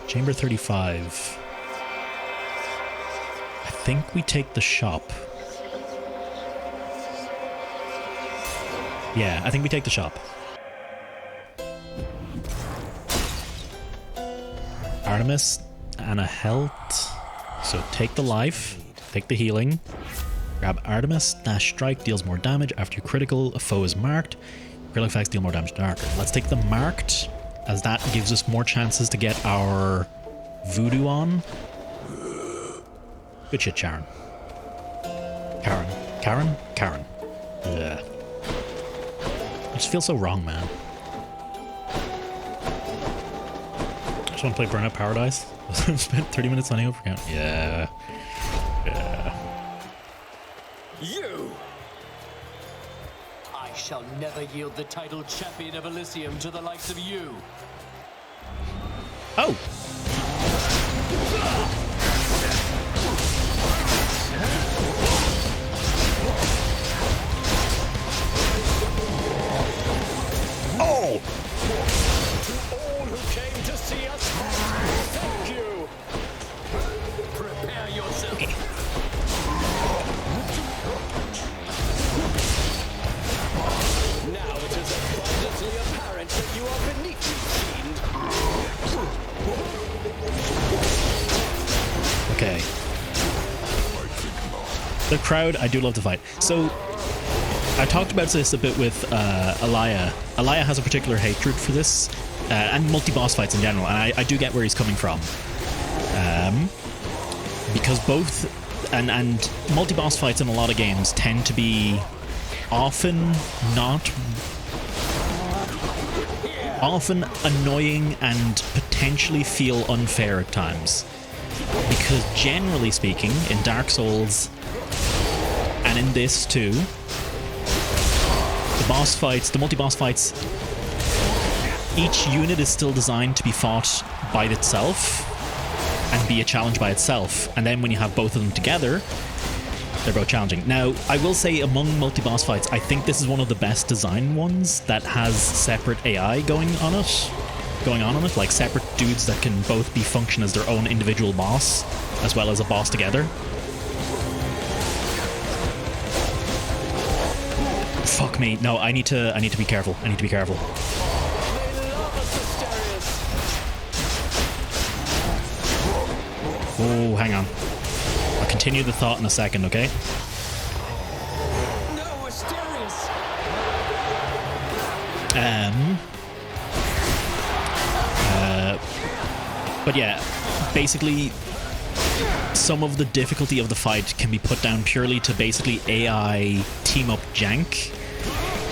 Chamber 35. I think we take the shop. Yeah, I think we take the shop. Artemis and a health. So take the life, take the healing. Grab Artemis, dash strike, deals more damage after your critical, a foe is marked. Critical effects deal more damage to Archer. Let's take the marked, as that gives us more chances to get our voodoo on. Good shit, Sharon. Karen? Yeah. I just feel so wrong, man. I just want to play Burnout Paradise. Spent 30 minutes on the overcount. Yeah. You! I shall never yield the title champion of Elysium to the likes of you. Oh! Oh! To all who came to see us, thank you! Prepare yourself. Now it is abundantly apparent that you are beneath me, fiend. Okay. The crowd, I do love to fight. So, I talked about this a bit with Elia. Elia has a particular hatred for this, and multi-boss fights in general, and I do get where he's coming from. Because both, and multi-boss fights in a lot of games tend to be often annoying and potentially feel unfair at times. Because generally speaking, in Dark Souls, and in this too, the boss fights, the multi-boss fights, each unit is still designed to be fought by itself and be a challenge by itself. And then when you have both of them together, they're both challenging. Now, I will say among multi-boss fights, I think this is one of the best designed ones that has separate AI going on it, like separate dudes that can both function as their own individual boss, as well as a boss together. Fuck me. No, I need to be careful. I need to be careful. Oh, hang on. I'll continue the thought in a second, okay? No, Asterius. But yeah, basically, some of the difficulty of the fight can be put down purely to basically AI team-up jank,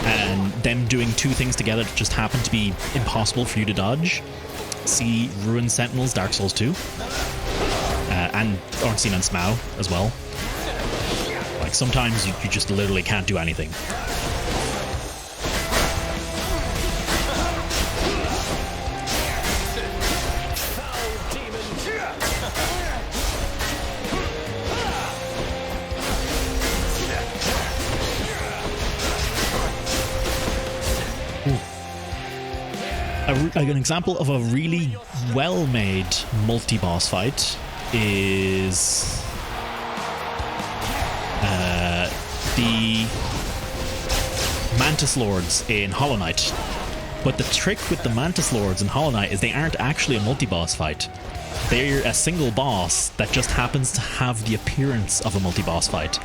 and them doing two things together that just happen to be impossible for you to dodge. See Ruined Sentinels, Dark Souls 2. And Ornstein and Smaug as well. Like, sometimes you just literally can't do anything. An example of a really well-made multi-boss fight is the Mantis Lords in Hollow Knight. But the trick with the Mantis Lords in Hollow Knight is they aren't actually a multi-boss fight. They're a single boss that just happens to have the appearance of a multi-boss fight.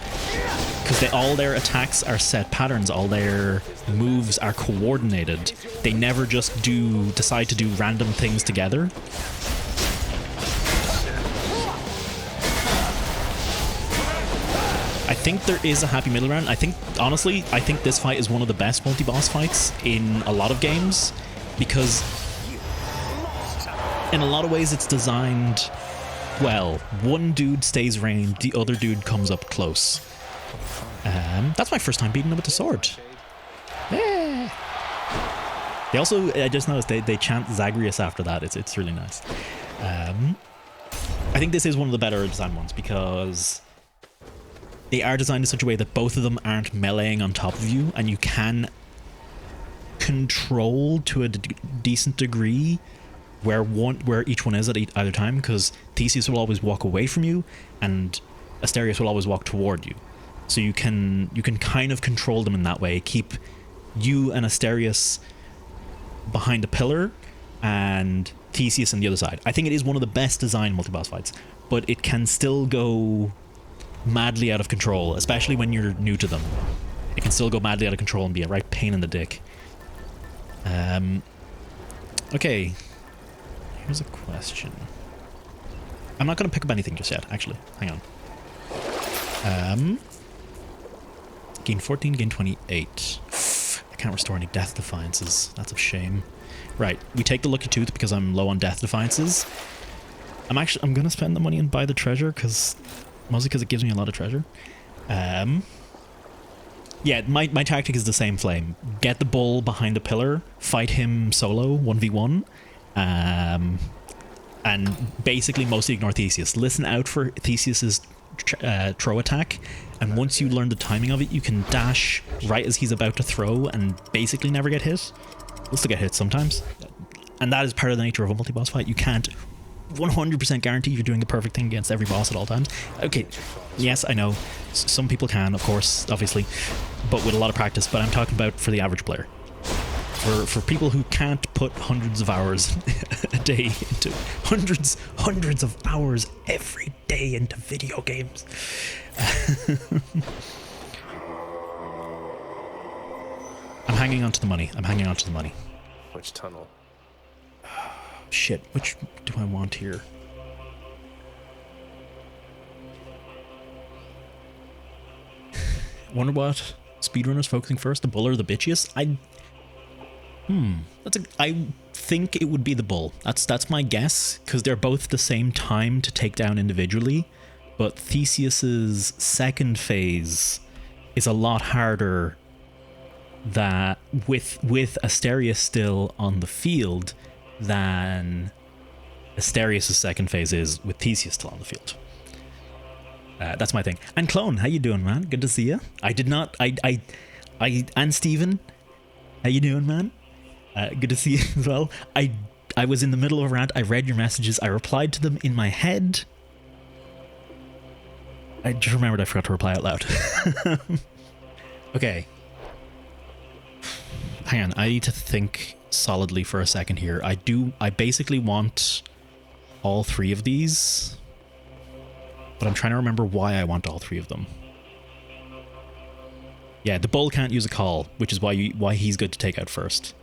Because all their attacks are set patterns, all their moves are coordinated. They never just decide to do random things together. I think there is a happy middle ground. Honestly, I think this fight is one of the best multi-boss fights in a lot of games, because in a lot of ways it's designed well. One dude stays ranged, the other dude comes up close. That's my first time beating them with the sword. Yeah. They also, I just noticed they chant Zagreus after that. It's really nice. I think this is one of the better designed ones because they are designed in such a way that both of them aren't meleeing on top of you, and you can control to a decent degree where each one is at either time, because Theseus will always walk away from you and Asterius will always walk toward you. So you can kind of control them in that way. Keep you and Asterius behind a pillar and Theseus on the other side. I think it is one of the best designed multi-boss fights, but it can still go madly out of control, especially when you're new to them. It can still go madly out of control and be a right pain in the dick. Okay, here's a question. I'm not going to pick up anything just yet, actually. Hang on. Gain 14, gain 28. I can't restore any death defiances. That's a shame. Right, we take the lucky tooth because I'm low on death defiances. I'm gonna spend the money and buy the treasure mostly because it gives me a lot of treasure. Yeah, my tactic is the same flame. Get the bull behind a pillar, fight him solo 1v1, and basically mostly ignore Theseus. Listen out for Theseus's throw attack, and once you learn the timing of it, you can dash right as he's about to throw and basically never get hit. You'll still get hit sometimes, and that is part of the nature of a multi-boss fight. You can't 100% guarantee you're doing the perfect thing against every boss at all times. Okay, yes, I know some people can, of course, obviously, but with a lot of practice. But I'm talking about for the average player, for people who can't put hundreds of hours a day into hundreds of hours every day into video games. I'm hanging on to the money. Which tunnel? Shit, which do I want here? Wonder what speedrunners focusing first, the bull or the bitchiest? I think it would be the bull. That's my guess, because they're both the same time to take down individually, but Theseus's second phase is a lot harder that with Asterius still on the field than Asterius' second phase is with Theseus still on the field. That's my thing. And Clone, how you doing, man? Good to see you. And Steven, how you doing, man? Good to see you as well. I was in the middle of a rant. I read your messages. I replied to them in my head. I just remembered I forgot to reply out loud. Okay. Hang on, I need to think solidly for a second here. I basically want all three of these, but I'm trying to remember why I want all three of them. Yeah, the bull can't use a call, which is why he's good to take out first.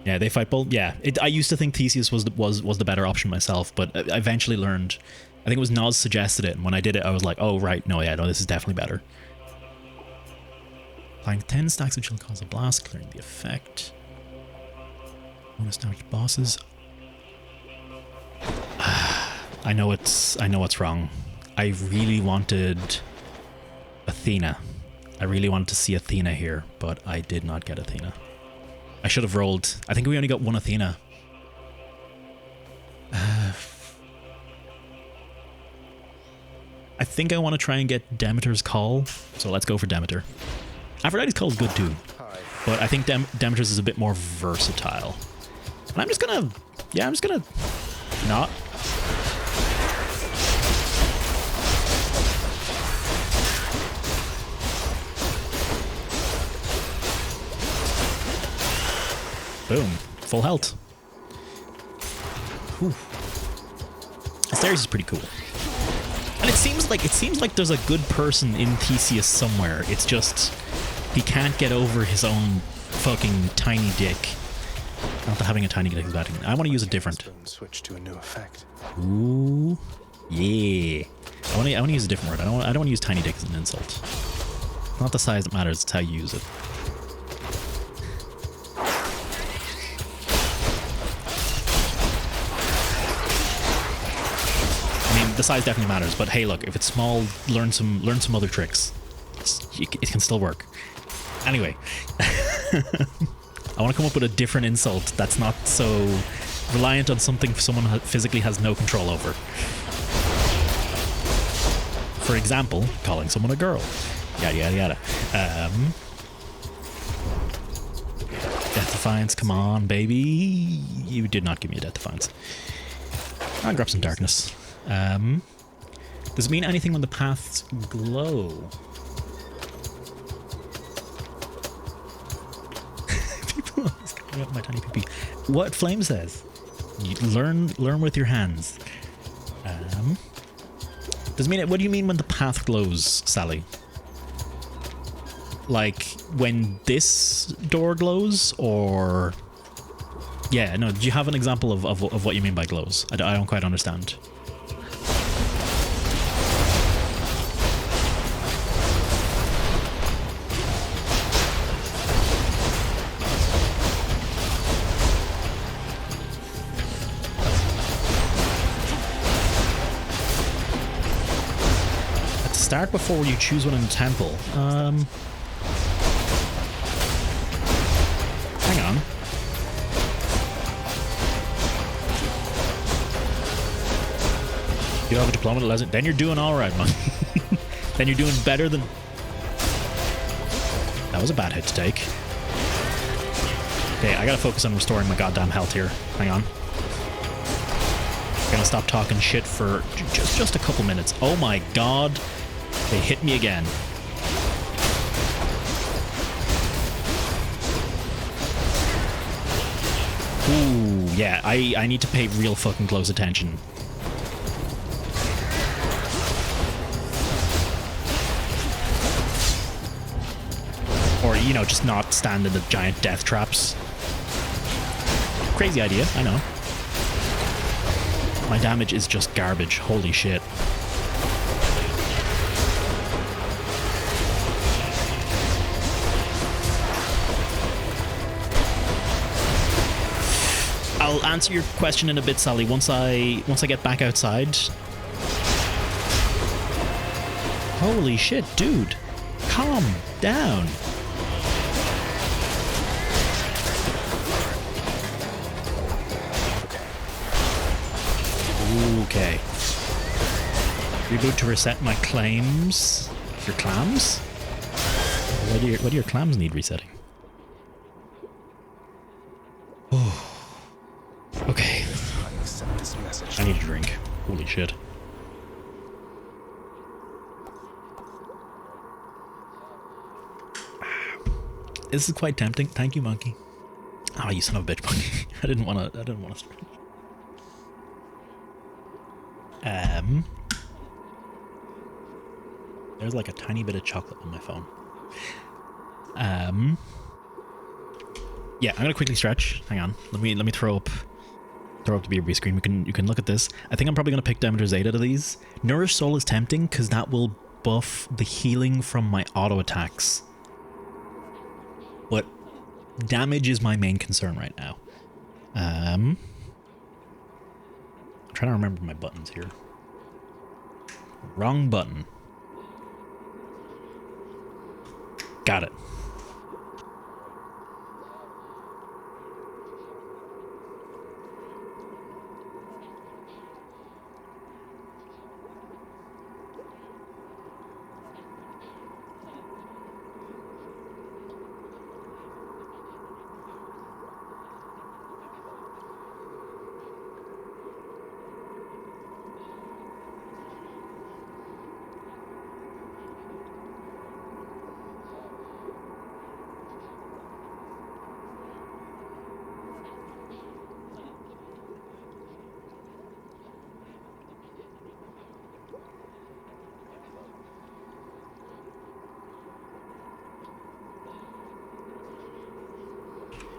Yeah, they fight bull. Yeah, I used to think Theseus was the better option myself, but I eventually learned. I think it was Noz suggested it, and when I did it, I was like, oh right, no, this is definitely better. Applying 10 stacks of chill cause a blast, clearing the effect. Bonus damage to bosses. I know it's wrong. I really wanted Athena. I really wanted to see Athena here, but I did not get Athena. I should have rolled. I think we only got one Athena. I think I want to try and get Demeter's Call, so let's go for Demeter. Aphrodite's Call is good too, but I think Demeter's is a bit more versatile. And I'm just gonna not. Boom, full health. Whew. Asterius is pretty cool. And it seems like there's a good person in Theseus somewhere. It's just he can't get over his own fucking tiny dick. Not that having a tiny dick is bad. I want to use a different. Switch to a new effect. Ooh, yeah. I want to use a different word. I don't want to use tiny dick as an insult. Not the size that matters. It's how you use it. the size definitely matters. But hey, look, if it's small, learn some other tricks. It can still work. Anyway, I want to come up with a different insult that's not so reliant on something someone physically has no control over. For example, calling someone a girl. Yada yada yada. Death Defiance, come on, baby. You did not give me a Death Defiance. I'll grab some darkness. Does it mean anything when the paths glow? People always coming up my tiny pee. What Flame says? You learn with your hands. Does it mean it? What do you mean when the path glows, Sally? Like when this door glows, or yeah, no? Do you have an example of what you mean by glows? I don't quite understand. Start before you choose one in the temple. Hang on. You have a diploma that doesn't. Then you're doing all right, man. Then you're doing better than. That was a bad hit to take. Okay, I gotta focus on restoring my goddamn health here. Hang on. I'm gonna stop talking shit for just a couple minutes. Oh my god. They hit me again. Ooh, yeah, I need to pay real fucking close attention. Or, you know, just not stand in the giant death traps. Crazy idea, I know. My damage is just garbage, holy shit. I'll answer your question in a bit, Sally, once I get back outside. Holy shit, dude. Calm down. Okay. Reboot to reset my claims. Your clams? What do your clams need resetting? Oh. Okay. I need a drink. Holy shit. This is quite tempting. Thank you, monkey. Oh, you son of a bitch, monkey. I didn't want to stretch. There's like a tiny bit of chocolate on my phone. Yeah, I'm gonna quickly stretch. Hang on. Let me throw up the BRB screen. You can look at this. I think I'm probably gonna pick Demeter's 8 out of these. Nourish Soul is tempting because that will buff the healing from my auto attacks. But damage is my main concern right now. I'm trying to remember my buttons here. Wrong button. Got it.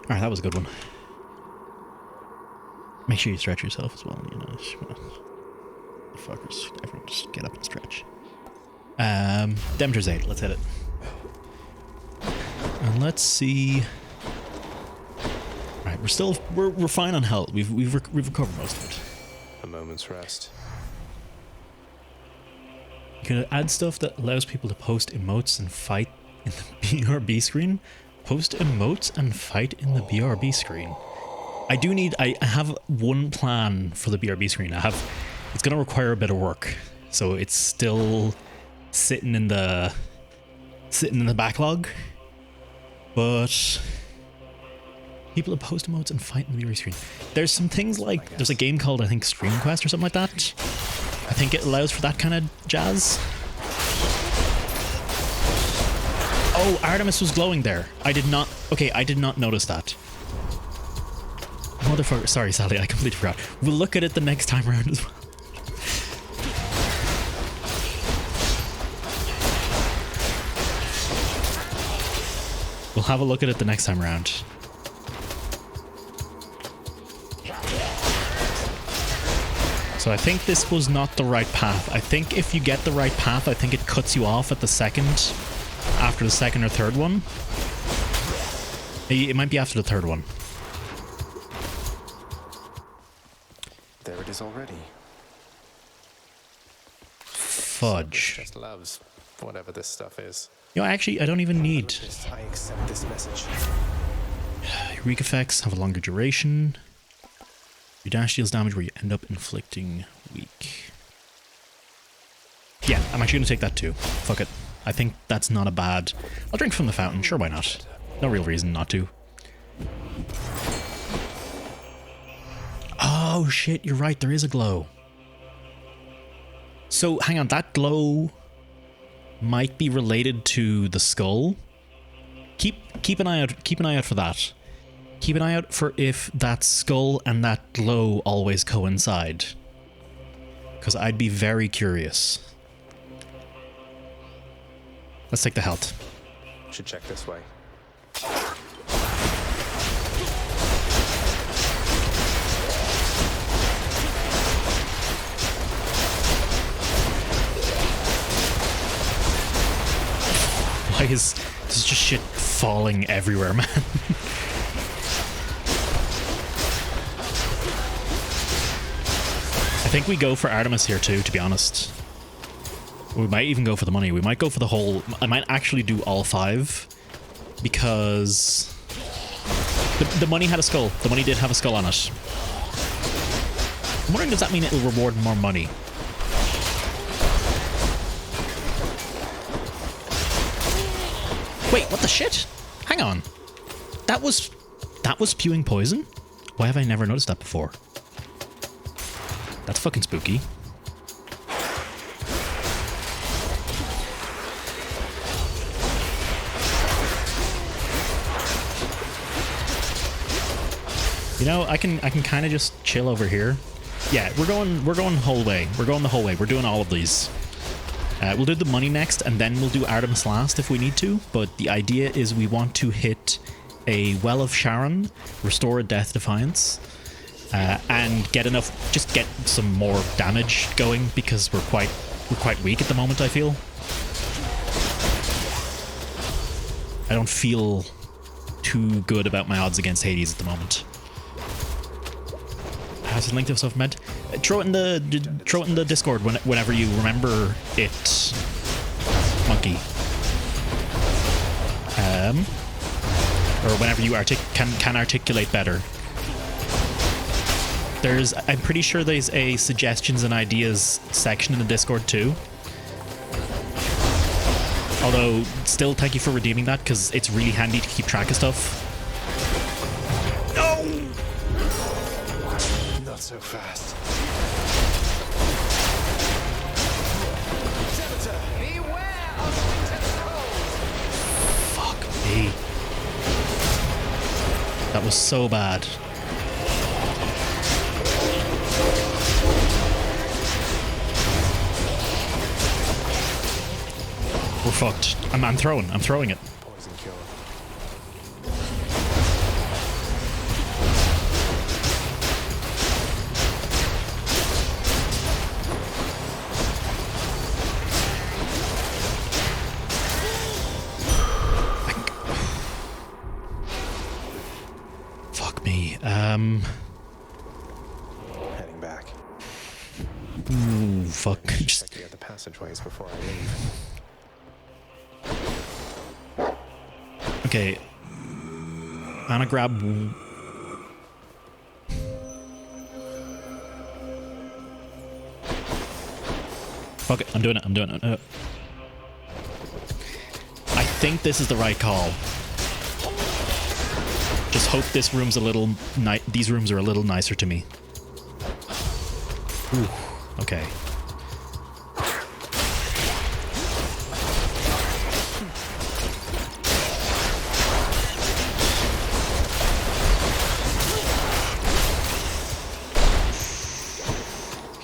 Alright, that was a good one. Make sure you stretch yourself as well, you know. Fuckers. Everyone just get up and stretch. Demeter's 8, let's hit it. And let's see. Alright, we're fine on health. We've recovered most of it. A moment's rest. You could add stuff that allows people to post emotes and fight in the BRB screen. Post emotes and fight in the BRB screen. I have one plan for the BRB screen. It's gonna require a bit of work, so it's still sitting in the backlog. But people that post emotes and fight in the BRB screen. There's some things like there's a game called I think Stream Quest or something like that. I think it allows for that kind of jazz. Oh, Artemis was glowing there. I did not notice that. Motherfucker, sorry Sally, I completely forgot. We'll look at it the next time around as well. We'll have a look at it the next time around. So I think this was not the right path. I think if you get the right path, I think it cuts you off at the second, after the second or third one. It might be after the third one. There it is already. Fudge. Just loves whatever this stuff is. You know, actually, I don't even need. I accept this message. Weak effects have a longer duration. Your dash deals damage where you end up inflicting weak. Yeah, I'm actually going to take that too. Fuck it. I think that's not a bad... I'll drink from the fountain. Sure, why not? No real reason not to. Oh shit, you're right. There is a glow. So, hang on. That glow might be related to the skull. Keep an eye out. Keep an eye out for that. Keep an eye out for if that skull and that glow always coincide. Because I'd be very curious. Let's take the health. Should check this way. Why is there's just shit falling everywhere, man? I think we go for Artemis here too, to be honest. We might even go for the money. We might go for the whole... I might actually do all 5. Because... The money had a skull. The money did have a skull on it. I'm wondering, does that mean it'll reward more money? Wait, what the shit? Hang on. That was spewing poison? Why have I never noticed that before? That's fucking spooky. You know, I can kind of just chill over here. Yeah, we're going whole way. We're going the whole way. We're doing all of these. We'll do the money next, and then we'll do Artemis last if we need to. But the idea is we want to hit a Well of Sharon, restore a Death Defiance, and get enough, just get some more damage going because we're quite weak at the moment. I feel. I don't feel too good about my odds against Hades at the moment. Has a link to stuff med. Throw it in the Discord whenever you remember it, monkey. Or whenever you can articulate better. I'm pretty sure there's a suggestions and ideas section in the Discord too. Although, still thank you for redeeming that because it's really handy to keep track of stuff. Not so fast. Fuck me. That was so bad. We're fucked. I'm throwing it. Poison killer. Fuck me. Heading back. Ooh, fuck. Check the other passageways before I leave. Okay. I'm gonna grab... Fuck it, I'm doing it, I'm doing it. I think this is the right call. Just hope this room's a little... these rooms are a little nicer to me. Ooh, okay.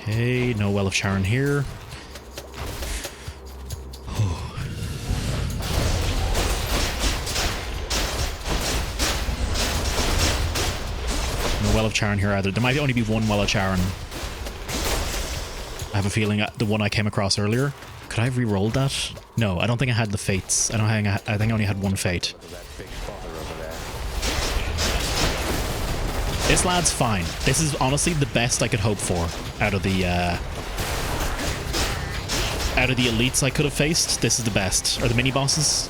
Okay, no Well of Charon here. No Well of Charon here either. There might only be one Well of Charon. I have a feeling the one I came across earlier. Could I have re-rolled that? No, I don't think I had the fates. I think I only had one fate. This lad's fine. This is honestly the best I could hope for out of the elites I could have faced. This is the best. Or the mini bosses.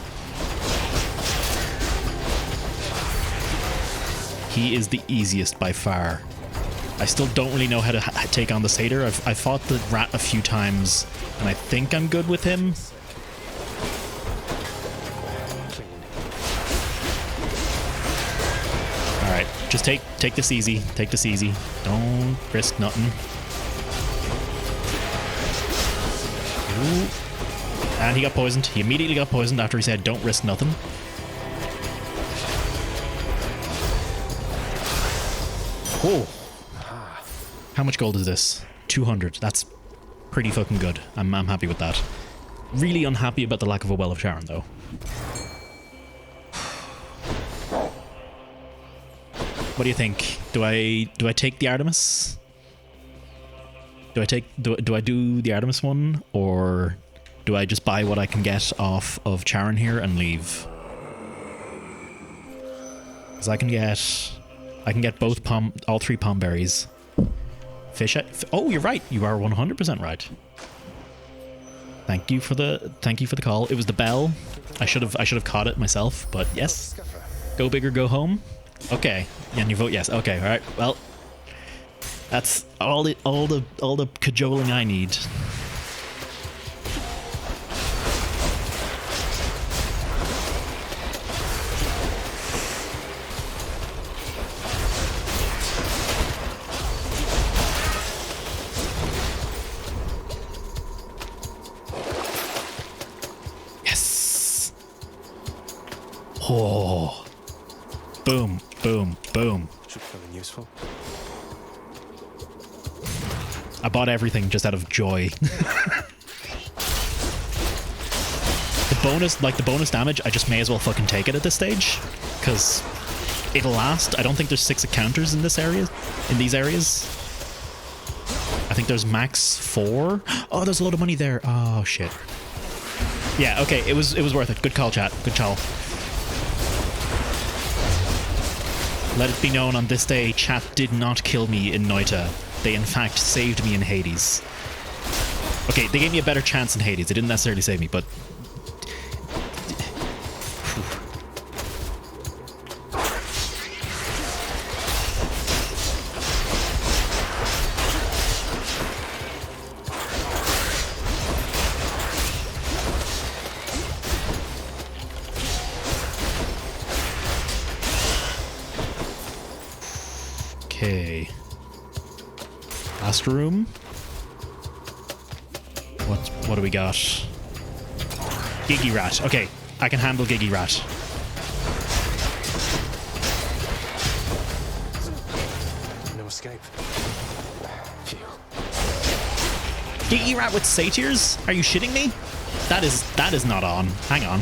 He is the easiest by far. I still don't really know how to take on the satyr. I fought the rat a few times, and I think I'm good with him. All right, just take this easy. Take this easy. Don't risk nothing. Ooh. And he got poisoned. He immediately got poisoned after he said, "Don't risk nothing." Whoa. How much gold is this? 200. That's pretty fucking good. I'm happy with that. Really unhappy about the lack of a Well of Charon, though. What do you think? Do I take the Artemis? Do I do the Artemis one, or do I just buy what I can get off of Charon here and leave? Because I can get both all 3 palm berries. Fish. Oh, you're right. You are 100% right. Thank you for the call. It was the bell. I should have caught it myself, but yes. Go big or go home. Okay. And you vote yes. Okay. All right. Well, that's all the cajoling I need. Oh. Boom, boom, boom. Should feeling useful. I bought everything just out of joy. The bonus damage, I just may as well fucking take it at this stage. Because it'll last. I don't think there's 6 encounters in these areas. I think there's max 4. Oh, there's a load of money there. Oh, shit. Yeah, okay, it was worth it. Good call, chat. Good call. Let it be known on this day, chat did not kill me in Noita. They in fact saved me in Hades. Okay, they gave me a better chance in Hades. They didn't necessarily save me, but... Okay. Last room. What do we got? Giggy Rat. Okay, I can handle Giggy Rat. No escape. Phew. Giggy Rat with satyrs? Are you shitting me? That is not on. Hang on.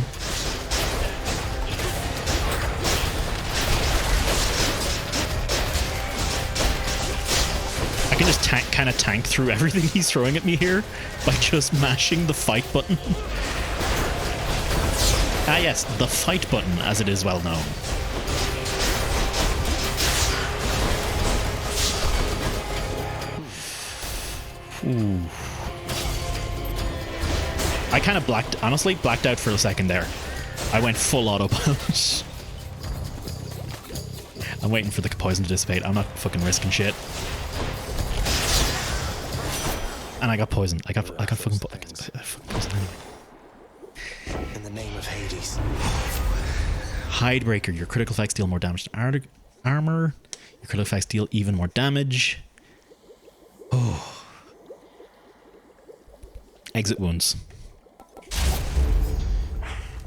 I can just kind of tank through everything he's throwing at me here by just mashing the fight button. Ah yes, the fight button, as it is well known. Ooh. I kind of honestly blacked out for a second there. I went full autopilot. I'm waiting for the poison to dissipate. I'm not fucking risking shit. And I got poisoned. I got fucking poisoned anyway. In the name of Hades. Hidebreaker. Your critical effects deal more damage than armor. Your critical effects deal even more damage. Oh. Exit wounds.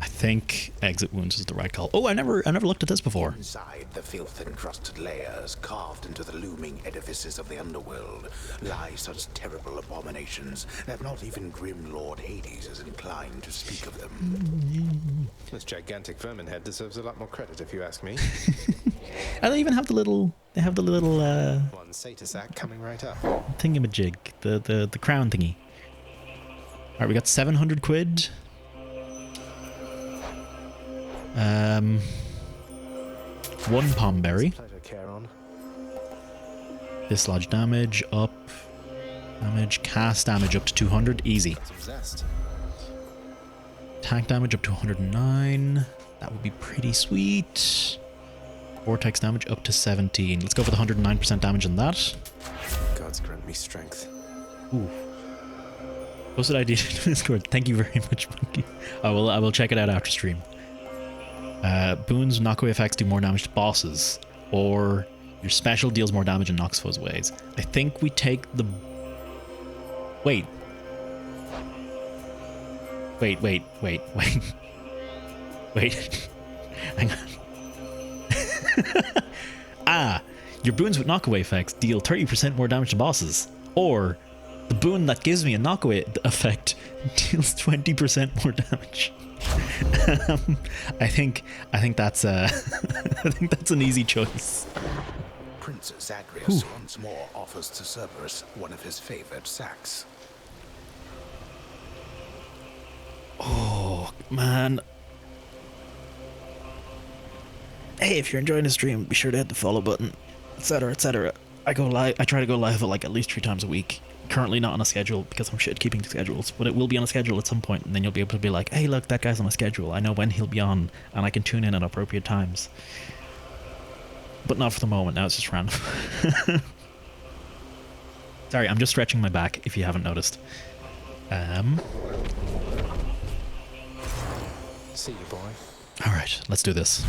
I think exit wounds is the right call. Oh, I never looked at this before. Inside the filth-encrusted layers carved into the looming edifices of the underworld lie such terrible abominations that not even grim Lord Hades is inclined to speak of them. This gigantic vermin head deserves a lot more credit, if you ask me. And they even have the little. They have the little. One satyr sack coming right up. Thingamajig, the crown thingy. All right, we got 700 quid. One palm berry. Dislodge damage up. Damage, cast damage up to 200, easy. Attack damage up to 109. That would be pretty sweet. Vortex damage up to 17. Let's go for the 109% damage on that. Gods grant me strength. Ooh. Posted idea to Discord. Thank you very much, Monkey. I will check it out after stream. Boons knockaway effects do more damage to bosses, or your special deals more damage and knocks foes ways. I think we take the. Wait. Hang on. Your boons with knockaway effects deal 30% more damage to bosses, or the boon that gives me a knockaway effect deals 20% more damage. I think that's I think that's an easy choice. Princess Agrius once more offers to Cerberus one of his favorite sacks. Oh man. Hey, if you're enjoying the stream, be sure to hit the follow button, etc, etc. I try to go live at least 3 times a week. Currently not on a schedule because I'm shit keeping schedules, but it will be on a schedule at some point, and then you'll be able to be like, hey look, that guy's on a schedule, I know when he'll be on, and I can tune in at appropriate times. But not for the moment, now it's just random. Sorry, I'm just stretching my back if you haven't noticed. See you, boy. Alright, let's do this.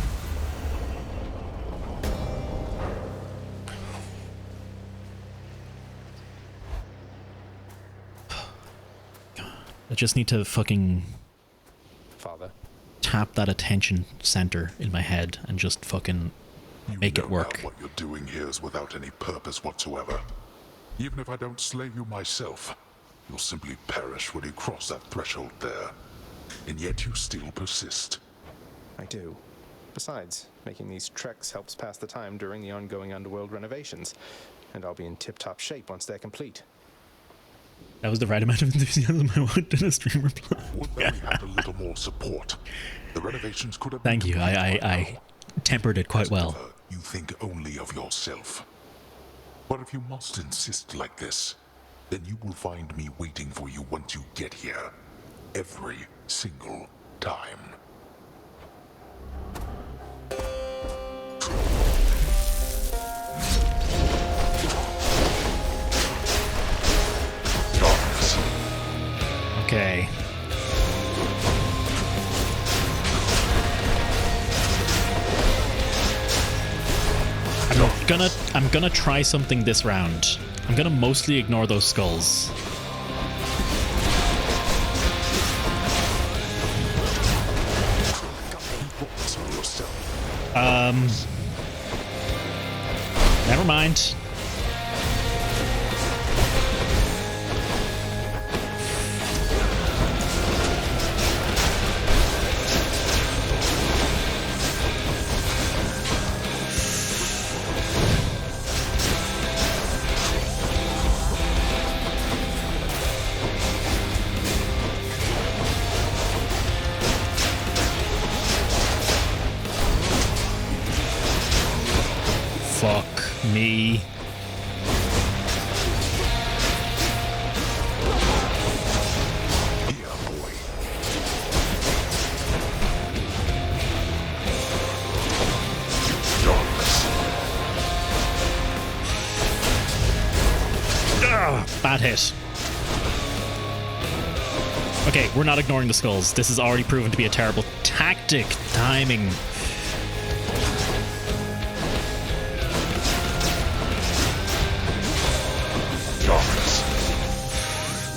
I just need to fucking tap that attention center in my head and just fucking make it work. What you're doing here is without any purpose whatsoever. Even if I don't slay you myself, you'll simply perish when you cross that threshold there. And yet you still persist. I do. Besides, making these treks helps pass the time during the ongoing underworld renovations, and I'll be in tip-top shape once they're complete. That was the right amount of enthusiasm I wanted in a stream reply. Would that we had a little more support? The renovations could have. Thank you. I tempered it quite well. You think only of yourself. But if you must insist like this, then you will find me waiting for you once you get here. Every single time. Okay. I'm gonna try something this round. I'm gonna mostly ignore those skulls. Never mind. Fuck me. Bad hit. Okay, we're not ignoring the skulls. This has already proven to be a terrible tactic. Timing.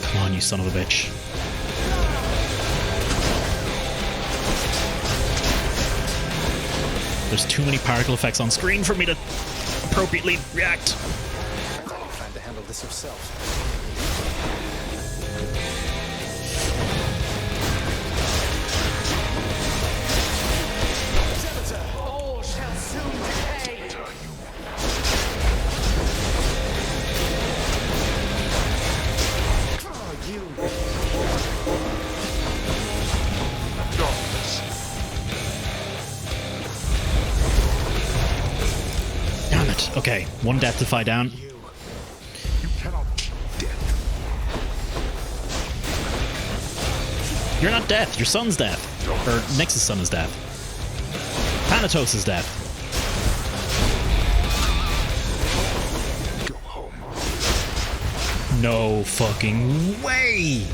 Come on, you son of a bitch. There's too many particle effects on screen for me to appropriately react. Plan to handle this yourself. All shall soon decay. Damn it. Okay, one deathify down. You're not death, your son's death. Or Nyx's son is death. Thanatos is death. No fucking way!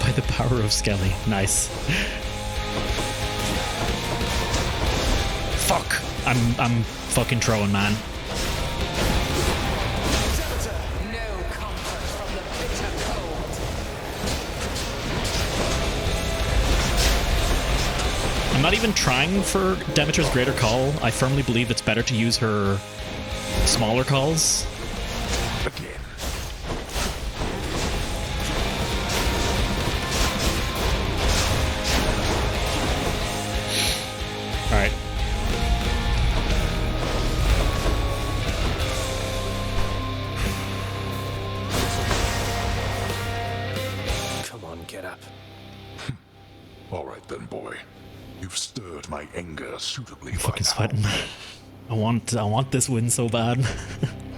By the power of Skelly. Nice. Fuck! I'm fucking throwing, man. I'm not even trying for Demeter's greater call. I firmly believe it's better to use her smaller calls. Alright. Come on, get up. All right then, boy. You've stirred my anger suitably by Fucking now. sweating. I want this win so bad.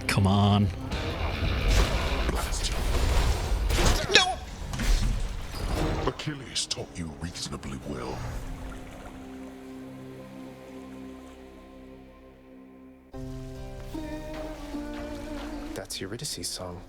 Come on. No! Achilles taught you reasonably well. That's Eurydice's song.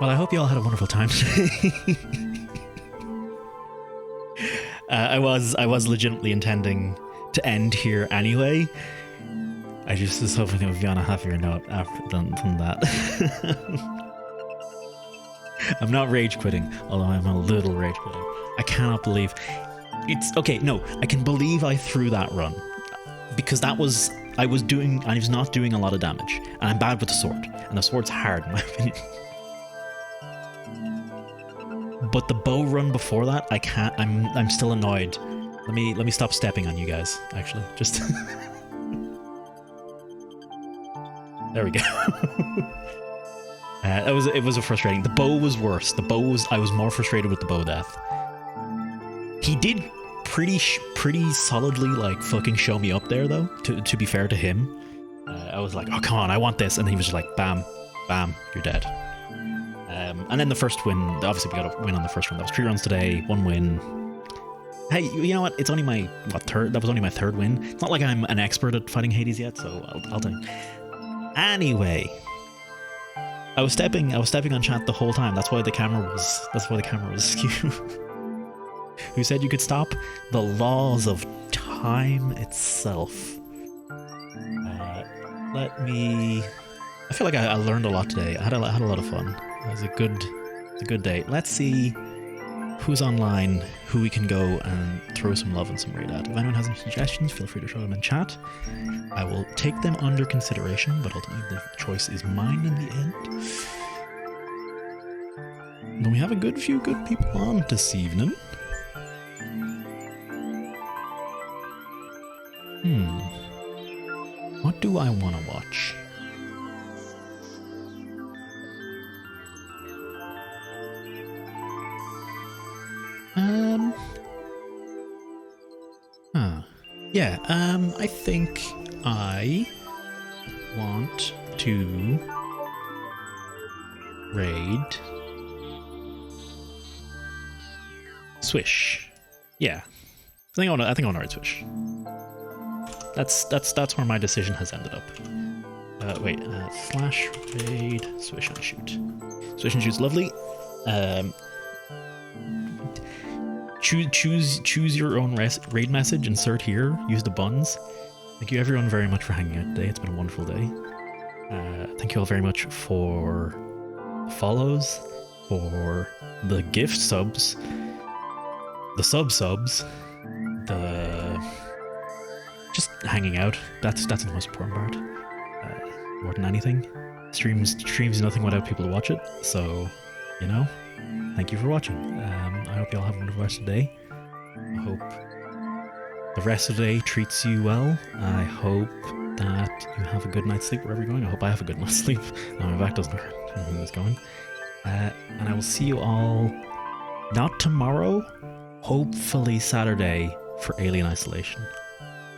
Well, I hope you all had a wonderful time today. I was legitimately intending to end here anyway. I just was hoping it would be on a happier note after than that. I'm not rage quitting, although I'm a little rage quitting. I cannot believe it's okay. No, I can believe I threw that run because I was not doing a lot of damage, and I'm bad with the sword, and the sword's hard in my opinion. But the bow run before that, I can't. I'm still annoyed. Let me stop stepping on you guys. Actually, just there we go. It was a frustrating. The bow was worse. I was more frustrated with the bow death. He did pretty solidly like fucking show me up there though. To be fair to him, I was like, oh come on, I want this, and he was just like, bam, bam, you're dead. And then the first win, obviously we got a win on the first one. That was 3 runs today, 1 win. Hey, you know what? It's only my third. That was only my 3rd win. It's not like I'm an expert at fighting Hades yet, so I'll do. Anyway, I was stepping on chat the whole time. That's why the camera was askew. Who said you could stop? The laws of time itself. I feel like I learned a lot today. I had a lot of fun. It was a good day. Let's see who's online, who we can go and throw some love and some raid at. If anyone has any suggestions, feel free to throw them in chat. I will take them under consideration, but ultimately the choice is mine in the end. But we have a good few good people on this evening. What do I want to watch? Yeah, I think I want to raid Swish. Yeah. I think I want to raid Swish. That's where my decision has ended up. Wait, slash raid Swish and shoot. Swish and shoot's lovely. Choose your own raid message, insert here, use the buns. Thank you everyone very much for hanging out today. It's been a wonderful day. Thank you all very much for follows, for the gift subs, the subs, the just hanging out. That's the most important part. More than anything, streams nothing without people to watch it. So, you know, thank you for watching. I hope you all have a wonderful rest of the day. I hope the rest of the day treats you well. I hope that you have a good night's sleep wherever you're going. I hope I have a good night's sleep. No, my back doesn't hurt. I don't know where it's going. And I will see you all, not tomorrow, hopefully Saturday for Alien Isolation.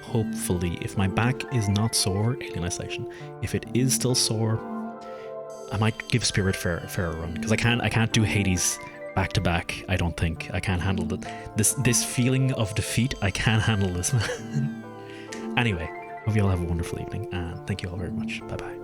Hopefully, if my back is not sore, Alien Isolation. If it is still sore, I might give Spirit Fair a run, because I can't do Hades back to back. I don't think I can't handle this feeling of defeat. I can't handle this, man. Anyway, hope you all have a wonderful evening, and thank you all very much. Bye bye.